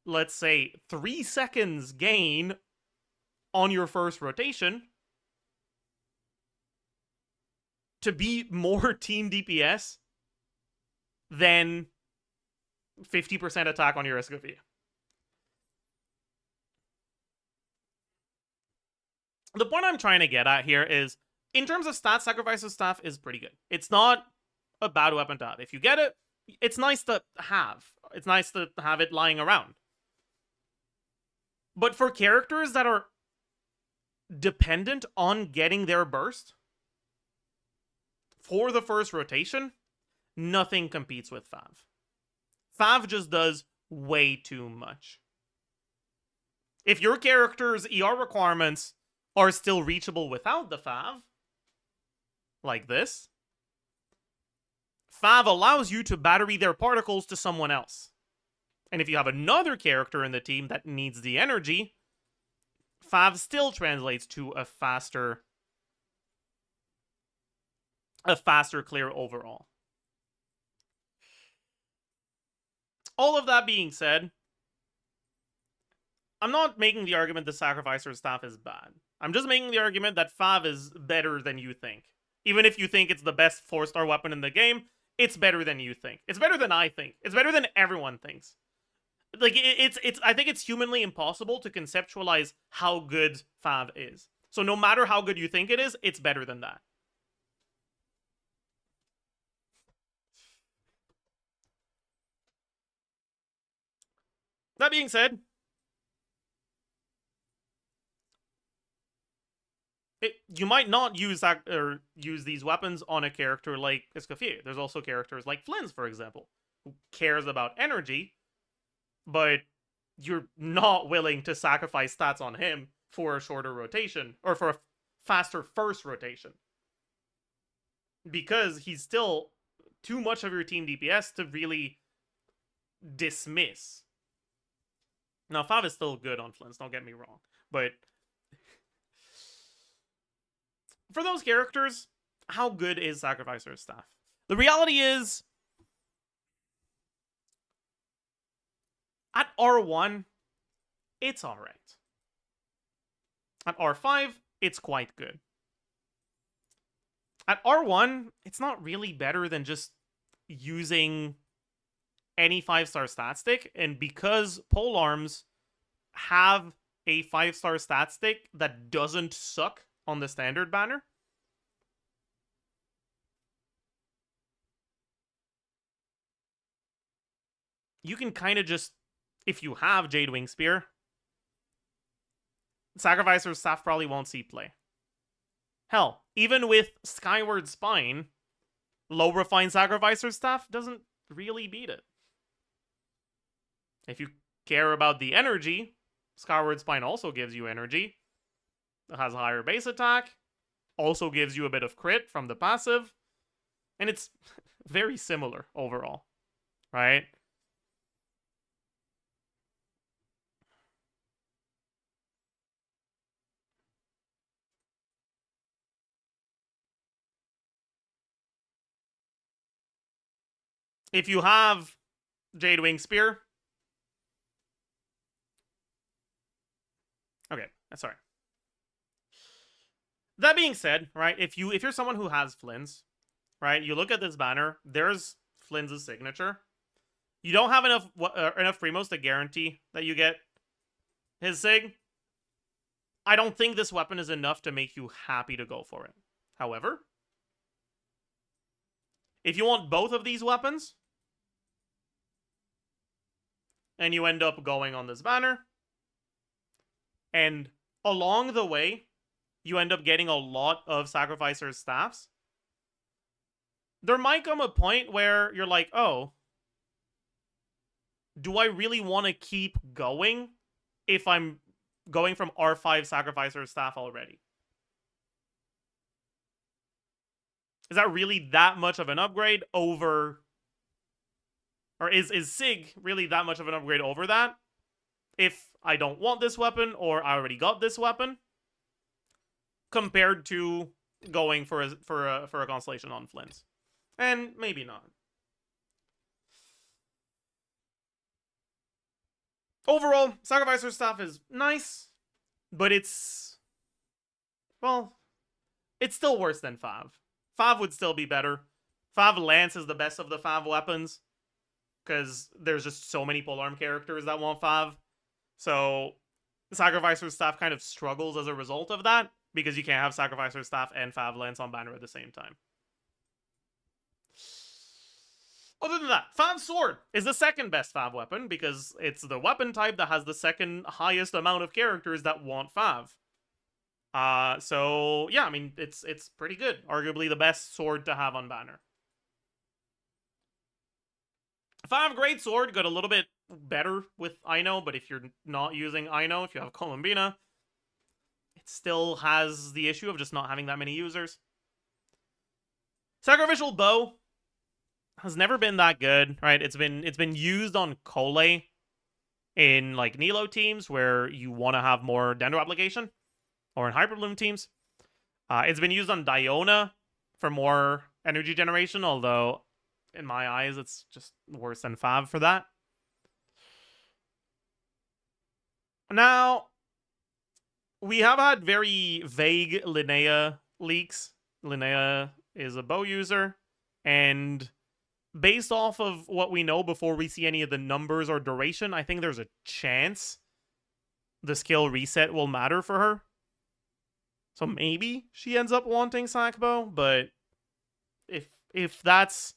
[SPEAKER 1] let's say 3 seconds gain on your first rotation to be more team DPS than 50% attack on your Escoffier. The point I'm trying to get at here is, in terms of stats, Sacrifice's Staff is pretty good. It's not a bad weapon to have. If you get it, it's nice to have. It's nice to have it lying around. But for characters that are dependent on getting their burst for the first rotation, nothing competes with Fav. Fav just does way too much. If your character's ER requirements are still reachable without the Fav, like this, Fav allows you to battery their particles to someone else. And if you have another character in the team that needs the energy, Fav still translates to a faster clear overall. All of that being said, I'm not making the argument the Sacrificer's Staff is bad. I'm just making the argument that Fav is better than you think. Even if you think it's the best 4-star weapon in the game, it's better than you think. It's better than I think. It's better than everyone thinks. Like, I think it's humanly impossible to conceptualize how good Fav is. So no matter how good you think it is, it's better than that. That being said, you might not use that or use these weapons on a character like Escoffier. There's also characters like Flins, for example, who cares about energy, but you're not willing to sacrifice stats on him for a shorter rotation or for a faster first rotation, because he's still too much of your team DPS to really dismiss. Now, Fav is still good on Flins, don't get me wrong, but for those characters, how good is Sacrificer's Staff? The reality is, at R1, it's alright. At R5, it's quite good. At R1, it's not really better than just using any 5-star stat stick, and because polearms have a 5-star stat stick that doesn't suck on the standard banner, you can kind of just, if you have Jadewing Spear, Sacrificer's Staff probably won't see play. Hell, even with Skyward Spine, low refined Sacrificer's Staff doesn't really beat it. If you care about the energy, Skyward Spine also gives you energy. It has a higher base attack, also gives you a bit of crit from the passive, and it's very similar overall, right? If you have Jadewing Spear, okay, sorry. That being said, right, if you're someone who has Flins, right, you look at this banner, there's Flins' signature. You don't have enough primos to guarantee that you get his sig. I don't think this weapon is enough to make you happy to go for it. However, if you want both of these weapons, and you end up going on this banner, and along the way, you end up getting a lot of Sacrificer's Staffs, there might come a point where you're like, oh, do I really want to keep going if I'm going from R5 Sacrificer's Staff already? Is that really that much of an upgrade over... Or is Sig really that much of an upgrade over that? If I don't want this weapon, or I already got this weapon, compared to going for a constellation on Flins. And maybe not. Overall, Sacrificer's Staff is nice, but it's... well, it's still worse than Fav. Fav would still be better. Fav Lance is the best of the Fav weapons, because there's just so many polearm characters that want Fav. So Sacrificer's Staff kind of struggles as a result of that, because you can't have Sacrificer's Staff and Fav Lance on banner at the same time. Other than that, Fav Sword is the second best Fav weapon, because it's the weapon type that has the second highest amount of characters that want Fav. So yeah, I mean, it's pretty good. Arguably the best sword to have on banner. Fav Great Sword got a little bit better with Ino, but if you're not using Ino, if you have Columbina, it still has the issue of just not having that many users. Sacrificial Bow has never been that good, right? It's been used on Cole, in like Nilo teams where you want to have more Dendro application, or in Hyperbloom teams. It's been used on Diona for more energy generation, although in my eyes it's just worse than Fav for that. Now, we have had very vague Linnea leaks. Linnea is a bow user, and based off of what we know before we see any of the numbers or duration, I think there's a chance the skill reset will matter for her. So maybe she ends up wanting Sackbow, but if that's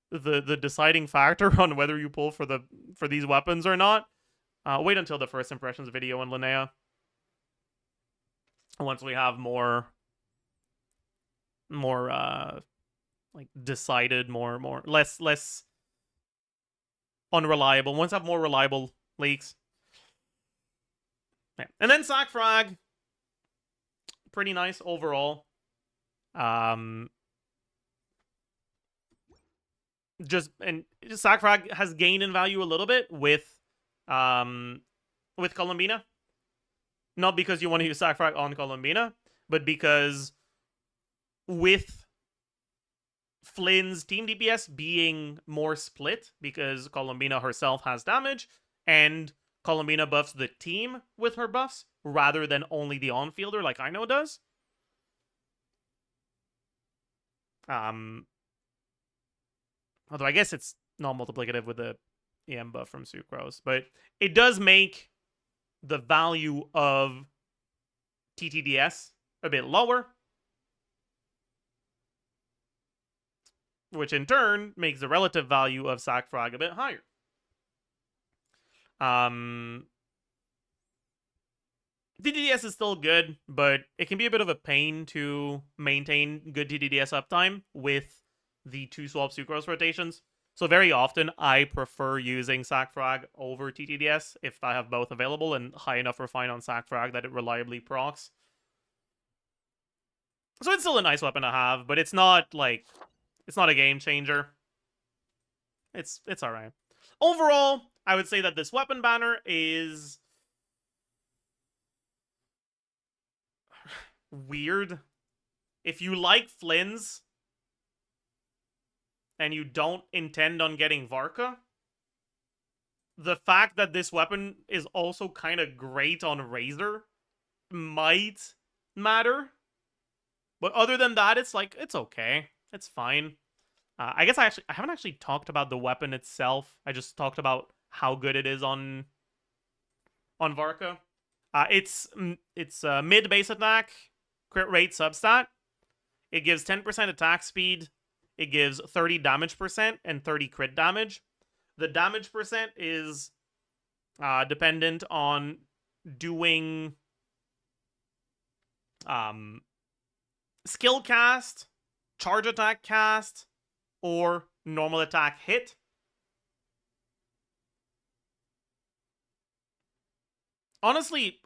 [SPEAKER 1] the deciding factor on whether you pull for these weapons or not, wait until the first impressions video on Linnea. Once we have more like decided, less unreliable. Once I have more reliable leaks. Yeah. And then Sack Frag. Pretty nice overall. Sack Frag has gained in value a little bit with Columbina. Not because you want to use Sack Frag on Columbina, but because with Flynn's team DPS being more split, because Columbina herself has damage, and Columbina buffs the team with her buffs, rather than only the on-fielder like I know does. Although I guess it's not multiplicative with the EM buff from Sucrose, but it does make the value of TTDS a bit lower, which in turn makes the relative value of Sack Frag a bit higher. TTDS is still good, but it can be a bit of a pain to maintain good TTDS uptime with the 2 swap Sucrose rotations. So very often, I prefer using Sack Frag over TTDS if I have both available and high enough refine on Sack Frag that it reliably procs. So it's still a nice weapon to have, but it's not like, it's not a game changer. It's alright. Overall, I would say that this weapon banner is weird. If you like Flynn's and you don't intend on getting Varka, the fact that this weapon is also kind of great on Razor might matter. But other than that, it's like, it's okay. It's fine. I guess I haven't actually talked about the weapon itself. I just talked about how good it is on Varka. It's mid base attack, crit rate substat. It gives 10% attack speed. It gives 30 damage percent and 30 crit damage. The damage percent is dependent on doing skill cast, charge attack cast, or normal attack hit. Honestly,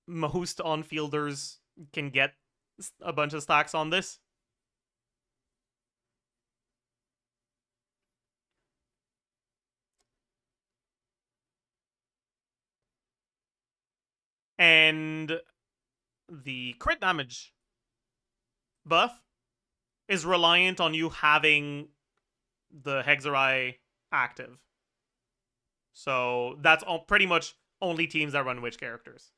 [SPEAKER 1] most on-fielders can get a bunch of stacks on this. And the crit damage buff is reliant on you having the Hexerai active. So that's all, pretty much only teams that run witch characters.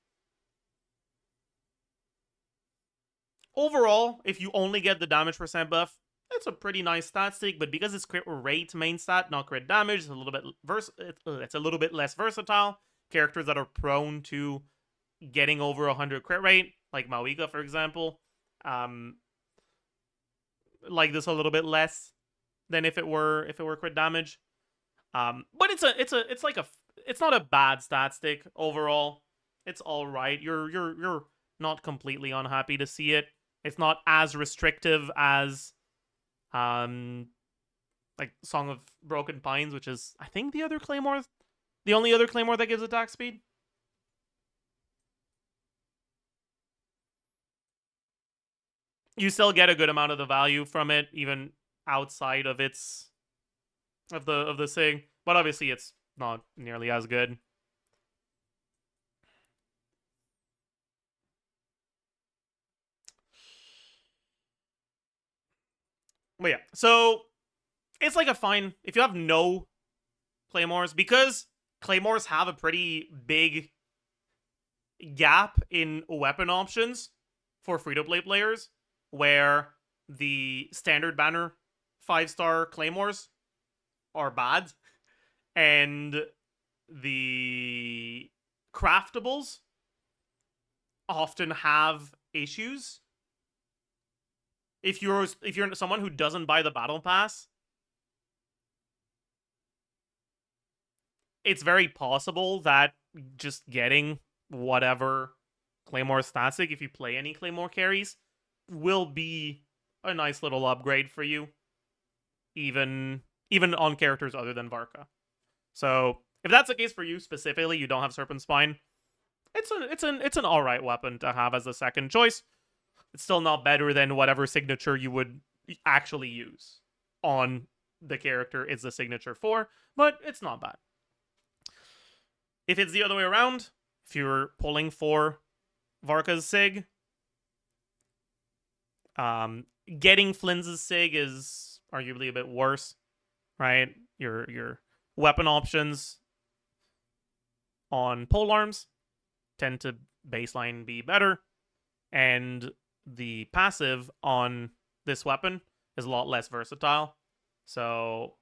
[SPEAKER 1] Overall, if you only get the damage percent buff, it's a pretty nice stat stick, but because it's crit rate main stat, not crit damage, it's a little bit less versatile. Characters that are prone to getting over 100 crit rate, like Mawika, for example, like this a little bit less than if it were crit damage. But it's not a bad stat stick overall. It's all right. You're not completely unhappy to see it. It's not as restrictive as like Song of Broken Pines, which is I think the only other claymore that gives attack speed. You still get a good amount of the value from it, even outside of its of the thing. But obviously it's not nearly as good. But yeah, so it's like a fine if you have no claymores, because claymores have a pretty big gap in weapon options for free-to-play players, where the standard banner 5-star claymores are bad, and the craftables often have issues. If you're someone who doesn't buy the battle pass, it's very possible that just getting whatever Claymore static, if you play any Claymore carries, will be a nice little upgrade for you, even on characters other than Varka. So if that's the case for you specifically, you don't have Serpent Spine, it's an alright weapon to have as a second choice. It's still not better than whatever signature you would actually use on the character it's the signature for, but it's not bad. If it's the other way around, if you're pulling for Varka's Sig, getting Flynn's Sig is arguably a bit worse, right? Your weapon options on polearms tend to baseline be better, and the passive on this weapon is a lot less versatile, so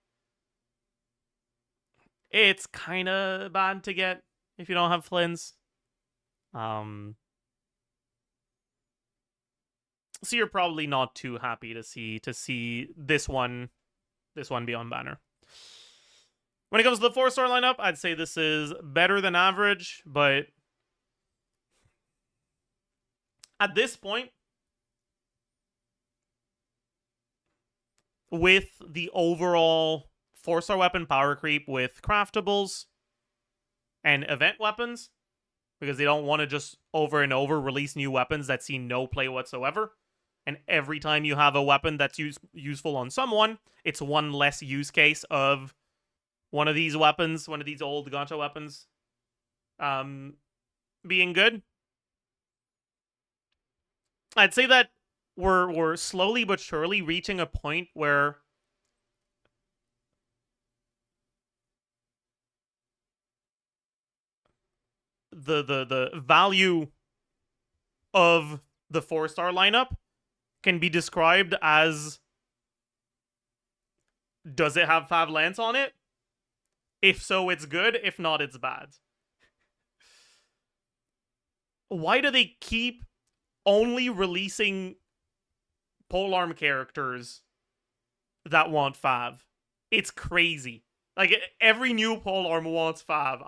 [SPEAKER 1] it's kind of bad to get if you don't have Flynn's. So you're probably not too happy to see this one be on banner. When it comes to the 4-star lineup, I'd say this is better than average, but at this point, with the overall 4-star weapon power creep with craftables and event weapons, because they don't want to just over and over release new weapons that see no play whatsoever, and every time you have a weapon that's useful on someone, it's one less use case of one of these weapons, one of these old gacha weapons, being good. I'd say that we're slowly but surely reaching a point where the value of the 4-star lineup can be described as, does it have 5 lance on it? If so, it's good. If not, it's bad. Why do they keep only releasing polearm characters that want 5? It's crazy. Like, every new polearm wants 5.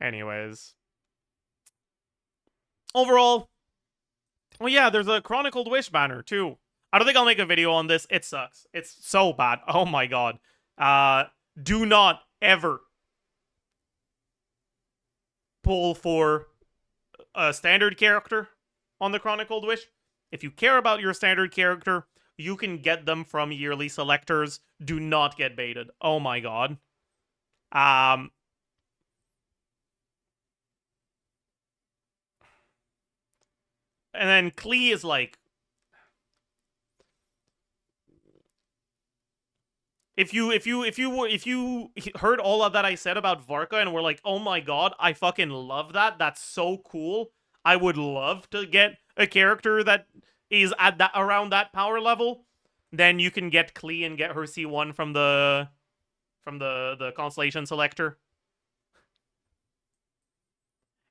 [SPEAKER 1] Anyways. Overall, well, yeah, there's a Chronicled Wish banner, too. I don't think I'll make a video on this. It sucks. It's so bad. Oh my god. Do not ever pull for a standard character on the Chronicled Wish. If you care about your standard character, you can get them from yearly selectors. Do not get baited. Oh my god. And then Klee is like, if you heard all of that I said about Varka and were like, oh my god, I fucking love that. That's so cool. I would love to get a character that is at that around that power level. Then you can get Klee and get her C1 from the Constellation Selector.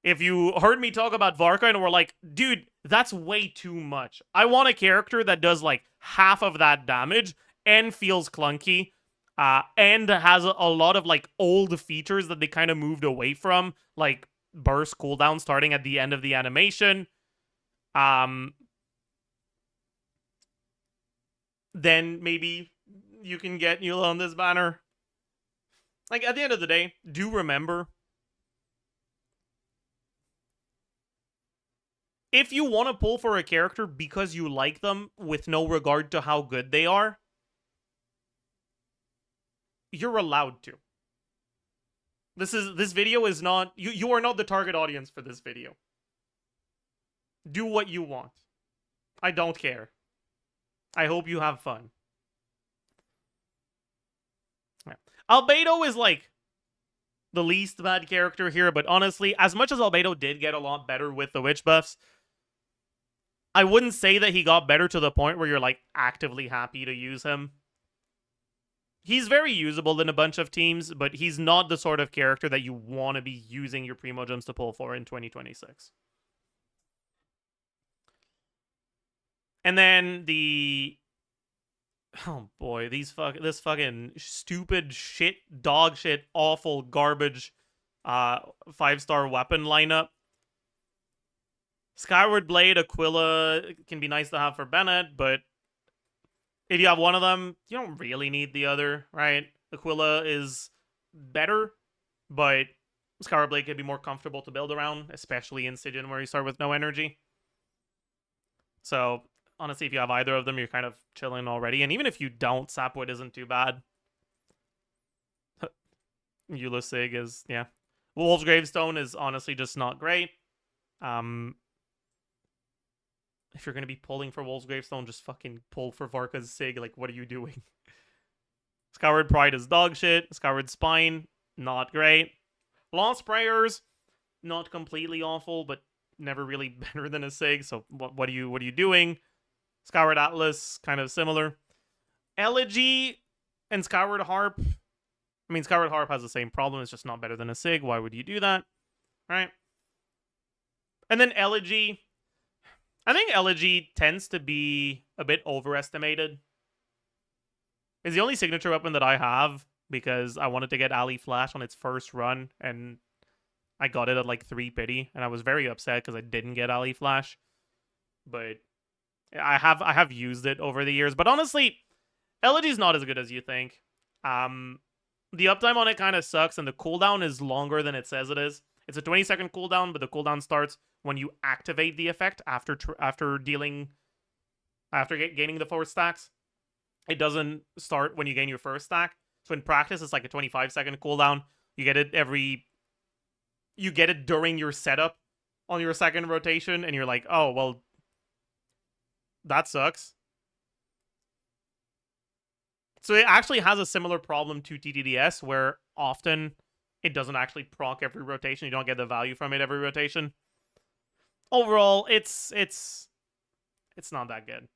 [SPEAKER 1] If you heard me talk about Varka and were like, dude, that's way too much. I want a character that does like half of that damage and feels clunky, and has a lot of like old features that they kind of moved away from, like burst cooldown starting at the end of the animation. Then maybe you can get Eula on this banner. Like, at the end of the day, do remember, if you want to pull for a character because you like them with no regard to how good they are, you're allowed to. This video is not, you are not the target audience for this video. Do what you want. I don't care. I hope you have fun. Yeah. Albedo is like the least bad character here, but honestly, as much as Albedo did get a lot better with the witch buffs, I wouldn't say that he got better to the point where you're like actively happy to use him. He's very usable in a bunch of teams, but he's not the sort of character that you want to be using your Primogems to pull for in 2026. And then the... Oh boy, this fucking stupid shit, dog shit, awful, garbage 5-star weapon lineup. Skyward Blade, Aquila can be nice to have for Bennett, but if you have one of them, you don't really need the other, right? Aquila is better, but Skyward Blade can be more comfortable to build around, especially in Sigyn where you start with no energy. So, honestly, if you have either of them, you're kind of chilling already. And even if you don't, Sapwood isn't too bad. Eula Sig is, yeah. Wolf's Gravestone is honestly just not great. If you're going to be pulling for Wolf's Gravestone, just fucking pull for Varka's Sig. Like, what are you doing? Skyward Pride is dog shit. Skyward Spine, not great. Lost Prayers, not completely awful, but never really better than a Sig. So what are you doing? Skyward Atlas, kind of similar. Elegy and Skyward Harp. I mean, Skyward Harp has the same problem. It's just not better than a Sig. Why would you do that? Right? And then Elegy. I think Elegy tends to be a bit overestimated. It's the only signature weapon that I have because I wanted to get Ali Flash on its first run, and I got it at like 3 pity, and I was very upset because I didn't get Ali Flash. But I have used it over the years. But honestly, Elegy's not as good as you think. The uptime on it kind of sucks, and the cooldown is longer than it says it is. It's a 20-second cooldown, but the cooldown starts when you activate the effect after gaining the 4 stacks. It doesn't start when you gain your first stack. So in practice, it's like a 25-second cooldown. You get it during your setup on your second rotation, and you're like, oh, well, that sucks. So it actually has a similar problem to TTDS, where often it doesn't actually proc every rotation. You don't get the value from it every rotation. Overall, it's not that good.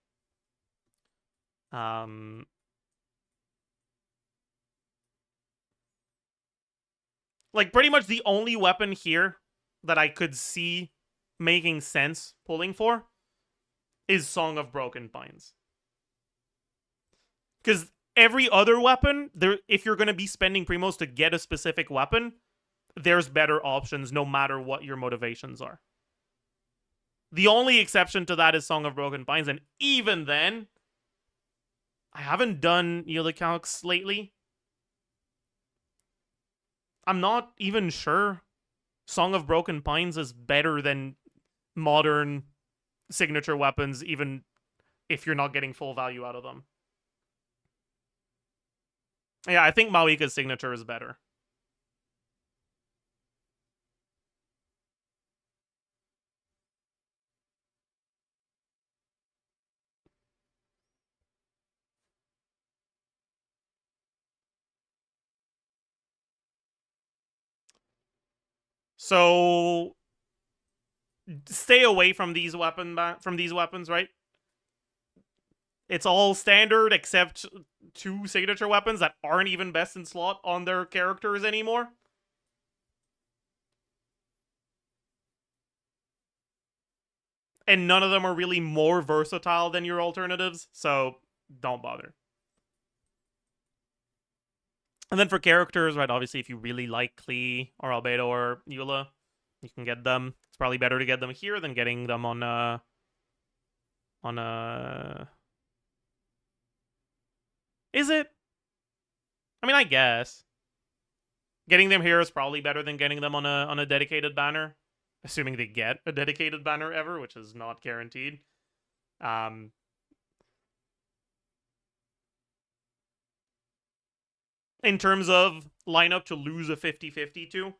[SPEAKER 1] Like, pretty much the only weapon here that I could see making sense pulling for is Song of Broken Pines. Because every other weapon, if you're going to be spending primos to get a specific weapon, there's better options no matter what your motivations are. The only exception to that is Song of Broken Pines, and even then, I haven't done Eula calcs lately. I'm not even sure Song of Broken Pines is better than modern signature weapons, even if you're not getting full value out of them. Yeah, I think Mawika's signature is better. So stay away from these weapons, right? It's all standard except 2 signature weapons that aren't even best in slot on their characters anymore. And none of them are really more versatile than your alternatives, so don't bother. And then for characters, right, obviously if you really like Klee or Albedo or Eula, you can get them. It's probably better to get them here than getting them on Is it? I mean, I guess. Getting them here is probably better than getting them on a dedicated banner. Assuming they get a dedicated banner ever, which is not guaranteed. in terms of lineup to lose a 50-50 to.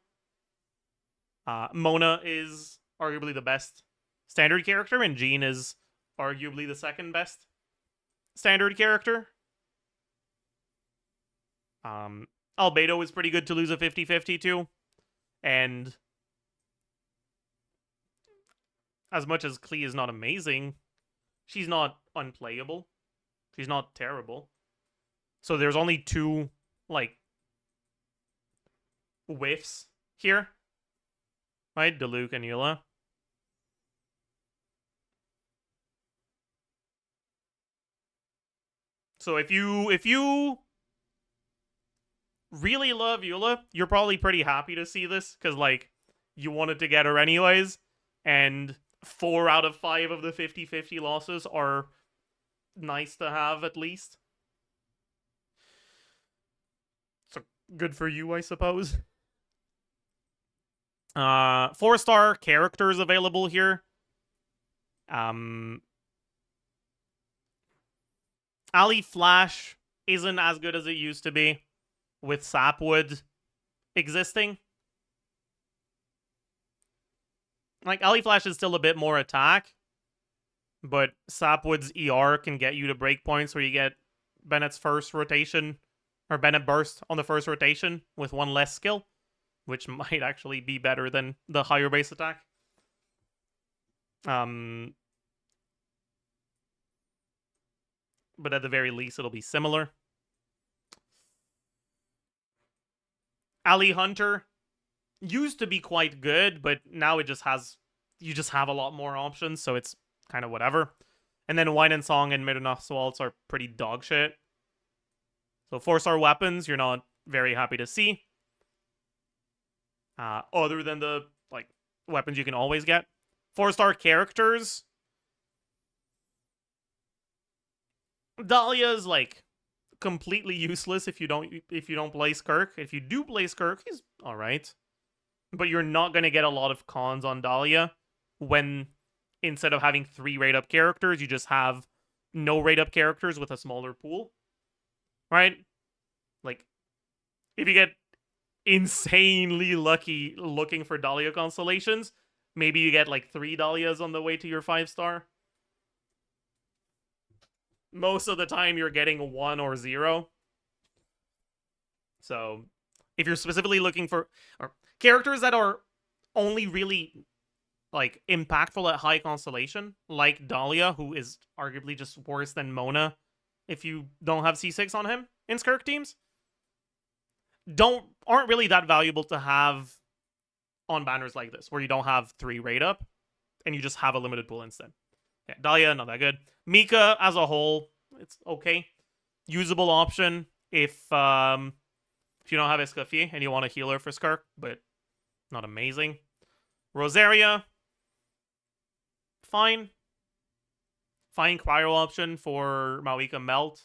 [SPEAKER 1] Mona is arguably the best standard character, and Jean is arguably the second best standard character. Albedo is pretty good to lose a 50-50 to. And as much as Klee is not amazing, she's not unplayable. She's not terrible. So there's only two, like, whiffs here. Right? Diluc and Eula. So if you really love Eula, you're probably pretty happy to see this, because, like, you wanted to get her anyways, and 4 out of 5 of the 50-50 losses are nice to have, at least. So, good for you, I suppose. 4-star characters available here. Ali Flash isn't as good as it used to be, with Sapwood existing. Like, Ali Flash is still a bit more attack, but Sapwood's ER can get you to break points where you get Bennett's first rotation, or Bennett burst on the first rotation with 1 less skill, which might actually be better than the higher base attack. But at the very least, it'll be similar. Ali Hunter used to be quite good, but now you just have a lot more options, so it's kind of whatever. And then Wine and Song and Midnacht Waltz are pretty dog shit. So 4-star weapons, you're not very happy to see. Other than the, like, weapons you can always get. 4-star characters. Dahlia's, like, completely useless if you don't play Skirk. If you do play Skirk, he's alright. But you're not gonna get a lot of cons on Dahlia when, instead of having 3 rate-up characters, you just have no rate-up characters with a smaller pool. Right? Like, if you get insanely lucky looking for Dahlia constellations, maybe you get, like, 3 Dahlias on the way to your 5-star. Most of the time, you're getting 1 or 0. So, if you're specifically looking for characters that are only really, like, impactful at high constellation, like Dahlia, who is arguably just worse than Mona if you don't have C6 on him in Skirk teams, aren't really that valuable to have on banners like this, where you don't have 3 rate up and you just have a limited pool instead. Yeah, Dahlia, not that good. Mika, as a whole, it's okay. Usable option if you don't have Escoffier and you want a healer for Skirk, but not amazing. Rosaria, fine. Fine cryo option for Malika Melt.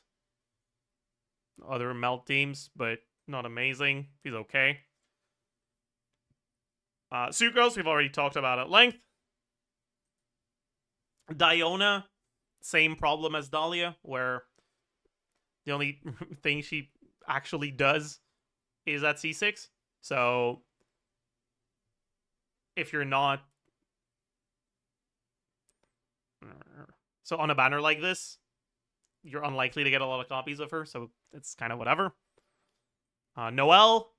[SPEAKER 1] Other Melt teams, but not amazing. He's okay. Sucrose, we've already talked about at length. Diona, same problem as Dahlia, where the only thing she actually does is at C6. So, if you're not... So, on a banner like this, you're unlikely to get a lot of copies of her, so it's kind of whatever. Noelle,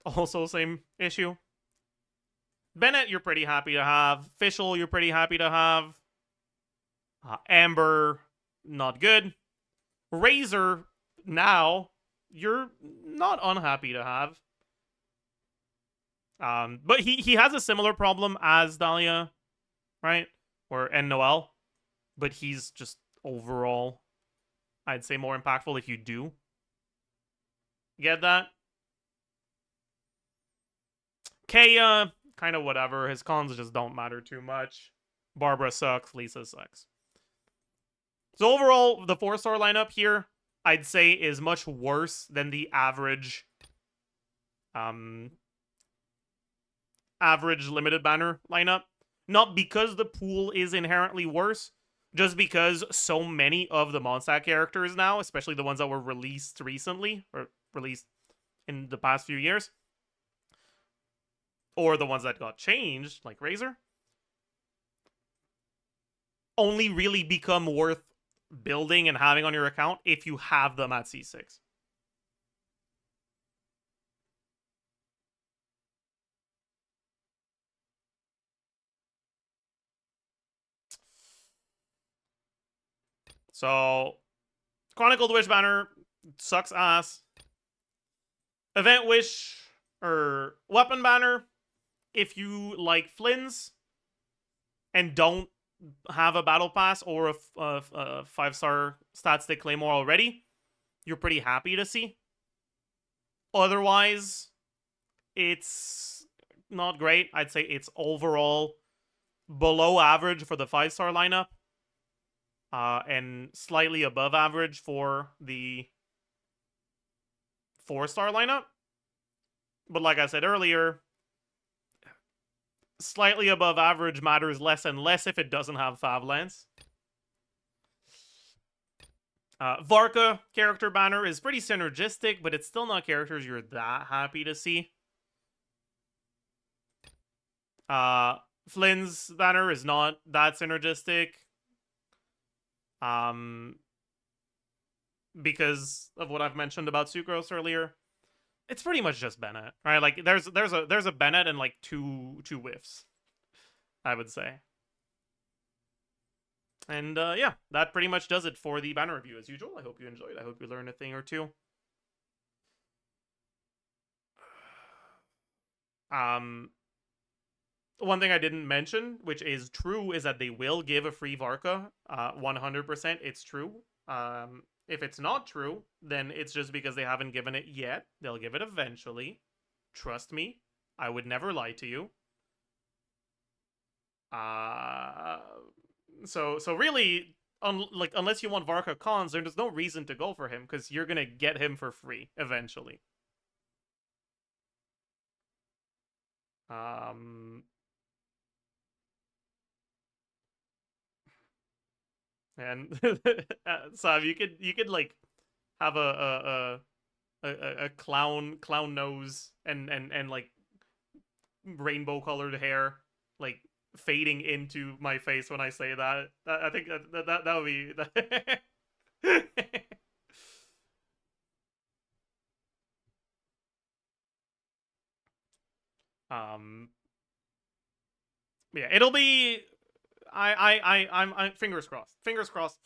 [SPEAKER 1] also same issue. Bennett, you're pretty happy to have. Fischl, you're pretty happy to have. Amber, not good. Razor, now, you're not unhappy to have. But he has a similar problem as Dahlia, right? And Noelle. But he's just overall, I'd say, more impactful if you do get that. Kaya, kind of whatever. His cons just don't matter too much. Barbara sucks. Lisa sucks. So overall, the 4-star lineup here, I'd say, is much worse than the average average limited banner lineup. Not because the pool is inherently worse, Just because so many of the Mondstadt characters now, especially the ones that were released recently, or released in the past few years, or the ones that got changed, like Razor, only really become worth building and having on your account if you have them at C6. So, Chronicled Wish banner sucks ass. Event Wish or Weapon banner, if you like Flynn's and don't have a battle pass or a 5-star stat stick claymore already, you're pretty happy to see. Otherwise, it's not great. I'd say it's overall below average for the 5-star lineup, and slightly above average for the 4-star lineup. But like I said earlier, slightly above average matters less and less if it doesn't have Fav Lance. Varka character banner is pretty synergistic, but it's still not characters you're that happy to see. Flynn's banner is not that synergistic. Because of what I've mentioned about Sucrose earlier. It's pretty much just Bennett, right? Like there's a Bennett and like two whiffs, I would say. And yeah, that pretty much does it for the banner review as usual. I hope you enjoyed. I hope you learned a thing or two. One thing I didn't mention, which is true, is that they will give a free Varka. 100%, it's true. If it's not true, then it's just because they haven't given it yet. They'll give it eventually. Trust me, I would never lie to you. So really, unless you want Varka cons, there's no reason to go for him because you're gonna get him for free eventually. And Sav, you could like have a clown nose and like rainbow colored hair like fading into my face when I say that. I think that would be yeah, it'll be I'm fingers crossed. Fingers crossed.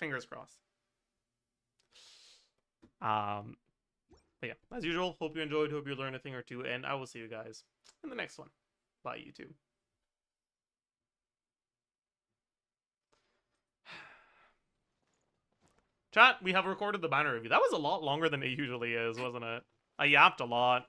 [SPEAKER 1] But yeah, as usual, hope you enjoyed, hope you learned a thing or two, and I will see you guys in the next one. Bye, YouTube. Chat, we have recorded the banner review. That was a lot longer than it usually is, wasn't it? I yapped a lot.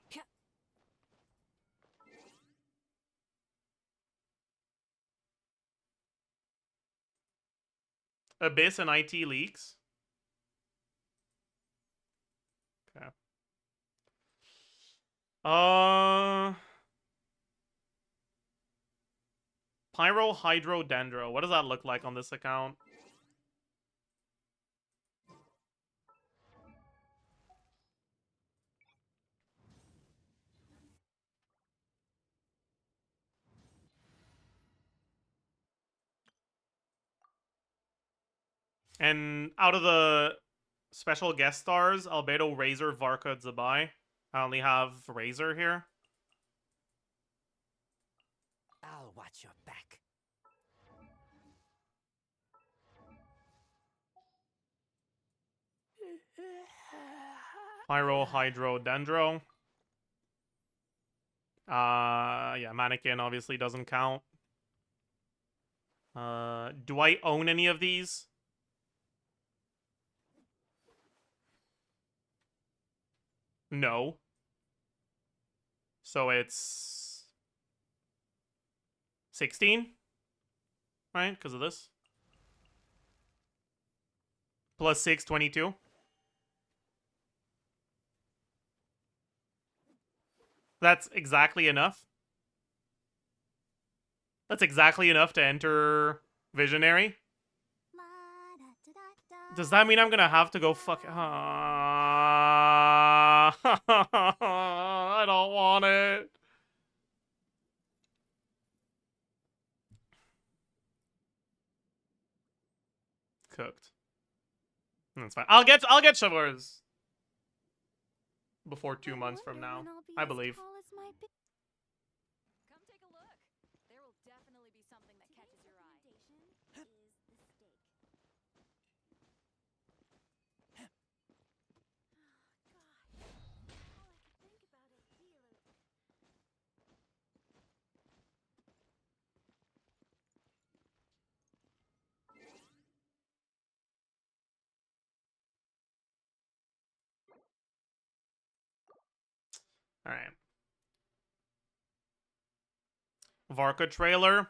[SPEAKER 1] Abyss and IT leaks. Okay. Pyro Hydro Dendro. What does that look like on this account? And out of the special guest stars, Albedo, Razor, Varka, Zabai. I only have Razor here.
[SPEAKER 3] I'll watch your back.
[SPEAKER 1] Pyro, Hydro, Dendro. Yeah, Mannequin obviously doesn't count. Do I own any of these? No. So it's 16, right? Because of this. Plus 6, 22. That's exactly enough. That's exactly enough to enter Visionary. Does that mean I'm gonna have to go fuck? I don't want it. Cooked. That's fine. I'll get chivalrous before 2 months from now. I believe.
[SPEAKER 2] Come take a look. There will definitely be something that catches your eye.
[SPEAKER 1] All right. Varka trailer.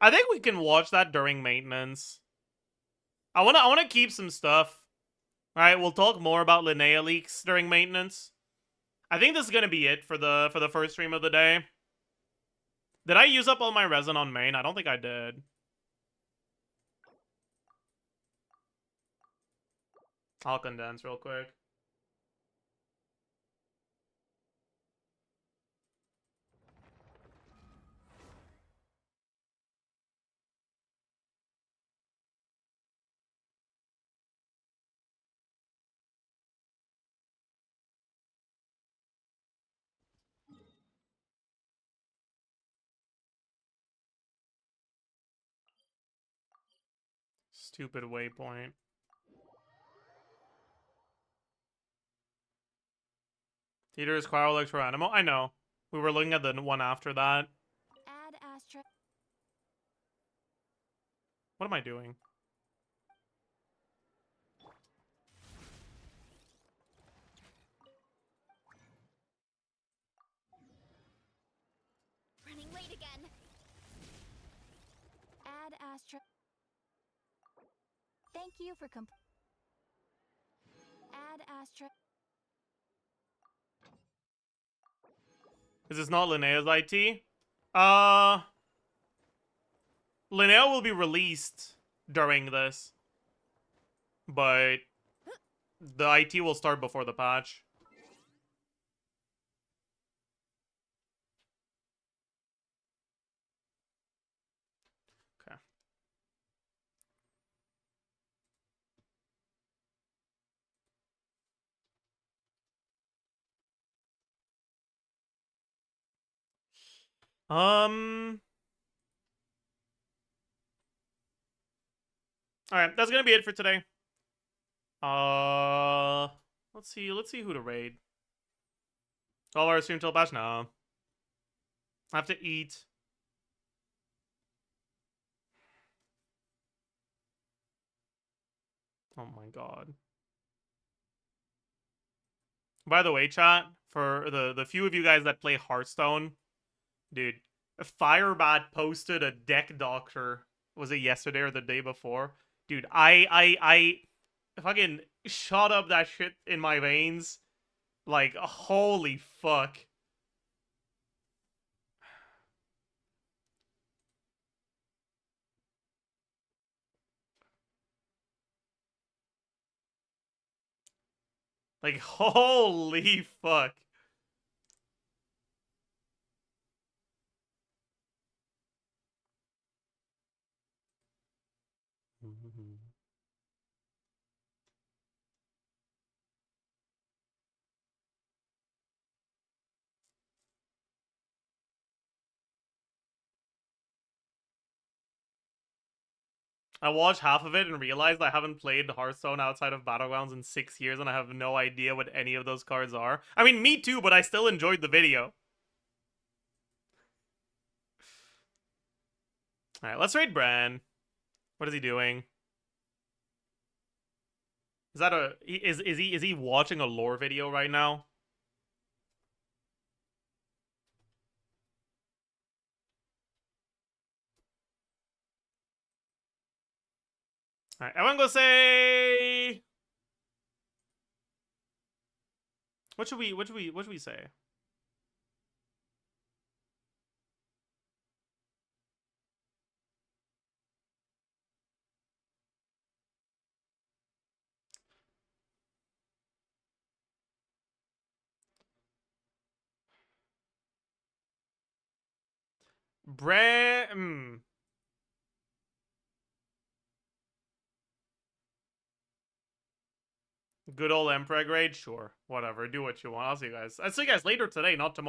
[SPEAKER 1] I think we can watch that during maintenance. I wanna keep some stuff. All right, we'll talk more about Linnea leaks during maintenance. I think this is gonna be it for the first stream of the day. Did I use up all my resin on main? I don't think I did. I'll condense real quick. Stupid waypoint. Theater is Cryo Electro Animal. I know. We were looking at the one after that.
[SPEAKER 5] Add Astra.
[SPEAKER 1] What am I doing?
[SPEAKER 5] Running late again. Add Astra. Thank you for Add Astra.
[SPEAKER 1] Is this not Linnea's IT? Linnea will be released during this. But the IT will start before the patch. Okay. Alright, that's gonna be it for today. Let's see who to raid. 12 hours stream till patch? No. I have to eat. Oh my god. By the way, chat, for the few of you guys that play Hearthstone, dude, Firebat posted a deck doctor. Was it yesterday or the day before? Dude, I fucking shot up that shit in my veins. Like, holy fuck. Like, holy fuck. I watched half of it and realized I haven't played Hearthstone outside of Battlegrounds in 6 years and I have no idea what any of those cards are. I mean, me too, but I still enjoyed the video. Alright, let's raid Bran. What is he doing? Is that a... Is he watching a lore video right now? Alright, everyone go say... What should we say? Good old Emperor grade? Sure. Whatever. Do what you want. I'll see you guys. I'll see you guys later today, not tomorrow.